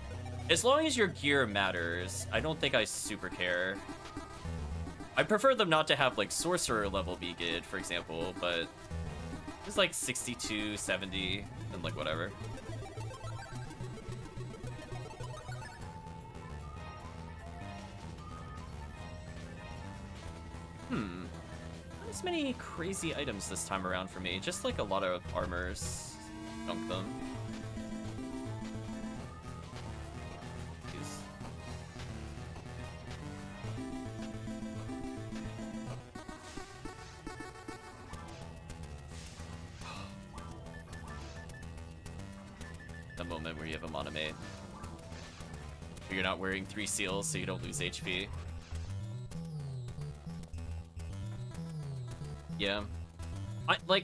As long as your gear matters, I don't think I super care. I prefer them not to have, like, Sorcerer level Megid, for example, but it's, like, 62, 70, and, like, whatever. Not as many crazy items this time around for me. Just like a lot of armors. Dunk them. Jeez. The moment where you have a Monomate. You're not wearing 3 seals so you don't lose HP. Yeah.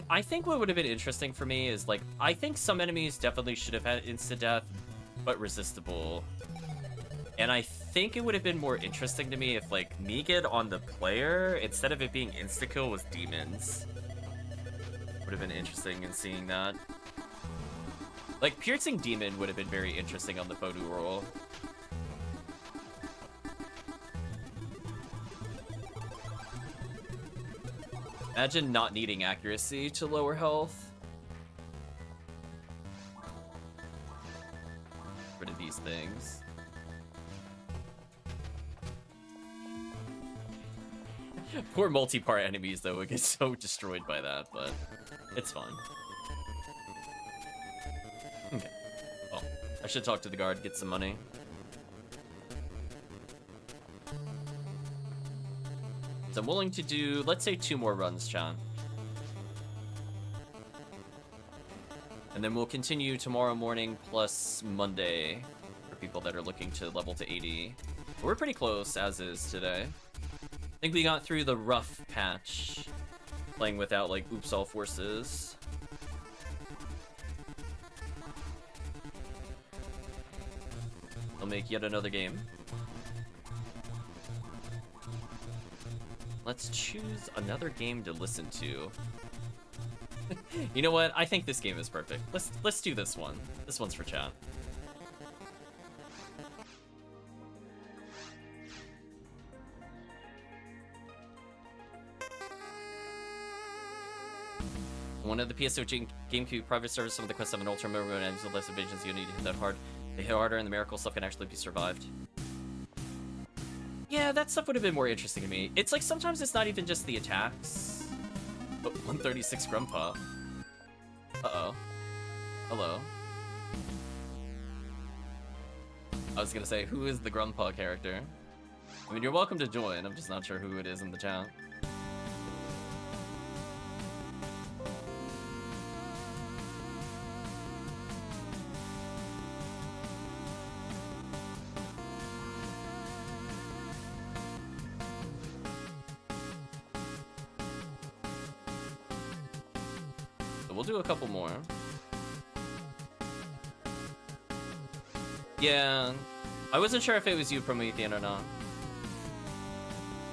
I think what would have been interesting for me is, like, I think some enemies definitely should have had insta-death, but resistible. And I think it would have been more interesting to me if, like, Megid on the player, instead of it being insta-kill, was demons. Would have been interesting in seeing that. Like, Piercing Demon would have been very interesting on the Fodu roll. Imagine not needing accuracy to lower health. Rid of these things. Poor multi-part enemies, though, would get so destroyed by that, but it's fun. Okay. Well, I should talk to the guard, get some money. I'm willing to do, let's say, 2 more runs, chat. And then we'll continue tomorrow morning plus Monday for people that are looking to level to 80. But we're pretty close, as is today. I think we got through the rough patch, playing without, like, oops all forces. I'll make yet another game. Let's choose another game to listen to. You know what? I think this game is perfect. Let's do this one. This one's for chat. One of the PSO GameCube private servers, some of the Quest 7 Ultra Mode and the less evasions you need to hit that hard. They hit harder and the miracle stuff can actually be survived. Yeah, that stuff would have been more interesting to me. It's like sometimes it's not even just the attacks. But 136 Grandpa. Uh-oh. Hello. I was gonna say, who is the Grandpa character? I mean, you're welcome to join. I'm just not sure who it is in the chat. We'll do a couple more. Yeah, I wasn't sure if it was you, Promeathean, or not.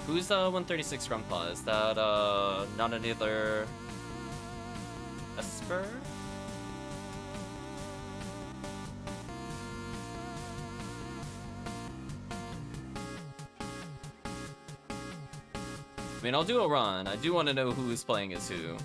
Who's 136 Grandpa? Is that not another Esper? I mean, I'll do a run. I do want to know who is playing as who.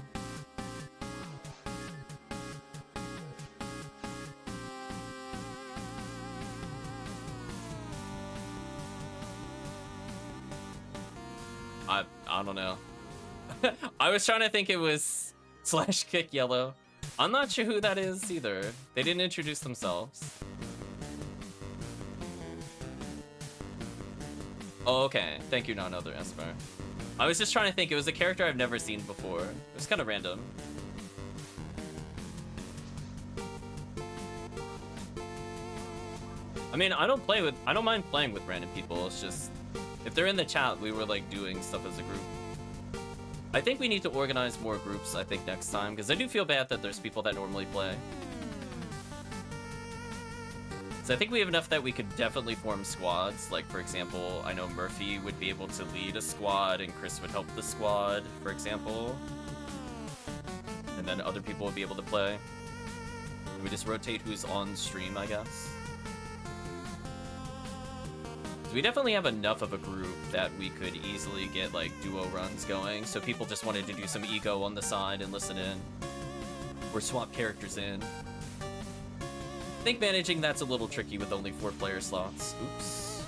I don't know. I was trying to think it was Slash Kick Yellow. I'm not sure who that is either. They didn't introduce themselves. Oh, okay. Thank you, not other Esper. I was just trying to think. It was a character I've never seen before. It was kind of random. I mean, I don't mind playing with random people. It's just, if they're in the chat, we were like doing stuff as a group. I think we need to organize more groups, I think, next time, because I do feel bad that there's people that normally play. So I think we have enough that we could definitely form squads. Like, for example, I know Murphy would be able to lead a squad, and Chris would help the squad, for example. And then other people would be able to play. And we just rotate who's on stream, I guess. So we definitely have enough of a group that we could easily get like duo runs going, so people just wanted to do some ego on the side and listen in, or swap characters in. I think managing that's a little tricky with only 4 player slots. Oops.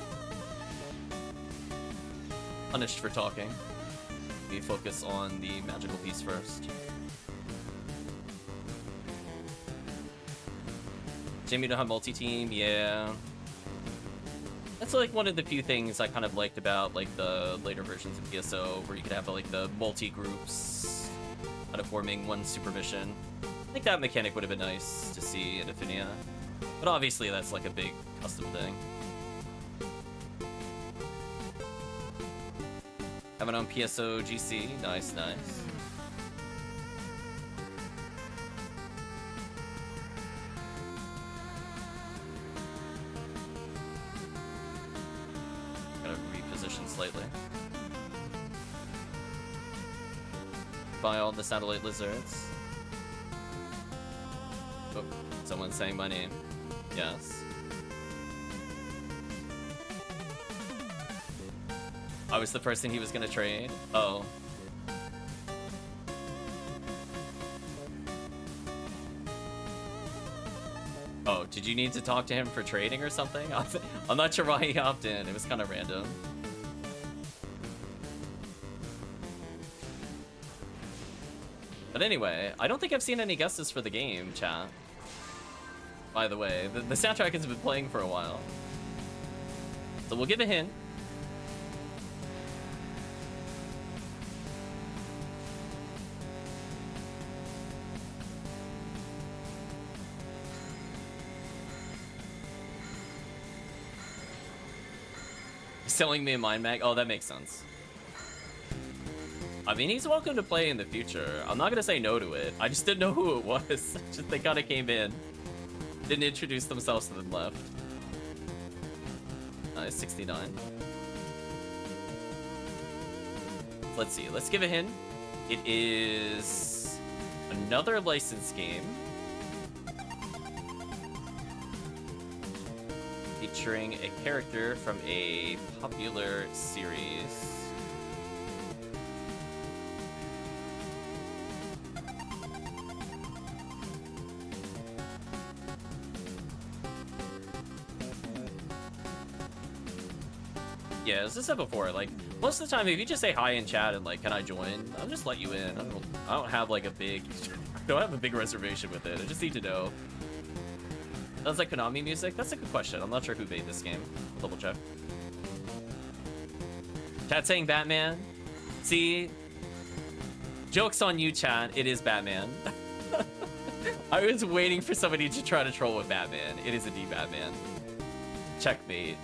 Punished for talking. We focus on the magical piece first. Jamie to have multi-team, yeah. That's like one of the few things I kind of liked about like the later versions of PSO, where you could have like the multi-groups kind of forming one super mission. I think that mechanic would have been nice to see in Ephinea, but obviously that's like a big custom thing. Have it on PSO GC, nice, nice. Slightly. By all the satellite lizards. Oh, someone's saying my name. Yes. I was the person he was gonna trade. Oh. Oh, did you need to talk to him for trading or something? I'm not sure why he hopped in. It was kind of random. But anyway, I don't think I've seen any guesses for the game, chat. By the way, the soundtrack has been playing for a while. So we'll give a hint. Selling me a mind mag? Oh, that makes sense. I mean, he's welcome to play in the future. I'm not gonna say no to it. I just didn't know who it was. Just they kind of came in, didn't introduce themselves, and then left. 69. Let's see. Let's give a hint. It is another licensed game featuring a character from a popular series. Yeah, as I said before, like, most of the time, if you just say hi in chat and, like, can I join, I'll just let you in. I don't have, like, a big reservation with it. I just need to know. Sounds like Konami music? That's a good question. I'm not sure who made this game. I'll double check. Chat saying Batman. See? Joke's on you, chat. It is Batman. I was waiting for somebody to try to troll with Batman. It is indeed Batman. Checkmate.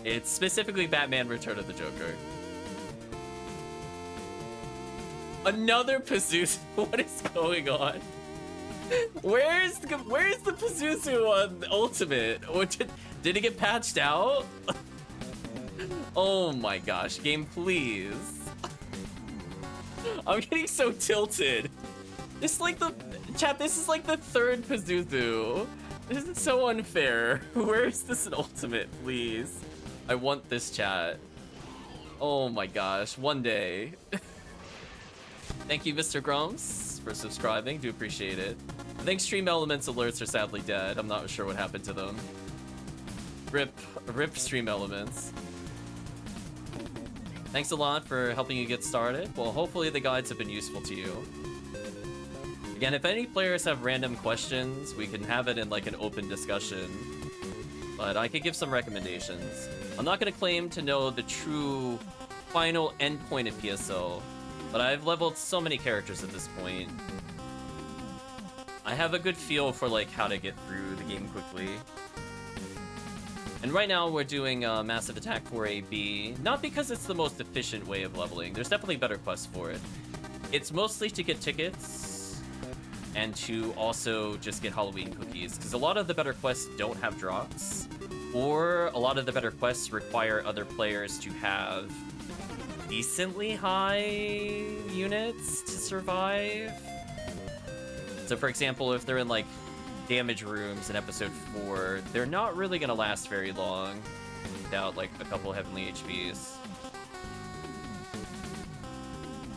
It's specifically Batman Return of the Joker. Another Pazuzu. What is going on? Where's the Pazuzu on Ultimate? Or did it get patched out? Oh my gosh, game, please. I'm getting so tilted. This is like this is like the third Pazuzu. This is so unfair. Where is this in Ultimate, please? I want this, chat. Oh my gosh, one day. Thank you, Mr. Grumps, for subscribing. Do appreciate it. I think Stream Elements alerts are sadly dead. I'm not sure what happened to them. Rip Stream Elements. Thanks a lot for helping you get started. Well, hopefully the guides have been useful to you. Again, if any players have random questions, we can have it in like an open discussion. But I could give some recommendations. I'm not going to claim to know the true final endpoint of PSO, but I've leveled so many characters at this point. I have a good feel for like how to get through the game quickly. And right now we're doing Massive Attack 4AB, not because it's the most efficient way of leveling. There's definitely better quests for it. It's mostly to get tickets and to also just get Halloween cookies, because a lot of the better quests don't have drops, or a lot of the better quests require other players to have decently high units to survive. So for example, if they're in like damage rooms in episode 4, they're not really gonna last very long without like a couple heavenly HPs.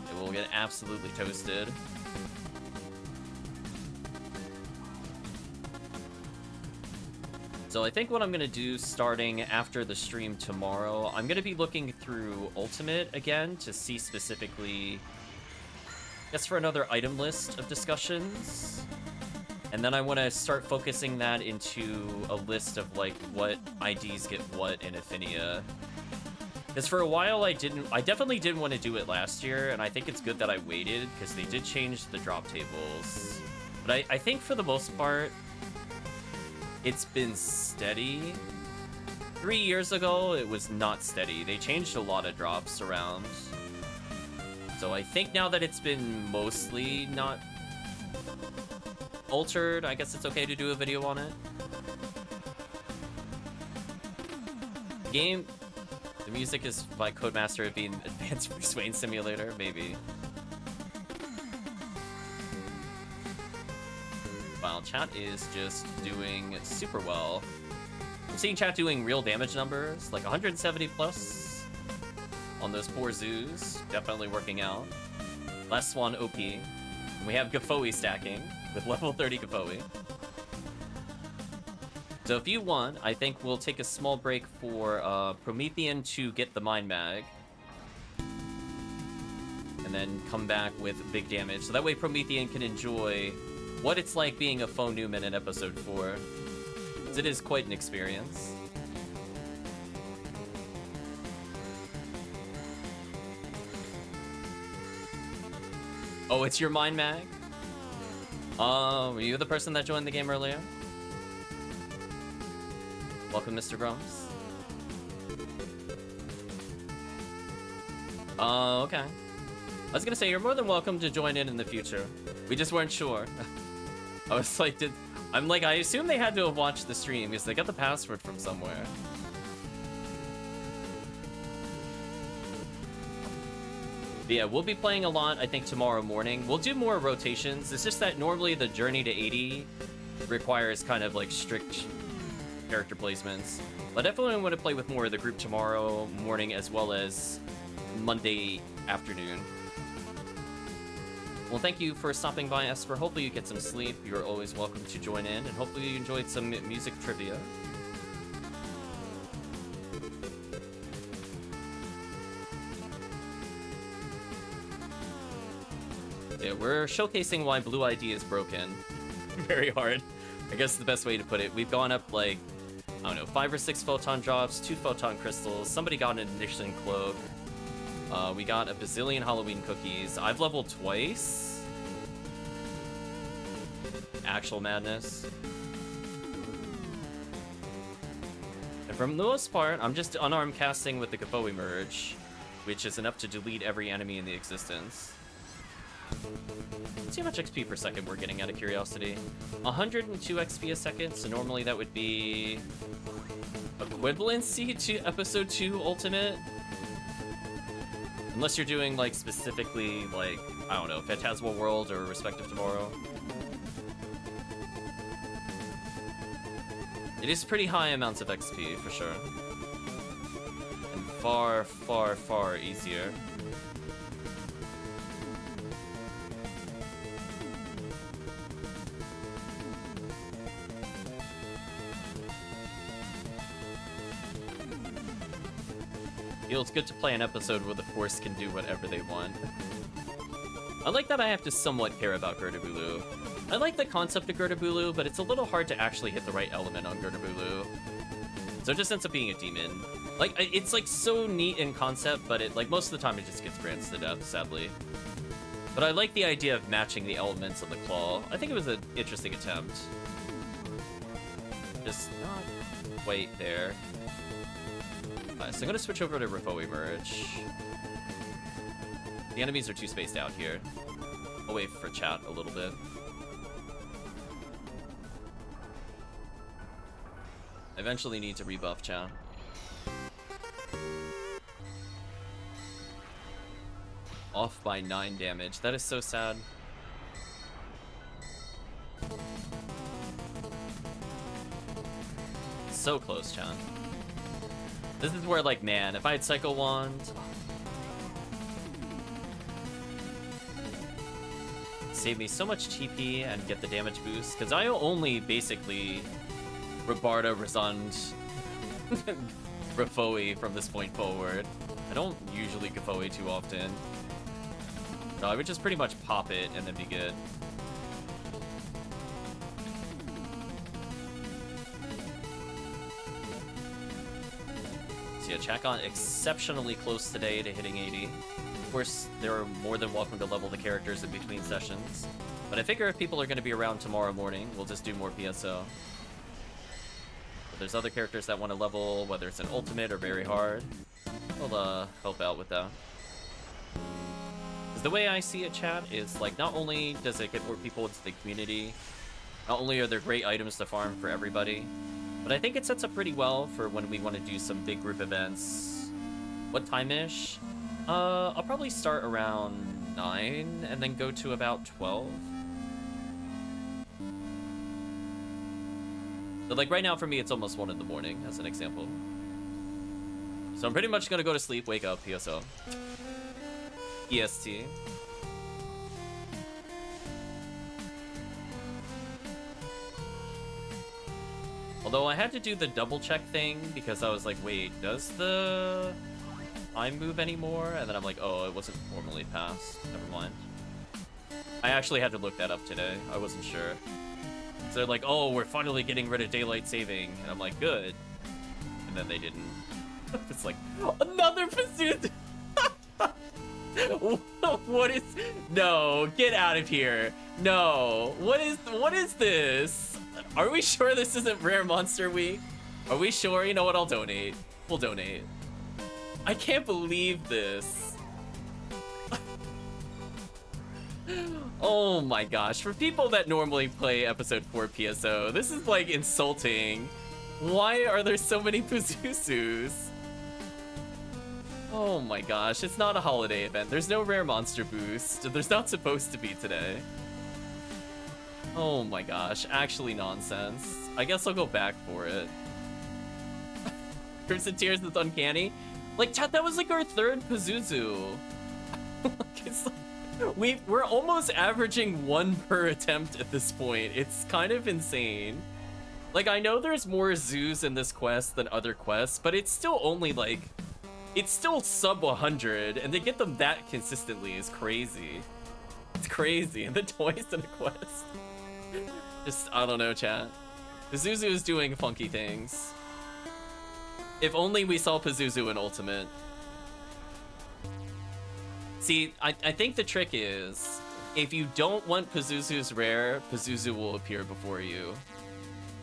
They will get absolutely toasted. So I think what I'm gonna do starting after the stream tomorrow, I'm gonna be looking through Ultimate again to see specifically, I guess, for another item list of discussions. And then I want to start focusing that into a list of like what IDs get what in Ephinea. Because for a while I definitely didn't want to do it last year, and I think it's good that I waited because they did change the drop tables. But I think for the most part, it's been steady. 3 years ago, it was not steady. They changed a lot of drops around. So I think now that it's been mostly not altered, I guess it's okay to do a video on it. The music is by Codemaster being Advanced Bruce Wayne Simulator, maybe. Wow, chat is just doing super well. I'm seeing chat doing real damage numbers, like 170 plus on those poor zoos. Definitely working out. Last Swan OP. And we have Gafoe stacking with level 30 Gafoe. So if you want, I think we'll take a small break for Promethean to get the Mind Mag. And then come back with big damage. So that way Promethean can enjoy what it's like being a Faux Newman in episode 4. Because it is quite an experience. Oh, it's your Mind Mag? Were you the person that joined the game earlier? Welcome, Mr. Grumps. Oh, okay. I was gonna say, you're more than welcome to join in the future. We just weren't sure. I was like, I assume they had to have watched the stream because they got the password from somewhere. But yeah, we'll be playing a lot, I think, tomorrow morning. We'll do more rotations. It's just that normally the journey to 80 requires kind of like strict character placements. But definitely want to play with more of the group tomorrow morning as well as Monday afternoon. Well, thank you for stopping by, Esper. Hopefully you get some sleep. You're always welcome to join in, and hopefully you enjoyed some music trivia. Yeah, we're showcasing why Blue ID is broken. Very hard. I guess the best way to put it. We've gone up like, I don't know, 5 or 6 photon drops, 2 photon crystals. Somebody got an ignition cloak. We got a bazillion Halloween cookies. I've leveled twice. Actual madness. And for the most part, I'm just unarmed casting with the Kafoi merge, which is enough to delete every enemy in the existence. Let's see how much XP per second we're getting out of curiosity. 102 XP a second, so normally that would be equivalency to episode 2 ultimate. Unless you're doing like specifically like, I don't know, Phantasmal World or Respective Tomorrow. It is pretty high amounts of XP for sure. And far, far, far easier. Feels good to play an episode where the Force can do whatever they want. I like that I have to somewhat care about Girdabulu. I like the concept of Girdabulu, but it's a little hard to actually hit the right element on Girdabulu. So it just ends up being a demon. Like, it's like so neat in concept, but it, like, most of the time it just gets grants to death, sadly. But I like the idea of matching the elements of the claw. I think it was an interesting attempt. Just not quite there. So I'm gonna switch over to Rifoi merge. The enemies are too spaced out here. I'll wait for chat a little bit. I eventually need to rebuff chat. Off by 9 damage. That is so sad. So close, chat. This is where, like, man, if I had Psycho Wand... Save me so much TP and get the damage boost, because I only basically Rabarda, Razund, Rifoi from this point forward. I don't usually Kafoi too often. No, I would just pretty much pop it and then be good. Yeah, chat got exceptionally close today to hitting 80. Of course, they're more than welcome to level the characters in between sessions. But I figure if people are going to be around tomorrow morning, we'll just do more PSO. If there's other characters that want to level, whether it's an ultimate or very hard, we'll help out with that. Because the way I see it, chat, is like not only does it get more people into the community, not only are there great items to farm for everybody, but I think it sets up pretty well for when we want to do some big group events. What time-ish? I'll probably start around 9 and then go to about 12. But like right now for me, it's almost 1 in the morning, as an example. So I'm pretty much gonna go to sleep, wake up, PSO. EST. Although I had to do the double check thing because I was like, wait, does the time move anymore? And then I'm like, oh, it wasn't formally passed. Never mind. I actually had to look that up today. I wasn't sure. So they're like, oh, we're finally getting rid of daylight saving. And I'm like, good. And then they didn't. It's like, another pursuit. What is... No, get out of here. No. What is this? Are we sure this isn't Rare Monster Week? Are we sure? You know what? I'll donate. We'll donate. I can't believe this. Oh my gosh. For people that normally play episode 4 PSO, this is like insulting. Why are there so many Pazuzus? Oh my gosh, it's not a holiday event. There's no rare monster boost. There's not supposed to be today. Oh my gosh, actually nonsense. I guess I'll go back for it. Crimson and Tears is uncanny. Like, chat, that was like our third Pazuzu. It's like, we're almost averaging 1 per attempt at this point. It's kind of insane. Like, I know there's more zoos in this quest than other quests, but it's still only like, it's still sub 100, and to get them that consistently is crazy. It's crazy, and the toys in a quest. Just, I don't know, chat. Pazuzu is doing funky things. If only we saw Pazuzu in Ultimate. See, I think the trick is, if you don't want Pazuzu's rare, Pazuzu will appear before you.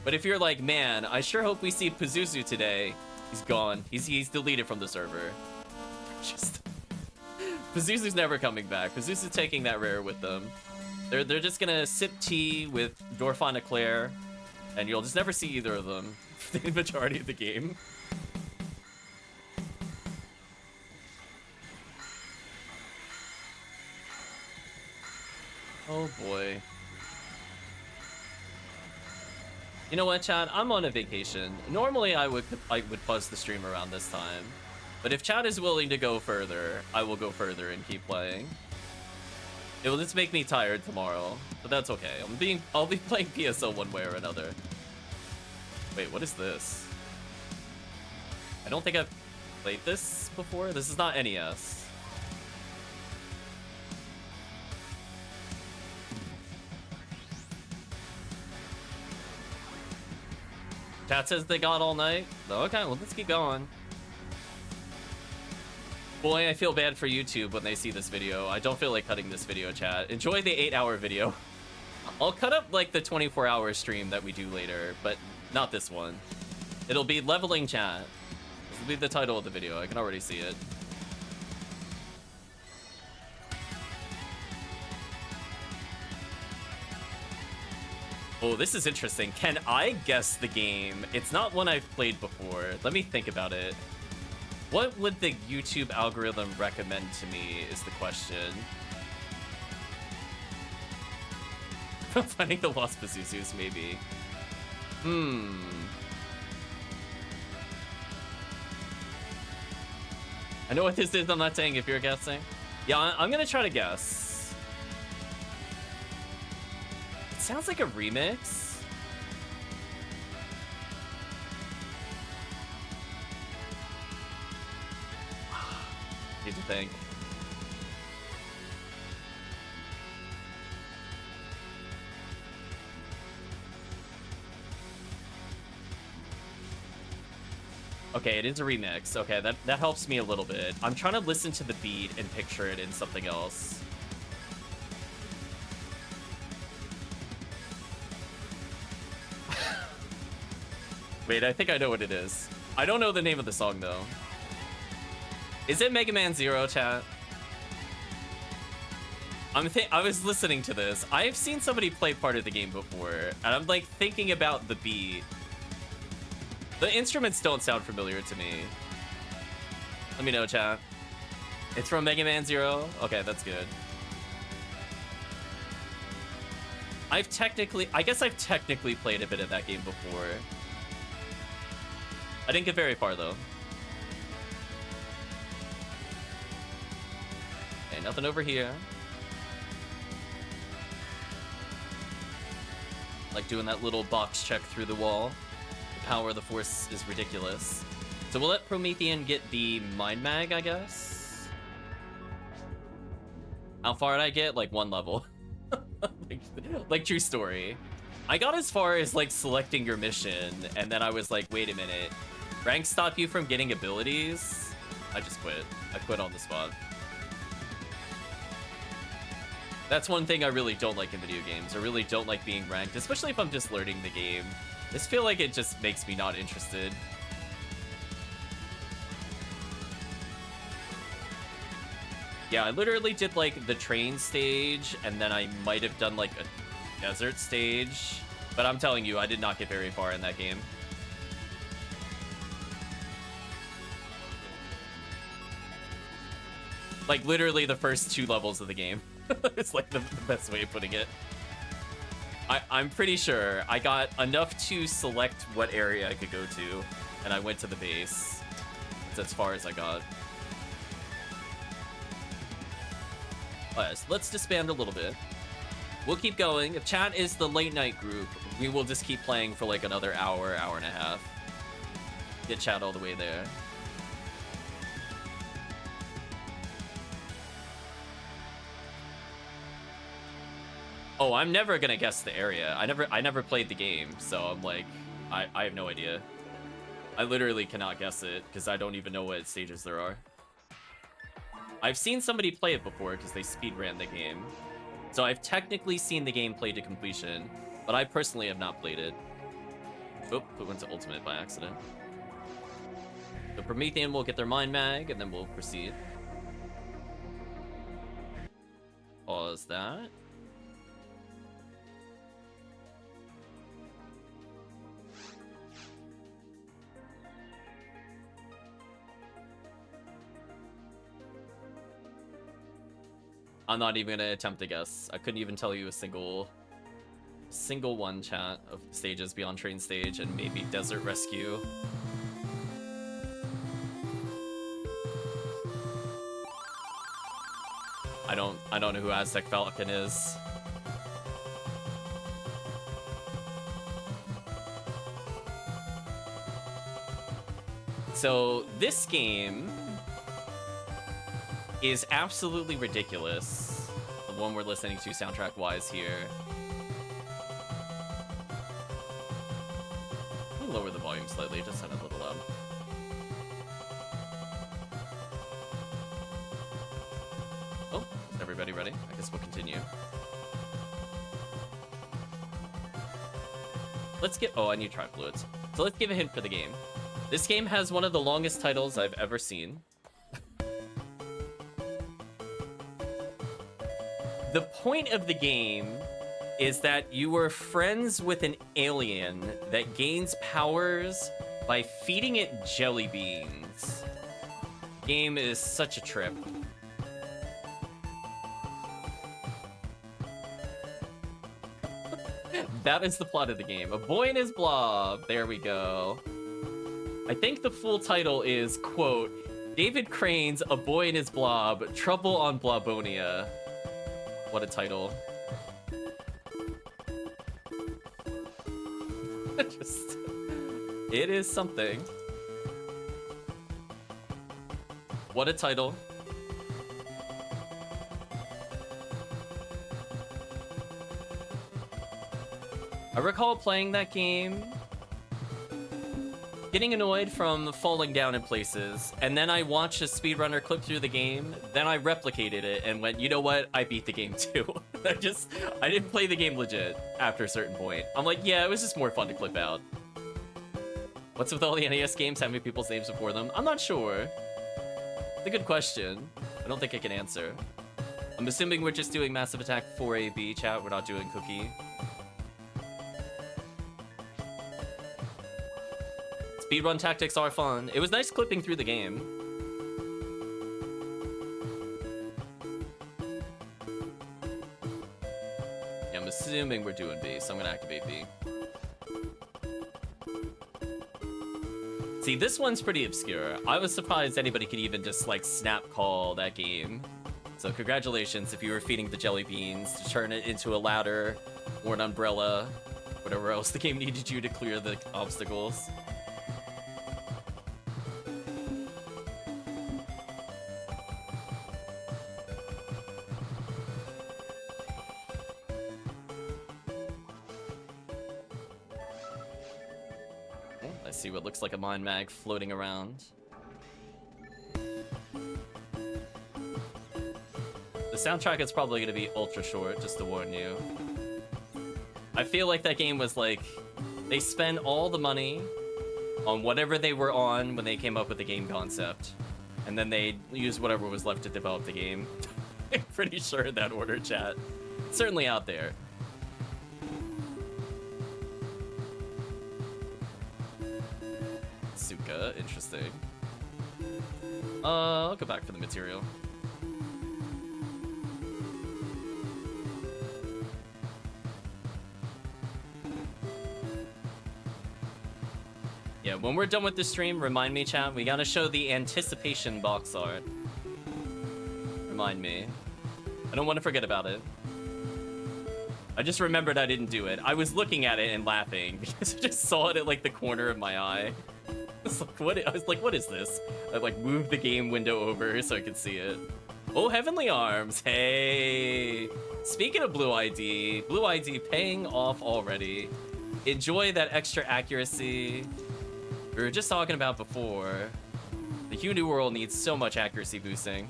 But if you're like, man, I sure hope we see Pazuzu today, he's gone. He's deleted from the server. Just Pazuzu's never coming back. Pazuzu's taking that rare with them. They're just gonna sip tea with Dorfon Eclair, and you'll just never see either of them for the majority of the game. Oh boy. You know what, chat? I'm on a vacation. Normally I would buzz the stream around this time. But if chat is willing to go further, I will go further and keep playing. It will just make me tired tomorrow, but that's okay. I'll be playing PSO one way or another. Wait, what is this? I don't think I've played this before. This is not NES. Chat says they got all night. Okay, well, let's keep going. Boy, I feel bad for YouTube when they see this video. I don't feel like cutting this video, chat. Enjoy the 8-hour video. I'll cut up, like, the 24-hour stream that we do later, but not this one. It'll be leveling chat. This will be the title of the video. I can already see it. Oh, this is interesting. Can I guess the game? It's not one I've played before. Let me think about it. What would the YouTube algorithm recommend to me is the question. Finding the lost Pazuzus, maybe. I know what this is, I'm not saying if you're guessing. Yeah, I'm gonna try to guess. It sounds like a remix. Need to think. Okay, it is a remix. Okay, that helps me a little bit. I'm trying to listen to the beat and picture it in something else. Wait, I think I know what it is. I don't know the name of the song, though. Is it Mega Man Zero, chat? I was listening to this. I've seen somebody play part of the game before, and I'm, like, thinking about the beat. The instruments don't sound familiar to me. Let me know, chat. It's from Mega Man Zero? Okay, that's good. I guess I've technically played a bit of that game before. I didn't get very far, though. Okay, nothing over here. Like doing that little box check through the wall. The power of the Force is ridiculous. So we'll let Promethean get the Mind Mag, I guess? How far did I get? Like 1 level. like true story. I got as far as like selecting your mission, and then I was like, wait a minute. Ranks stop you from getting abilities? I just quit. I quit on the spot. That's one thing I really don't like in video games. I really don't like being ranked, especially if I'm just learning the game. This feel like it just makes me not interested. Yeah, I literally did like the train stage, and then I might have done like a desert stage. But I'm telling you, I did not get very far in that game. Like literally the first 2 levels of the game. It's like the best way of putting it. I'm pretty sure I got enough to select what area I could go to, and I went to the base. That's as far as I got. Alright, so let's disband a little bit. We'll keep going. If chat is the late night group, we will just keep playing for like another hour, hour and a half. Get chat all the way there. Oh, I'm never gonna guess the area. I never played the game, so I'm like, I have no idea. I literally cannot guess it, because I don't even know what stages there are. I've seen somebody play it before, because they speedran the game. So I've technically seen the game played to completion, but I personally have not played it. Oh, it went to Ultimate by accident. The Promethean will get their Mind Mag, and then we'll proceed. Pause that. I'm not even gonna attempt to guess. I couldn't even tell you a single one, chat, of stages beyond train stage and maybe desert rescue. I don't know who Aztec Falcon is. So this game is absolutely ridiculous. The one we're listening to soundtrack-wise here. I'll lower the volume slightly, it just sounded a little loud. Oh, is everybody ready? I guess we'll continue. Let's get... Oh, I need tri-fluids. So let's give a hint for the game. This game has one of the longest titles I've ever seen. The point of the game is that you are friends with an alien that gains powers by feeding it jelly beans. Game is such a trip. That is the plot of the game. A boy and his blob. There we go. I think the full title is, quote, David Crane's A Boy and His Blob, Trouble on Blobonia. What a title. It is something. What a title. I recall playing that game, getting annoyed from falling down in places, and then I watched a speedrunner clip through the game, then I replicated it and went, you know what, I beat the game too. I didn't play the game legit after a certain point. I'm like, yeah, it was just more fun to clip out. What's with all the NES games having people's names before them? I'm not sure. It's a good question. I don't think I can answer. I'm assuming we're just doing Massive Attack 4AB, chat, we're not doing Cookie. Speedrun tactics are fun. It was nice clipping through the game. Yeah, I'm assuming we're doing B, so I'm gonna activate B. See, this one's pretty obscure. I was surprised anybody could even just, like, snap call that game. So congratulations if you were feeding the jelly beans to turn it into a ladder or an umbrella, whatever else the game needed you to clear the obstacles. See what looks like a mind mag floating around. The soundtrack is probably going to be ultra short, just to warn you. I feel like that game was like They spent all the money on whatever they were on when they came up with the game concept. And then they used whatever was left to develop the game. I'm pretty sure in that order, chat. It's certainly out there. Suka, interesting. I'll go back for the material. Yeah, when we're done with the stream, remind me, chat, we gotta show the anticipation box art. Remind me. I don't want to forget about it. I just remembered I didn't do it. I was looking at it and laughing because I just saw it at like the corner of my eye. I was like, what is this? I like moved the game window over so I could see it. Oh, Heavenly Arms. Hey. Speaking of Blue ID paying off already. Enjoy that extra accuracy. We were just talking about before. The Hue New World needs so much accuracy boosting.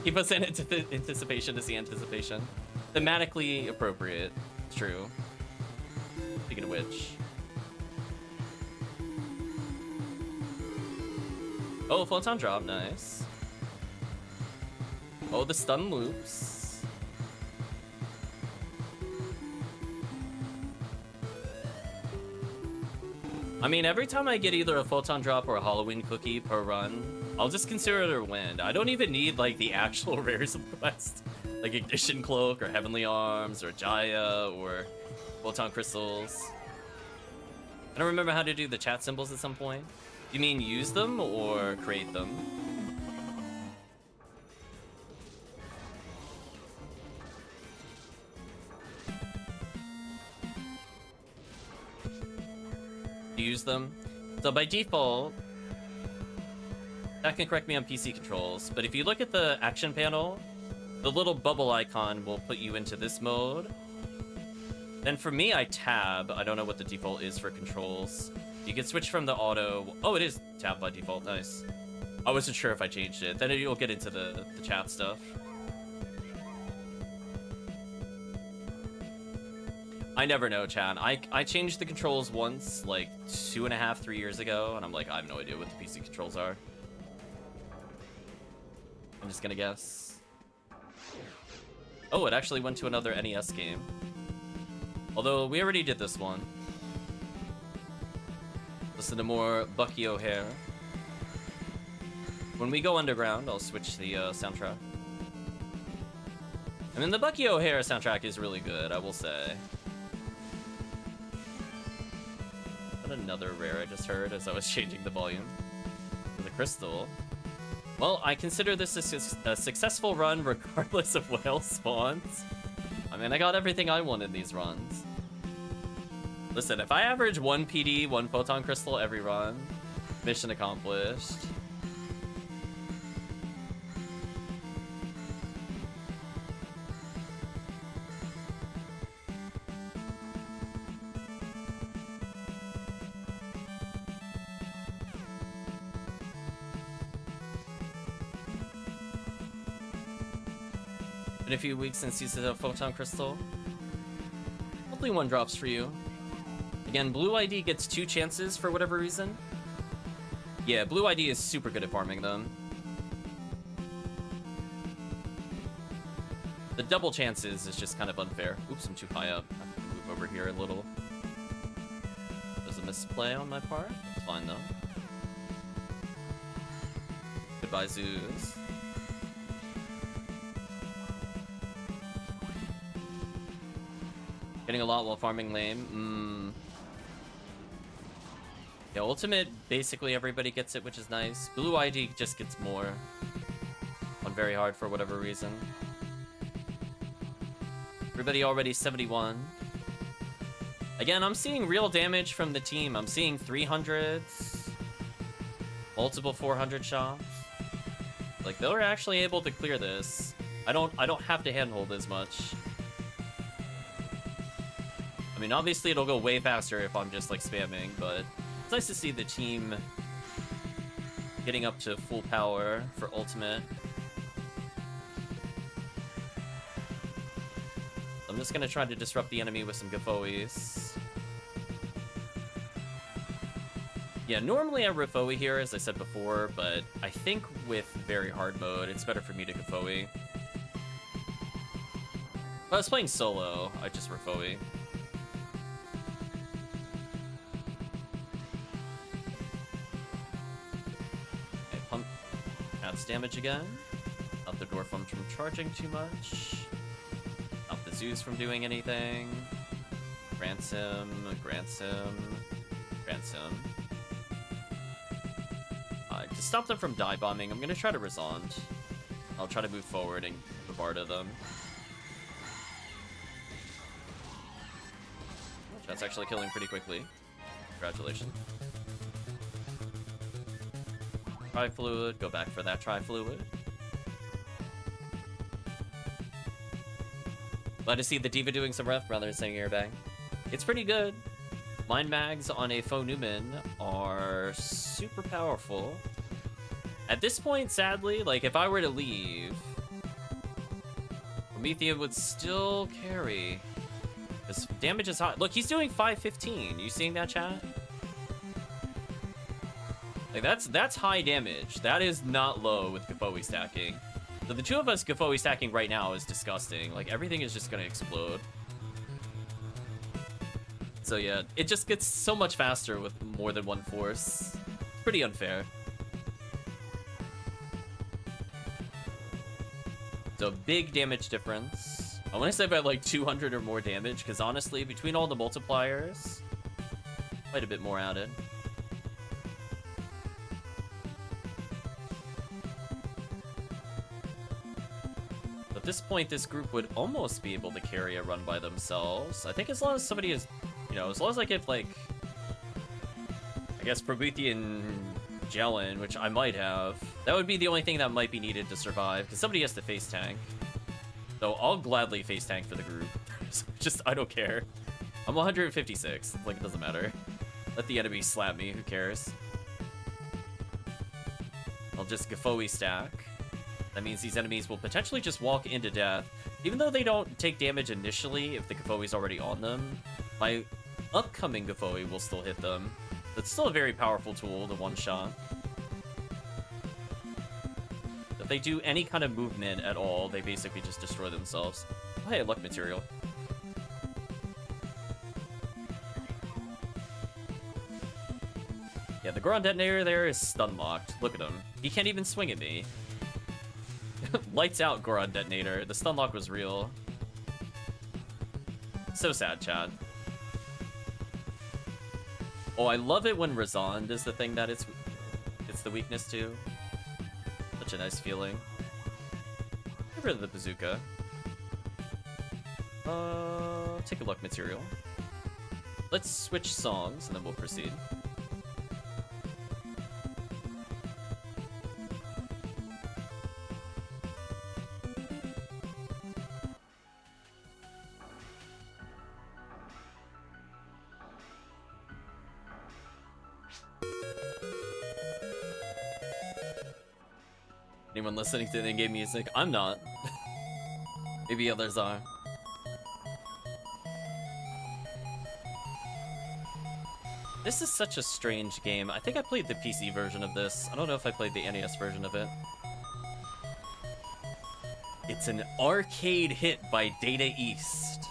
Keep us in anticipation to see anticipation. Thematically appropriate. It's true. Speaking of which. Oh, Photon Drop, nice. Oh, the stun loops. I mean, every time I get either a Photon Drop or a Halloween cookie per run, I'll just consider it a win. I don't even need, like, the actual rares of the quest. Like Ignition Cloak, or Heavenly Arms, or Jaya, or Photon Crystals. I don't remember how to do the chat symbols at some point. You mean use them, or create them? Use them. So by default, that can correct me on PC controls, but if you look at the action panel, the little bubble icon will put you into this mode. Then for me, I tab. I don't know what the default is for controls. You can switch from the auto. Oh, it is tab by default. Nice. I wasn't sure if I changed it. Then you'll get into the chat stuff. I never know, chat. I changed the controls once, like 2.5, 3 years ago, and I'm like, I have no idea what the PC controls are. I'm just gonna guess. Oh, it actually went to another NES game. Although, we already did this one. Listen to more Bucky O'Hare. When we go underground, I'll switch the soundtrack. I mean, the Bucky O'Hare soundtrack is really good, I will say. Another rare I just heard as I was changing the volume. For the crystal. Well, I consider this a successful run regardless of what else spawns. I mean, I got everything I want in these runs. Listen, if I average 1 PD, 1 Photon Crystal every run, mission accomplished. A few weeks since you said a Photon Crystal. Hopefully one drops for you. Again, Blue ID gets 2 chances for whatever reason. Yeah, Blue ID is super good at farming them. The double chances is just kind of unfair. Oops, I'm too high up. I have to move over here a little. There's a misplay on my part. It's fine though. Goodbye, Zoos. Getting a lot while farming lame. Yeah, ultimate, basically everybody gets it, which is nice. Blue ID just gets more on very hard for whatever reason. Everybody already 71. Again, I'm seeing real damage from the team. I'm seeing 300s, multiple 400 shots. Like, they were actually able to clear this. I don't have to handhold as much. I mean, obviously it'll go way faster if I'm just like spamming, but it's nice to see the team getting up to full power for ultimate. I'm just gonna try to disrupt the enemy with some Gafoes. Yeah, normally I Rifoe here, as I said before, but I think with very hard mode, it's better for me to Gifoe. If I was playing solo, I'd just Rifoe. Okay, pump adds damage again. Not the Dwarfum from charging too much. Not the Zeus from doing anything. Grants him, grants him, grants him. To stop them from die bombing, I'm gonna try to Resond. I'll try to move forward and Barda them. That's actually killing pretty quickly. Congratulations. Tri-Fluid, go back for that Tri-Fluid. Glad to see the Diva doing some ref rather than saying airbag. It's pretty good. Mind mags on a faux Newman are super powerful. At this point, sadly, like if I were to leave, Promethean would still carry. His damage is hot. Look, he's doing 515. You seeing that, chat? Like that's high damage. That is not low with Gifoe stacking. So the two of us Gifoe stacking right now is disgusting. Like everything is just gonna explode. So yeah, it just gets so much faster with more than one force. It's pretty unfair. So big damage difference. I want to say about like 200 or more damage, because honestly, between all the multipliers, quite a bit more added. At this point, this group would almost be able to carry a run by themselves. I think as long as somebody is, you know, as long as I get like, I guess Promethean Jellin, which I might have, that would be the only thing that might be needed to survive, because somebody has to face tank. So I'll gladly face tank for the group. Just, I don't care. I'm 156, like it doesn't matter. Let the enemy slap me, who cares? I'll just Gifoe stack. That means these enemies will potentially just walk into death. Even though they don't take damage initially if the Gifoe's already on them, my upcoming Gifoe will still hit them. That's still a very powerful tool to one-shot. If they do any kind of movement at all, they basically just destroy themselves. Oh, hey, luck material. Yeah, the Goron Detonator there is stun-locked. Look at him. He can't even swing at me. Lights out, Goron Detonator. The stun lock was real. So sad, Chad. Oh, I love it when Resond is the thing that it's the weakness to. Such a nice feeling. Get rid of the bazooka. Take a luck material. Let's switch songs and then we'll proceed. Anyone listening to the in-game music? I'm not. Maybe others are. This is such a strange game. I think I played the PC version of this. I don't know if I played the NES version of it. It's an arcade hit by Data East.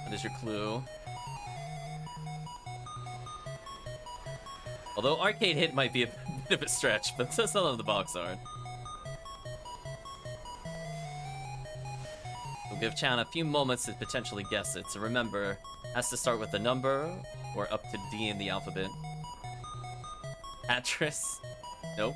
That is your clue. Although arcade hit might be a bit of a stretch, but that's not on the box art. We'll give Chan a few moments to potentially guess it, so remember, has to start with a number or up to D in the alphabet. Atris? Nope.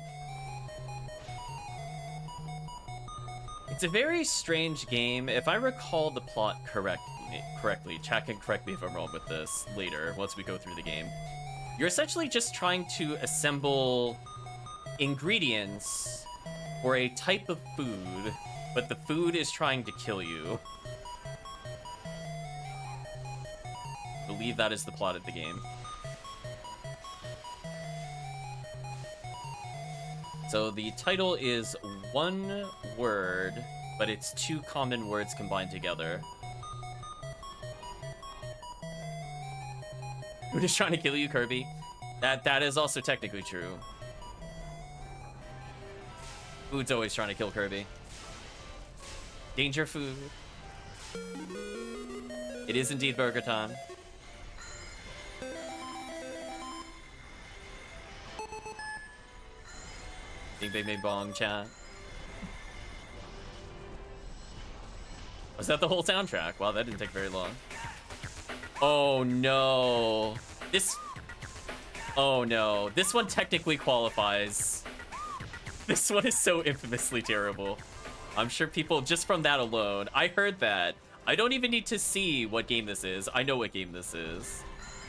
It's a very strange game. If I recall the plot correctly, Chat can correct me if I'm wrong with this later, once we go through the game. You're essentially just trying to assemble ingredients for a type of food, but the food is trying to kill you. I believe that is the plot of the game. So the title is one word, but it's two common words combined together. Food is trying to kill you, Kirby. That is also technically true. Food's always trying to kill Kirby. Danger food. It is indeed burger time. Bing bing bing bong chat. Was that the whole soundtrack? Wow, that didn't take very long. Oh no. Oh no. This one technically qualifies. This one is so infamously terrible. I'm sure people, just from that alone, I heard that. I don't even need to see what game this is. I know what game this is.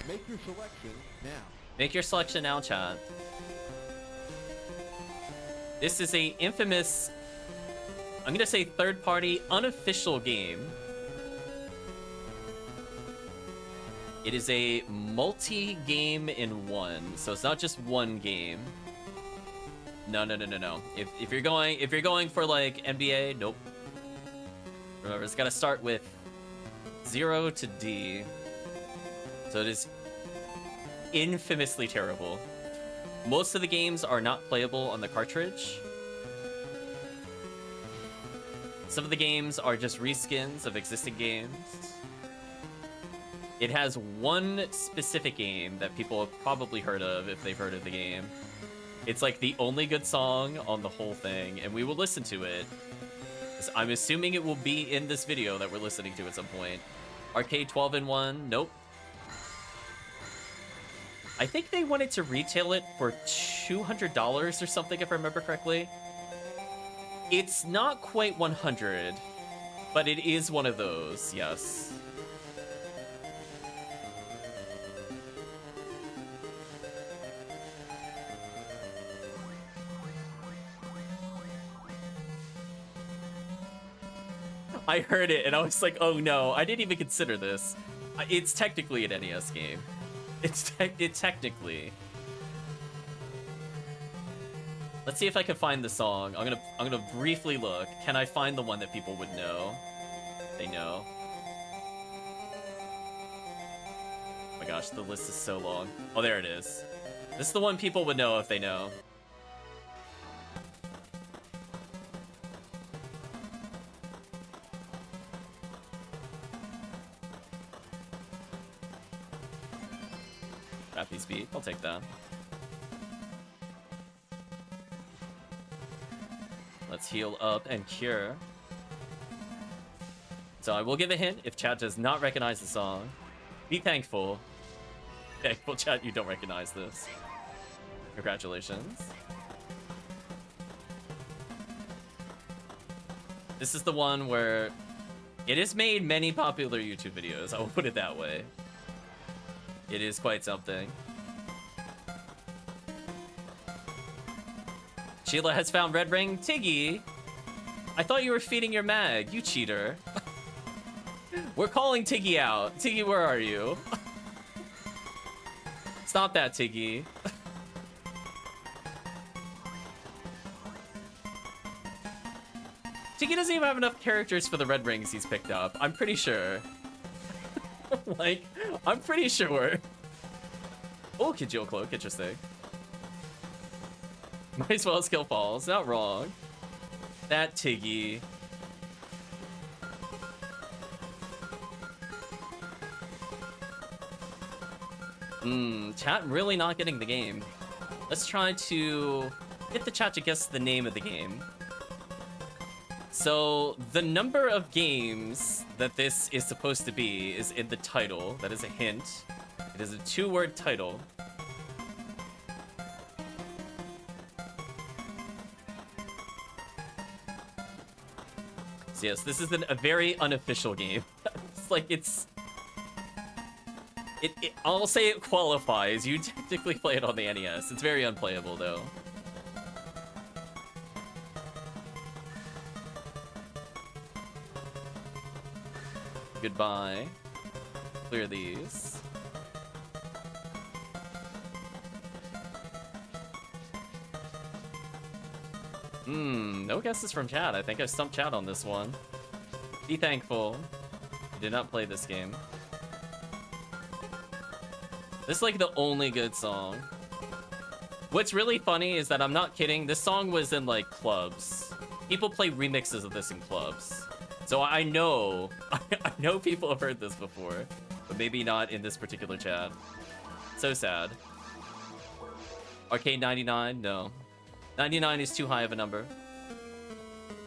Make your selection now. Make your selection now, chat. This is a infamous, I'm gonna say third-party, unofficial game. It is a multi-game in one, so it's not just one game. No. If you're going for like NBA, nope. Remember, it's gotta start with 0 to D. So it is infamously terrible. Most of the games are not playable on the cartridge. Some of the games are just reskins of existing games. It has one specific game that people have probably heard of if they've heard of the game. It's like the only good song on the whole thing, and we will listen to it. I'm assuming it will be in this video that we're listening to at some point. Arcade 12-in-1, nope. I think they wanted to retail it for $200 or something, if I remember correctly. It's not quite 100, but it is one of those, yes. I heard it and I was like, oh no, I didn't even consider this. It's technically an NES game. It technically. Let's see if I can find the song. I'm gonna briefly look. Can I find the one that people would know? They know. Oh my gosh, the list is so long. Oh, there it is. This is the one people would know if they know. Crappy speed. I'll take that. Let's heal up and cure. So I will give a hint if chat does not recognize the song. Be thankful. Thankful chat you don't recognize this. Congratulations. This is the one where it has made many popular YouTube videos. I will put it that way. It is quite something. Sheila has found Red Ring. Tiggy, I thought you were feeding your mag. You cheater. We're calling Tiggy out. Tiggy, where are you? Stop that, Tiggy. Tiggy doesn't even have enough characters for the Red Rings he's picked up. I'm pretty sure. Like, I'm pretty sure. Oh, Kidjil Cloak, interesting. Might as well skill falls, not wrong. That Tiggy. Chat really not getting the game. Let's try to get the chat to guess the name of the game. So, the number of games that this is supposed to be is in the title. That is a hint. It is a 2-word title. So yes, this is a very unofficial game. It's like, I'll say it qualifies. You technically play it on the NES. It's very unplayable, though. Goodbye. Clear these. No guesses from chat. I think I stumped chat on this one. Be thankful. I did not play this game. This is like the only good song. What's really funny is that I'm not kidding. This song was in like clubs. People play remixes of this in clubs. So I know, I know people have heard this before, but maybe not in this particular chat. So sad. Arcade 99? No. 99 is too high of a number.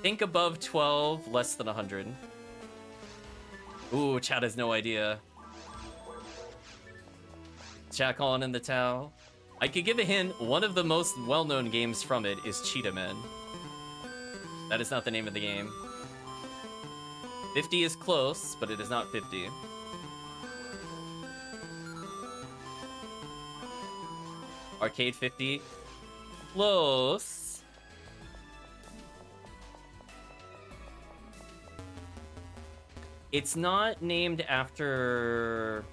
Think above 12, less than 100. Ooh, chat has no idea. Chat calling in the towel. I could give a hint. One of the most well-known games from it is Cheetah Men. That is not the name of the game. 50 is close, but it is not 50. Arcade 50. Close. It's not named after...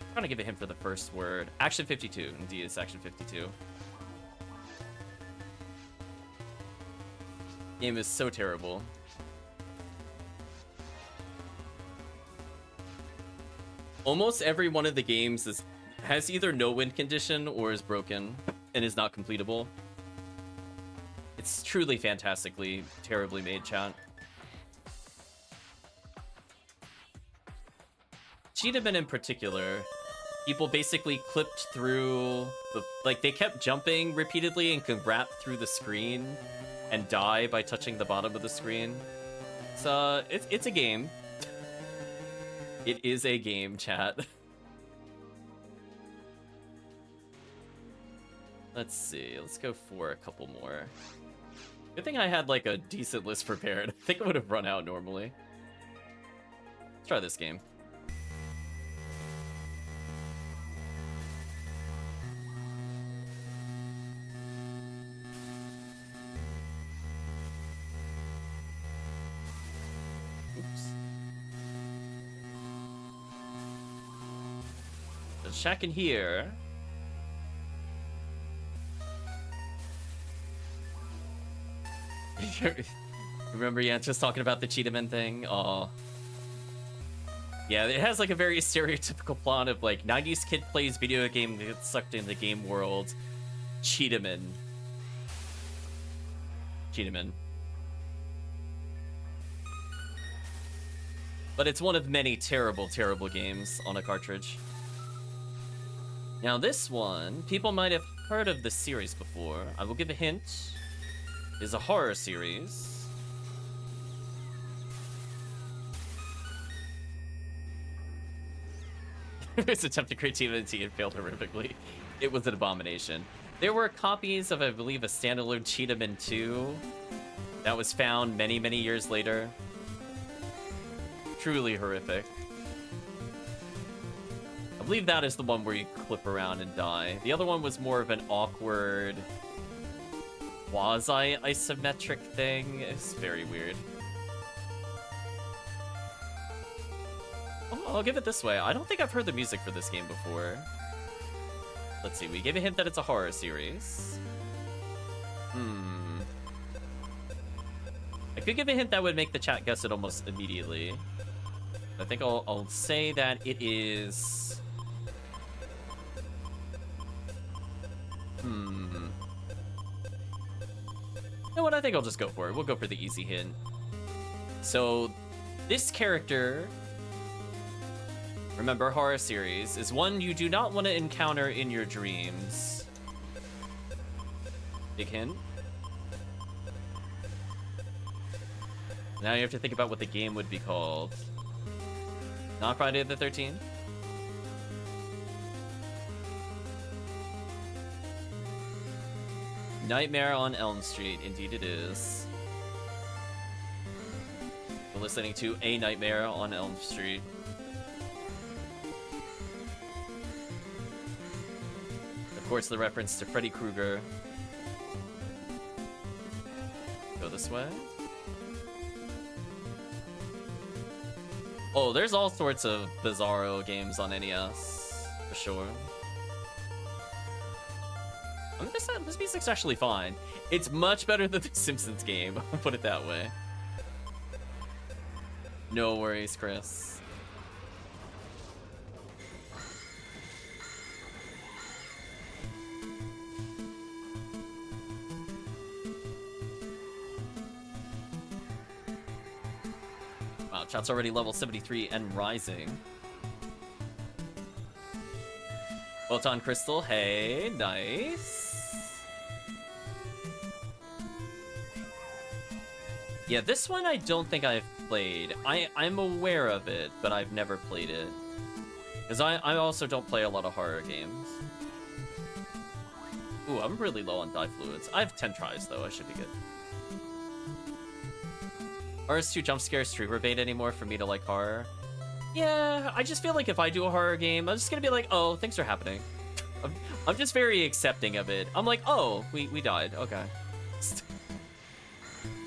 I'm trying to give a hint for the first word. Action 52. Indeed, it's Action 52. Game is so terrible. Almost every one of the games has either no win condition or is broken and is not completable. It's truly fantastically, terribly made, chat. Cheetah Men in particular, people basically clipped through the... Like, they kept jumping repeatedly and could wrap through the screen and die by touching the bottom of the screen. So, it's a game. It is a game, chat. Let's see. Let's go for a couple more. Good thing I had, like, a decent list prepared. I think it would have run out normally. Let's try this game. Check in here. Remember Yantra's talking about the Cheetah Men thing? Aw. Yeah, it has like a very stereotypical plot of like 90s kid plays video game, gets sucked into the game world. Cheetah Men. Cheetah Men. But it's one of many terrible, terrible games on a cartridge. Now this one, people might have heard of the series before. I will give a hint. It is a horror series. Its attempt to create TMNT and failed horrifically. It was an abomination. There were copies of, I believe, a standalone Cheetah Men 2 that was found many, many years later. Truly horrific. I believe that is the one where you clip around and die. The other one was more of an awkward, quasi-isometric thing. It's very weird. Oh, I'll give it this way. I don't think I've heard the music for this game before. Let's see. We gave a hint that it's a horror series. I could give a hint that would make the chat guess it almost immediately. I think I'll say that it is... You know what? I think I'll just go for it. We'll go for the easy hint. So, this character, remember, horror series, is one you do not want to encounter in your dreams. Big hint. Now you have to think about what the game would be called. Not Friday the 13th? Nightmare on Elm Street, indeed it is. We're listening to A Nightmare on Elm Street. Of course, the reference to Freddy Krueger. Go this way. Oh, there's all sorts of bizarro games on NES, for sure. I mean, this music's actually fine. It's much better than the Simpsons game, I'll put it that way. No worries, Chris. Wow, chat's already level 73 and rising. Photon Crystal, hey, nice. Yeah, this one I don't think I've played. I'm aware of it, but I've never played it. Because I also don't play a lot of horror games. Ooh, I'm really low on die fluids. I have 10 tries, though. I should be good. RS2 jump scare streamer bait anymore for me to like horror? Yeah, I just feel like if I do a horror game, I'm just gonna be like, oh, things are happening. I'm just very accepting of it. I'm like, oh, we died. Okay.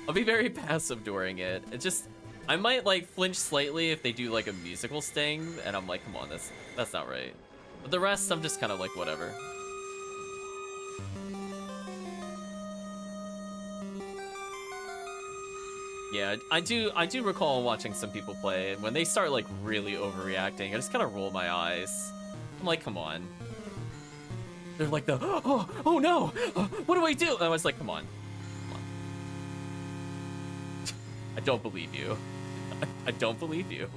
I'll be very passive during it. It just, I might like flinch slightly if they do like a musical sting, and I'm like, come on, that's not right. But the rest, I'm just kind of like, whatever. Yeah, I do recall watching some people play, and when they start like really overreacting, I just kind of roll my eyes. I'm like, come on. They're like oh no, what do I do? And I was like, come on. I don't believe you. I don't believe you.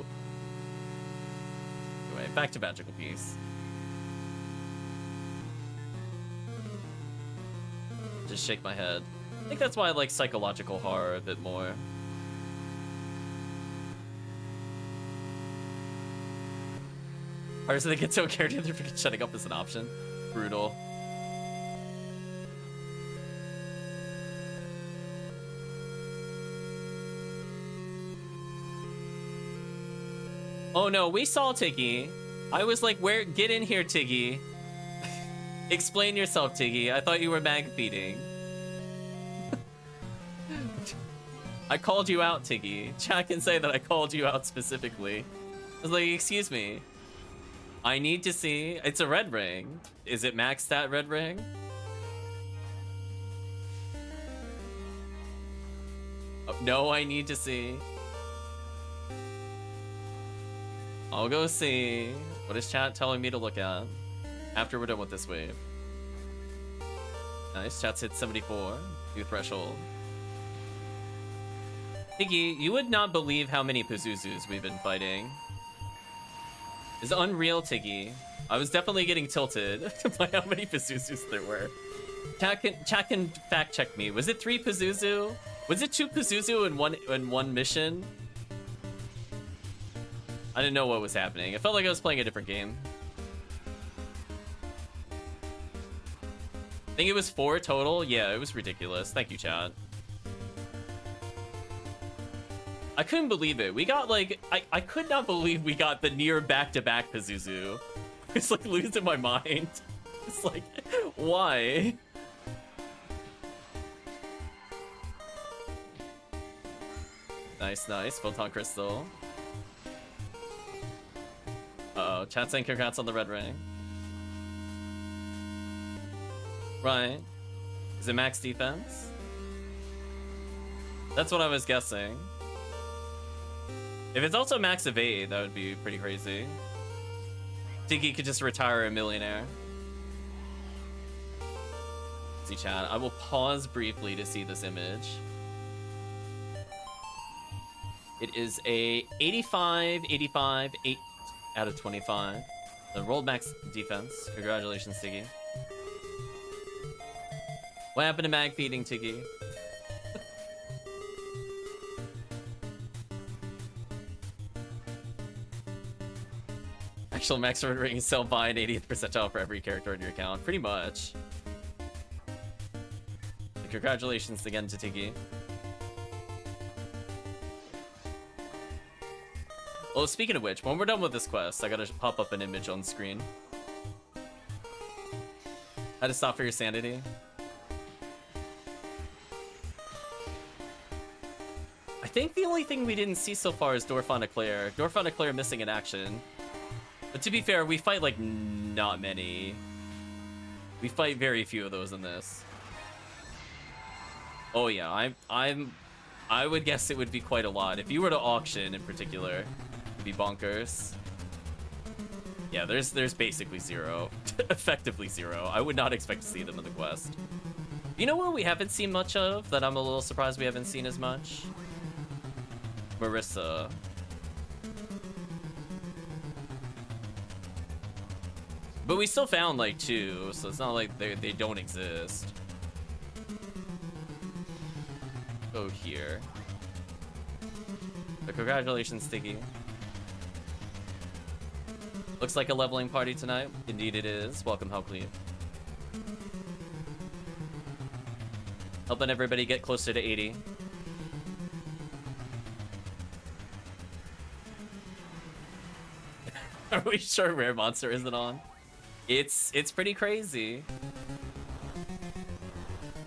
Anyway, back to Magical Piece. Just shake my head. I think that's why I like psychological horror a bit more. Or so they get so character they're freaking shutting up as an option. Brutal. Oh no, we saw Tiggy. I was like, where? Get in here, Tiggy. Explain yourself, Tiggy. I thought you were mag feeding. I called you out, Tiggy. Chat can say that I called you out specifically. I was like, excuse me. I need to see. It's a red ring. Is it max stat red ring? Oh, no, I need to see. I'll go see. What is chat telling me to look at after we're done with this wave? Nice. Chat's hit 74. New threshold. Tiggy, you would not believe how many Pazuzus we've been fighting. It's unreal, Tiggy. I was definitely getting tilted by how many Pazuzus there were. Chat can fact check me. Was it 3 Pazuzu? Was it 2 Pazuzu in one mission? I didn't know what was happening. It felt like I was playing a different game. I think it was 4 total. Yeah, it was ridiculous. Thank you, chat. I couldn't believe it. We got like, I could not believe we got the near back-to-back Pazuzu. It's like losing my mind. It's like, why? Nice, nice. Photon Crystal. Uh-oh. Chat saying congrats on the red ring. Right. Is it max defense? That's what I was guessing. If it's also max evade, that would be pretty crazy. Tiggy could just retire a millionaire. See, chat. I will pause briefly to see this image. It is a 85, 85, 8 out of 25. The rolled max defense. Congratulations, Tiggy. What happened to mag feeding, Tiggy? Actual max red ring is sell by an 80th percentile for every character in your account. Pretty much. And congratulations again to Tiggy. Well, speaking of which, when we're done with this quest, I gotta pop up an image on screen. How to stop for your sanity. I think the only thing we didn't see so far is Dorfana-Claire. Dorfana-Claire missing in action. But to be fair, we fight like not many. We fight very few of those in this. Oh yeah, I would guess it would be quite a lot. If you were to auction in particular, it'd be bonkers. Yeah, there's basically 0. Effectively 0. I would not expect to see them in the quest. You know what we haven't seen much of that I'm a little surprised we haven't seen as much? Marissa. But we still found like 2, so it's not like they don't exist. Go here. But congratulations, Sticky. Looks like a leveling party tonight. Indeed it is. Welcome, Helcleave. Helping everybody get closer to 80. Are we sure Rare Monster isn't on? It's pretty crazy.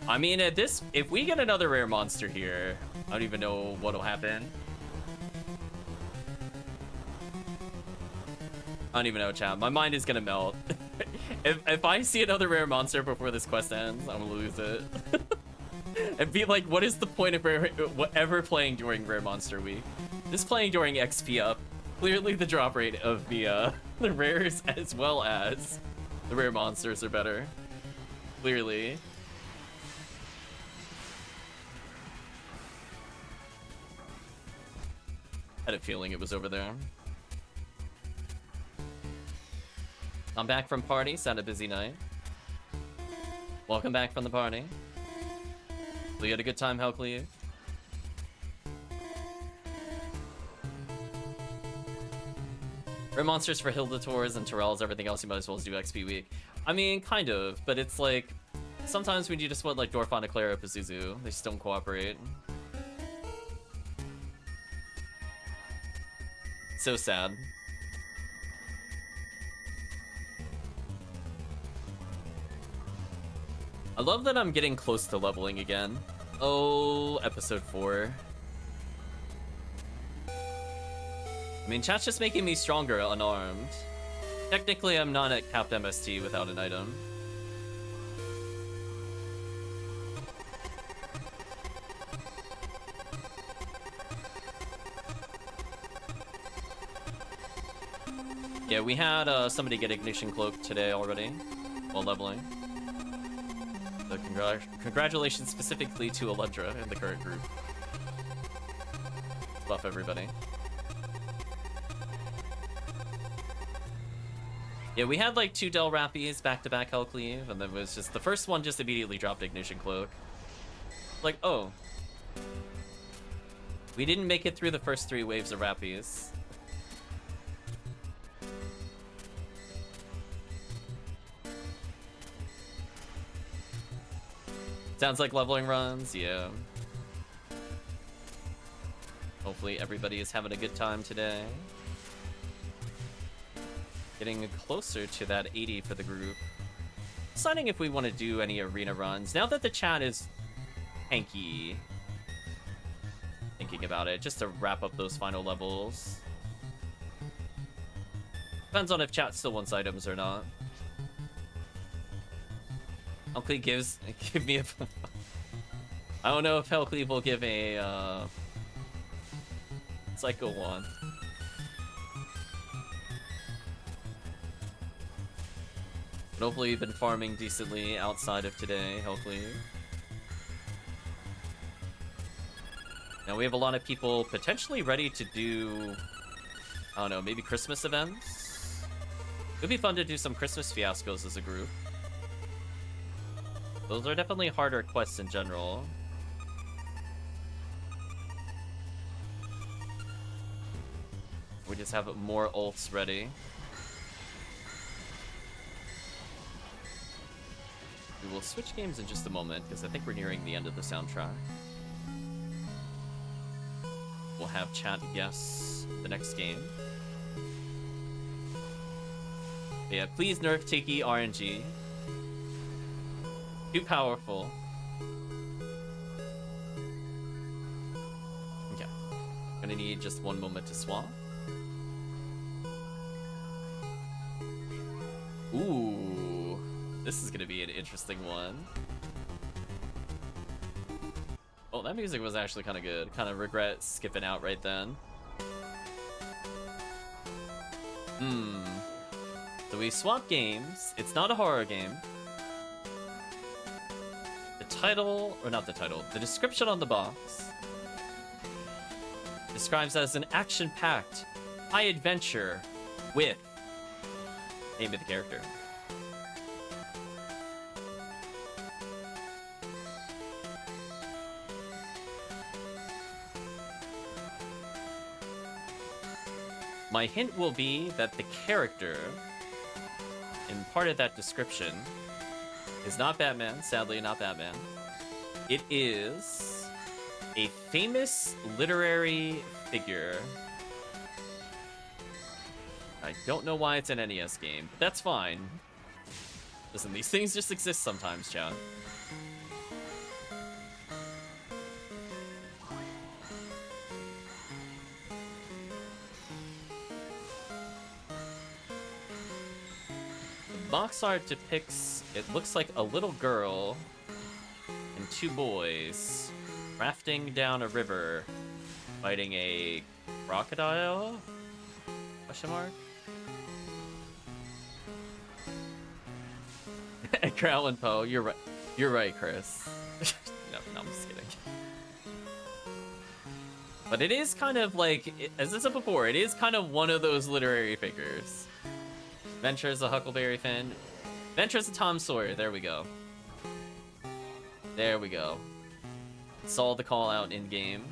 I mean, at this, if we get another Rare Monster here, I don't even know what'll happen. I don't even know, chat. My mind is gonna melt. If I see another Rare Monster before this quest ends, I'm gonna lose it. And be like, what is the point of ever playing during Rare Monster Week? Just playing during XP up. Clearly the drop rate of the rares as well as the rare monsters are better. Clearly. Had a feeling it was over there. I'm back from party. It's had a busy night. Welcome back from the party. So you had a good time, Helcleave? Rare monsters for Hilda Tours and Terrells, everything else you might as well do XP week. I mean, kind of, but it's like, sometimes when you just want like Dorfana, Clara, Pazuzu, they just don't cooperate. So sad. I love that I'm getting close to leveling again. Oh, episode 4. I mean, chat's just making me stronger unarmed. Technically, I'm not at capped MST without an item. Yeah, we had somebody get Ignition Cloak today already while leveling. So congratulations specifically to Alundra in the current group. Let's buff everybody. Yeah, we had like 2 Del Rappies back-to-back Helcleave, and then was just the first one just immediately dropped Ignition Cloak. Like, oh. We didn't make it through the first 3 waves of Rappies. Sounds like leveling runs, yeah. Hopefully everybody is having a good time today. Getting closer to that 80 for the group. Deciding if we want to do any arena runs. Now that the chat is hanky, thinking about it, just to wrap up those final levels. Depends on if chat still wants items or not. Helcleave give me a... I don't know if Helcleave will give a Psycho 1. But hopefully you've been farming decently outside of today, Helcleave. Now we have a lot of people potentially ready to do, I don't know, maybe Christmas events? It would be fun to do some Christmas fiascos as a group. Those are definitely harder quests in general. We just have more ults ready. We will switch games in just a moment, because I think we're nearing the end of the soundtrack. We'll have chat guess the next game. But yeah, please nerf Tiki RNG. Too powerful. Okay. Gonna need just one moment to swap. Ooh. This is gonna be an interesting one. Oh, that music was actually kind of good. Kind of regret skipping out right then. So we swap games. It's not a horror game. The title, or not the title, the description on the box describes it as an action-packed high adventure with name of the character. My hint will be that the character in part of that description is not Batman, sadly not Batman. It is a famous literary figure. I don't know why it's an NES game, but that's fine. Listen, these things just exist sometimes, chat. Box art depicts, it looks like a little girl and two boys rafting down a river, fighting a crocodile? Question mark? Edgar Allan Poe, you're right. You're right, Chris. No, I'm just kidding. But it is kind of like, as I said before, it is kind of one of those literary figures. Venture's a Huckleberry Finn. Venture's a Tom Sawyer. There we go. There we go. Saw the call out in game.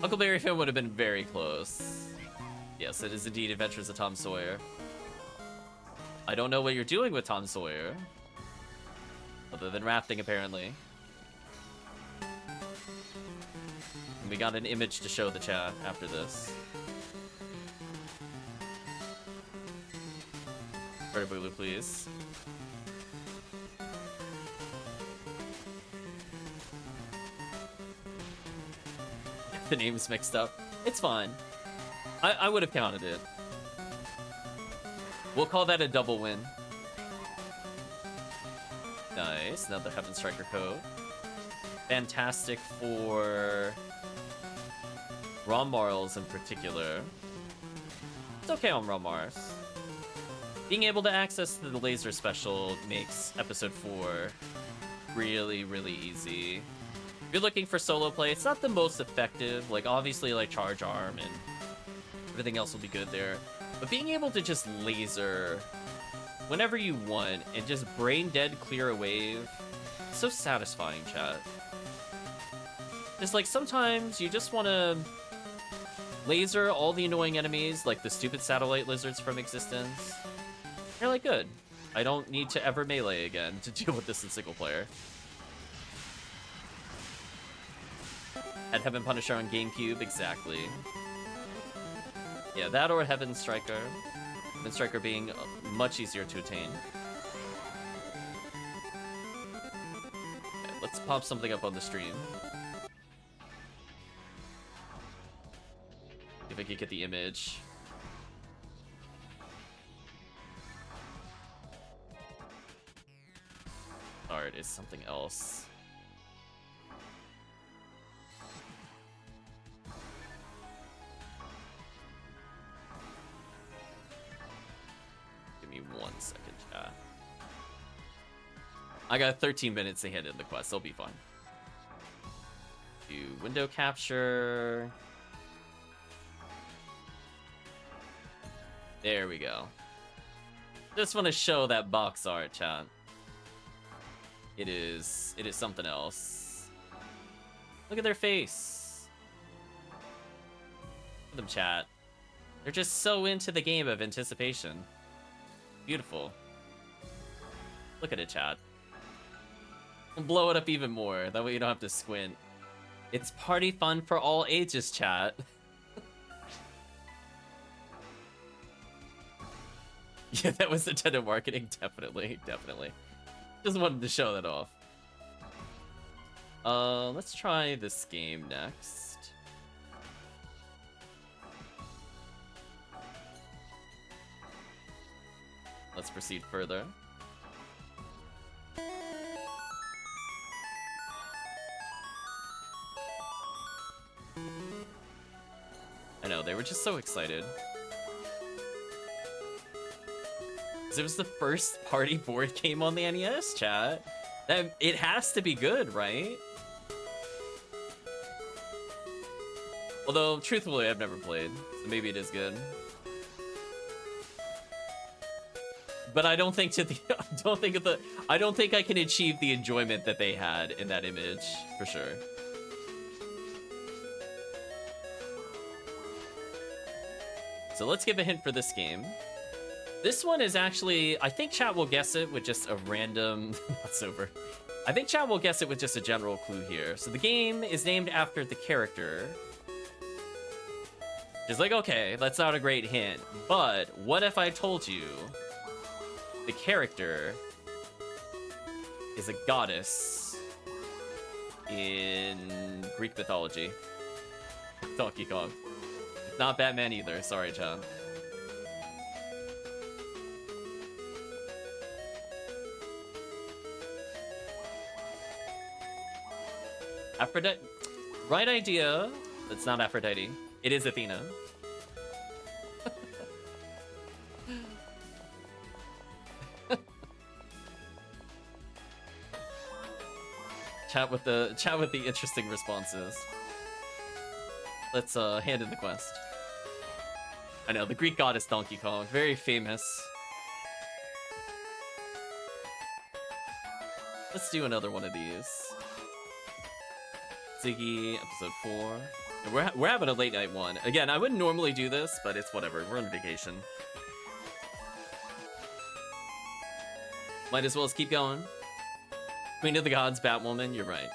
Huckleberry Finn would have been very close. Yes, it is indeed Adventures of Tom Sawyer. I don't know what you're doing with Tom Sawyer, other than rafting, apparently. And we got an image to show the chat after this. Boogaloo, please. The name's mixed up. It's fine. I would have counted it. We'll call that a double win. Nice. Another Heaven Striker code. Fantastic for Ron Marls in particular. It's okay on Ron Mars. Being able to access the laser special makes episode 4 really, really easy. If you're looking for solo play, it's not the most effective. Like, obviously, like, charge arm and everything else will be good there. But being able to just laser whenever you want and just brain dead clear a wave, it's so satisfying, chat. It's like sometimes you just want to laser all the annoying enemies, like the stupid satellite lizards from Existence. You're like, good. I don't need to ever melee again to deal with this in single player. At Heaven Punisher on GameCube, exactly. Yeah, that or Heaven Striker. Heaven Striker being much easier to attain. Okay, let's pop something up on the stream. If I could get the image. Art is something else. Give me 1 second, chat. I got 13 minutes to hand in the quest. They'll be fun. Do window capture. There we go. Just want to show that box art, chat. It is something else. Look at their face. Look at them, chat. They're just so into the game of anticipation. Beautiful. Look at it, chat. We'll blow it up even more. That way you don't have to squint. It's party fun for all ages, chat. Yeah, that was Nintendo marketing. Definitely, definitely. Just wanted to show that off. Let's try this game next. Let's proceed further. I know, they were just so excited. It was the first party board game on the NES, chat. It has to be good, right? Although, truthfully, I've never played, so maybe it is good. But I don't think I don't think I can achieve the enjoyment that they had in that image, for sure. So let's give a hint for this game. This one is actually, I think chat will guess it with just a random, not sober. I think chat will guess it with just a general clue here. So the game is named after the character. Just like, okay, that's not a great hint. But what if I told you the character is a goddess in Greek mythology? Donkey Kong. Not Batman either, sorry, John. Aphrodite. Right idea. It's not Aphrodite. It is Athena. Chat with the interesting responses. Let's hand in the quest. I know, the Greek goddess Donkey Kong, very famous. Let's do another one of these. Ziggy, episode 4. And we're having a late night one. Again, I wouldn't normally do this, but it's whatever. We're on vacation. Might as well keep going. Queen of the Gods, Batwoman, you're right.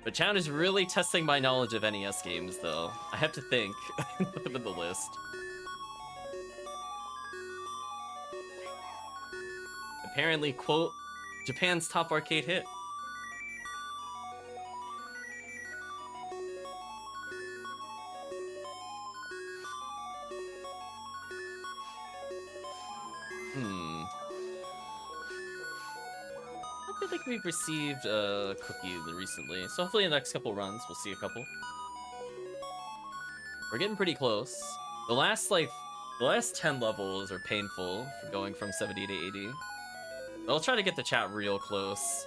But chat is really testing my knowledge of NES games, though. I have to think. Put them in the list. Apparently, quote, Japan's top arcade hit. I don't think we've received a cookie recently, so hopefully in the next couple runs we'll see a couple. We're getting pretty close. The last 10 levels are painful for going from 70 to 80. But I'll try to get the chat real close.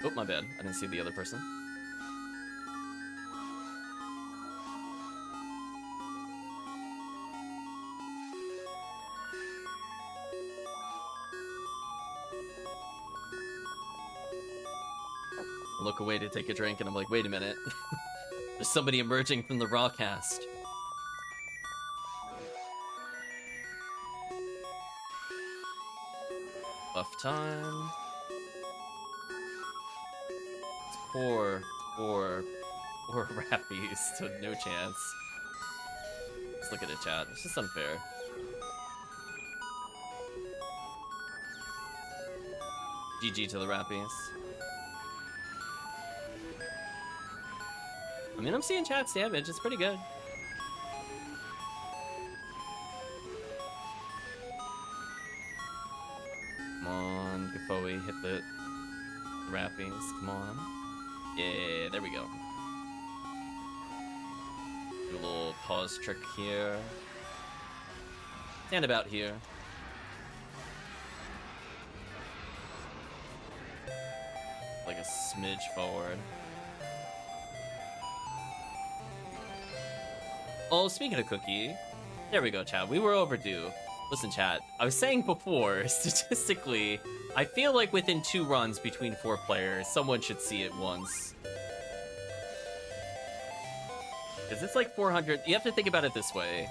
Oh, my bad. I didn't see the other person. I look away to take a drink and I'm like, wait a minute. There's somebody emerging from the raw cast. Buff time. It's poor Rappies, so no chance. Let's look at it, chat. It's just unfair. GG to the Rappies. I mean, I'm seeing chat's damage. It's pretty good. Come on, Gafoe, hit the Rappies. Come on. Yeah, there we go. Do a little pause trick here. Stand about here. Like a smidge forward. Oh, speaking of cookie, there we go, chat. We were overdue. Listen, chat, I was saying before, statistically, I feel like within 2 runs between 4 players, someone should see it once. Because it's like 400. You have to think about it this way.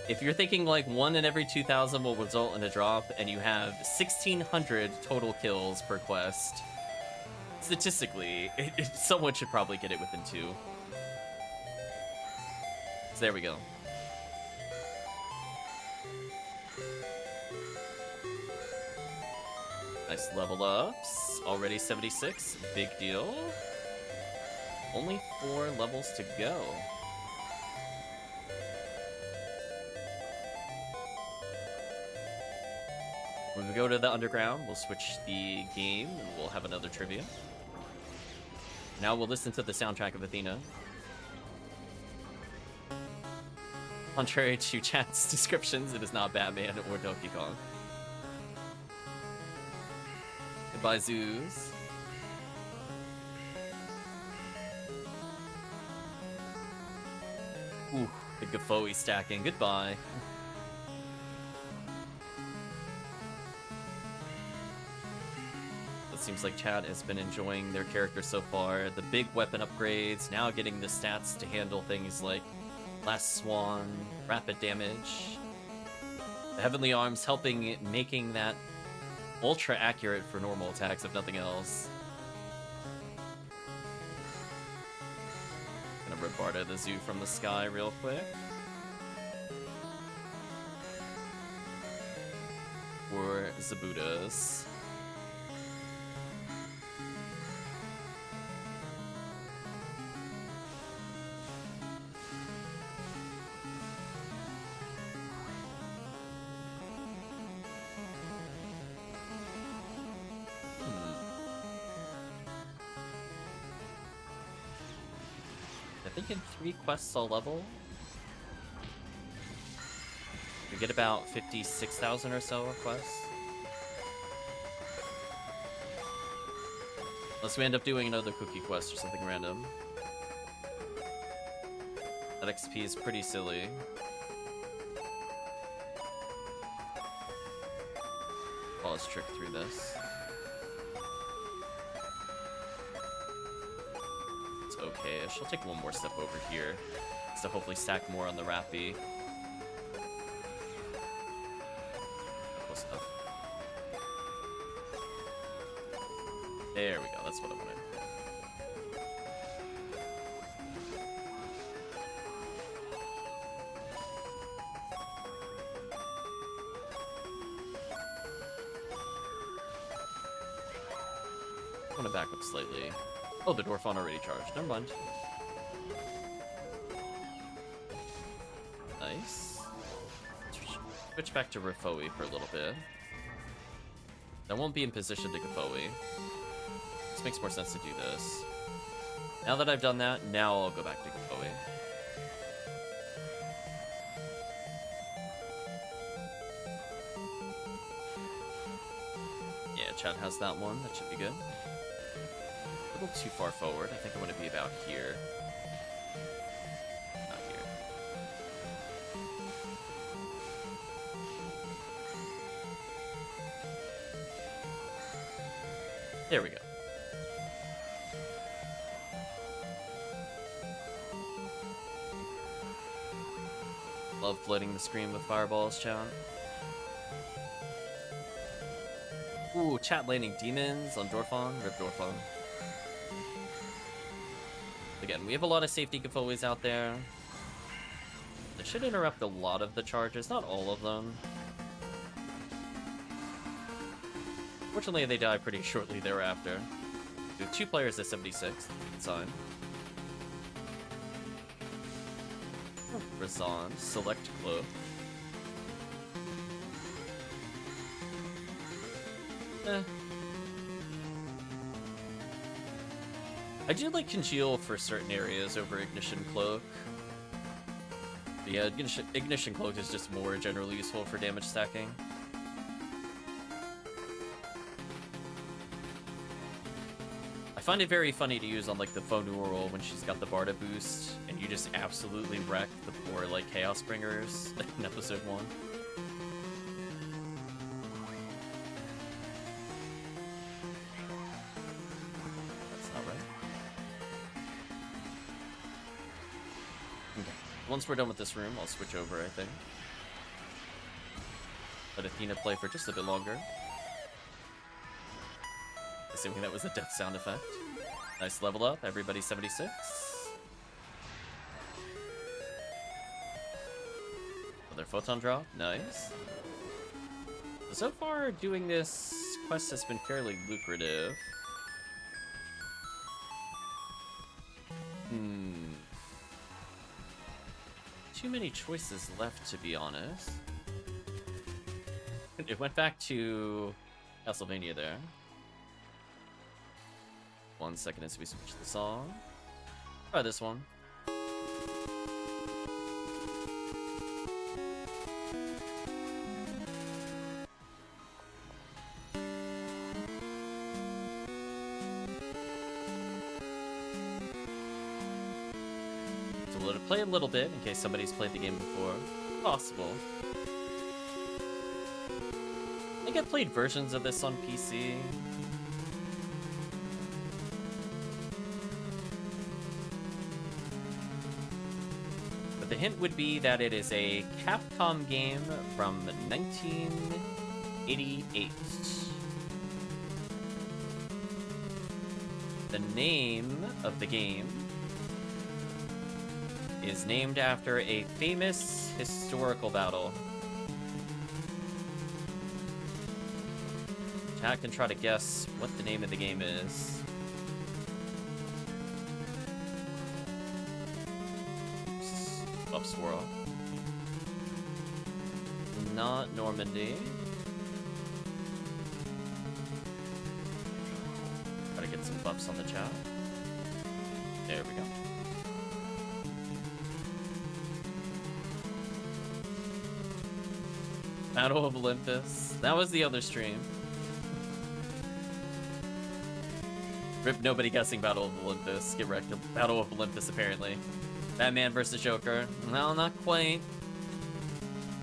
If you're thinking like 1 in every 2,000 will result in a drop, and you have 1,600 total kills per quest, statistically, someone should probably get it within 2. So there we go. Nice level ups. Already 76. Big deal. Only 4 levels to go. When we go to the underground, we'll switch the game and we'll have another trivia. Now we'll listen to the soundtrack of Athena. Contrary to chat's descriptions, it is not Batman or Donkey Kong. Goodbye, zoos. Ooh, the Gaffoe stacking. Goodbye. It seems like chat has been enjoying their character so far. The big weapon upgrades, now getting the stats to handle things like Last Swan, rapid damage. The Heavenly Arms helping making that ultra accurate for normal attacks, if nothing else. Gonna Robarda the zoo from the sky real quick. For Zabutas. I think in 3 quests I'll level. We get about 56,000 or so quests. Unless we end up doing another cookie quest or something random. That XP is pretty silly. Pause trick through this. Okay, she'll take one more step over here to hopefully stack more on the Rappy. Close enough. There we go, that's what I wanted. I want to back up slightly. Oh, the Dwarfon already charged. Never mind. Nice. Switch back to Gaffoe for a little bit. I won't be in position to Gaffoe. This makes more sense to do this. Now that I've done that, now I'll go back to Gaffoe. Yeah, chat has that one. That should be good. A little too far forward. I think I want to be about here. Not here. There we go. Love flooding the screen with fireballs, chat. Ooh, chat landing demons on Dwarfon. Rip Dwarfon. Again, we have a lot of safety Gaffoes out there. They should interrupt a lot of the charges, not all of them. Fortunately, they die pretty shortly thereafter. We have 2 players at 76. Good sign. Razan, select cloak. I do like Congeal for certain areas over Ignition Cloak. But yeah, Ignition Cloak is just more generally useful for damage stacking. I find it very funny to use on like the Fonurl when she's got the Barda boost, and you just absolutely wreck the poor like Chaos Bringers in episode 1. Once we're done with this room, I'll switch over, I think. Let Athena play for just a bit longer. Assuming that was a death sound effect. Nice level up, everybody 76. Another photon drop, nice. So far, doing this quest has been fairly lucrative. Too many choices left, to be honest. It went back to Castlevania there. 1 second as we switch the song. Try this one. play a little bit in case somebody's played the game before. Possible. I think I've played versions of this on PC. But the hint would be that it is a Capcom game from 1988. The name of the game is named after a famous historical battle. Chat can try to guess what the name of the game is. Oops. Buff swirl. Not Normandy. Gotta get some buffs on the chat. There we go. Battle of Olympus. That was the other stream. Rip, nobody guessing Battle of Olympus. Get wrecked. Battle of Olympus, apparently. Batman versus Joker. No, not quite.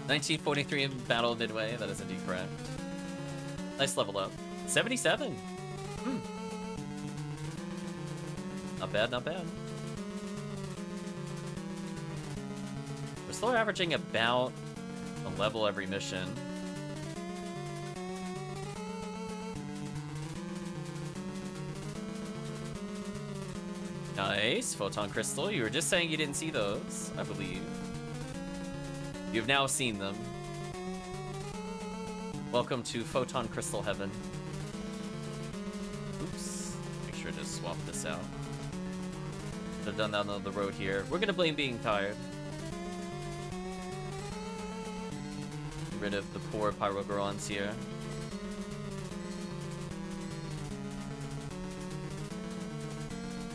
1943 Battle of Midway. That is indeed correct. Nice level up. 77. Not bad, not bad. We're still averaging about a level every mission. Nice. Photon Crystal. You were just saying you didn't see those, I believe. You've now seen them. Welcome to Photon Crystal Heaven. Oops. Make sure to swap this out. Should have done that on the road here. We're gonna blame being tired. Get rid of the poor Pyrogorons here.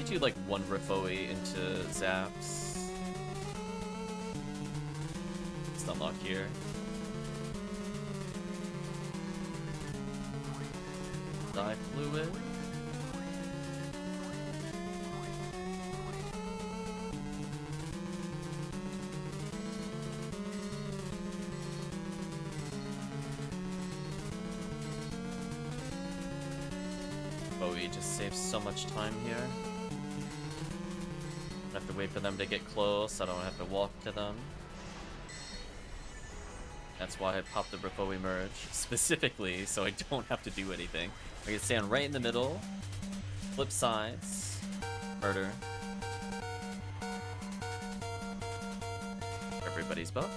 Do like one Rifoi into Zaps. It's unlocked here. Dye fluid. Bowie just saves so much time here. I have to wait for them to get close. I don't have to walk to them. That's why I popped the Rifoi merge specifically, so I don't have to do anything. I can stand right in the middle, flip sides, murder. Everybody's buff.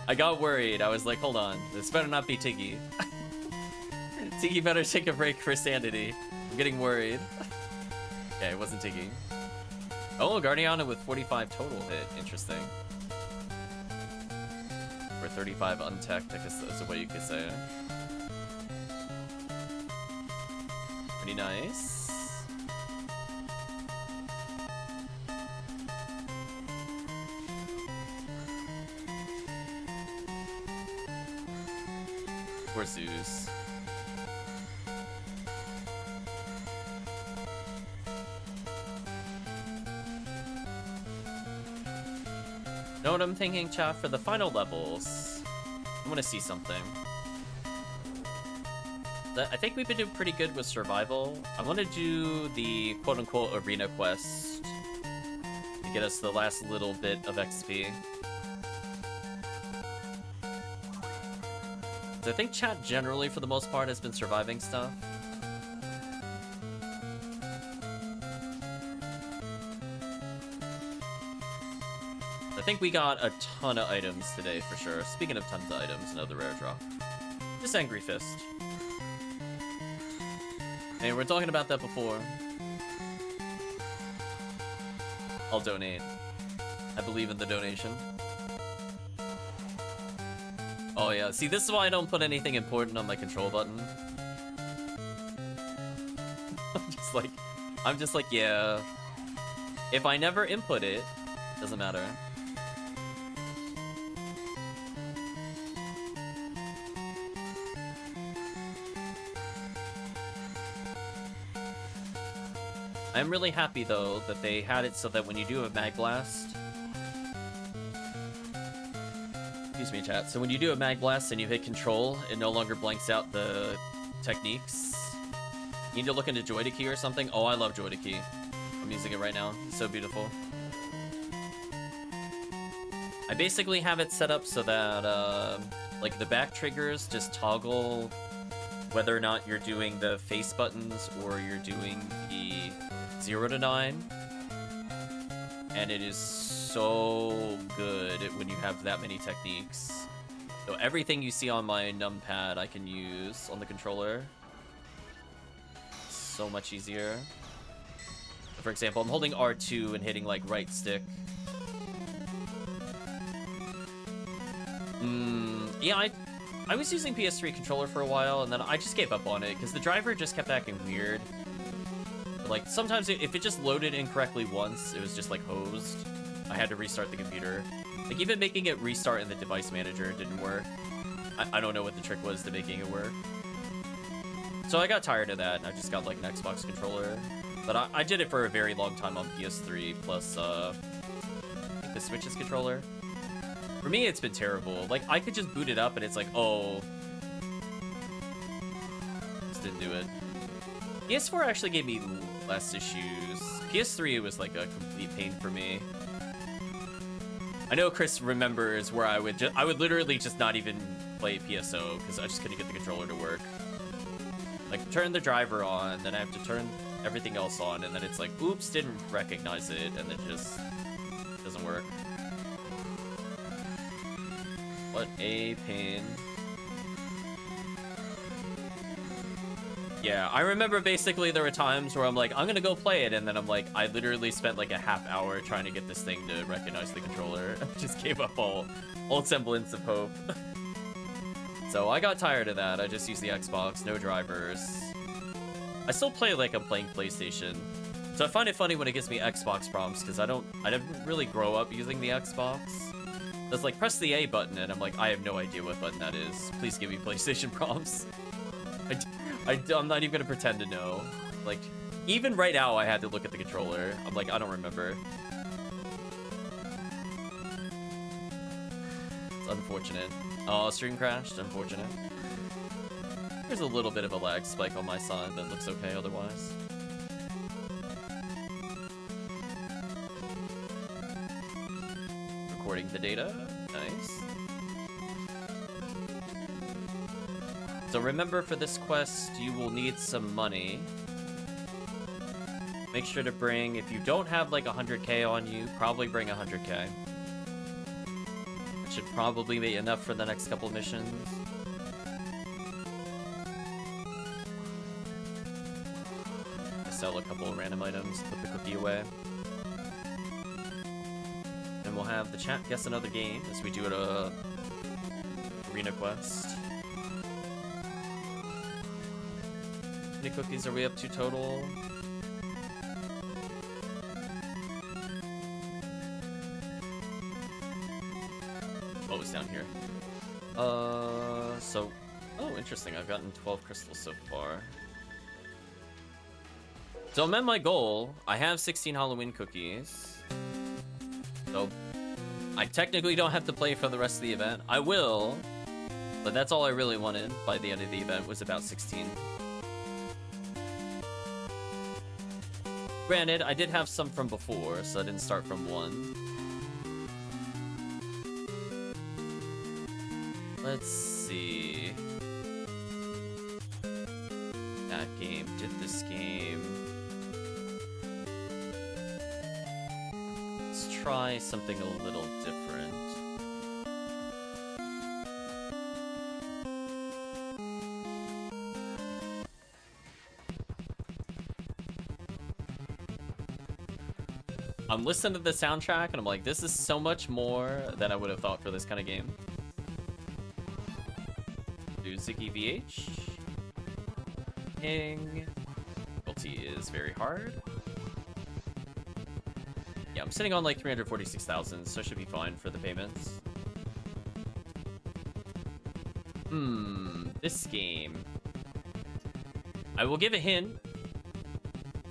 I got worried. I was like, hold on. This better not be Tiggy. Tiggy better take a break for sanity. I'm getting worried. Okay, it wasn't Tiggy. Oh, Guardiana with 45 total hit. Interesting. Or 35 untech, I guess that's what you could say. Pretty nice. Poor Zeus. Know what I'm thinking, chat? For the final levels, I want to see something. I think we've been doing pretty good with survival. I want to do the quote-unquote arena quest to get us the last little bit of XP. I think chat generally, for the most part, has been surviving stuff. I think we got a ton of items today, for sure. Speaking of tons of items, another rare drop. Just Angry Fist. Hey, we're talking about that before. I'll donate. I believe in the donation. Oh yeah, see, this is why I don't put anything important on my control button. I'm just like, yeah. If I never input it, doesn't matter. I'm really happy, though, that they had it so that when you do a mag blast... Excuse me, chat. So when you do a mag blast and you hit control, it no longer blanks out the techniques. You need to look into Joy to Key or something. Oh, I love Joy to Key. I'm using it right now. It's so beautiful. I basically have it set up so that, like, the back triggers just toggle whether or not you're doing the face buttons or you're doing the 0 to 9. And it is so good when you have that many techniques. So everything you see on my numpad I can use on the controller. So much easier. For example, I'm holding R2 and hitting, like, right stick. Yeah, I was using PS3 controller for a while, and then I just gave up on it, because the driver just kept acting weird. Like, sometimes if it just loaded incorrectly once, it was just, like, hosed. I had to restart the computer. Like, even making it restart in the device manager didn't work. I don't know what the trick was to making it work. So I got tired of that, and I just got, like, an Xbox controller. But I did it for a very long time on PS3, plus, I think the Switch's controller. For me, it's been terrible. Like, I could just boot it up, and it's like, oh. Just didn't do it. PS4 actually gave me less issues. PS3 was, like, a complete pain for me. I know Chris remembers where I would literally just not even play PSO, because I just couldn't get the controller to work. Like, turn the driver on, then I have to turn everything else on, and then it's like, oops, didn't recognize it, and it just doesn't work. What a pain. Yeah, I remember basically there were times where I'm like, I'm gonna go play it, and then I'm like, I literally spent like a half hour trying to get this thing to recognize the controller. I just gave up all semblance of hope. So I got tired of that. I just used the Xbox, no drivers. I still play like I'm playing PlayStation. So I find it funny when it gives me Xbox prompts, because I didn't really grow up using the Xbox. It's like, press the A button, and I'm like, I have no idea what button that is. Please give me PlayStation prompts. I'm not even gonna pretend to know. Like, even right now, I had to look at the controller. I'm like, I don't remember. It's unfortunate. Oh, stream crashed. Unfortunate. There's a little bit of a lag spike on my side, but it looks okay otherwise. Recording the data. Nice. So remember, for this quest, you will need some money. Make sure to bring, if you don't have like 100k on you, probably bring 100k. Should probably be enough for the next couple missions. I sell a couple of random items, put the cookie away. And we'll have the chat guess another game as we do it a arena quest. How many cookies are we up to total? Oh, it's down here. Oh, interesting. I've gotten 12 crystals so far. So I'm at my goal. I have 16 Halloween cookies. So I technically don't have to play for the rest of the event. I will, but that's all I really wanted by the end of the event, was about 16. Granted, I did have some from before, so I didn't start from 1. Let's see. That game did this game. Let's try something a little different. I'm listening to the soundtrack and I'm like, this is so much more than I would have thought for this kind of game. Do Ziggy VH. King. Difficulty is very hard. Yeah, I'm sitting on like 346,000, so I should be fine for the payments. This game. I will give a hint.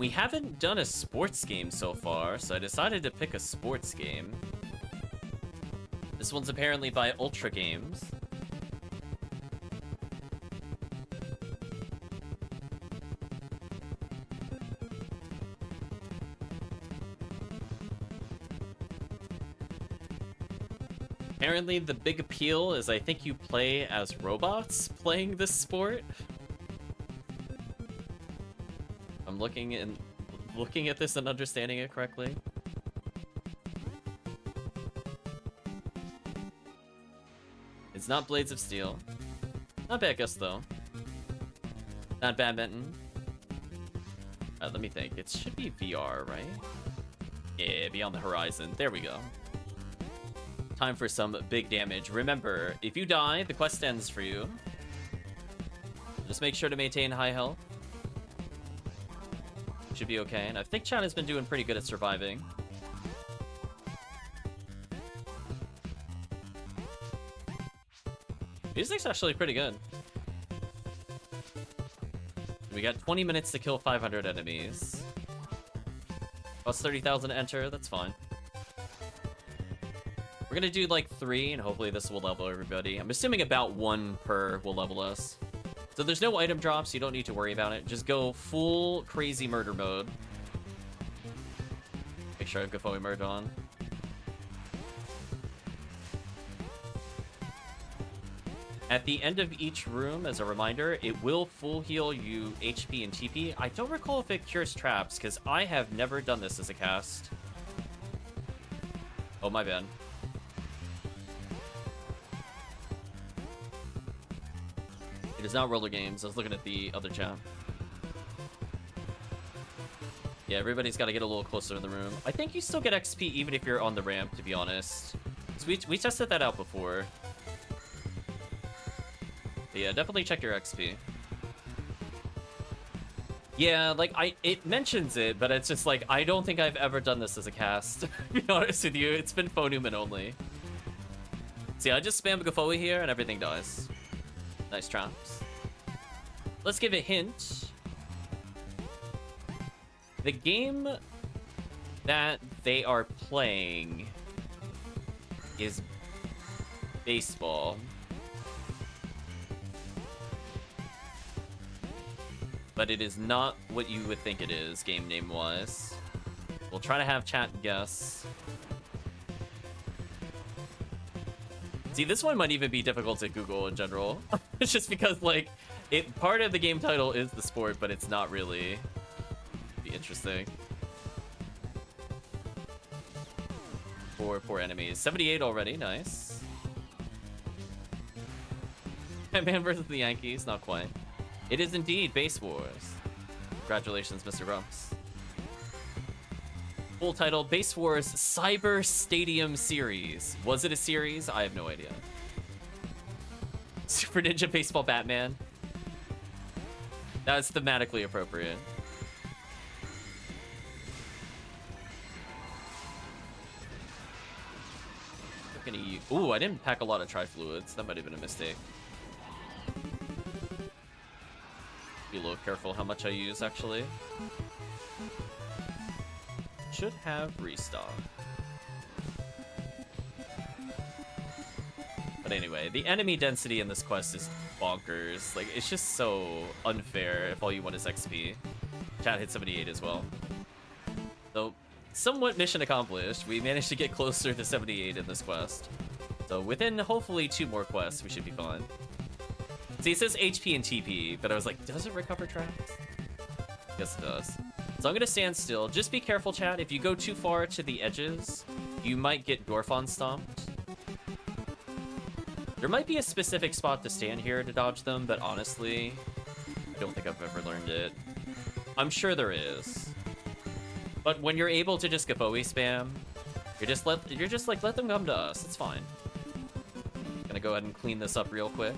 We haven't done a sports game so far, so I decided to pick a sports game. This one's apparently by Ultra Games. Apparently, the big appeal is I think you play as robots playing this sport. I'm looking at this and understanding it correctly. It's not Blades of Steel. Not bad guess though. Not badminton. Let me think. It should be VR, right? Yeah, Beyond the Horizon. There we go. Time for some big damage. Remember, if you die, the quest ends for you. Just make sure to maintain high health. Should be okay. And I think chat has been doing pretty good at surviving. Music's actually pretty good. We got 20 minutes to kill 500 enemies. Plus 30,000 to enter, that's fine. We're gonna do like 3, and hopefully this will level everybody. I'm assuming about 1 per will level us. So there's no item drops, you don't need to worry about it. Just go full crazy murder mode. Make sure I have Gafoi murder on. At the end of each room, as a reminder, it will full heal you HP and TP. I don't recall if it cures traps, because I have never done this as a cast. Oh, my bad. It is not roller games. I was looking at the other chat. Yeah, everybody's got to get a little closer to the room. I think you still get XP even if you're on the ramp, to be honest. So we tested that out before. But yeah, definitely check your XP. Yeah, like, it mentions it, but it's just like, I don't think I've ever done this as a cast. To be honest with you, it's been Phonuman only. See, I just spam Gafoi here and everything dies. Nice traps. Let's give a hint. The game that they are playing is baseball. But it is not what you would think it is, game name-wise. We'll try to have chat guess. See, this one might even be difficult to Google in general. It's just because, like, part of the game title is the sport, but it's not really. Be interesting. Four enemies. 78 already, nice. Batman versus the Yankees, not quite. It is indeed Base Wars. Congratulations, Mr. Grumps. Full title, Base Wars Cyber Stadium Series. Was it a series? I have no idea. Super Ninja Baseball Batman. That's thematically appropriate. Ooh, I didn't pack a lot of tri-fluids. That might have been a mistake. Be a little careful how much I use, actually. Should have restock. But anyway, the enemy density in this quest is bonkers. Like, it's just so unfair if all you want is XP. Chat hit 78 as well. So, somewhat mission accomplished. We managed to get closer to 78 in this quest. So within, hopefully, 2 more quests, we should be fine. See, it says HP and TP, but I was like, does it recover traps? Yes, it does. So I'm gonna stand still. Just be careful, chat. If you go too far to the edges, you might get Dorphon stomped. There might be a specific spot to stand here to dodge them, but honestly, I don't think I've ever learned it. I'm sure there is. But when you're able to just Gafoi spam, you're just like, let them come to us. It's fine. Gonna go ahead and clean this up real quick.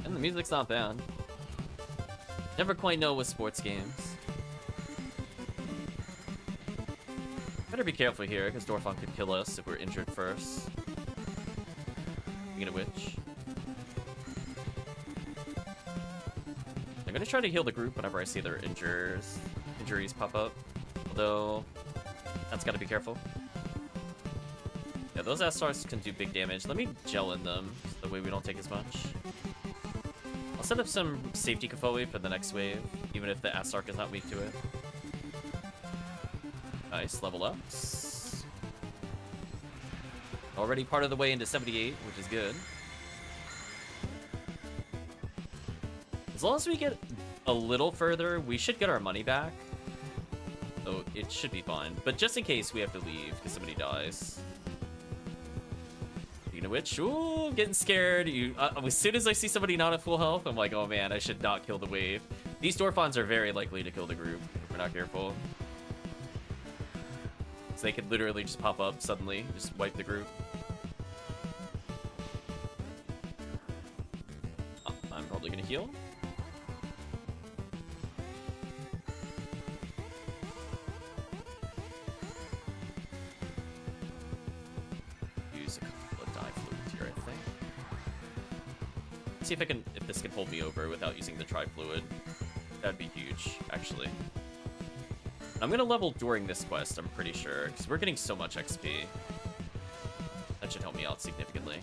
And the music's not bad. Never quite know with sports games. Better be careful here, because Dorfon could kill us if we're injured first. Speaking of which, I'm gonna try to heal the group whenever I see their injuries pop up. Although, that's gotta be careful. Yeah, those S-stars can do big damage. Let me gel in them, so that way we don't take as much. I'll set up some safety Konvoy for the next wave, even if the S-Arc is not weak to it. Nice, level ups. Already part of the way into 78, which is good. As long as we get a little further, we should get our money back. So it should be fine. But just in case, we have to leave because somebody dies. Speaking of which, ooh, I'm getting scared. As soon as I see somebody not at full health, I'm like, oh man, I should not kill the wave. These Dorfons are very likely to kill the group if we're not careful. So they could literally just pop up suddenly, just wipe the group. Oh, I'm probably gonna heal. Use a couple of dye fluids here, I think. See if this can hold me over without using the tri-fluid. That'd be huge, actually. I'm gonna level during this quest, I'm pretty sure, because we're getting so much XP. That should help me out significantly.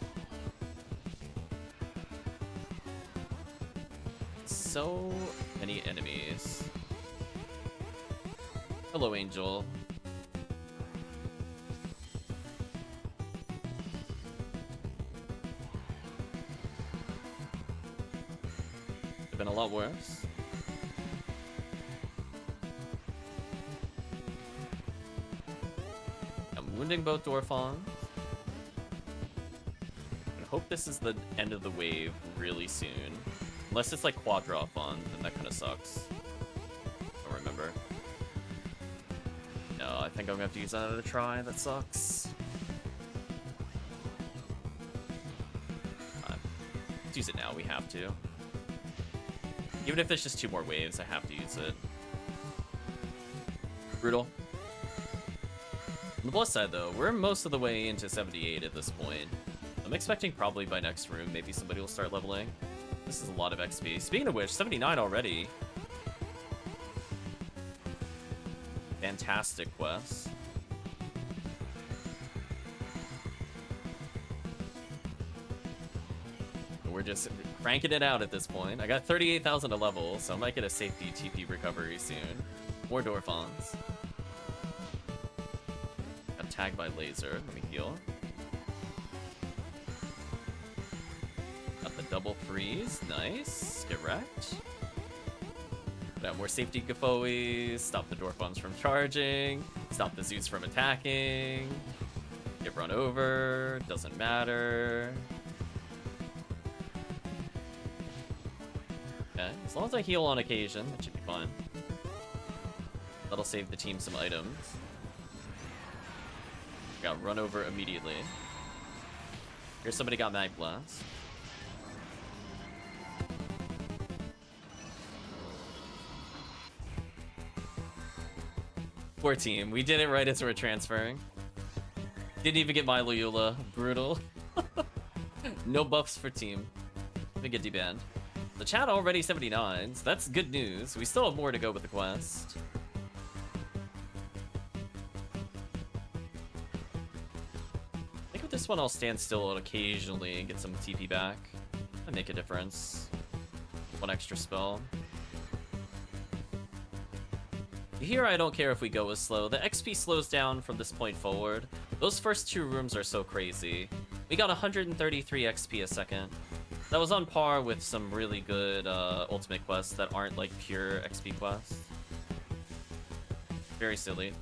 So many enemies. Hello, Angel. Could've been a lot worse. Wounding both Dorfons. I hope this is the end of the wave really soon. Unless it's like Quadrophon, then that kind of sucks. I don't remember. No, I think I'm gonna have to use another try. That sucks. Let's use it now. We have to. Even if there's just 2 more waves, I have to use it. Brutal. On the plus side, though, we're most of the way into 78 at this point. I'm expecting probably by next room, maybe somebody will start leveling. This is a lot of XP. Speaking of which, 79 already. Fantastic quest. We're just cranking it out at this point. I got 38,000 to level, so I might get a safety TP recovery soon. More Dorfons. Tagged by laser. Let me heal. Got the double freeze. Nice. Get wrecked. Got more safety Konvoys. Stop the Dorfons from charging. Stop the Zeus from attacking. Get run over. Doesn't matter. Okay. As long as I heal on occasion, that should be fine. That'll save the team some items. Got run over immediately. Here's somebody got Mag Blast. Poor team. We did it right as we're transferring. Didn't even get my Loyola. Brutal. No buffs for team. Let me get debanned. The chat already 79, so that's good news. We still have more to go with the quest. This one I'll stand still occasionally and get some TP back. That'd make a difference. 1 extra spell. Here I don't care if we go as slow. The XP slows down from this point forward. Those first 2 rooms are so crazy. We got 133 XP a second. That was on par with some really good ultimate quests that aren't like pure XP quests. Very silly.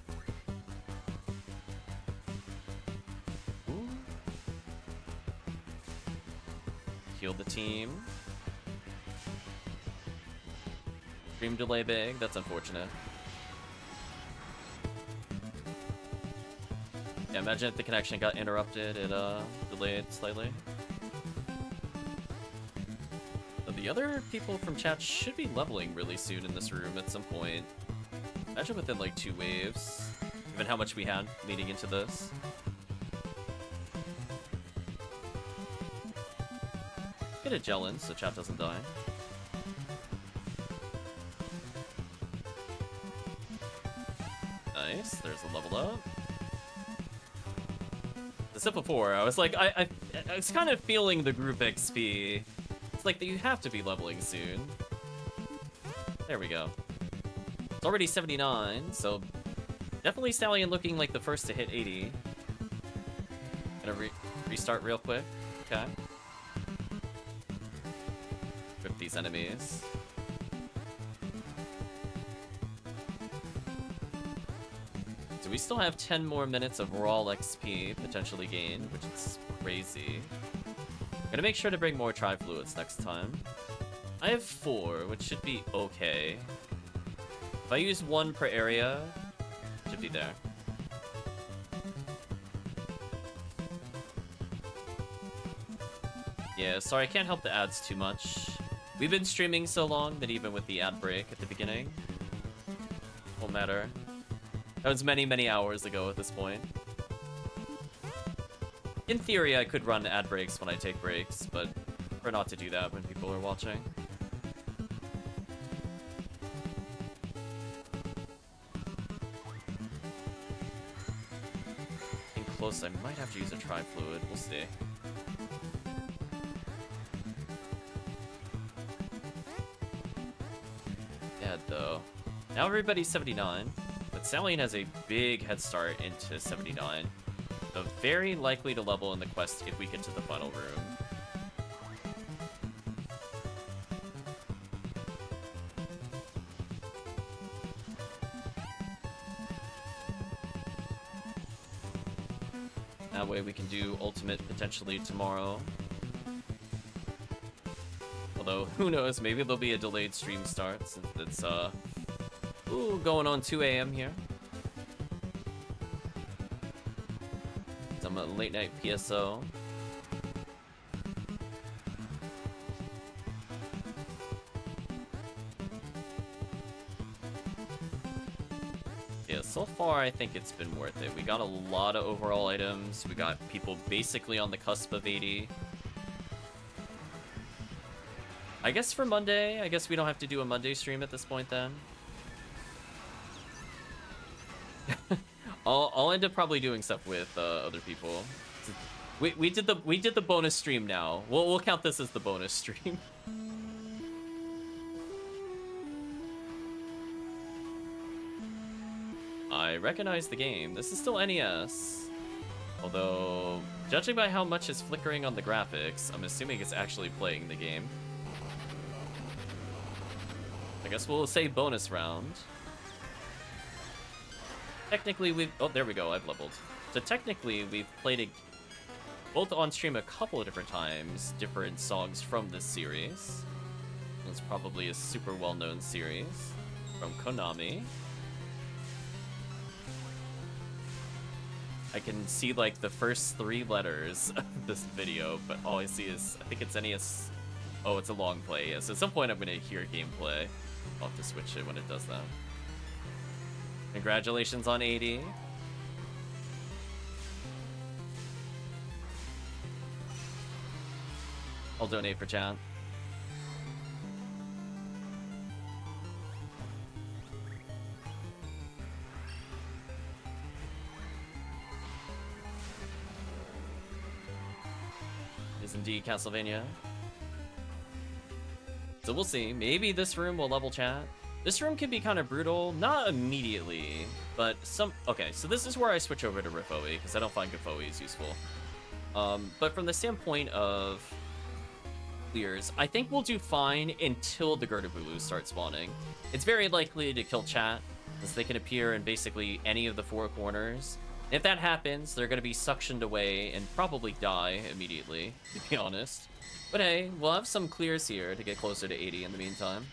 Heal the team. Stream delay big, that's unfortunate. Yeah, imagine if the connection got interrupted, it delayed slightly. But the other people from chat should be leveling really soon in this room at some point. Imagine within like 2 waves. given how much we had leading into this. Get a gel in so chat doesn't die. Nice, there's a level up. The Ep4, I was like, I was kind of feeling the group XP. It's like that you have to be leveling soon. There we go. It's already 79, so definitely Stallion looking like the first to hit 80. Gonna restart real quick. Okay. Rip these enemies. So we still have 10 more minutes of raw XP potentially gained, which is crazy. Gonna make sure to bring more tri-fluids next time. I have 4, which should be okay. If I use 1 per area, should be there. Yeah, sorry, I can't help the ads too much. We've been streaming so long that even with the ad break at the beginning, won't matter. That was many, many hours ago at this point. In theory, I could run ad breaks when I take breaks, but I prefer not to do that when people are watching. Getting close, I might have to use a tri-fluid. We'll see. Dead, though. Now everybody's 79. But Stallion has a big head start into 79. So very likely to level in the quest if we get to the final room. That way we can do ultimate potentially tomorrow. Although, who knows, maybe there'll be a delayed stream start since it's going on 2 AM here. Some late night PSO. Yeah, so far I think it's been worth it. We got a lot of overall items. We got people basically on the cusp of 80. I guess for Monday, I guess we don't have to do a Monday stream at this point then. I'll end up probably doing stuff with other people. We did the bonus stream now. We'll count this as the bonus stream. I recognize the game. This is still NES. Although, judging by how much is flickering on the graphics, I'm assuming it's actually playing the game. I guess we'll say bonus round. Technically, oh, there we go, I've leveled. So technically, we've played both on stream a couple of different times, different songs from this series. It's probably a super well-known series from Konami. I can see, like, the first 3 letters of this video, but all I see is, I think it's NES. Oh, it's a long play, yeah. So at some point I'm gonna hear gameplay. I'll have to switch it when it does that. Congratulations on 80. I'll donate for chat. It is indeed Castlevania. So we'll see. Maybe this room will level chat. This room can be kind of brutal, not immediately, but okay, so this is where I switch over to Rifoe, because I don't find Gifoe is useful. But from the standpoint of clears, I think we'll do fine until the Girdabulu start spawning. It's very likely to kill chat, since they can appear in basically any of the 4 corners. If that happens, they're going to be suctioned away and probably die immediately, to be honest. But hey, we'll have some clears here to get closer to 80 in the meantime.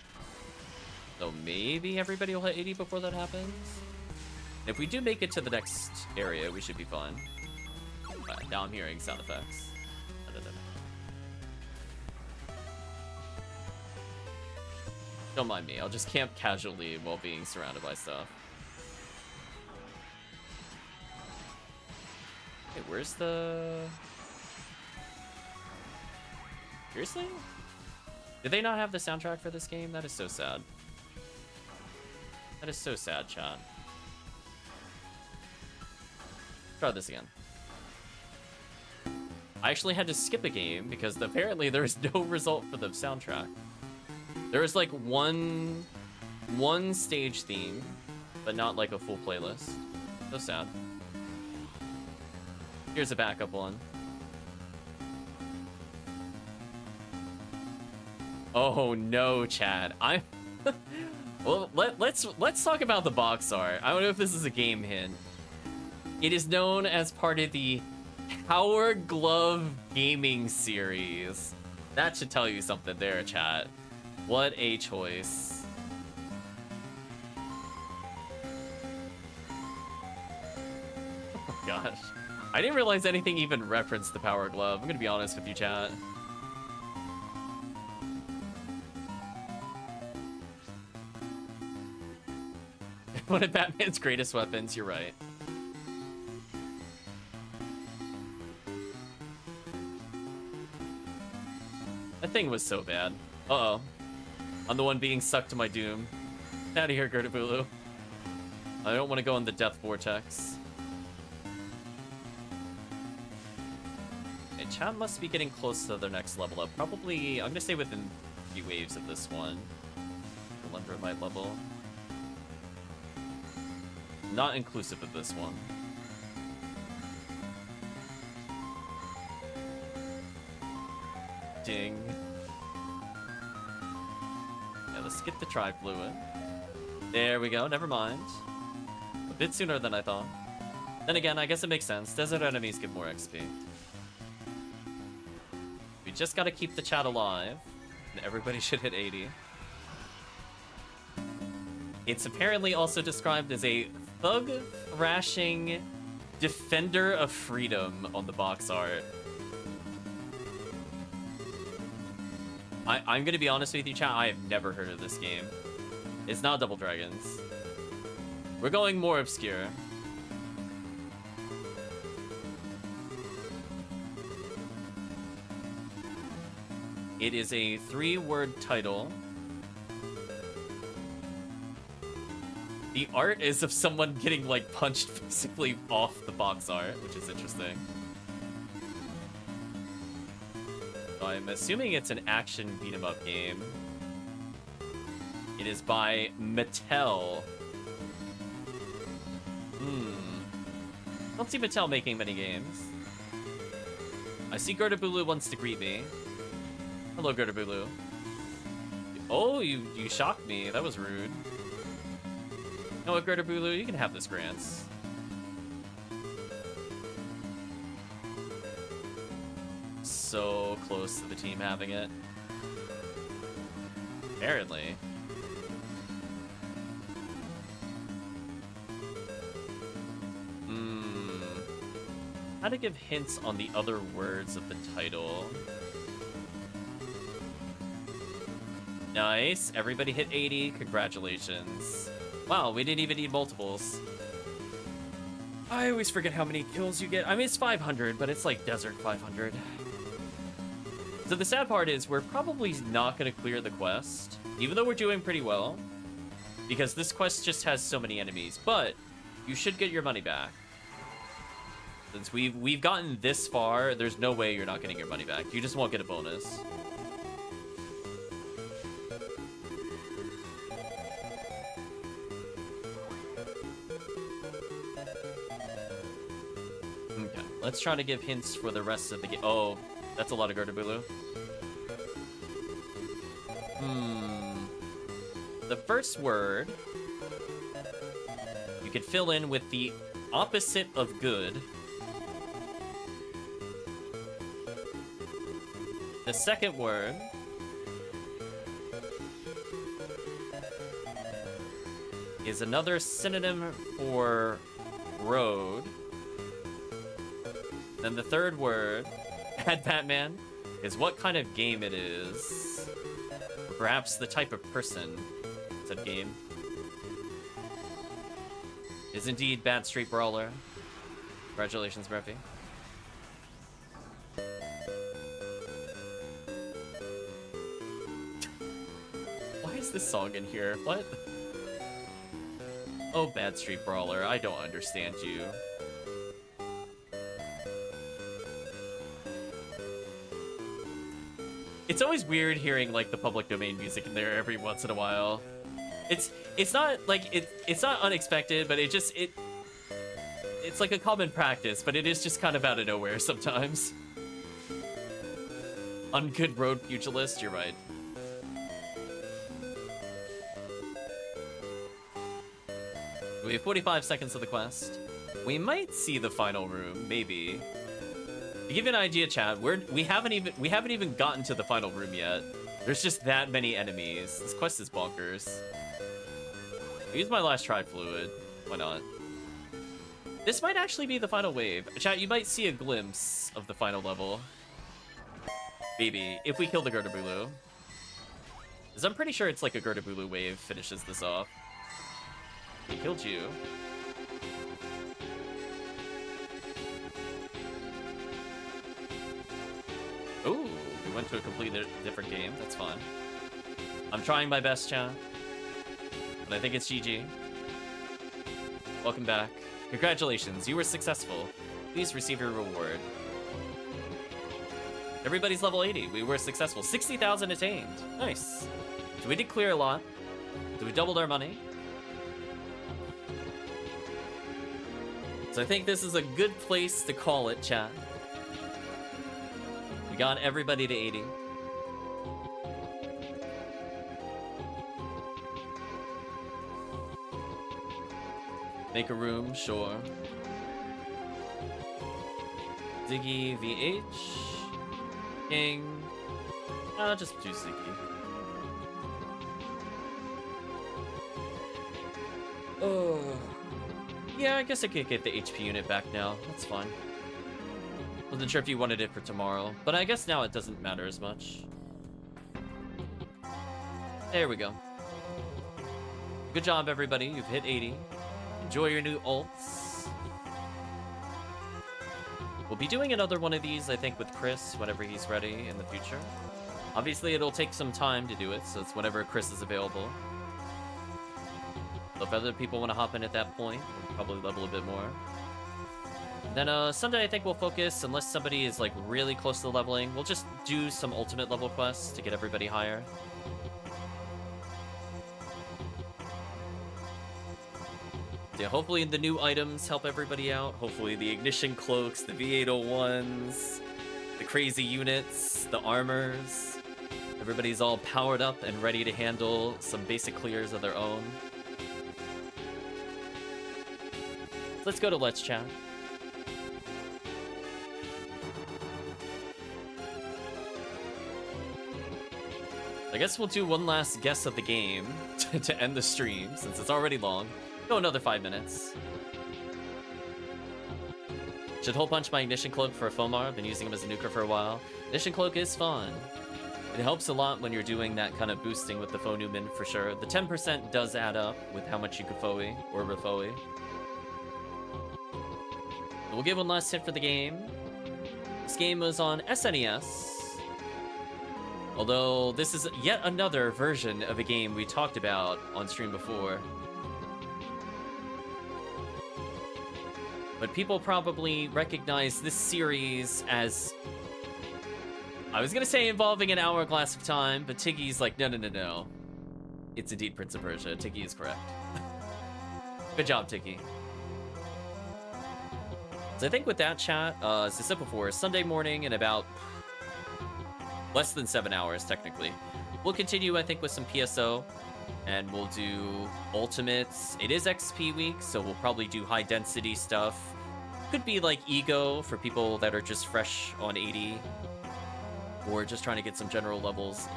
So maybe everybody will hit 80 before that happens. If we do make it to the next area, we should be fine. Now I'm hearing sound effects. Don't mind me, I'll just camp casually while being surrounded by stuff. Wait, where's the... Seriously? Did they not have the soundtrack for this game? That is so sad. That is so sad, chat. Try this again. I actually had to skip a game because apparently there is no result for the soundtrack. There is like one stage theme, but not like a full playlist. So sad. Here's a backup one. Oh no, Chad. I'm well, let's talk about the box art. I don't know if this is a game hint. It is known as part of the Power Glove gaming series. That should tell you something there, chat. What a choice. Oh gosh. I didn't realize anything even referenced the Power Glove. I'm gonna be honest with you, chat. One of Batman's greatest weapons, you're right. That thing was so bad. Uh-oh. I'm the one being sucked to my doom. Get out of here, Gertabulu. I don't want to go in the death vortex. Okay, Chad must be getting close to the next level up. Probably, I'm gonna say within a few waves of this one. The under my level. Not inclusive of this one. Ding. Yeah, let's get the tri-fluid. There we go, never mind. A bit sooner than I thought. Then again, I guess it makes sense. Desert enemies give more XP. We just gotta keep the chat alive. And everybody should hit 80. It's apparently also described as a thug-thrashing defender of freedom on the box art. I'm gonna be honest with you, chat, I have never heard of this game. It's not Double Dragons. We're going more obscure. It is a 3-word title. The art is of someone getting, like, punched physically off the box art, which is interesting. So I'm assuming it's an action beat-em-up game. It is by Mattel. Don't see Mattel making many games. I see Gertabulu wants to greet me. Hello, Gertabulu. Oh, you shocked me. That was rude. You know what, Gertabulu? You can have this, Grants. So close to the team having it. Apparently. How to give hints on the other words of the title. Nice. Everybody hit 80. Congratulations. Wow, we didn't even need multiples. I always forget how many kills you get. I mean, it's 500, but it's like Desert 500. So the sad part is we're probably not going to clear the quest, even though we're doing pretty well, because this quest just has so many enemies. But you should get your money back. Since we've gotten this far, there's no way you're not getting your money back. You just won't get a bonus. Okay, let's try to give hints for the rest of the game. Oh, that's a lot of Gertabulu. The first word you could fill in with the opposite of good. The second word is another synonym for road. Then the third word, at Batman, is what kind of game it is. Or perhaps the type of person said game. Is indeed Bat Street Brawler. Congratulations, Murphy. is this song in here? What? Oh, Bad Street Brawler, I don't understand you. It's always weird hearing like the public domain music in there every once in a while. It's not like it's not unexpected, but it's like a common practice, but it is just kind of out of nowhere sometimes. On Good Road Pugilist, you're right. We have 45 seconds of the quest. We might see the final room, maybe. To give you an idea, chat, we haven't even gotten to the final room yet. There's just that many enemies. This quest is bonkers. I used my last try fluid. Why not? This might actually be the final wave. Chat, you might see a glimpse of the final level. Maybe, if we kill the Gertabulu. Because I'm pretty sure it's like a Gertabulu wave finishes this off. We killed you. Ooh, we went to a completely different game. That's fun. I'm trying my best, chat. But I think it's GG. Welcome back. Congratulations, you were successful. Please receive your reward. Everybody's level 80. We were successful. 60,000 attained. Nice. So we did clear a lot. So we doubled our money. So I think this is a good place to call it, chat. We got everybody to 80. Make a room, sure. Ziggy VH. King. Just do Ziggy. Oh. Yeah, I guess I could get the HP unit back now. That's fine. Wasn't sure if you wanted it for tomorrow, but I guess now it doesn't matter as much. There we go. Good job, everybody. You've hit 80. Enjoy your new ults. We'll be doing another one of these, I think, with Chris whenever he's ready in the future. Obviously, it'll take some time to do it, so it's whenever Chris is available. So if other people want to hop in at that point, we'll probably level a bit more. Then Sunday, I think we'll focus, unless somebody is like really close to leveling, we'll just do some ultimate level quests to get everybody higher. Yeah, hopefully the new items help everybody out. Hopefully the ignition cloaks, the V801s, the crazy units, the armors. Everybody's all powered up and ready to handle some basic clears of their own. Let's go to Let's Chat. I guess we'll do one last guess of the game to end the stream, since it's already long. Go another 5 minutes. Should hole punch my Ignition Cloak for a Fomar. I've been using him as a nuker for a while. Ignition Cloak is fun. It helps a lot when you're doing that kind of boosting with the Fonuman for sure. The 10% does add up with how much you could Foe or Refoe. We'll give one last hint for the game. This game was on SNES. Although this is yet another version of a game we talked about on stream before. But people probably recognize this series as... I was gonna say involving an hourglass of time, but Tiggy's like, no. It's indeed Prince of Persia. Tiggy is correct. Good job, Tiggy. So I think with that, chat, as I said before, Sunday morning in about less than 7 hours, technically. We'll continue, I think, with some PSO, and we'll do ultimates. It is XP week, so we'll probably do high-density stuff. Could be like Ego for people that are just fresh on 80, or just trying to get some general levels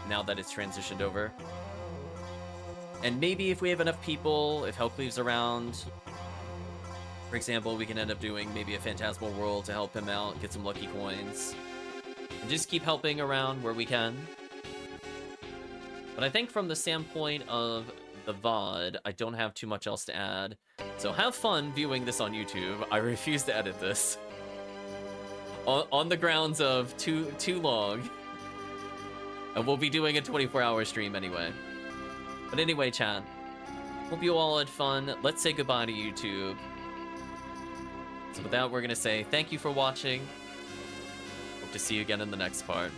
now that it's transitioned over. And maybe if we have enough people, if Hellcleave's around, for example, we can end up doing maybe a Phantasmal World to help him out, get some lucky coins. And just keep helping around where we can. But I think from the standpoint of the VOD, I don't have too much else to add. So have fun viewing this on YouTube. I refuse to edit this. On the grounds of too long. And we'll be doing a 24-hour stream anyway. But anyway, chat. Hope you all had fun. Let's say goodbye to YouTube. So with that, we're going to say thank you for watching. Hope to see you again in the next part.